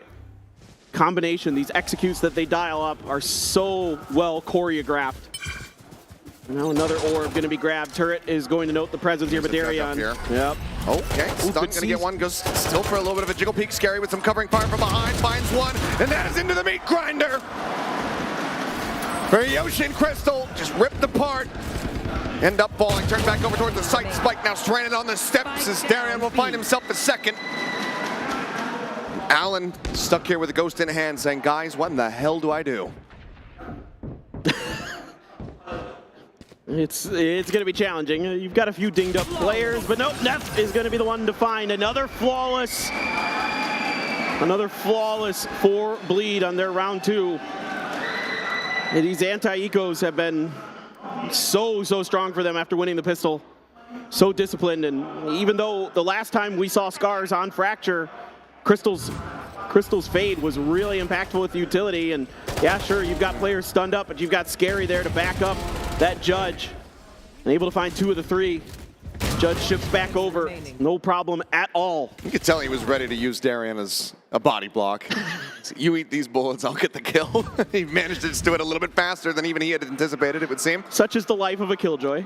combination. These executes that they dial up are so well choreographed. Now another orb going to be grabbed. Turret is going to note the presence here, but Darion. Yep. Okay, Stun going to get one. Goes still for a little bit of a jiggle peek. Scary with some covering fire from behind. Finds one, and that is into the meat grinder. For Yoshi and Crystal, just ripped apart. End up falling. Turns back over towards the site. Spike now stranded on the steps as Darion will find himself a second. Allen stuck here with a ghost in hand saying, guys, what in the hell do I do? It's going to be challenging. You've got a few dinged up players, but nope, Neff is going to be the one to find another flawless for Bleed on their round 2. And these anti-ecos have been so strong for them after winning the pistol. So disciplined, and even though the last time we saw Scars on Fracture, Crystal's fade was really impactful with the utility, and yeah, sure, you've got players stunned up, but you've got Scary there to back up that Judge. And able to find 2 of the 3. Judge shifts back over, no problem at all. You could tell he was ready to use Darion as a body block. So you eat these bullets, I'll get the kill. He managed to just do it a little bit faster than even he had anticipated, it would seem. Such is the life of a Killjoy.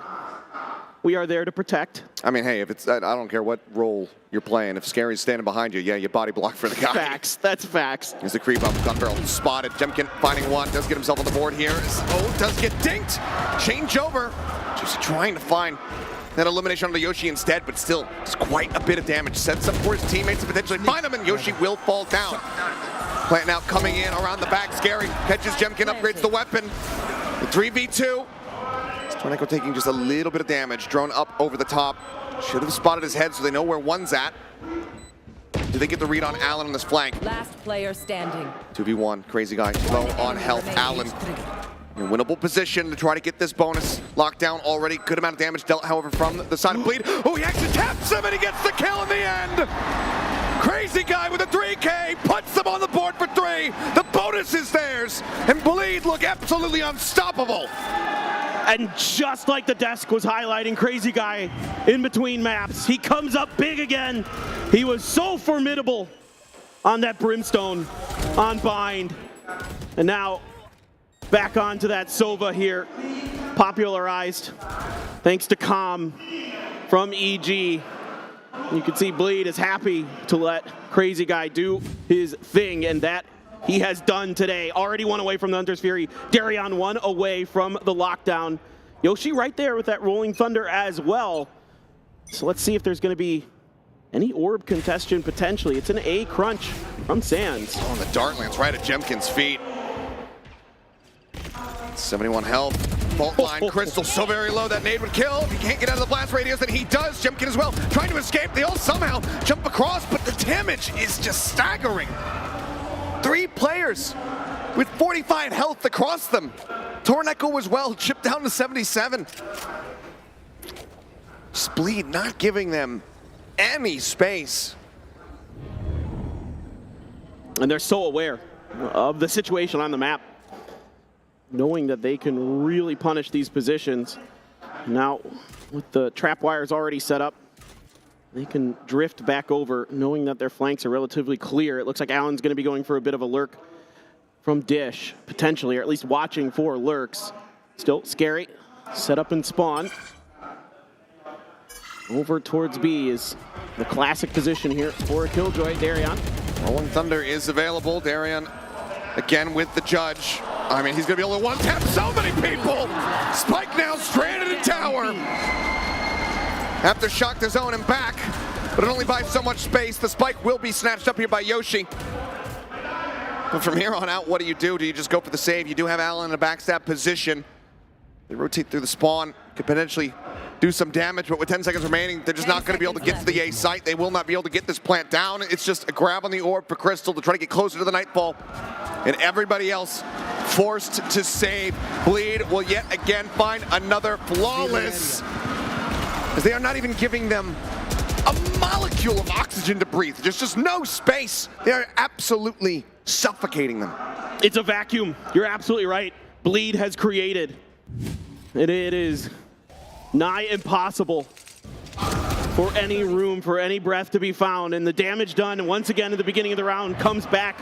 We are there to protect. I mean, hey, if it's, I don't care what role you're playing. If Scary's standing behind you, yeah, you body block for the guy. Facts, that's facts. Here's the creep up, gun barrel spotted. Jemkin finding one, does get himself on the board here. Oh, does get dinked. Change over. Just trying to find that elimination onto Yoshi instead, but still, it's quite a bit of damage. Sets up for his teammates to potentially find him, and Yoshi will fall down. Plant now coming in around the back. Scary catches Jemkin, upgrades the weapon. The 3v2. Torneko taking just a little bit of damage. Drone up over the top. Should have spotted his head so they know where one's at. Do they get the read on Allen on this flank? Last player standing. 2v1, crazy guy, low on health. Allen in winnable position to try to get this bonus. Locked down already, good amount of damage dealt, however, from the side of Bleed. Oh, he actually taps him and he gets the kill in the end! Crazy guy with a 3K, puts them on the board for 3. The bonus is theirs, and Bleed look absolutely unstoppable. And just like the desk was highlighting, Crazy Guy in between maps, he comes up big again. He was so formidable on that Brimstone, on Bind. And now back onto that Sova here, popularized thanks to Calm from EG. You can see Bleed is happy to let Crazy Guy do his thing, and that he has done today. Already 1 away from the Hunter's Fury. Darion 1 away from the lockdown. Yoshi right there with that Rolling Thunder as well. So let's see if there's going to be any orb congestion potentially. It's an A crunch from Sands. On the dart lands right at Jemkin's feet. 71 health. Bolt line, Crystal so very low that nade would kill. If he can't get out of the blast radius, then he does. Jemkin as well, trying to escape. They all somehow jump across, but the damage is just staggering. 3 players with 45 health across them. Torneko as well, chipped down to 77. Bleed not giving them any space. And they're so aware of the situation on the map, knowing that they can really punish these positions. Now, with the trap wires already set up, they can drift back over, knowing that their flanks are relatively clear. It looks like Allen's going to be going for a bit of a lurk from Dish, potentially, or at least watching for lurks. Still scary. Set up and spawn. Over towards B is the classic position here for a Killjoy. Darian. Rolling Thunder is available. Darian again with the judge. I mean, he's going to be able to one-tap so many people. Spike now stranded in tower. Have to shock the zone and back, but it only buys so much space. The spike will be snatched up here by Yoshi. But from here on out, what do you do? Do you just go for the save? You do have Allen in a backstab position. They rotate through the spawn, could potentially do some damage, but with 10 seconds remaining, they're just not going to be able to get to the A site. They will not be able to get this plant down. It's just a grab on the orb for Crystal to try to get closer to the Nightfall. And everybody else forced to save. Bleed will yet again find another flawless, as they are not even giving them a molecule of oxygen to breathe. There's just no space. They are absolutely suffocating them. It's a vacuum. You're absolutely right. Bleed has created. And it is nigh impossible for any room, for any breath to be found. And the damage done once again at the beginning of the round comes back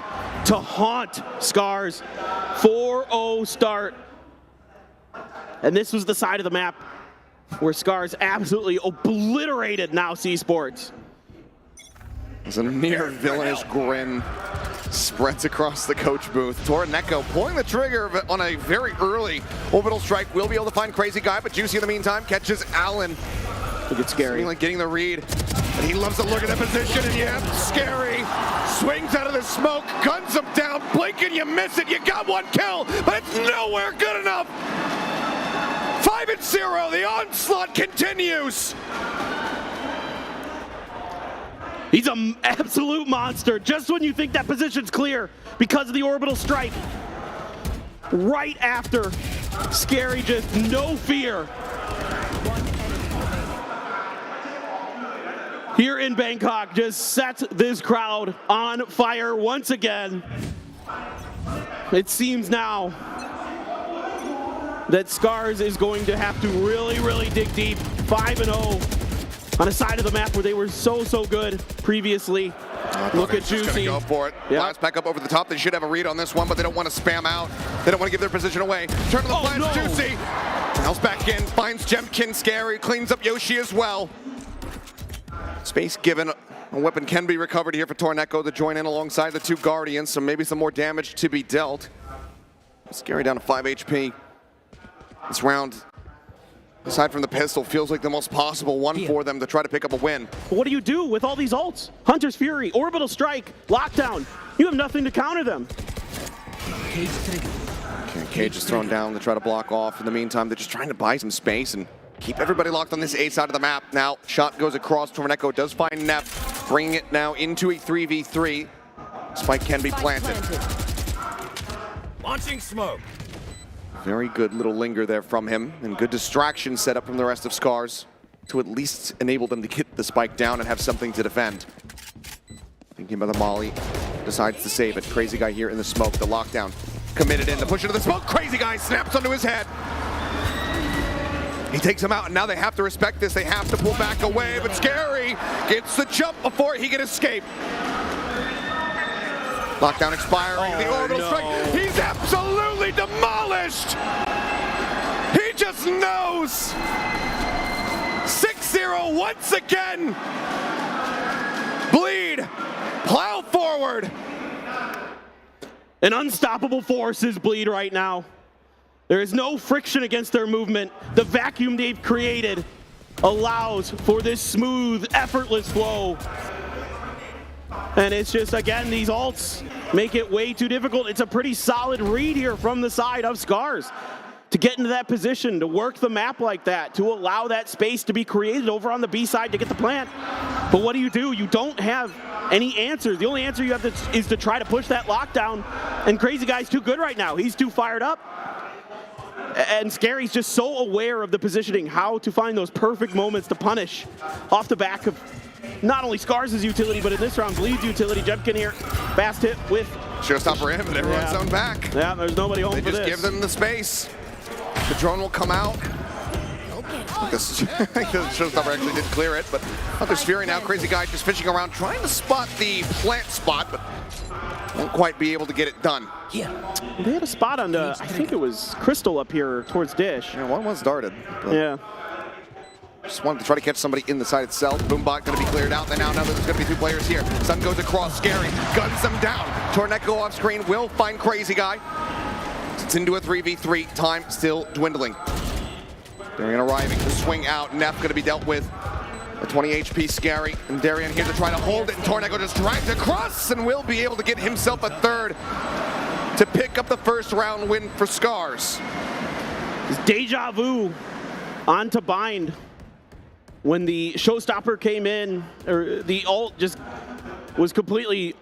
to haunt Scars. 4-0 start. And this was the side of the map where Scars absolutely obliterated Now C Sports. As a near villainous grin spreads across the coach booth. Torneko pulling the trigger on a very early orbital strike. Will be able to find Crazy Guy, but Juicy in the meantime catches Allen. Look at Scary. Like getting the read. And he loves to look at that position, and you have Scary. Swings out of the smoke, guns him down, blink and you miss it. You got 1 kill, but it's nowhere good enough. 5-0, the onslaught continues. He's an absolute monster. Just when you think that position's clear because of the orbital strike. Right after, Scary just no fear. Here in Bangkok, just sets this crowd on fire once again. It seems now that Scars is going to have to really dig deep. 5-0. On a side of the map where they were so good previously. Look at Juicy. Just gonna go for it. Yep. Blast back up over the top. They should have a read on this one, but they don't want to spam out. They don't want to give their position away. Turn to the flash, no. Juicy. Bounce back in, finds Jemkin. Scary, cleans up Yoshi as well. Space given. A weapon can be recovered here for Torneko to join in alongside the 2 Guardians, so maybe some more damage to be dealt. Scary down to 5 HP. This round, aside from the pistol, feels like the most possible one for them to try to pick up a win. What do you do with all these ults? Hunter's Fury, Orbital Strike, Lockdown. You have nothing to counter them. Cage is thrown down to try to block off. In the meantime, they're just trying to buy some space and keep everybody locked on this A side of the map. Now, shot goes across. Torneko does find Neff, bringing it now into a 3v3. Spike can be planted. Launching smoke. Very good little linger there from him, and good distraction set up from the rest of Scars to at least enable them to get the spike down and have something to defend. Thinking about the molly, decides to save it. Crazy Guy here in the smoke, the lockdown. Committed in, the push into the smoke. Crazy Guy snaps onto his head. He takes him out, and now they have to respect this. They have to pull back away, but Scary gets the jump before he can escape. Lockdown expiring, the orbital strike. He's absolutely demolished. He just knows. 6-0 once again. Bleed, plow forward. An unstoppable force is Bleed right now. There is no friction against their movement. The vacuum they've created allows for this smooth, effortless flow. And it's just, again, these ults make it way too difficult. It's a pretty solid read here from the side of Scars to get into that position, to work the map like that, to allow that space to be created over on the B side to get the plant. But what do? You don't have any answers. The only answer you have is to try to push that lockdown. And Crazy Guy's too good right now. He's too fired up. And Scary's just so aware of the positioning, how to find those perfect moments to punish off the back of not only Scars' utility, but in this round, Bleed's utility. Jemkin here, fast hit with... Showstopper in, but everyone's zone back. Yeah, there's nobody home for this. They just give them the space. The drone will come out. The Showstopper actually did clear it, but there's Fury now. Crazy Guy just fishing around, trying to spot the plant spot, but won't quite be able to get it done. Yeah. They had a spot on the, I think it was Crystal up here towards Dish. Yeah, one was darted. Yeah. Just wanted to try to catch somebody in the side itself. Boombot going to be cleared out. And now there's going to be 2 players here. Sun goes across. Scary guns them down. Torneko off screen will find Crazy Guy. It's into a 3v3. Time still dwindling. Darian arriving to swing out. Neff going to be dealt with. A 20 HP Scary. And Darian here to try to hold it. And Torneko just drags across and will be able to get himself a third to pick up the first round win for Scars. It's deja vu on to Bind. When the Showstopper came in, or the ult just was completely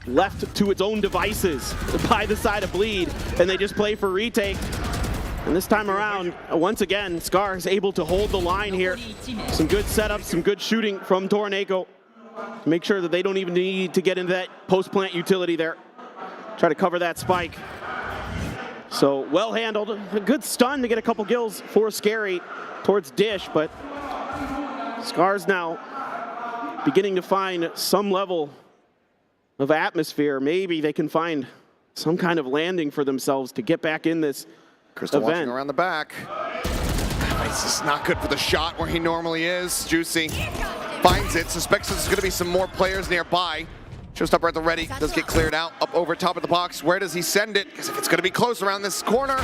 left to its own devices by the side of Bleed, and they just play for retake. And this time around, once again, Scars able to hold the line here. Some good setups, some good shooting from Torneko to make sure that they don't even need to get into that post-plant utility there. Try to cover that spike. So well handled, a good stun to get a couple kills for Scary towards Dish, but Scars now beginning to find some level of atmosphere. Maybe they can find some kind of landing for themselves to get back in this Crystal event. watching around the back. It's just not good for the shot where he normally is. Juicy finds it, suspects there's going to be some more players nearby. Showstopper at the ready, does get cleared out, up over top of the box. Where does he send it? Because if it's going to be close around this corner,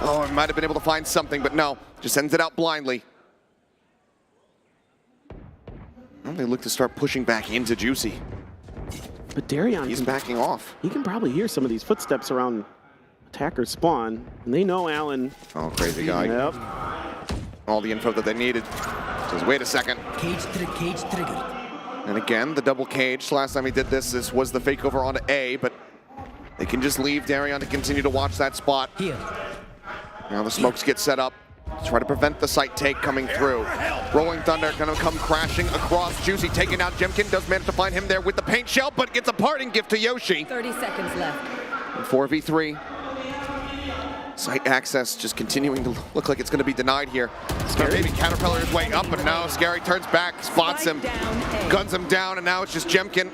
oh, he might have been able to find something, but no, just sends it out blindly. Well, they look to start pushing back into Juicy. But Darian, he's backing off. He can probably hear some of these footsteps around attacker spawn, and they know Allen. Oh, Crazy Guy. Yep. All the info that they needed. Says, wait a second. Cage triggered. And again, the double cage. Last time he did this was the fake over onto A, but they can just leave Darian to continue to watch that spot. Here. Now the smokes get set up to try to prevent the site take coming through. Rolling Thunder gonna come crashing across. Juicy taking out Jemkin, does manage to find him there with the paint shell, but gets a parting gift to Yoshi. 30 seconds left. 4v3. Site access just continuing to look like it's going to be denied here. Scary maybe Caterpillar his way up, but no, Scary turns back, spots him, guns him down, and now it's just Jemkin.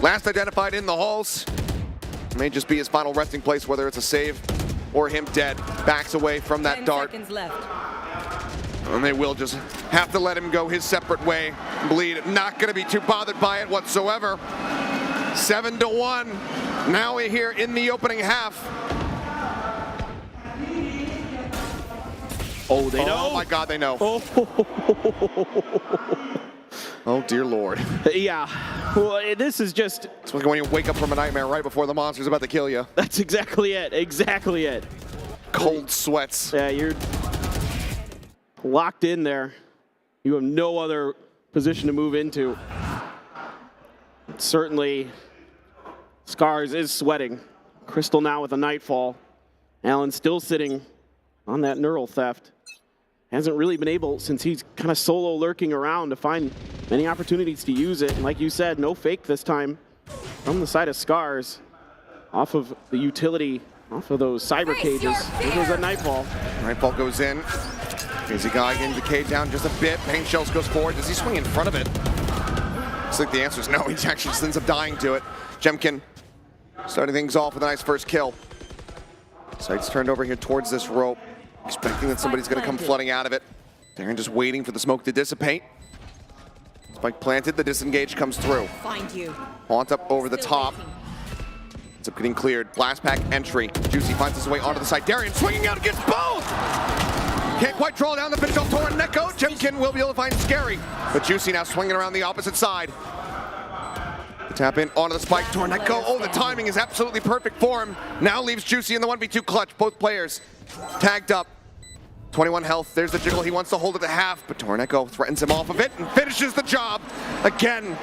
Last identified in the halls. May just be his final resting place, whether it's a save or him dead. Backs away from that 10 dart. seconds left. And they will just have to let him go his separate way. Bleed not going to be too bothered by it whatsoever. 7-1. Now we're here in the opening half. Oh, they know. Oh my God, they know. Oh, oh dear Lord. Yeah. Well, this is just... It's like when you wake up from a nightmare right before the monster's about to kill you. That's exactly it. Exactly it. Cold sweats. Yeah, you're locked in there. You have no other position to move into. Certainly, Scars is sweating. Crystal now with a Nightfall. Allen still sitting on that neural theft. Hasn't really been able, since he's kind of solo lurking around, to find many opportunities to use it. And like you said, no fake this time from the side of Scars. Off of the utility, off of those cyber cages. There goes that Nightfall. Nightfall goes in. Crazy Guy getting the cage down just a bit. Pain Shells goes forward. Does he swing in front of it? Looks like the answer is no. He actually just ends up dying to it. Jemkin starting things off with a nice first kill. Sights turned over here towards this rope, expecting that somebody's going to come flooding out of it. Darren just waiting for the smoke to dissipate. Spike planted, the disengage comes through. Find you. Haunt up over the top. Ends up getting cleared. Blast pack entry. Juicy finds his way onto the side. Darian swinging out against both! Can't quite draw down the finish off Torn Neko. Jemkin will be able to find Scary. But Juicy now swinging around the opposite side. Tap in onto the spike. Torn Neko. Oh, the timing is absolutely perfect for him. Now leaves Juicy in the 1v2 clutch. Both players tagged up. 21 health. There's the jiggle. He wants to hold it to half, but Torn Neko threatens him off of it and finishes the job. Again,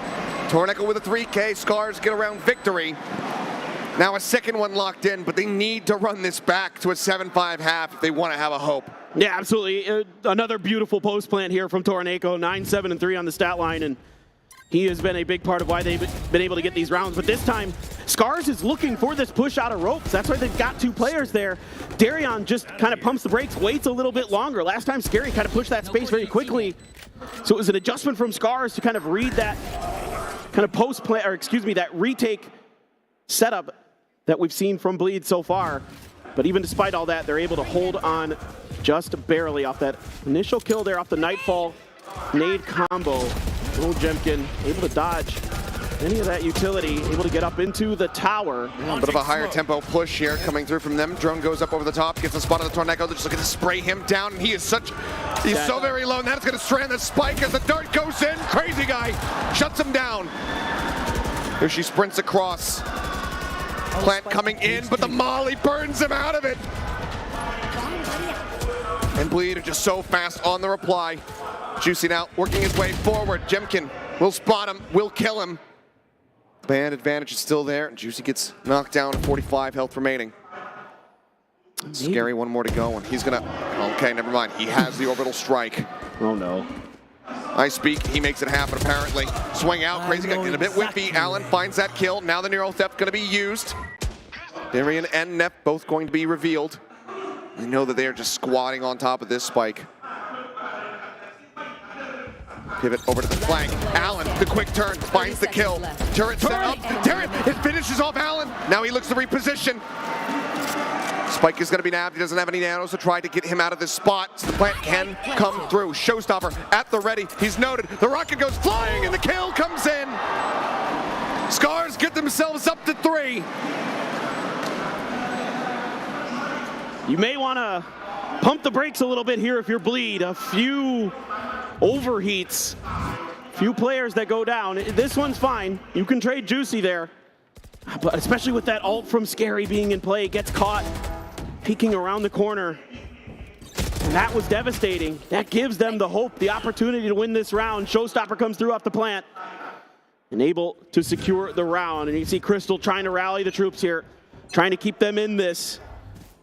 Torn Neko with a 3K. Scars get around victory. Now a second one locked in, but they need to run this back to a 7-5 half if they want to have a hope. Yeah, absolutely. Another beautiful post plant here from Torn Neko. 9-7-3 on the stat line, and he has been a big part of why they've been able to get these rounds. But this time, Scars is looking for this push out of ropes. That's why they've got two players there. Darian just kind of pumps the brakes, waits a little bit longer. Last time, Scary kind of pushed that space very quickly. So it was an adjustment from Scars to kind of read that kind of post play, or excuse me, that retake setup that we've seen from Bleed so far. But even despite all that, they're able to hold on just barely off that initial kill there off the Nightfall nade combo. Little Jemkin able to dodge any of that utility, able to get up into the tower. Yeah, a bit of a higher tempo push here coming through from them. Drone goes up over the top, gets a spot on the Torn Neko. They're just looking to spray him down, and he's so very low, and that's going to strand the spike as the dart goes in. Crazy guy shuts him down. Here she sprints across. Plant coming in, but the molly burns him out of it. And Bleed are just so fast on the reply. Juicy now working his way forward. Jemkin will spot him, will kill him. Band advantage is still there, and Juicy gets knocked down, 45 health remaining. Scary, one more to go, and he's gonna, okay, never mind. He has the orbital strike. Oh no. Ice Beak, he makes it happen apparently. Swing out, Crazy guy getting a bit whiffy. Allen finds that kill. Now the Neuro Theft gonna be used. Darian and Neff both going to be revealed. We know that they are just squatting on top of this spike. Pivot over to the flank. Allen, the quick turn, finds the kill. Turret set up. Darian, it finishes off Allen. Now he looks to reposition. Spike is going to be nabbed. He doesn't have any nanos to try to get him out of this spot. So the plant can come through. Showstopper at the ready. He's noted. The rocket goes flying and the kill comes in. Scars get themselves up to 3. You may want to pump the brakes a little bit here if you're Bleed. A few overheats, few players that go down. This one's fine. You can trade Juicy there. But especially with that ult from Scary being in play, gets caught peeking around the corner. And that was devastating. That gives them the hope, the opportunity to win this round. Showstopper comes through off the plant and able to secure the round. And you see Crystal trying to rally the troops here, trying to keep them in this.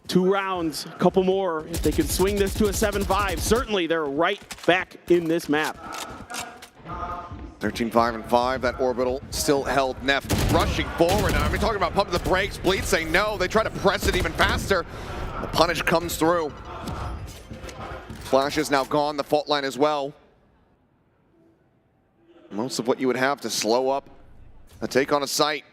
2 rounds, a couple more. If they can swing this to a 7-5, certainly they're right back in this map. 13-5-5, that orbital still held. Neff rushing forward. Now, we're talking about pumping the brakes. Bleed saying no. They try to press it even faster. The punish comes through. Flash is now gone. The fault line as well. Most of what you would have to slow up a take on a site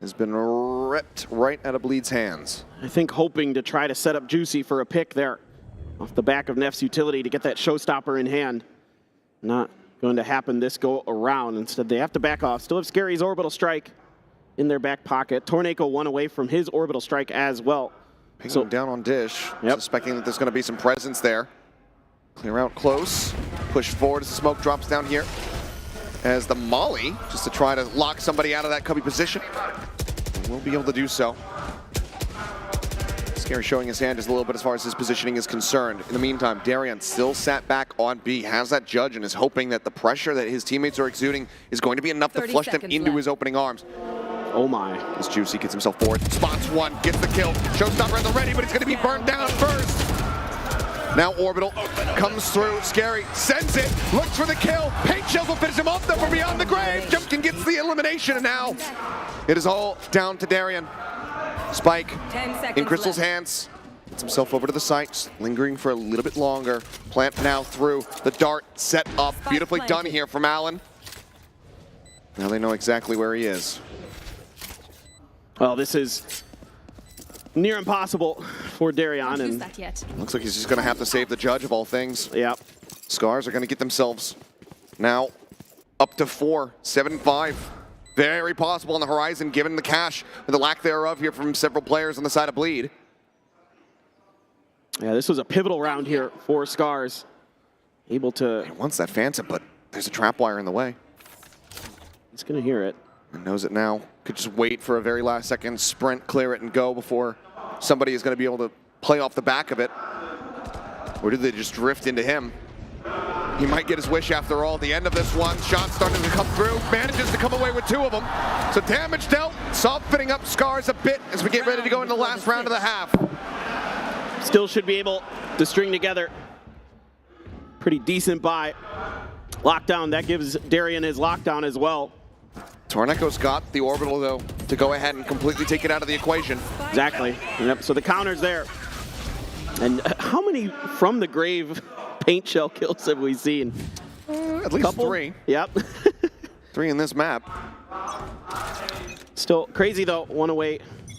has been ripped right out of Bleed's hands. I think hoping to try to set up Juicy for a pick there off the back of Neff's utility to get that Showstopper in hand. Not going to happen this go around. Instead, they have to back off. Still have Scary's orbital strike in their back pocket. Torn Neko one away from his orbital strike as well. Pinging down on Dish, suspecting that there's going to be some presence there. Clear out close, push forward as the smoke drops down here. As the Molly, just to try to lock somebody out of that cubby position. And we'll be able to do so. Scary showing his hand just a little bit as far as his positioning is concerned. In the meantime, Darian still sat back on B, has that judge, and is hoping that the pressure that his teammates are exuding is going to be enough to flush them into his opening arms. Oh my. As Juicy gets himself forward, spots one, gets the kill. Showstopper at the ready, but he's going to be burned down first. Now Orbital comes through. Scary sends it, looks for the kill. Paint Shells will finish him off though from beyond the grave. Jemkin gets the elimination, and now it is all down to Darian. Spike in Crystal's hands. Gets himself over to the site, lingering for a little bit longer. Plant now through. The dart set up. Beautifully done here from Allen. Now they know exactly where he is. Well, this is near impossible for Darian, and looks like he's just going to have to save the judge of all things. Yep. Scars are going to get themselves now up to 4, 7-5. very possible on the horizon, given the cash and the lack thereof here from several players on the side of Bleed. Yeah, this was a pivotal round here for Scars. Able to... He wants that Phantom, but there's a trap wire in the way. He's going to hear it. And knows it now. Could just wait for a very last second, sprint, clear it, and go before somebody is going to be able to play off the back of it. Or did they just drift into him? He might get his wish after all. The end of this one, shot starting to come through, manages to come away with 2 of them. So damage dealt, softening up Scars a bit as we get ready to go into the last round of the half. Still should be able to string together pretty decent buy. Lockdown, that gives Darian his lockdown as well. Torneco's got the orbital though to go ahead and completely take it out of the equation. Exactly. Yep. So the counter's there. And how many from the grave paint shell kills have we seen? At least Couple? 3. Yep. 3 in this map. Still crazy though, 1 away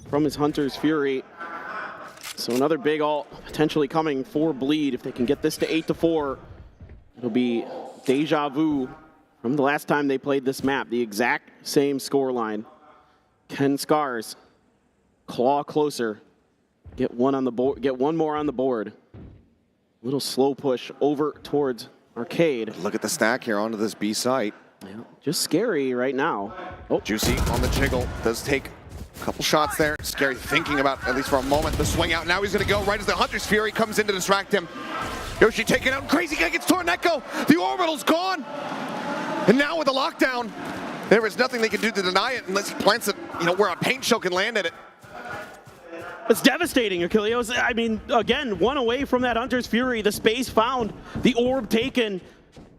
from his Hunter's Fury. So another big ult potentially coming for Bleed. If they can get this to 8-4, it'll be deja vu from the last time they played this map. The exact same scoreline. Can Scars claw closer, get one on the board, get one more on the board. Little slow push over towards Arcade. Look at the stack here onto this B site. Yeah, just scary right now. Oh, Juicy on the jiggle. Does take a couple shots there. Scary thinking about, at least for a moment, the swing out. Now he's going to go right as the Hunter's Fury comes in to distract him. Yoshi taken out. Crazy guy gets Torneco. The orbital's gone. And now with the lockdown, there is nothing they can do to deny it unless he plants it, where a paint shell can land at it. It's devastating, Achilles. I mean, again, 1 away from that Hunter's Fury. The space found, the orb taken,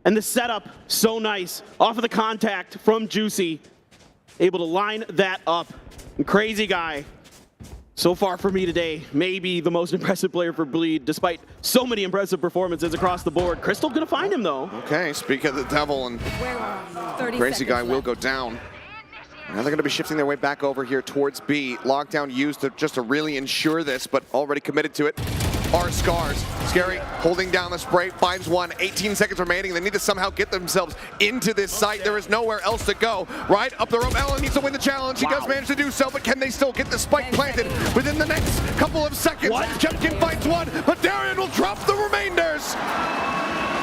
and the setup so nice. Off of the contact from Juicy. Able to line that up. And Crazy Guy, so far for me today, maybe the most impressive player for Bleed, despite so many impressive performances across the board. Crystal gonna find him though. Okay, speak of the devil, and Crazy Guy will go down. Now they're going to be shifting their way back over here towards B. Lockdown used just to really ensure this, but already committed to it are Scars. Scary holding down the spray, finds one, 18 seconds remaining. They need to somehow get themselves into this site. There is nowhere else to go. Right up the rope, Ellen needs to win the challenge. She does manage to do so, but can they still get the spike planted within the next couple of seconds? Jemkin finds one, but Darian will drop the remainders.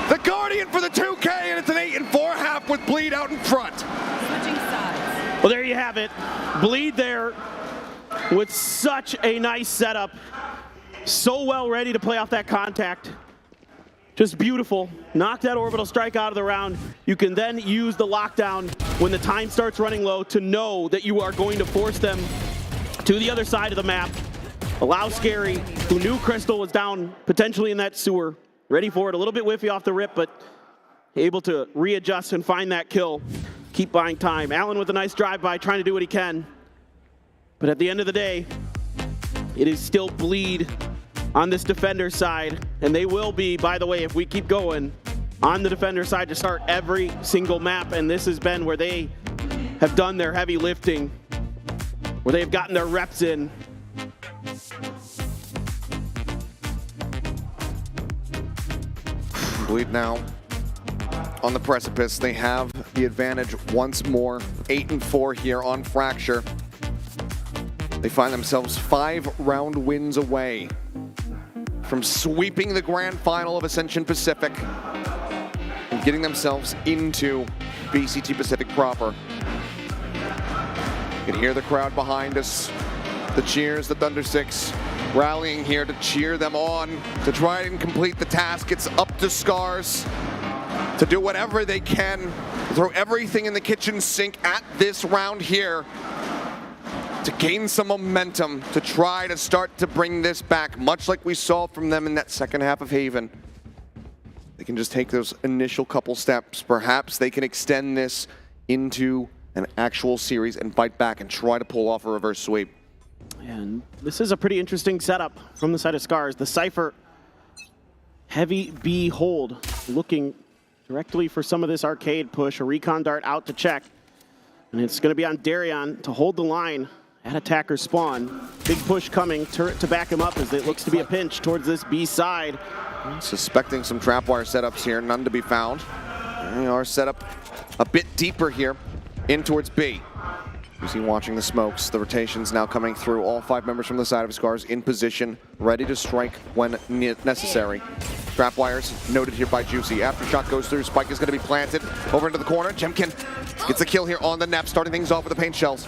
The Guardian for the 2K, and it's an 8-4 half with Bleed out in front. Switching sides. Well, there you have it. Bleed there with such a nice setup. So well ready to play off that contact. Just beautiful. Knock that orbital strike out of the round. You can then use the lockdown when the time starts running low to know that you are going to force them to the other side of the map. Allow Scary, who knew Crystal was down potentially in that sewer, ready for it. A little bit whiffy off the rip, but able to readjust and find that kill. Keep buying time. Allen with a nice drive-by, trying to do what he can. But at the end of the day, it is still Bleed on this defender side. And they will be, by the way, if we keep going, on the defender side to start every single map. And this has been where they have done their heavy lifting, where they've gotten their reps in. Bleed now on the precipice. They have the advantage once more. 8-4 here on Fracture. They find themselves 5-round wins away from sweeping the grand final of Ascension Pacific and getting themselves into VCT Pacific proper. You can hear the crowd behind us. The cheers, the Thunder Six rallying here to cheer them on, to try and complete the task. It's up to Scars to do whatever they can, throw everything in the kitchen sink at this round here to gain some momentum, to try to start to bring this back, much like we saw from them in that second half of Haven. They can just take those initial couple steps. Perhaps they can extend this into an actual series and fight back and try to pull off a reverse sweep. And this is a pretty interesting setup from the side of Scars. The Cypher, heavy B hold, looking directly for some of this arcade push. A recon dart out to check. And it's going to be on Darian to hold the line at attacker spawn. Big push coming, turret to back him up as it looks to be a pinch towards this B side. Suspecting some trapwire setups here, none to be found. They are set up a bit deeper here in towards B. Juicy watching the smokes. The rotations now coming through. All 5 members from the side of Scars in position, ready to strike when necessary. Trap wires noted here by Juicy. Aftershock goes through. Spike is going to be planted over into the corner. Jemkin gets a kill here on the Nep, starting things off with the paint shells.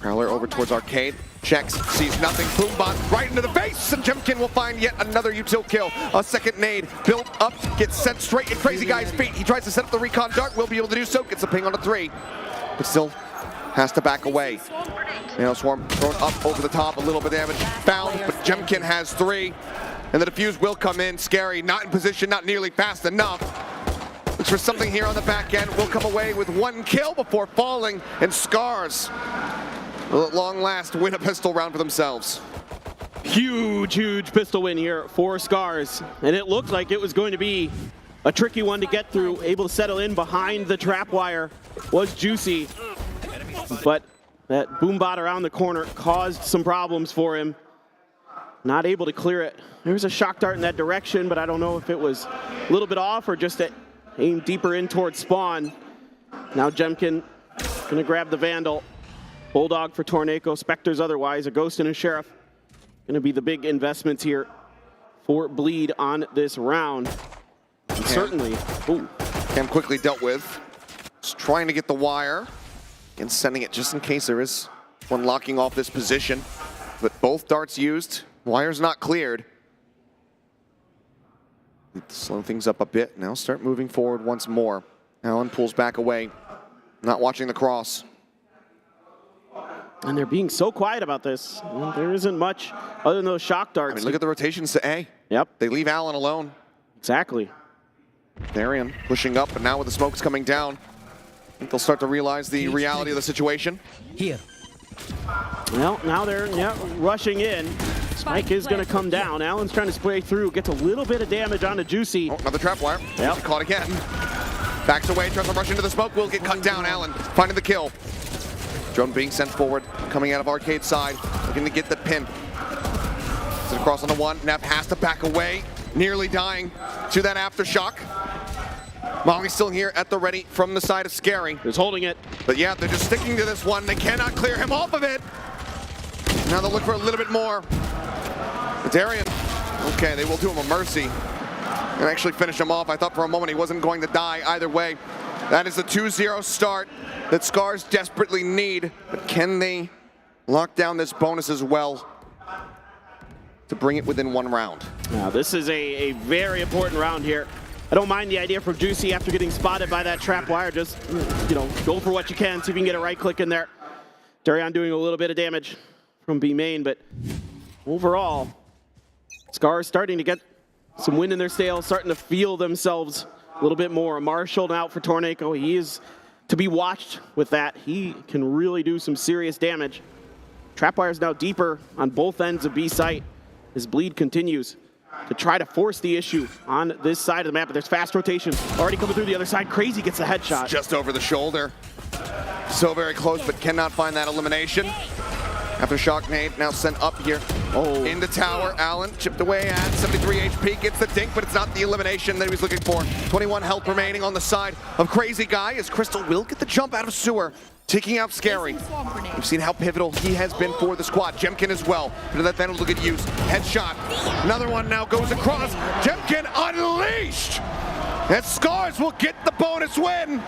Prowler over towards Arcade. Checks, sees nothing. Boombot right into the face, and Jemkin will find yet another util kill. A second nade built up, gets sent straight at Crazy Guy's feet. He tries to set up the recon dart, will be able to do so. Gets a ping on a 3, but still has to back away. You know, Swarm thrown up over the top, a little bit of damage found, but Jemkin has 3, and the defuse will come in. Scary, not in position, not nearly fast enough. Looks for something here on the back end. Will come away with 1 kill before falling, and Scars will at long last win a pistol round for themselves. Huge pistol win here for Scars, and it looked like it was going to be a tricky one to get through. Able to settle in behind the trap wire was Juicy, but that boombot around the corner caused some problems for him. Not able to clear it. There was a shock dart in that direction, but I don't know if it was a little bit off or just aimed deeper in towards spawn. Now Jemkin gonna grab the Vandal. Bulldog for Torneko, Spectres otherwise, a Ghost and a Sheriff. Gonna be the big investments here for Bleed on this round. And certainly, Cam quickly dealt with. Just trying to get the wire and sending it just in case there is one locking off this position. But both darts used, wire's not cleared. Slow things up a bit, now start moving forward once more. Allen pulls back away, not watching the cross. And they're being so quiet about this. There isn't much other than those shock darts. I mean, look at the rotations to A. Yep. They leave Allen alone. Exactly. Darian pushing up, but now with the smokes coming down, I think they'll start to realize the reality of the situation. Here. Well, now they're rushing in. Spike is going to come down. Allen's trying to spray through, gets a little bit of damage onto Juicy. Oh, another trap wire. Yep. Caught again. Backs away, tries to rush into the smoke, will get cut down. Allen finding the kill. Drone being sent forward, coming out of Arcade side, looking to get the pin. Sits across on the 1, Nep has to back away, nearly dying to that aftershock. Molly's still here at the ready from the side of Scary. He's holding it. But yeah, they're just sticking to this one. They cannot clear him off of it. Now they'll look for a little bit more. Darian, okay, they will do him a mercy and actually finish him off. I thought for a moment he wasn't going to die either way. That is the 2-0 start that Scars desperately need, but can they lock down this bonus as well to bring it within 1 round? Now this is a very important round here. I don't mind the idea from Juicy after getting spotted by that trap wire. Just, go for what you can, see if you can get a right click in there. Darian doing a little bit of damage from B main, but overall, Scars starting to get some wind in their sails, starting to feel themselves a little bit more. Marshall out for Torneko. He is to be watched with that. He can really do some serious damage. Trapwire's now deeper on both ends of B site as Bleed continues to try to force the issue on this side of the map, but there's fast rotation already coming through the other side. Crazy gets the headshot. Just over the shoulder. So very close, but cannot find that elimination. After shock nade, now sent up here. Into tower, Allen chipped away at 73 HP, gets the dink, but it's not the elimination that he was looking for. 21 health remaining on the side of Crazy Guy as Crystal will get the jump out of Sewer, taking out Scary. We've seen how pivotal he has been for the squad. Jemkin as well, but that Vandal will get used. Headshot, another one now goes across. Jemkin unleashed! And Scars will get the bonus win!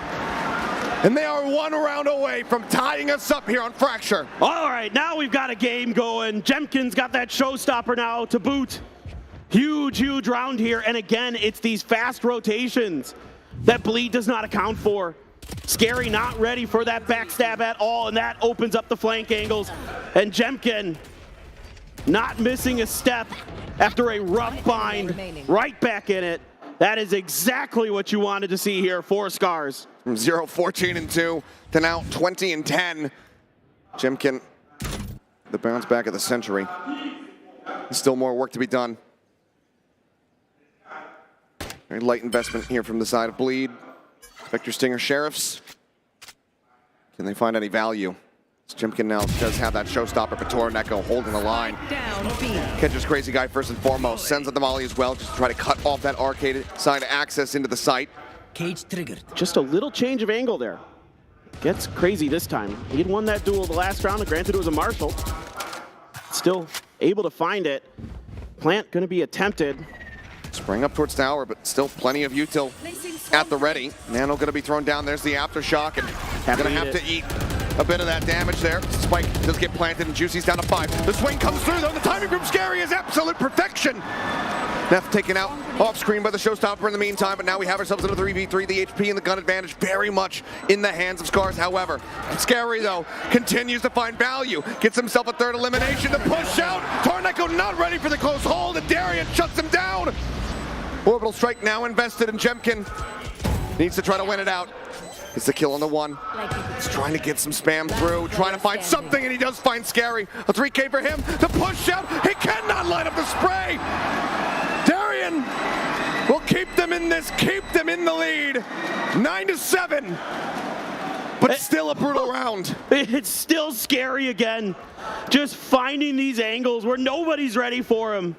And they are 1 round away from tying us up here on Fracture. All right, now we've got a game going. Jemkin's got that showstopper now to boot. Huge round here. And again, it's these fast rotations that Bleed does not account for. Scary not ready for that backstab at all, and that opens up the flank angles. And Jemkin not missing a step after a rough bind, right back in it. That is exactly what you wanted to see here for Scars. From 0-14-2 to now 20-10. Jemkin, the bounce back of the century. Still more work to be done. Very light investment here from the side of Bleed. Vector Stinger Sheriffs. Can they find any value? Jemkin now does have that showstopper, but Torneko holding the line. Catches Crazy Guy first and foremost. Sends at the molly as well, just to try to cut off that arcade side access into the site. Cage triggered. Just a little change of angle there. gets crazy this time. He'd won that duel the last round, and granted it was a Marshall. Still able to find it. Plant gonna be attempted. Spring up towards tower, but still plenty of util at the ready. Nano gonna be thrown down. There's the aftershock, and gonna have to eat a bit of that damage there. Spike does get planted, and Juicy's down to 5. The swing comes through, though. The timing from Scary is absolute perfection. Neff taken out off screen by the showstopper in the meantime, but now we have ourselves into 3v3. The HP and the gun advantage very much in the hands of Scars. However, Scary, though, continues to find value. Gets himself a third elimination to push out. Torneko not ready for the close hold, and Darian shuts him down. Orbital strike now invested in Jemkin. Needs to try to win it out. It's the kill on the 1. He's trying to get some spam through, trying to find something, and he does find Scary. A 3K for him. The push out. He cannot line up the spray. Darian will keep them in this, keep them in the lead. 9-7. But still a brutal round. It's still Scary again. Just finding these angles where nobody's ready for him.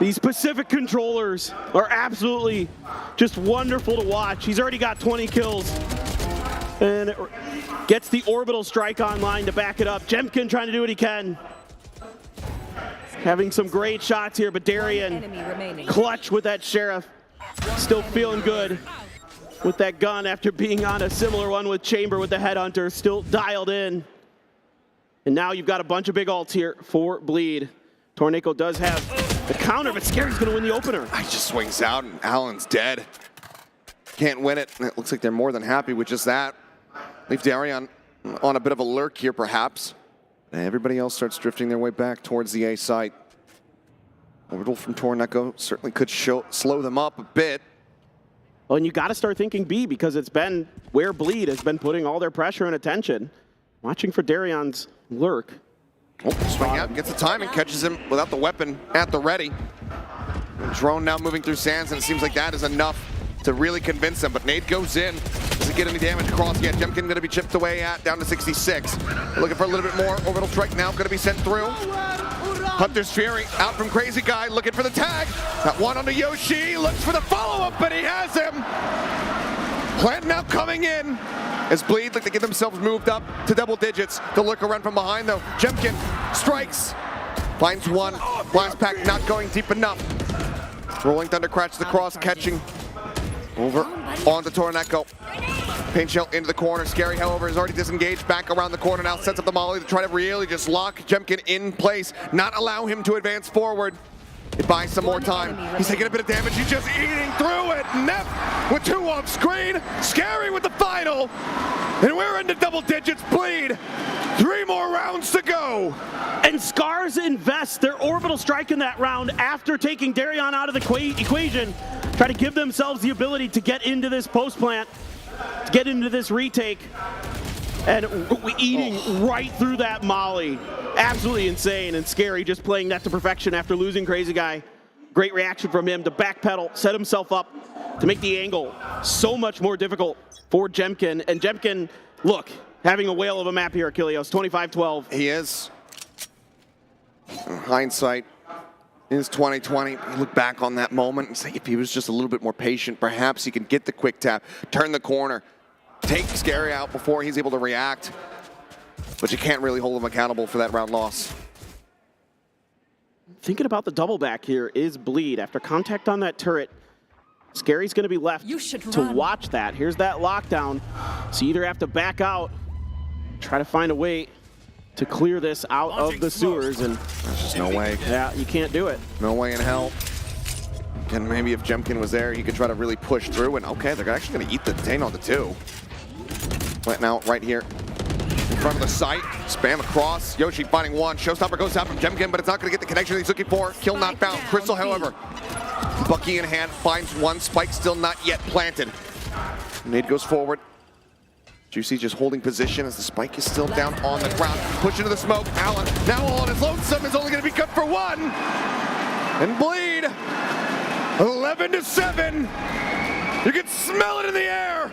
These Pacific controllers are absolutely just wonderful to watch. He's already got 20 kills and gets the orbital strike online to back it up. Jemkin trying to do what he can. Having some great shots here, but Darian clutch with that Sheriff. Still feeling good with that gun after being on a similar one with Chamber with the Headhunter. Still dialed in. And now you've got a bunch of big ults here for Bleed. Torneko does have the counter, but Scary's gonna win the opener. He just swings out and Allen's dead. Can't win it. It looks like they're more than happy with just that. Leave Darian on a bit of a lurk here, perhaps. And everybody else starts drifting their way back towards the A site. Orbital from Torneko certainly could slow them up a bit. Well, and you got to start thinking B, because it's been where Bleed has been putting all their pressure and attention. Watching for Darian's lurk. Oh, swing out, gets the timing, catches him without the weapon at the ready. Drone now moving through sands, and it seems like that is enough to really convince him, but nade goes in. Doesn't get any damage across yet. Jemkin gonna be chipped away at, down to 66. Looking for a little bit more. Orbital strike now gonna be sent through. Hunter's Fury out from Crazy Guy, looking for the tag. Got one on the Yoshi, looks for the follow-up, but he has him. Plant now coming in. As Bleed look to get themselves moved up to double digits. The lurk around from behind though. Jemkin strikes, finds one. Blast pack not going deep enough. Rolling Thunder crashes the cross, catching over onto Torneko. Pain Shell into the corner. Scary, however, is already disengaged. Back around the corner now, sets up the molly to try to really just lock Jemkin in place, not allow him to advance forward. It buys some more time. He's taking a bit of damage. He's just eating through it. Neff with 2 off screen. Scary with the final. And we're into double digits. Bleed. 3 more rounds to go. And Scars invest their orbital strike in that round after taking Darian out of the equation. Try to give themselves the ability to get into this post plant, to get into this retake. And eating right through that molly. Absolutely insane, and Scary just playing that to perfection after losing Crazy Guy. Great reaction from him to backpedal, set himself up to make the angle so much more difficult for Jemkin. And Jemkin, look, having a whale of a map here, Achilleos, 25-12. He is. In hindsight, is 2020. You look back on that moment and say if he was just a little bit more patient, perhaps he can get the quick tap, turn the corner, take Scary out before he's able to react. But you can't really hold him accountable for that round loss. Thinking about the double back here is Bleed. After contact on that turret, Scary's going to be left to watch that. Here's that lockdown. So you either have to back out, try to find a way to clear this out of the sewers. And there's just no way. Yeah, you can't do it. No way in hell. And maybe if Jemkin was there, he could try to really push through. And okay, they're actually going to eat the detain on the 2. Plant now right here. In front of the site, spam across. Yoshi finding one. Showstopper goes out from Jemkin, but it's not going to get the connection he's looking for. Kill not found. Crystal, however, Bucky in hand finds one. Spike still not yet planted. Nade goes forward. Juicy just holding position as the spike is still down on the ground. Push into the smoke. Allen now all on his lonesome is only going to be cut for 1. And Bleed, 11-7. You can smell it in the air.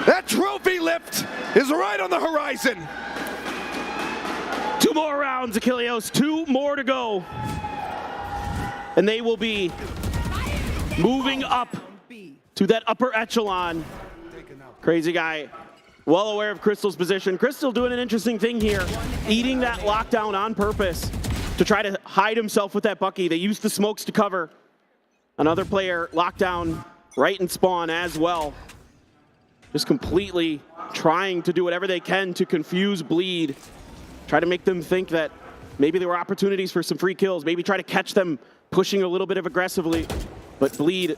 That trophy lift is right on the horizon. 2 more rounds, Achilleos. 2 more to go. And they will be moving up to that upper echelon Crazy Guy, well aware of Crystal's position. Crystal doing an interesting thing here, eating that lockdown on purpose to try to hide himself with that Bucky. They used the smokes to cover. Another player locked down right in spawn as well. Just completely trying to do whatever they can to confuse Bleed. Try to make them think that maybe there were opportunities for some free kills. Maybe try to catch them pushing a little bit of aggressively. But Bleed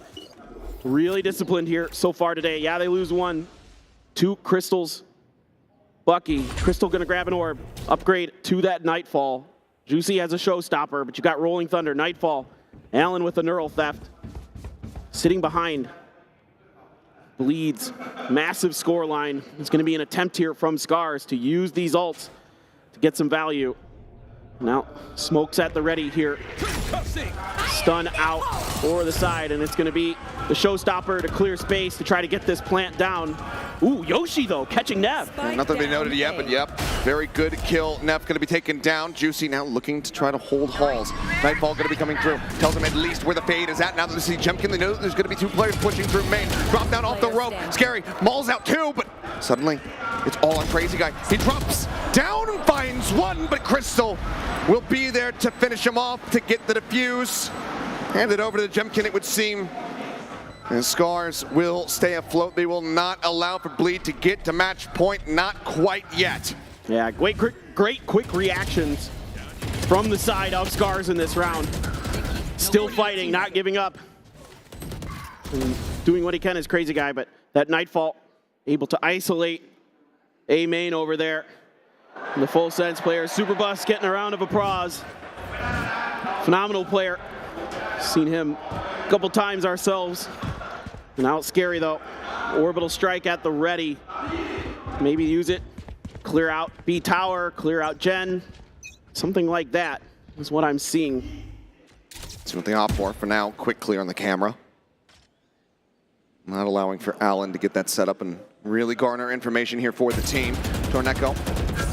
really disciplined here so far today. Yeah, they lose one. 2 Crystals. Bucky, Crystal gonna grab an orb. Upgrade to that Nightfall. Juicy has a showstopper, but you got Rolling Thunder, Nightfall. Allen with a Neural Theft. Sitting behind. Bleed's massive score line. It's gonna be an attempt here from Scars to use these ults to get some value. Now, Smoke's at the ready here. Stun out over the side, and it's gonna be the showstopper to clear space to try to get this plant down. Ooh, Yoshi though, catching Nev. Nothing been noted yet, but yep, very good kill. Nev gonna be taken down. Juicy now looking to try to hold halls. Nightfall gonna be coming through. Tells them at least where the fade is at. Now that they see Jemkin, they know that there's gonna be 2 players pushing through main. Drop down off the rope. Scary, mauls out 2, but suddenly it's all on Crazy Guy. He drops down and finds 1, but Crystal will be there to finish him off, to get the defuse. Hand it over to Jemkin, it would seem. And Scars will stay afloat. They will not allow for Bleed to get to match point, not quite yet. Yeah, great quick reactions from the side of Scars in this round. Still fighting, not giving up. And doing what he can as Crazy Guy, but that Nightfall able to isolate A main over there. And the Full Sense player, Superbus, getting a round of applause. Phenomenal player. Seen him a couple times ourselves. Now it's Scary though. Orbital Strike at the ready. Maybe use it, clear out B tower, clear out Gen. Something like that is what I'm seeing. See what they opt for now. Quick clear on the camera. Not allowing for Allen to get that set up and really garner information here for the team. Torneco,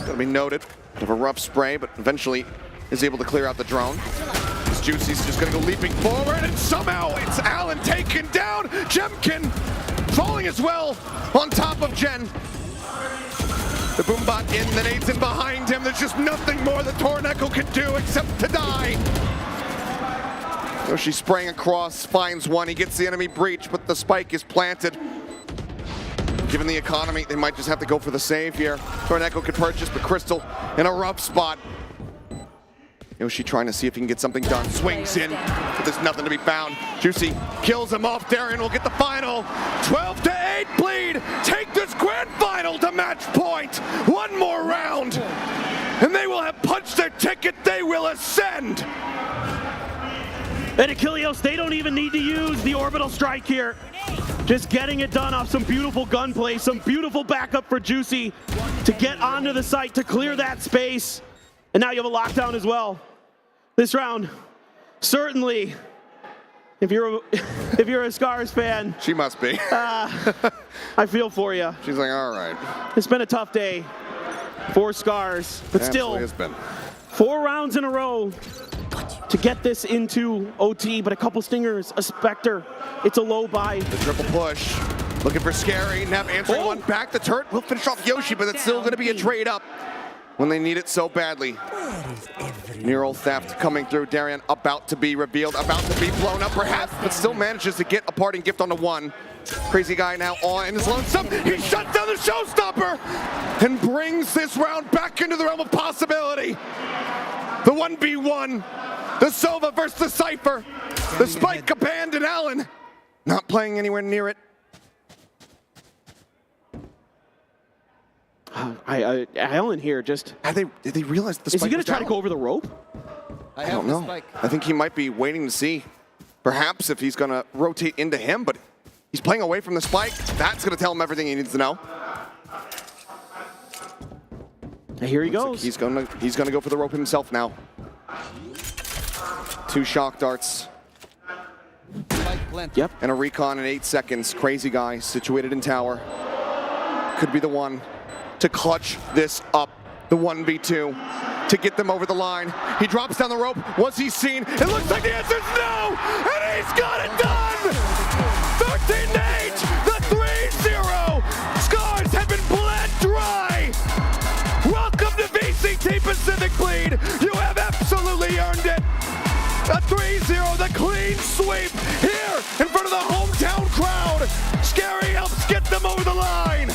gonna be noted. Bit of a rough spray, but eventually is able to clear out the drone. Juicy's just gonna go leaping forward, and somehow it's Allen taken down. Jemkin falling as well on top of Gen. The Boombot in, the nades in behind him. There's just nothing more that Torneco can do except to die. So she's spraying across, finds 1. He gets the enemy breach, but the spike is planted. Given the economy, they might just have to go for the save here. Torneco could purchase, but Crystal in a rough spot. Yoshi trying to see if he can get something done. Swings in, but there's nothing to be found. Juicy kills him off. Darien will get the final. 12-8 Bleed. Take this grand final to match point. 1 more round, and they will have punched their ticket. They will ascend. And Achilles, they don't even need to use the Orbital Strike here. Just getting it done off some beautiful gunplay, some beautiful backup for Juicy to get onto the site to clear that space. And now you have a lockdown as well. This round, certainly, if you're a Scars fan. She must be. I feel for you. She's like, all right. It's been a tough day for Scars, but still, it's been 4 rounds in a row to get this into OT, but a couple stingers, a Spectre. It's a low buy. The triple push. Looking for Scary. Nev answering 1 back. The turret will finish off Yoshi, but it's still going to be a trade up when they need it so badly. Neural Theft coming through. Darien about to be revealed, about to be blown up perhaps, but still manages to get a parting gift on the 1. Crazy Guy now on his lonesome. He shuts down the showstopper and brings this round back into the realm of possibility. The 1v1. The Sova versus the Cypher. The Spike abandoned Allen. Not playing anywhere near it. Allen here just... Did they realize the Spike Is he going to try down? to go over the rope? I don't know. I think he might be waiting to see perhaps if he's going to rotate into him, but he's playing away from the Spike. That's going to tell him everything he needs to know. Here he goes. He's gonna go for the rope himself now. 2 shock darts. Yep. And a recon in 8 seconds. Crazy Guy situated in tower. Could be the one to clutch this up. The 1v2 to get them over the line. He drops down the rope. Was he seen? It looks like the answer's no! And he's got it done! 13-8! The 3-0! 3-0, the clean sweep here in front of the hometown crowd. Scary helps get them over the line.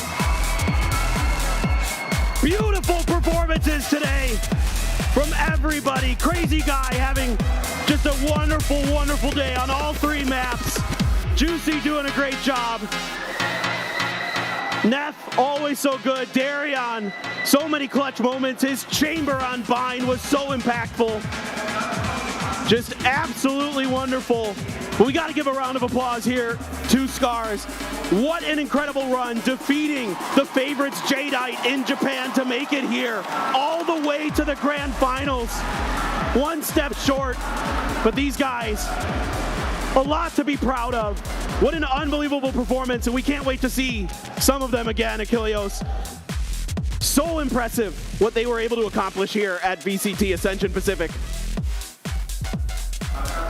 Beautiful performances today from everybody. Crazy Guy having just a wonderful, wonderful day on all 3 maps. Juicy doing a great job. Neff, always so good. Darion, so many clutch moments. His chamber on Bind was so impactful. Just absolutely wonderful. But we got to give a round of applause here to Scars. What an incredible run, defeating the favorites Jadeite in Japan to make it here, all the way to the grand finals. 1 step short, but these guys, a lot to be proud of. What an unbelievable performance, and we can't wait to see some of them again, Achilleos. So impressive what they were able to accomplish here at VCT Ascension Pacific.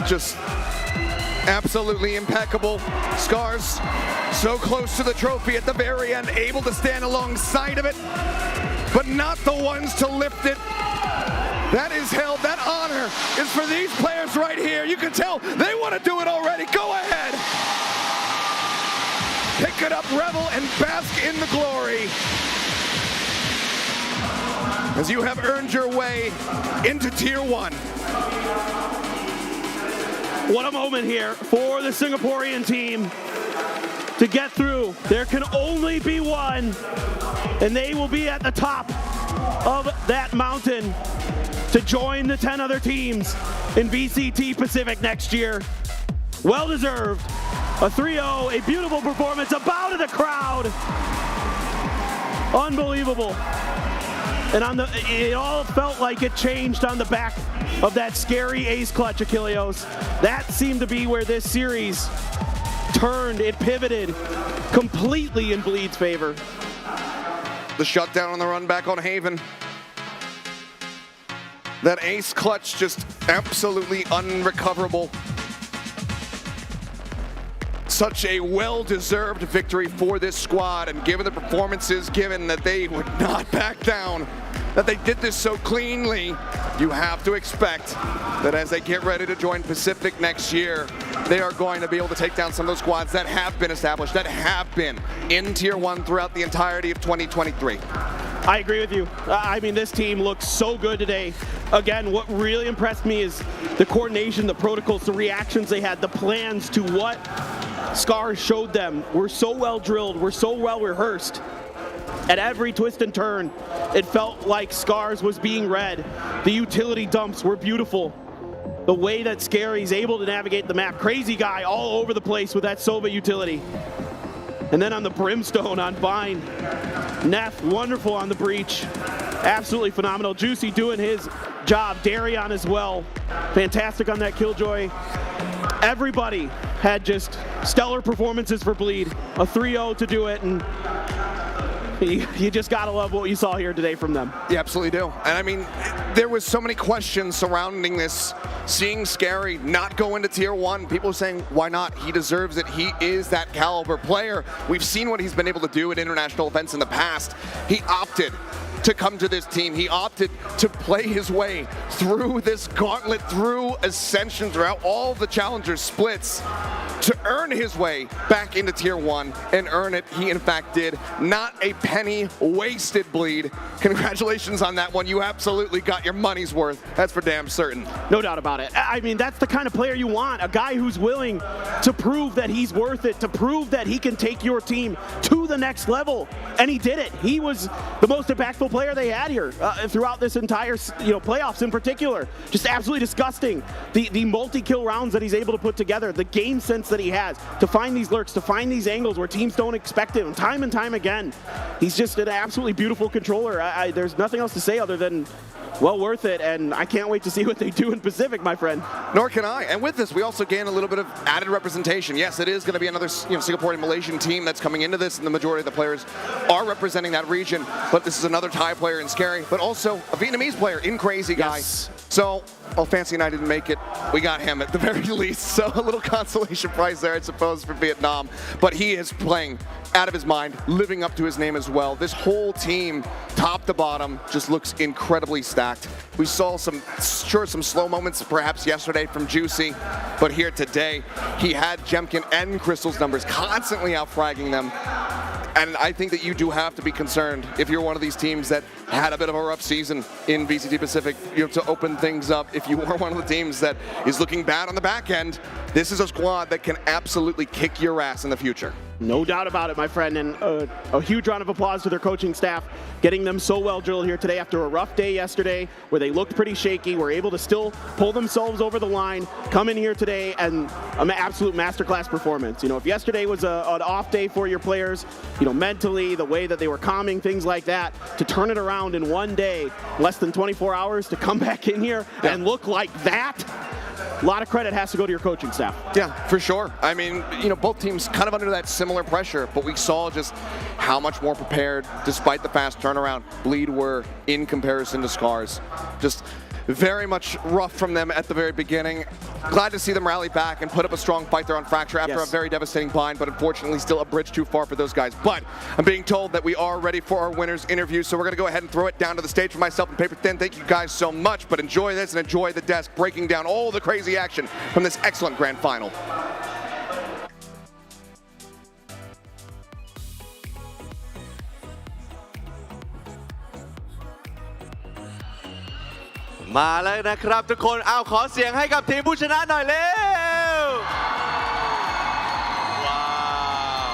Just absolutely impeccable. Scars so close to the trophy at the very end, able to stand alongside of it, but not the ones to lift it. That is held, that honor is for these players right here. You can tell they want to do it already. Go ahead. Pick it up, revel, and bask in the glory, as you have earned your way into Tier 1. What a moment here for the Singaporean team to get through. There can only be one, and they will be at the top of that mountain to join the 10 other teams in VCT Pacific next year. Well deserved. A 3-0, a beautiful performance, a bow to the crowd. Unbelievable. And it all felt like it changed on the back of that scary ace clutch, Achilleos. That seemed to be where this series turned, it pivoted completely in Bleed's favor. The shutdown on the run back on Haven. That ace clutch just absolutely unrecoverable. Such a well-deserved victory for this squad, and given the performances, given that they would not back down, that they did this so cleanly, you have to expect that as they get ready to join Pacific next year, they are going to be able to take down some of those squads that have been established, that have been in Tier 1 throughout the entirety of 2023. I agree with you. I mean, this team looks so good today. Again, what really impressed me is the coordination, the protocols, the reactions they had, the plans to what Scars showed them. We're so well drilled, we're so well rehearsed. At every twist and turn, it felt like Scars was being read. The utility dumps were beautiful. The way that Scary's able to navigate the map. Crazy Guy all over the place with that Sova utility. And then on the Brimstone on Bind, Neff, wonderful on the Breach. Absolutely phenomenal. Juicy doing his job. Darion as well. Fantastic on that Killjoy. Everybody had just stellar performances for Bleed. A 3-0 to do it, and you just gotta love what you saw here today from them. You absolutely do. And I mean, there was so many questions surrounding this. Seeing Scary not go into Tier 1, people saying, why not? He deserves it. He is that caliber player. We've seen what he's been able to do at international events in the past. He opted to come to this team. He opted to play his way through this gauntlet, through Ascension, throughout all the Challenger splits, to earn his way back into Tier 1 and earn it. He in fact did. Not a penny wasted, Bleed. Congratulations on that one. You absolutely got your money's worth. That's for damn certain. No doubt about it. I mean, that's the kind of player you want. A guy who's willing to prove that he's worth it, to prove that he can take your team to the next level. And he did it. He was the most impactful player they had here throughout this entire playoffs in particular. Just absolutely disgusting. The multi-kill rounds that he's able to put together, the game sense that he has to find these lurks, to find these angles where teams don't expect him time and time again. He's just an absolutely beautiful controller. There's nothing else to say other than well worth it, and I can't wait to see what they do in Pacific, my friend. Nor can I. And with this, we also gain a little bit of added representation. Yes, it is going to be another Singaporean Malaysian team that's coming into this, and the majority of the players are representing that region. But this is another Thai player in Scary, but also a Vietnamese player in Crazy Guy. Yes. So, well, Fancy and I didn't make it. We got him at the very least. So a little consolation prize there, I suppose, for Vietnam. But he is playing out of his mind, living up to his name as well. This whole team, top to bottom, just looks incredibly stacked. impact. We saw some slow moments perhaps yesterday from Juicy, but here today, he had Jemkin and Crystal's numbers constantly outfragging them. And I think that you do have to be concerned if you're one of these teams that had a bit of a rough season in VCT Pacific, you have to open things up. If you are one of the teams that is looking bad on the back end, this is a squad that can absolutely kick your ass in the future. No doubt about it, my friend, and a huge round of applause to their coaching staff, getting them so well drilled here today after a rough day yesterday where they looked pretty shaky, were able to still pull themselves over the line, come in here today, and an absolute masterclass performance. You know, if yesterday was an off day for your players, you know, mentally, the way that they were calming, things like that, to turn it around in one day, less than 24 hours, to come back in here and look like that, a lot of credit has to go to your coaching staff. Yeah, for sure. I mean, you know, both teams kind of under that similar pressure, but we saw just how much more prepared, despite the fast turnaround, Bleed were in comparison to Scars. Just very much rough from them at the very beginning. Glad to see them rally back and put up a strong fight there on Fracture after a very devastating bind, but unfortunately still a bridge too far for those guys. But I'm being told that we are ready for our winners interview, so we're going to go ahead and throw it down to the stage for myself and Paper Thin. Thank you guys so much, but enjoy this and enjoy the desk breaking down all the crazy action from this excellent grand final. มาแล้วนะครับทุกคนเอาขอเสียงให้กับทีมผู้ชนะหน่อยเร็วว้าว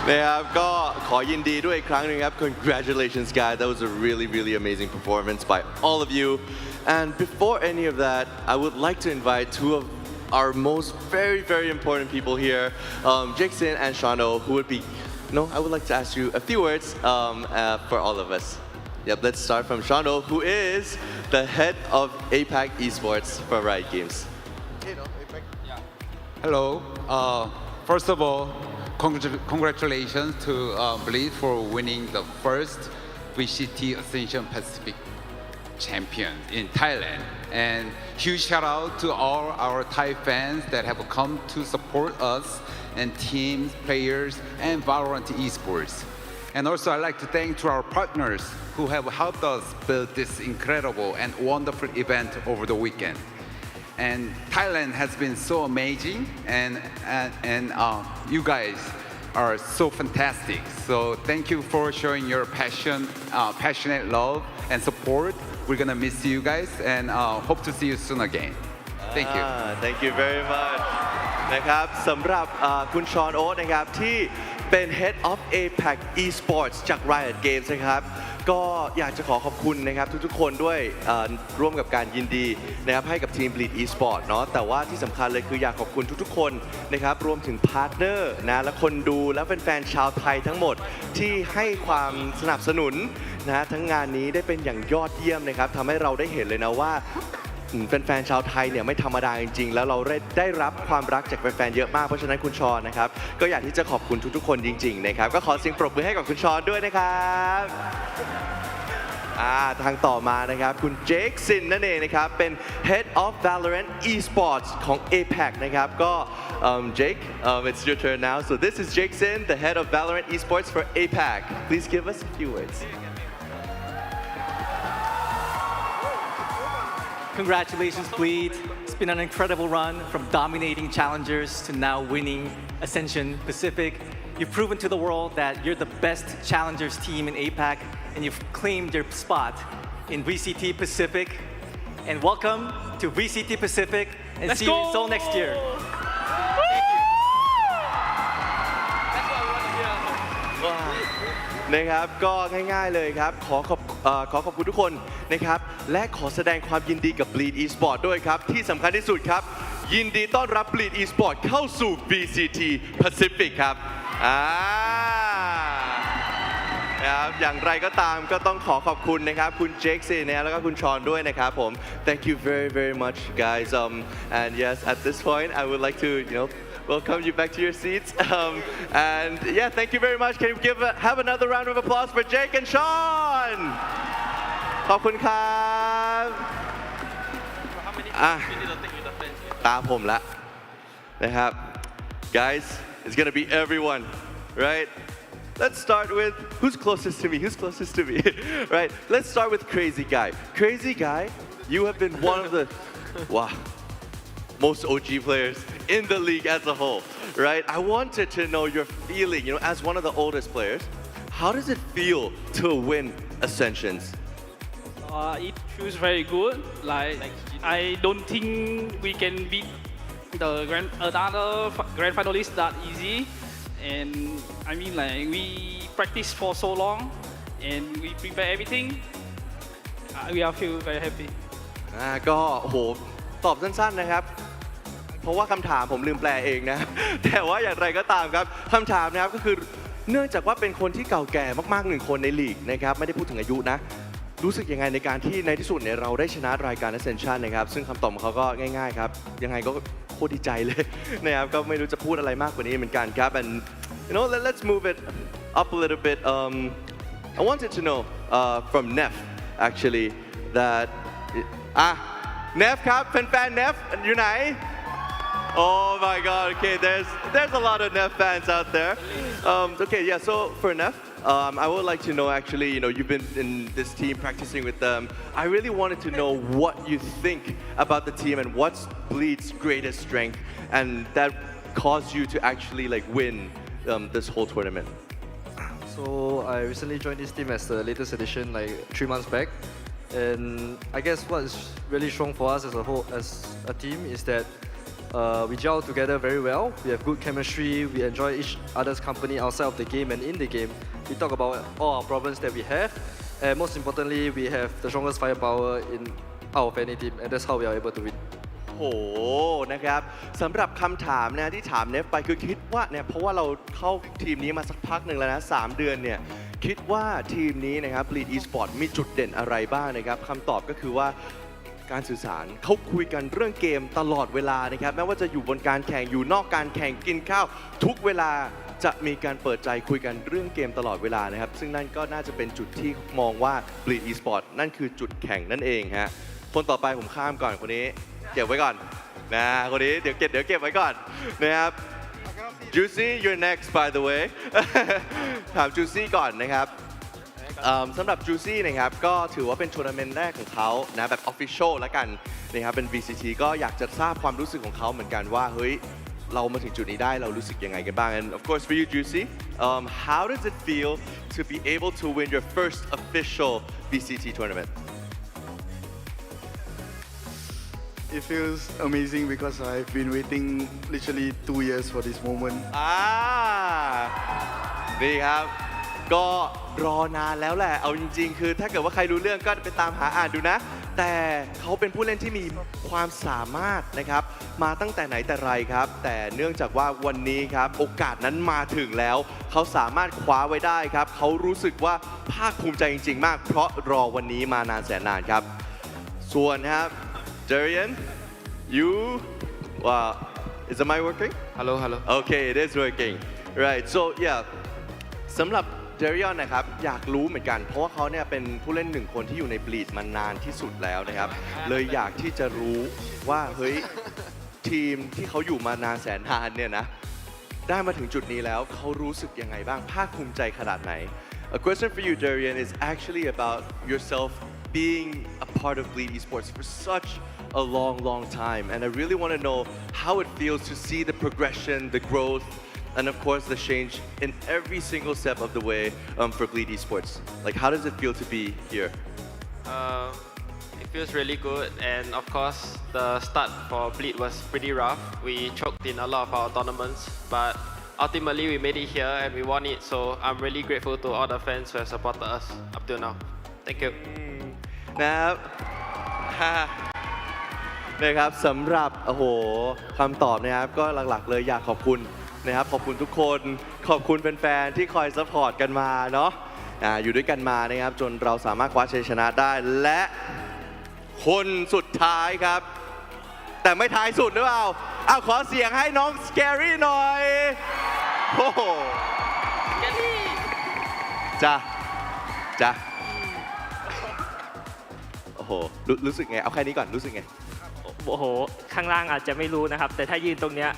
นะครับก็ขอยินดีด้วยอีกครั้งนึงครับ Congratulations guys, that was a really amazing performance by all of you. And before any of that, I would like to invite two of our most very important people here, Jackson and Shano, who would be, I would like to ask you a few words for all of us. Yep, let's start from Shano, who is the head of APAC Esports for Riot Games. Hello. First of all, congratulations to Bleed for winning the first VCT Ascension Pacific champion in Thailand. And huge shout out to all our Thai fans that have come to support us and teams, players, and VALORANT Esports. And also I'd like to thank to our partners who have helped us build this incredible and wonderful event over the weekend. And Thailand has been so amazing, and you guys are so fantastic. So thank you for showing your passionate love and support. We're gonna miss you guys and hope to see you soon again. Thank you. Thank you very much. นะครับสำหรับคุณชอนโอ๊ตนะครับที่เป็น Head of APAC Esports จาก Riot Games นะครับก็อยากจะขอขอบคุณนะครับทุกๆคนด้วยร่วมกับการยินดีนะครับให้กับทีม Bleed Esports เนาะแต่ว่าที่สำคัญเลยคืออยากขอบคุณทุกๆคนนะครับรวมถึงพาร์ทเนอร์นะและคนดูและแฟนๆชาวไทยทั้งหมดที่ให้ความสนับสนุนนะทั้งงานนี้ได้เป็นอย่างยอดเยี่ยมนะครับทำให้เราได้เห็นเลยนะว่าแฟนๆชาวไทยเนี่ยไม่ธรรมดาจริงๆแล้วเราได้รับความรักจากแฟนๆเยอะมากเพราะฉะนั้นคุณชอนนะครับก็อยากที่จะขอบคุณทุกๆคนจริงๆนะครับก็ขอเสียงปรบมือให้กับคุณชอนด้วยนะครับทางต่อมานะครับคุณเจคซินนั่นเองนะครับเป็น Head of VALORANT Esports ของ APAC นะครับก็Jake, it's your turn now. So this is Jackson, the Head of VALORANT Esports for APAC. Please give us a few words. Congratulations, Bleed. It's been an incredible run from dominating challengers to now winning Ascension Pacific. You've proven to the world that you're the best challengers team in APAC, and you've claimed your spot in VCT Pacific. And welcome to VCT Pacific, and see you in Seoul next year. Thank you. นะครับก็ง่ายๆเลยครับขอขอบคุณทุกคนนะครับและขอแสดงความยินดีกับ Bleed Esports ด้วยครับที่สำคัญที่สุดครับยินดีต้อนรับ Bleed Esports เข้าสู่ VCT Pacific ครับอย่างไรก็ตามก็ต้องขอขอบคุณนะครับคุณเจคซีนะแล้วก็คุณชอนด้วยนะครับผม Thank you very much guys and yes at this point I would like to welcome you back to your seats and yeah thank you very much can you have another round of applause for Jake and Sean ขอบคุณครับตามผมละนะครับ guys it's gonna be everyone right let's start with who's closest to me. Who's closest to me? Right. Let's start with Crazy Guy. Crazy Guy, you have been one of the most OG players in the league as a whole. Right. I wanted to know your feeling. As one of the oldest players, how does it feel to win Ascensions? It feels very good. Like I don't think we can beat the another grand finalist that easy. And I mean, like, we practice for so long and we prepare everything. We are feel very happy. ก็โหตอบสั้นๆนะครับเพราะว่าคำถามผมลืมแปลเองนะ แต่ว่าอย่างไรก็ตามครับคำถามนะครับก็คือเนื่องจากว่าเป็นคนที่เก่าแก่มากๆหนึ่งคนในลีกนะครับไม่ได้พูดถึงอายุนะรู้สึกยังไงในการที่ในที่สุดเนี่ยเราได้ชนะรายการ Ascension นะครับซึ่งคำตอบของเขาก็ง่ายๆครับยังไงก็โคตรดีใจเลยนะครับก็ไม่รู้จะพูดอะไรมากกว่านี้เหมือนกันครับ and let's move it up a little bit I wanted to know from Neff actually that Neff ครับแฟนๆ Neff อยู่ไหน Oh my God okay there's a lot of Neff fans out there okay yeah so for Neff I would like to know actually you've been in this team practicing with them I really wanted to know what you think about the team and what's Bleed's greatest strength and that caused you to actually win this whole tournament. So I recently joined this team as the latest edition 3 months back and I guess what is really strong for us as a team is that we gel together very well. We have good chemistry. We enjoy each other's company outside of the game and in the game. We talk about all our problems that we have, and most importantly, we have the strongest firepower out of any team, and that's how we are able to win. โอ้นะครับสำหรับคำถามนะที่ถามเนฟไปคือคิดว่าเนี่ยเพราะว่าเราเข้าทีมนี้มาสักพักหนึ่งแล้วนะ3 เดือนเนี่ยคิดว่าทีมนี้นะครับ Bleed Esports มีจุดเด่นอะไรบ้างนะครับคำตอบก็คือว่าการสื่อสารเขาคุยกันเรื่องเกมตลอดเวลานะครับแม้ว่าจะอยู่บนการแข่งอยู่นอกการแข่งกินข้าวทุกเวลาจะมีการเปิดใจคุยกันเรื่องเกมตลอดเวลานะครับซึ่งนั่นก็น่าจะเป็นจุดที่มองว่า Bleed Esports นั่นคือจุดแข่งนั่นเองฮะคนต่อไปผมข้ามก่อนคนนี้เก็บไว้ก่อนนะคนนี้เดี๋ยวเก็บไว้ก่อนนะครับ Juicy you're next by the way ถาม Juicy ก่อนนะครับสำหรับ Juicy นะครับก็ถือว่าเป็นทัวร์นาเมนต์แรกของเขานะแบบ Official แล้วกันนะครับเป็น VCT ก็อยากจะทราบความรู้สึกของเขาเหมือนกันว่าเฮ้ยเรามาถึงจุดนี้ได้เรารู้สึกยังไงกันบ้าง and of course for you Juicy how does it feel to be able to win your first official VCT tournament It feels amazing because I've been waiting literally 2 years for this moment. นี่ครับก็รอนานแล้วแหละเอาจริงๆคือถ้าเกิดว่าใครรู้เรื่องก็ไปตามหาอ่านดูนะแต่เขาเป็นผู้เล่นที่มีความสามารถนะครับมาตั้งแต่ไหนแต่ไรครับแต่เนื่องจากว่าวันนี้ครับโอกาสนั้นมาถึงแล้วเขาสามารถคว้าไว้ได้ครับเขารู้สึกว่าภาคภูมิใจจริงๆมากเพราะรอวันนี้มานานแสนนานครับส่วนครับDarian, is the mic working? Hello. Okay, it is working. Right. So yeah, สำหรับ Darian นะครับอยากรู้เหมือนกันเพราะว่าเขาเนี่ยเป็นผู้เล่นหนึ่งคนที่อยู่ใน Bleed มานานที่สุดแล้วนะครับเลยอยากที่จะรู้ว่าเฮ้ยทีมที่เขาอยู่มานานแสนนานเนี่ยนะได้มาถึงจุดนี้แล้วเขารู้สึกยังไงบ้างภาคภูมิใจขนาดไหน A question for you, Darian, is actually about yourself being a part of Bleed Esports for such a long time and I really want to know how it feels to see the progression, the growth and of course the change in every single step of the way for Bleed Esports. Like how does it feel to be here? It feels really good and of course the start for Bleed was pretty rough. We choked in a lot of our tournaments but ultimately we made it here and we won it so I'm really grateful to all the fans who have supported us up till now. Thank you. นะครับสำหรับคำตอบนะครับก็หลักๆเลยอยากขอบคุณนะครับขอบคุณทุกคนขอบคุณแฟนๆที่คอยซัพพอร์ตกันมาเนาะอยู่ด้วยกันมานะครับจนเราสามารถคว้าชัยชนะได้และคนสุดท้ายครับแต่ไม่ท้ายสุดหรือเปล่าขอเสียงให้น้อง Scary หน่อยโอ้โหจ้ะโอ้โหรู้สึกไงเอาแค่นี้ก่อนรู้สึกไงโอ้โหข้างล่างอาจจะไม่รู้นะครับแต่ถ้ายืนตรงเนี้ย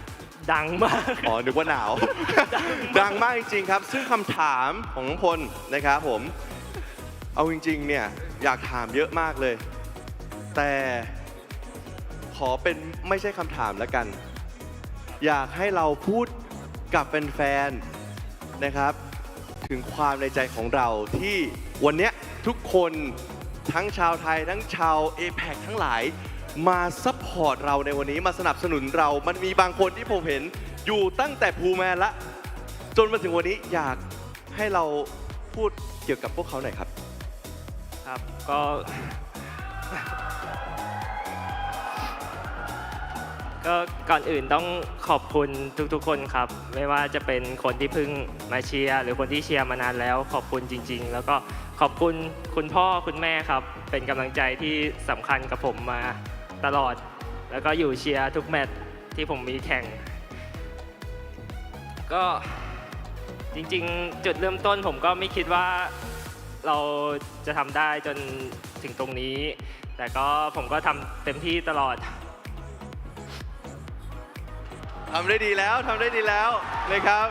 ดังมาก อ๋อ นึกว่าหนาว ดังมากจริงๆครับ ซึ่งคำถามของน้องพลนะครับผม เอาจริงๆ เนี่ย อยากถามเยอะมากเลย แต่ขอเป็นไม่ใช่คำถามแล้วกัน อยากให้เราพูดกับแฟนๆ นะครับ ถึงความในใจของเราที่วันนี้ทุกคนทั้งชาวไทยทั้งชาว APAC ทั้งหลายมาซัพพอร์ตเราในวันนี้มาสนับสนุนเรา มันมีบางคนที่ผมเห็นอยู่ตั้งแต่ภูแมนละจนมาถึงวันนี้อยากให้เราพูดเกี่ยวกับพวกเขาหน่อยครับ ครับก็ ก็ก่อนอื่นต้องขอบคุณทุกๆคนครับ ไม่ว่าจะเป็นคนที่เพิ่งมาเชียร์หรือคนที่เชียร์มานานแล้วขอบคุณจริงๆ แล้วก็ขอบคุณคุณพ่อคุณแม่ครับ เป็นกำลังใจที่สำคัญกับผมมาตลอด แล้วก็อยู่เชียร์ทุกแมตช์ที่ผมมีแข่ง ก็จริงๆจุดเริ่มต้นผมก็ไม่คิดว่าเราจะทำได้จนถึงตรงนี้ แต่ก็ผมก็ทำเต็มที่ตลอด ทำได้ดีแล้วทำได้ดีแล้วนะครับ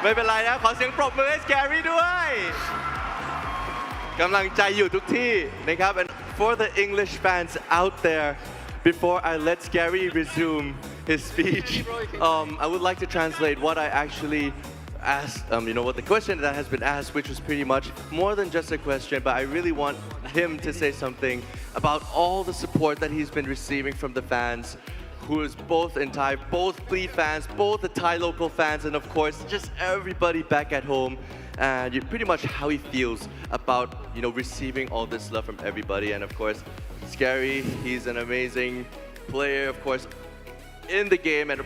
ไม่เป็นไรนะ ขอเสียงปรบมือให้สแกรี่ด้วยกำลังใจอยู่ทุกที่นะครับ and for the English fans out there before I let Scary resume his speech I would like to translate what I actually asked you know what the question that has been asked, which was pretty much more than just a question, but I really want him to say something about all the support that he's been receiving from the fans, who is both in Thai, both Bleed fans, both the Thai local fans, and of course just everybody back at home, and pretty much how he feels about receiving all this love from everybody. And of course Scary, he's an amazing player, of course, in the game and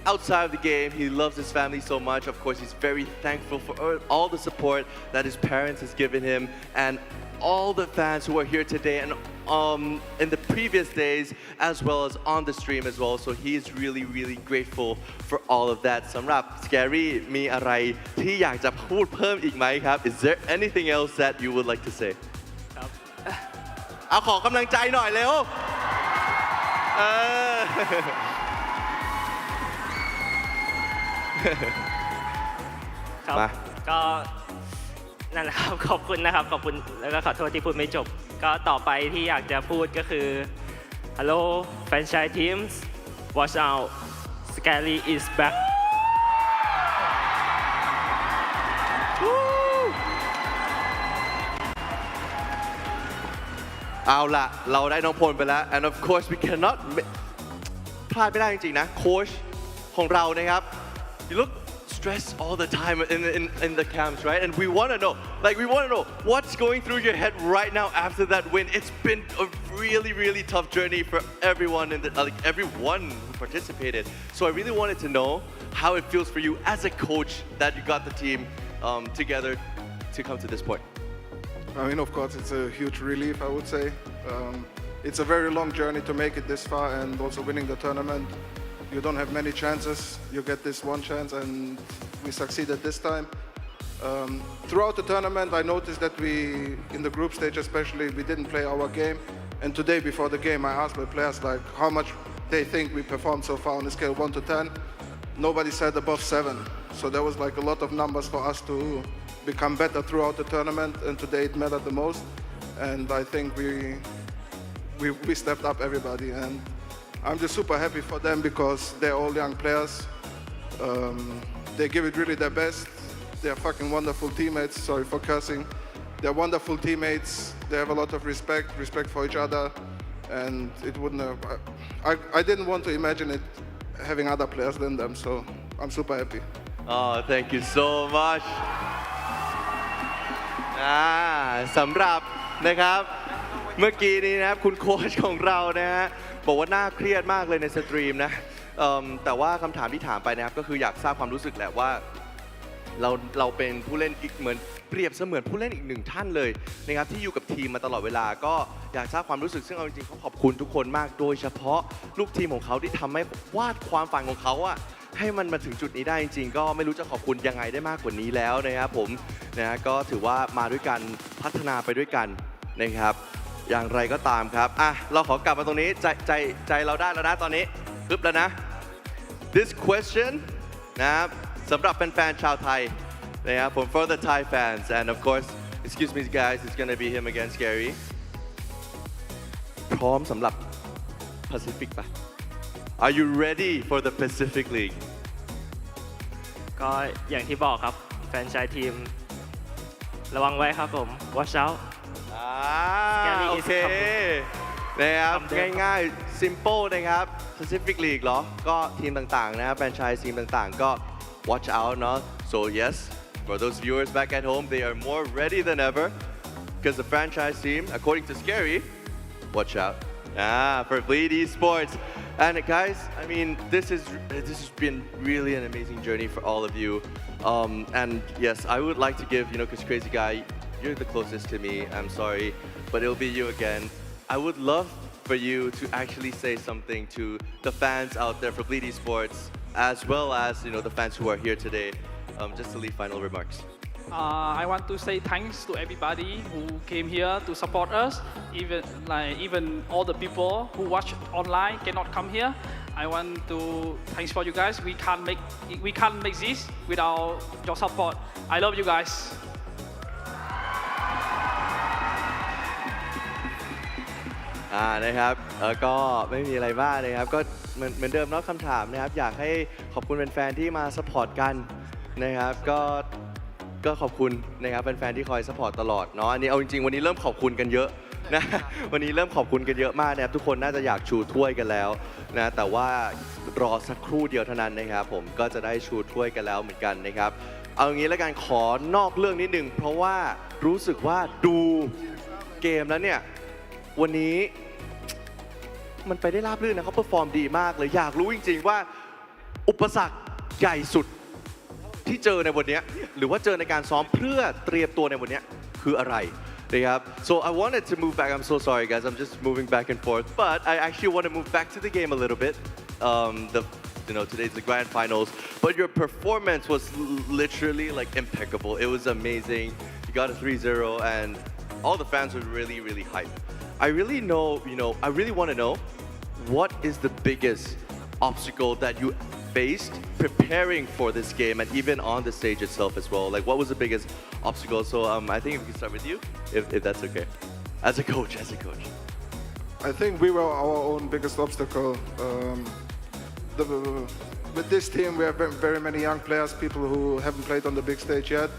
outside of the game. He loves his family so much. Of course, he's very thankful for all the support that his parents has given him, and all the fans who are here today and in the previous days, as well as on the stream as well. So he is really, really grateful for all of that. สำหรับ Scary มีอะไรที่อยากจะพูดเพิ่มอีกไหมครับ Is there anything else that you would like to say? ครับ เอาขอกำลังใจหน่อยเร็วครับก็นั่นแหละครับขอบคุณนะครับขอบคุณแล้วก็ขอโทษที่พูดไม่จบก็ต่อไปที่อยากจะพูดก็คือ Hello franchise teams watch out Scary is back เอาล่ะเราได้น้องพลไปแล้ว and of course we cannot พลาดไม่ได้จริงๆนะโค้ชของเรานะครับ you look stressed all the time in the camps, right? And we want to know what's going through your head right now after that win. It's been a really, really tough journey for everyone everyone who participated. So I really wanted to know how it feels for you as a coach that you got the team together to come to this point. I mean, of course, it's a huge relief, I would say. It's a very long journey to make it this far, and also winning the tournament. You don't have many chances. You get this one chance, and we succeeded this time. Throughout the tournament, I noticed that in the group stage especially, we didn't play our game. And today, before the game, I asked my players how much they think we performed so far on a scale of 1 to 10. Nobody said above 7. So there was a lot of numbers for us to become better throughout the tournament, and today it mattered the most. And I think we stepped up everybody. And I'm just super happy for them because they're all young players. They give it really their best. They're fucking wonderful teammates. Sorry for cursing. They're wonderful teammates. They have a lot of respect for each other. And it wouldn't have, I didn't want to imagine it having other players than them. So I'm super happy. Oh, thank you so much. สำหรับนะครับเมื่อกี้นี้นะครับคุณโค้ชของเรานะฮะบอกว่าน่าเครียดมากเลยในสตรีมนะแต่ว่าคำถามที่ถามไปนะครับก็คืออยากทราบความรู้สึกแหละว่าเราเป็นผู้เล่นอีกเหมือนเปรียบเสมือนผู้เล่นอีกหนึ่งท่านเลยนะครับที่อยู่กับทีมมาตลอดเวลาก็อยากทราบความรู้สึกซึ่งเอาจริงๆเขาขอบคุณทุกคนมากโดยเฉพาะลูกทีมของเขาที่ทำให้วาดความฝันของเขาอะให้มันมาถึงจุดนี้ได้จริงๆก็ไม่รู้จะขอบคุณยังไงได้มากกว่านี้แล้วนะครับผมนะก็ถือว่ามาด้วยกันพัฒนาไปด้วยกันนะครับอย่างไรก็ตามครับเราขอกลับมาตรงนี้ใจเราได้แล้วนะตอนนี้ปึ๊บแล้วนะ this question นะครับสำหรับแฟนๆชาวไทยนะครับผม for the Thai fans and of course excuse me guys it's gonna be him again Scary พร้อมสำหรับ Pacific ปะ Are you ready for the Pacific League ก็อย่างที่บอกครับแฟนชายทีมระวังไว้ครับผม watch out โอเคนะครับง่ายๆ simple นะครับ Pacific League เหรอก็ทีมต่างๆนะครับแฟรนไชส์ทีมต่างๆก็ watch out เนาะ so yes for those viewers back at home they are more ready than ever because the franchise team according to Scary watch out for Bleed Esports and guys I mean this has been really an amazing journey for all of you and yes I would like to give because Crazy Guy you're the closest to me I'm sorry but it'll be you again I would love for you to actually say something to the fans out there for Bleed Esports as well as the fans who are here today just to leave final remarks I want to say thanks to everybody who came here to support us. Even all the people who watch online cannot come here. I want to thanks for you guys. We can't make this without your support. I love you guys. นะครับก็ไม่มีอะไรมากนะครับก็เหมือนเดิมเนาะคำถามนะครับอยากให้ขอบคุณแฟนๆที่มาสปอร์ตกันนะครับก็ขอบคุณนะครับแฟนๆที่คอยสปอร์ตตลอดเนาะอันนี้เอาจริงๆวันนี้เริ่มขอบคุณกันเยอะนะวันนี้เริ่มขอบคุณกันเยอะมากนะครับทุกคนน่าจะอยากชูถ้วยกันแล้วนะแต่ว่ารอสักครู่เดียวเท่านั้นนะครับผมก็จะได้ชูถ้วยกันแล้วเหมือนกันนะครับเอางี้แล้วกันขอนอกเรื่องนิดนึงเพราะว่ารู้สึกว่าดูเกมแล้วเนี่ยวันนี้มันไปได้ราบรื่นนะเขาเปอร์ฟอร์มดีมากเลยอยากรู้จริงๆว่าอุปสรรคใหญ่สุดที่เจอในวันนี้หรือว่าเจอในการซ้อมเพื่อเตรียมตัวในวันนี้คืออะไรนะครับ so I wanted to move back I'm so sorry guys I'm just moving back and forth but I actually want to move back to the game a little bit today's the grand finals but your performance was literally like impeccable it was amazing you got a 3-0 and all the fans were really hyped I really I really want to know what is the biggest obstacle that you faced preparing for this game and even on the stage itself as well like what was the biggest obstacle so I think we can start with you if that's okay as a coach I think we were our own biggest obstacle with this team we have very many young players people who haven't played on the big stage yet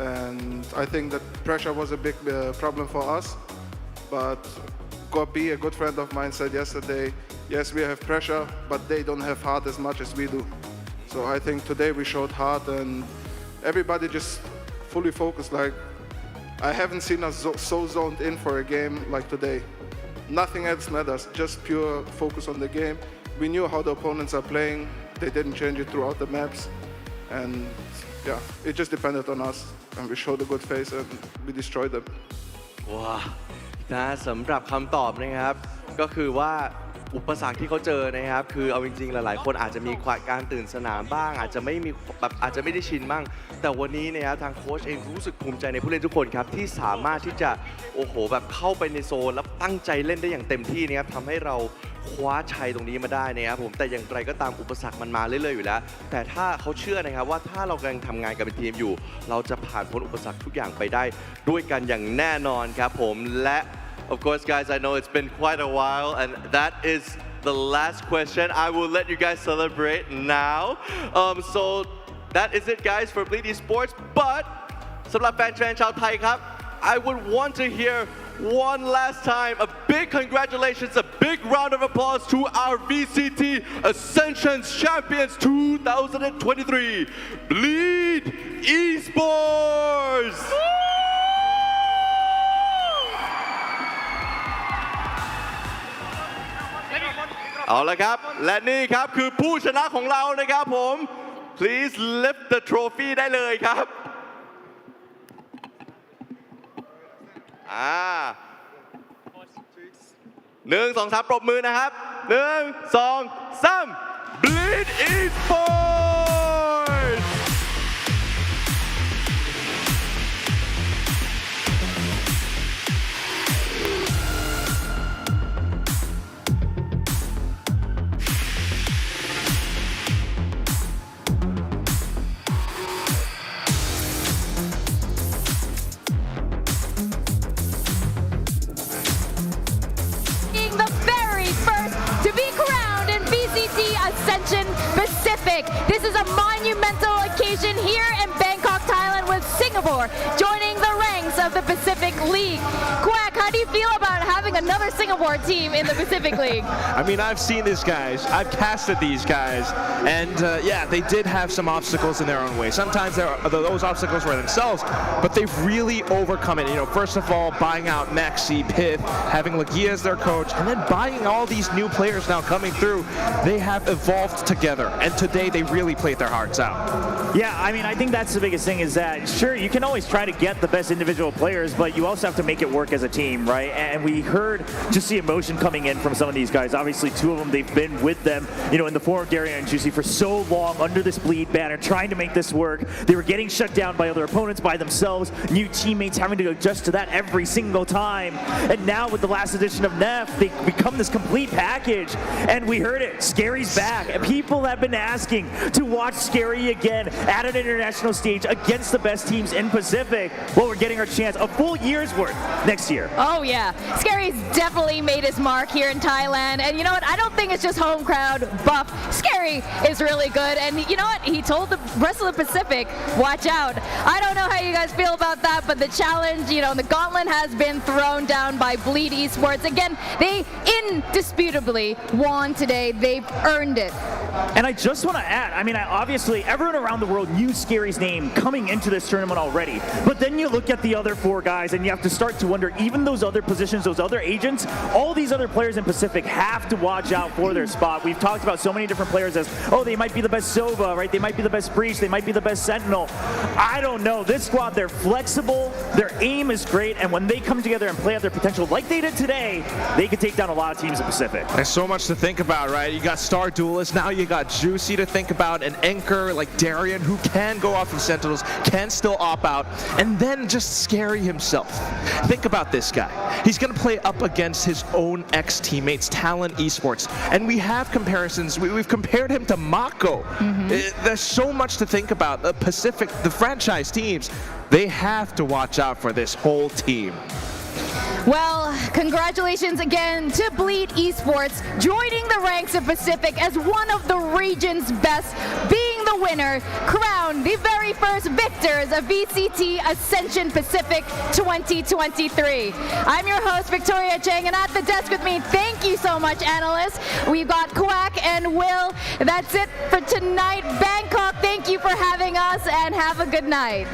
and I think that pressure was a big problem for us but Gobi a good friend of mine said yesterday yes, we have pressure, but they don't have heart as much as we do. So I think today we showed heart and everybody just fully focused. Like, I haven't seen us so zoned in for a game like today. Nothing else matters, just pure focus on the game. We knew how the opponents are playing. They didn't change it throughout the maps. And yeah, it just depended on us. And we showed a good face and we destroyed them. ว้านะสำหรับคำตอบนะครับก็คือว่าอุปสรรคที่เขาเจอนะครับคือเอาจริงๆหลายๆคนอาจจะมีการตื่นสนามบ้างอาจจะไม่ได้ชินบ้างแต่วันนี้นะครับทางโค้ชเองรู้สึกภูมิใจในผู้เล่นทุกคนครับที่สามารถที่จะแบบเข้าไปในโซนแล้วตั้งใจเล่นได้อย่างเต็มที่นะครับทำให้เราคว้าชัยตรงนี้มาได้นะครับผมแต่อย่างไรก็ตามอุปสรรคมันมาเรื่อยๆอยู่แล้วแต่ถ้าเขาเชื่อนะครับว่าถ้าเรากำลังทำงานกันเป็นทีมอยู่เราจะผ่านพ้นอุปสรรคทุกอย่างไปได้ด้วยกันอย่างแน่นอนครับผมและ Of course, guys, I know it's been quite a while, and that is the last question. I will let you guys celebrate now. So that is it, guys, for Bleed Esports. But สำหรับแฟนๆชาวไทยครับ I would want to hear one last time a big congratulations, a big round of applause to our VCT Ascension Champions 2023, Bleed Esports.เอาละครับและนี่ครับคือผู้ชนะของเรานะครับผม please lift the trophy ได้เลยครับ1 2 3ปรบมือนะครับ1 2 3 Bleed Esports Ascension Pacific. This is a monumental occasion here in Bangkok, Thailand, with Singapore joining the ranks of the Pacific League. Quack, how do you feel about having another Singapore team in the Pacific League? I mean, I've seen these guys, I've casted these guys, and yeah, they did have some obstacles in their own way. Sometimes those obstacles were themselves, but they've really overcome it. You know, first of all, buying out Maxi, Pith, having Lagia as their coach, and then buying all these new players now coming through. They have evolved together, and today they really played their hearts out. Yeah, I mean, I think that's the biggest thing is that, sure, you can always try to get the best individual players, but you also have to make it work as a team, right? And we heard just the emotion coming in from some of these guys. Obviously, two of them, they've been with them, you know, in the form of Darian and Juicy for so long under this Bleed banner, trying to make this work. They were getting shut down by other opponents, by themselves, new teammates having to adjust to that every single time. And now with the last edition of Neff, they become this complete package. And we heard it, Scary's back. And people have been asking to watch Scary again at an international stage against the best teams in Pacific. Well, we're getting our chance, a full year's worth next year. Oh yeah, Scary's definitely made his mark here in Thailand, and you know what, I don't think it's just home crowd buff. Scary is really good, and you know what, he told the rest of the Pacific, watch out. I don't know how you guys feel about that, but the challenge, you know, the gauntlet has been thrown down by Bleed Esports. Again, they indisputably won today. They've earned it. And I just want to add, I mean, obviously everyone around the world knew Scary's name coming into this tournament already, but then you look at the other four guys and you have to start to wonder, even those other positions, those other agents, all these other players in Pacific have to watch out for their spot. We've talked about so many different players as, oh, they might be the best Sova, right? They might be the best Breach, they might be the best Sentinel. I don't know. This squad, they're flexible, their aim is great, and when they come together and play out their potential like they did today, they can take down a lot of teams in Pacific. There's so much to think about, right? You got Star Duelist, now you got Juicy to think about, an anchor like Darian who can go off of Sentinels, can still op out, and then just Scary himself. Think about this guy. He's going to play up against his own ex-teammates, Talon Esports, and we have comparisons. We've compared him to Mako. There's so much to think about. The Pacific, the franchise teams, they have to watch out for this whole team. Well, congratulations again to Bleed Esports, joining the ranks of Pacific as one of the region's best, being the winner, crowned the very first victors of VCT Ascension Pacific 2023. I'm your host, Victoria Chang, and at the desk with me, thank you so much, analysts. We've got Quack and Will. That's it for tonight. Bangkok, thank you for having us, and have a good night.